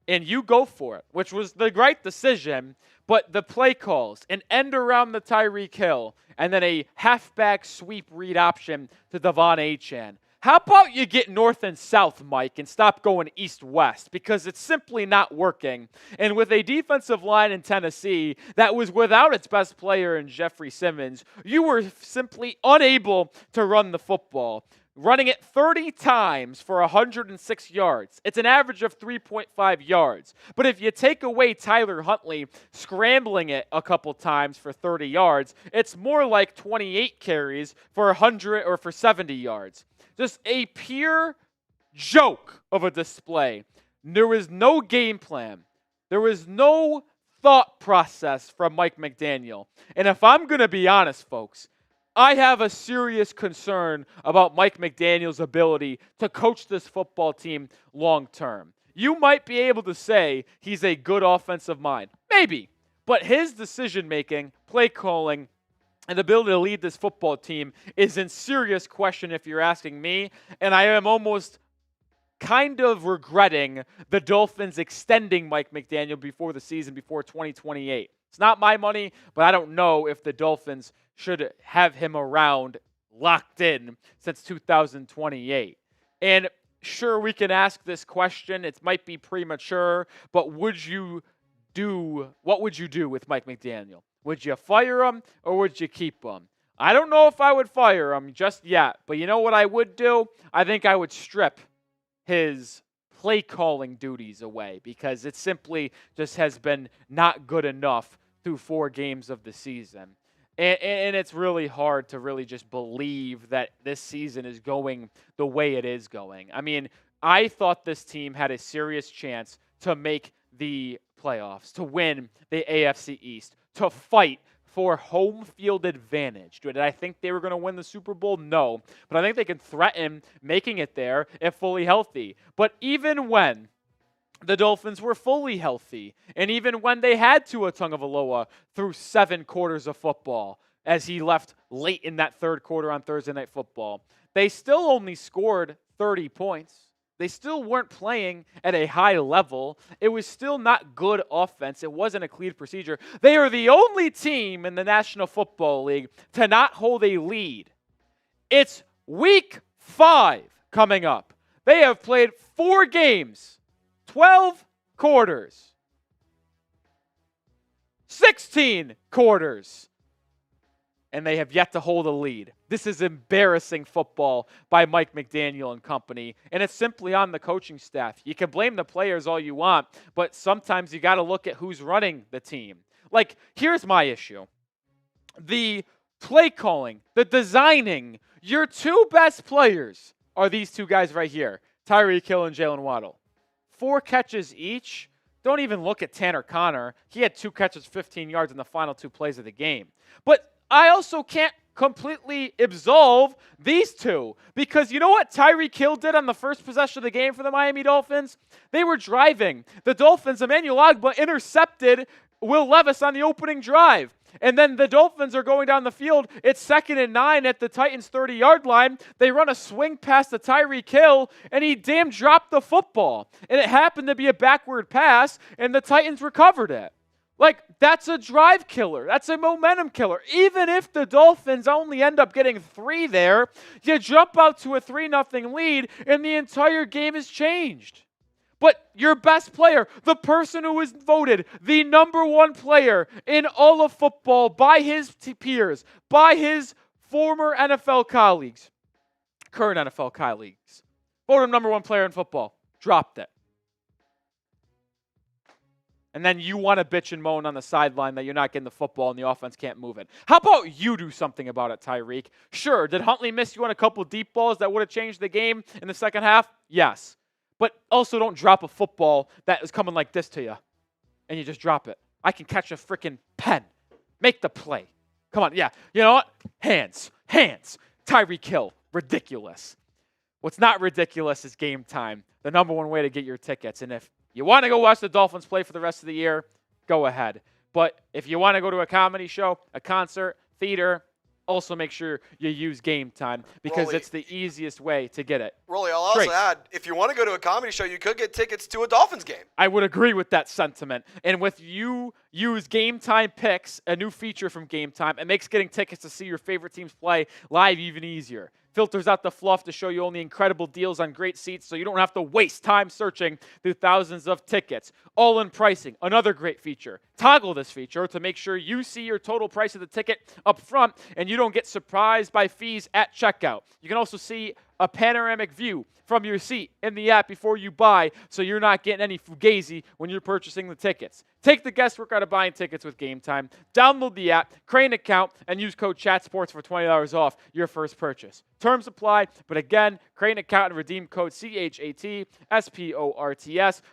And you go for it, which was the right decision, but the play calls, an end around the Tyreek Hill, and then a halfback sweep read option to Devon Achane. How about you get north and south, Mike, and stop going east-west, because it's simply not working. And with a defensive line in Tennessee that was without its best player in Jeffrey Simmons, you were simply unable to run the football. Running it 30 times for 106 yards. It's an average of 3.5 yards. But if you take away Tyler Huntley scrambling it a couple times for 30 yards, it's more like 28 carries for 100 or for 70 yards. Just a pure joke of a display. There was no game plan. There was no thought process from Mike McDaniel. And if I'm going to be honest, folks, I have a serious concern about Mike McDaniel's ability to coach this football team long term. You might be able to say he's a good offensive mind. Maybe. But his decision-making, play calling, and ability to lead this football team is in serious question if you're asking me. And I am almost kind of regretting the Dolphins extending Mike McDaniel before the season, before 2028. It's not my money, but I don't know if the Dolphins should have him around locked in since 2028. And sure, we can ask this question. It might be premature, but what would you do with Mike McDaniel? Would you fire him or would you keep him? I don't know if I would fire him just yet, but you know what I would do? I think I would strip his play calling duties away, because it simply just has been not good enough through 4 games of the season. And it's really hard to really just believe that this season is going the way it is going. I mean, I thought this team had a serious chance to make the playoffs, to win the AFC East, to fight for home field advantage. Did I think they were going to win the Super Bowl? No. But I think they can threaten making it there if fully healthy. But even when the Dolphins were fully healthy, and even when they had Tua Tagovailoa through 7 quarters of football, as he left late in that 3rd quarter on Thursday Night Football, they still only scored 30 points. They still weren't playing at a high level. It was still not good offense. It wasn't a clean procedure. They are the only team in the National Football League to not hold a lead. It's week 5 coming up. They have played 4 games, 12 quarters, 16 quarters, and they have yet to hold a lead. This is embarrassing football by Mike McDaniel and company, and it's simply on the coaching staff. You can blame the players all you want, but sometimes you got to look at who's running the team. Like, here's my issue. The play calling, the designing, your 2 best players are these 2 guys right here, Tyreek Hill and Jalen Waddle. 4 catches each. Don't even look at Tanner Connor. He had 2 catches, 15 yards in the final 2 plays of the game. But I also can't completely absolve these 2, because you know what Tyreek Hill did on the first possession of the game for the Miami Dolphins? They were driving. The Dolphins, Emmanuel Ogbah, intercepted Will Levis on the opening drive. And then the Dolphins are going down the field. It's 2nd and 9 at the Titans' 30-yard line. They run a swing pass to Tyreek Hill, and he damn dropped the football. And it happened to be a backward pass, and the Titans recovered it. Like, that's a drive killer. That's a momentum killer. Even if the Dolphins only end up getting 3 there, you jump out to a 3-0 lead, and the entire game is changed. But your best player, the person who was voted the number 1 player in all of football by his peers, by his former NFL colleagues, current NFL colleagues, voted him number 1 player in football, dropped it. And then you want to bitch and moan on the sideline that you're not getting the football and the offense can't move it. How about you do something about it, Tyreek? Sure, did Huntley miss you on a couple deep balls that would have changed the game in the second half? Yes. But also don't drop a football that is coming like this to you and you just drop it. I can catch a freaking pen. Make the play. Come on, yeah. You know what? Hands. Tyreek Hill. Ridiculous. What's not ridiculous is Game Time, the number one way to get your tickets. And if you want to go watch the Dolphins play for the rest of the year, go ahead. But if you want to go to a comedy show, a concert, theater, also make sure you use Game Time because it's the easiest way to get it. Rolly, I'll also add, if you want to go to a comedy show, you could get tickets to a Dolphins game. I would agree with that sentiment. And with you use Game Time Picks, a new feature from Game Time, it makes getting tickets to see your favorite teams play live even easier. Filters out the fluff to show you only incredible deals on great seats so you don't have to waste time searching through thousands of tickets. All-in pricing, another great feature. Toggle this feature to make sure you see your total price of the ticket up front and you don't get surprised by fees at checkout. You can also see a panoramic view from your seat in the app before you buy so you're not getting any fugazi when you're purchasing the tickets. Take the guesswork out of buying tickets with Game Time. Download the app, create an account, and use code CHATSPORTS for $20 off your first purchase. Terms apply, but again, create an account and redeem code CHATSPORTS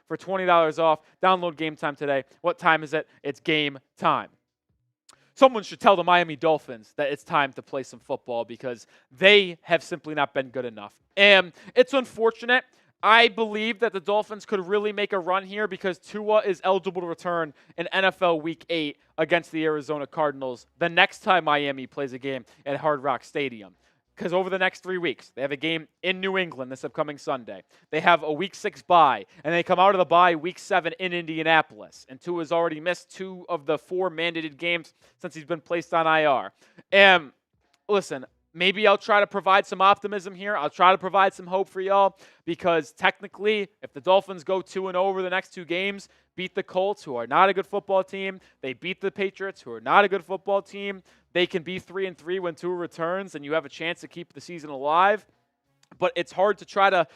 for $20 off. Download Game Time today. What time is it? It's game time. Someone should tell the Miami Dolphins that it's time to play some football because they have simply not been good enough. And it's unfortunate. I believe that the Dolphins could really make a run here because Tua is eligible to return in NFL Week 8 against the Arizona Cardinals the next time Miami plays a game at Hard Rock Stadium. Because over the next 3 weeks, they have a game in New England this upcoming Sunday. They have a Week 6 bye, and they come out of the bye Week 7 in Indianapolis. And Tua has already missed 2 of the 4 mandated games since he's been placed on IR. And listen, maybe I'll try to provide some optimism here. I'll try to provide some hope for y'all because technically, if the Dolphins go 2-0 over the next 2 games, beat the Colts, who are not a good football team, they beat the Patriots, who are not a good football team, they can be 3-3 when Tua returns, and you have a chance to keep the season alive. But it's hard to try to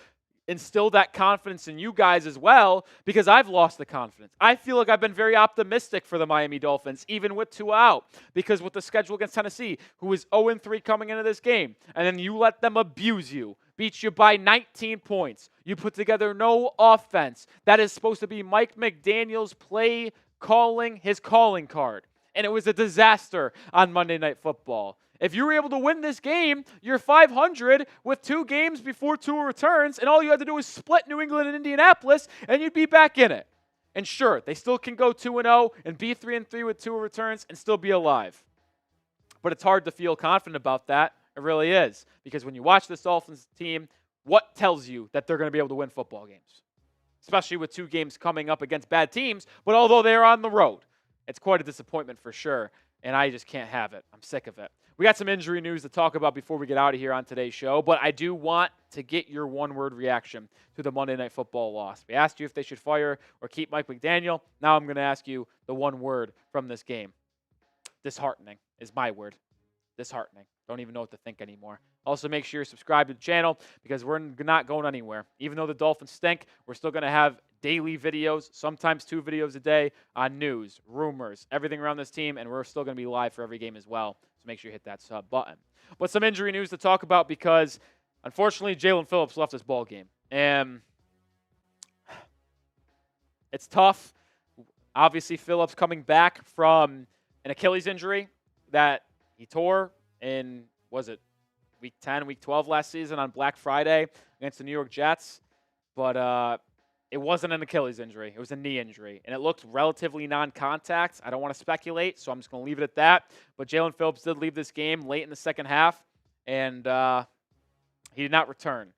instill that confidence in you guys as well because I've lost the confidence. I feel like I've been very optimistic for the Miami Dolphins, even with Tua out, because with the schedule against Tennessee, who is 0-3 coming into this game, and then you let them abuse you, beat you by 19 points. You put together no offense. That is supposed to be Mike McDaniel's play calling, his calling card. And it was a disaster on Monday Night Football. If you were able to win this game, you're 500 with 2 games before Tua returns, and all you had to do was split New England and Indianapolis, and you'd be back in it. And sure, they still can go 2-0 and be 3-3 with Tua returns and still be alive. But it's hard to feel confident about that. It really is. Because when you watch this Dolphins team, what tells you that they're going to be able to win football games? Especially with 2 games coming up against bad teams, but although they're on the road, it's quite a disappointment for sure, and I just can't have it. I'm sick of it. We got some injury news to talk about before we get out of here on today's show, but I do want to get your one-word reaction to the Monday Night Football loss. We asked you if they should fire or keep Mike McDaniel. Now I'm going to ask you the one word from this game. Disheartening is my word. Disheartening. Don't even know what to think anymore. Also, make sure you're subscribed to the channel because we're not going anywhere. Even though the Dolphins stink, we're still going to have daily videos, sometimes 2 videos a day on news, rumors, everything around this team, and we're still going to be live for every game as well. So make sure you hit that sub button. But some injury news to talk about because, unfortunately, Jalen Phillips left this ball game. And it's tough. Obviously, Phillips coming back from an Achilles injury that he tore in, was it Week 10, Week 12 last season on Black Friday against the New York Jets. But it wasn't an Achilles injury. It was a knee injury. And it looked relatively non-contact. I don't want to speculate, so I'm just going to leave it at that. But Jalen Phillips did leave this game late in the second half, and he did not return.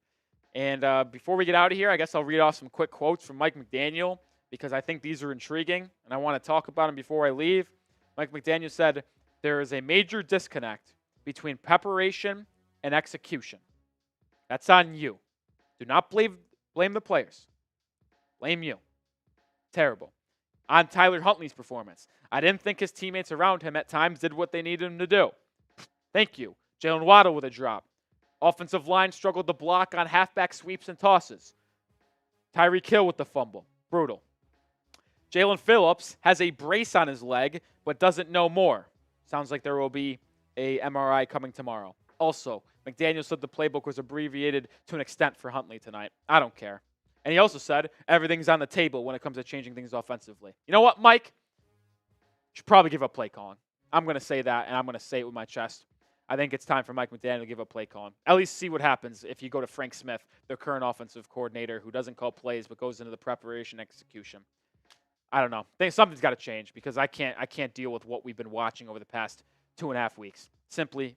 And before we get out of here, I guess I'll read off some quick quotes from Mike McDaniel because I think these are intriguing, and I want to talk about them before I leave. Mike McDaniel said, "There is a major disconnect between preparation and execution. That's on you. Do not blame the players. Blame you." Terrible. On Tyler Huntley's performance, "I didn't think his teammates around him at times did what they needed him to do." Thank you. Jalen Waddle with a drop. Offensive line struggled to block on halfback sweeps and tosses. Tyreek Hill with the fumble. Brutal. Jalen Phillips has a brace on his leg, but doesn't know more. Sounds like there will be a MRI coming tomorrow. Also, McDaniel said the playbook was abbreviated to an extent for Huntley tonight. I don't care. And he also said everything's on the table when it comes to changing things offensively. You know what, Mike? Should probably give up play calling. I'm going to say that, and I'm going to say it with my chest. I think it's time for Mike McDaniel to give up play calling. At least see what happens if you go to Frank Smith, their current offensive coordinator, who doesn't call plays but goes into the preparation execution. I don't know. I think something's got to change because I can't deal with what we've been watching over the past 2.5 weeks. Simply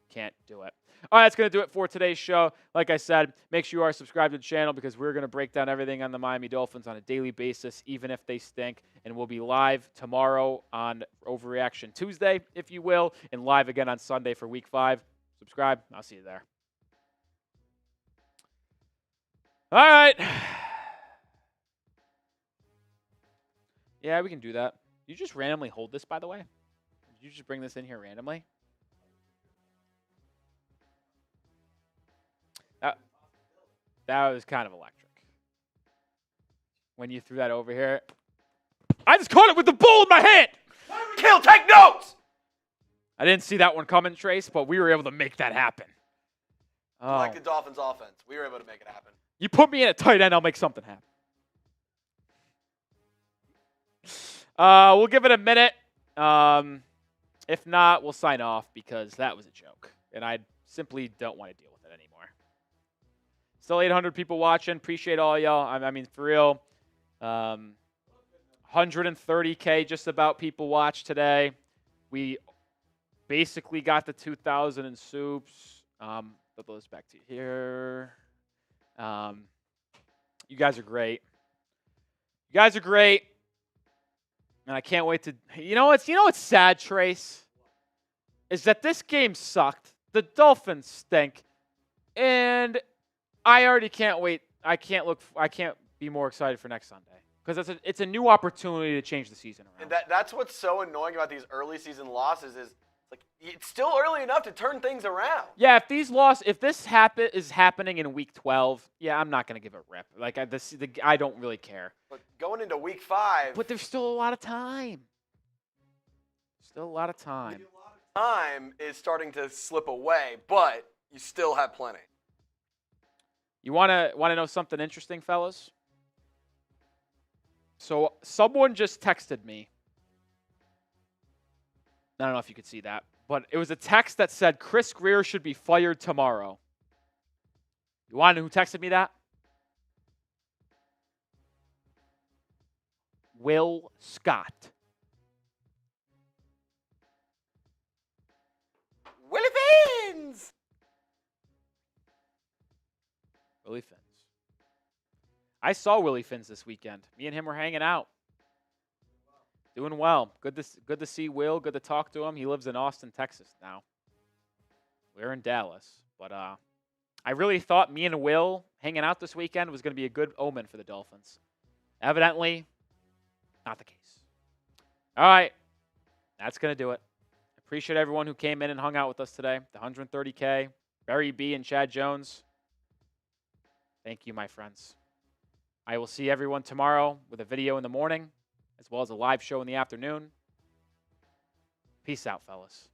can't do it. All right, that's going to do it for today's show. Like I said, make sure you are subscribed to the channel because we're going to break down everything on the Miami Dolphins on a daily basis, even if they stink. And we'll be live tomorrow on Overreaction Tuesday, if you will, and live again on Sunday for Week 5. Subscribe. I'll see you there. All right. Yeah, we can do that. You just randomly hold this, by the way? Did you just bring this in here randomly? That was kind of electric. When you threw that over here. I just caught it with the ball in my hand! Kill, take notes! I didn't see that one coming, Trace, but we were able to make that happen. Oh. Like the Dolphins offense. We were able to make it happen. You put me in a tight end, I'll make something happen. We'll give it a minute. If not, we'll sign off because that was a joke. And I simply don't want to deal with it anymore. Still 800 people watching. Appreciate all y'all. I mean, for real. 130K just about people watch today. We basically got the 2,000 in soups. Put those back to here. You guys are great. You guys are great. And I can't wait to, you know what's sad, Trace? Is that this game sucked. The Dolphins stink. And I already can't wait. I can't be more excited for next Sunday. Because it's a new opportunity to change the season around. And that's what's so annoying about these early season losses is like it's still early enough to turn things around. Yeah, if this is happening in Week 12, yeah, I'm not gonna give it a rip. Like I don't really care. But going into Week 5, but there's still a lot of time. Still a lot of time. Time is starting to slip away, but you still have plenty. You wanna know something interesting, fellas? So someone just texted me. I don't know if you could see that, but it was a text that said Chris Greer should be fired tomorrow. You want to know who texted me that? Will Scott. Willie Fins! Willie Fins. I saw Willie Fins this weekend. Me and him were hanging out. Doing well. Good to see Will. Good to talk to him. He lives in Austin, Texas now. We're in Dallas. But I really thought me and Will hanging out this weekend was going to be a good omen for the Dolphins. Evidently, not the case. All right. That's going to do it. Appreciate everyone who came in and hung out with us today. The 130K. Barry B. and Chad Jones. Thank you, my friends. I will see everyone tomorrow with a video in the morning, as well as a live show in the afternoon. Peace out, fellas.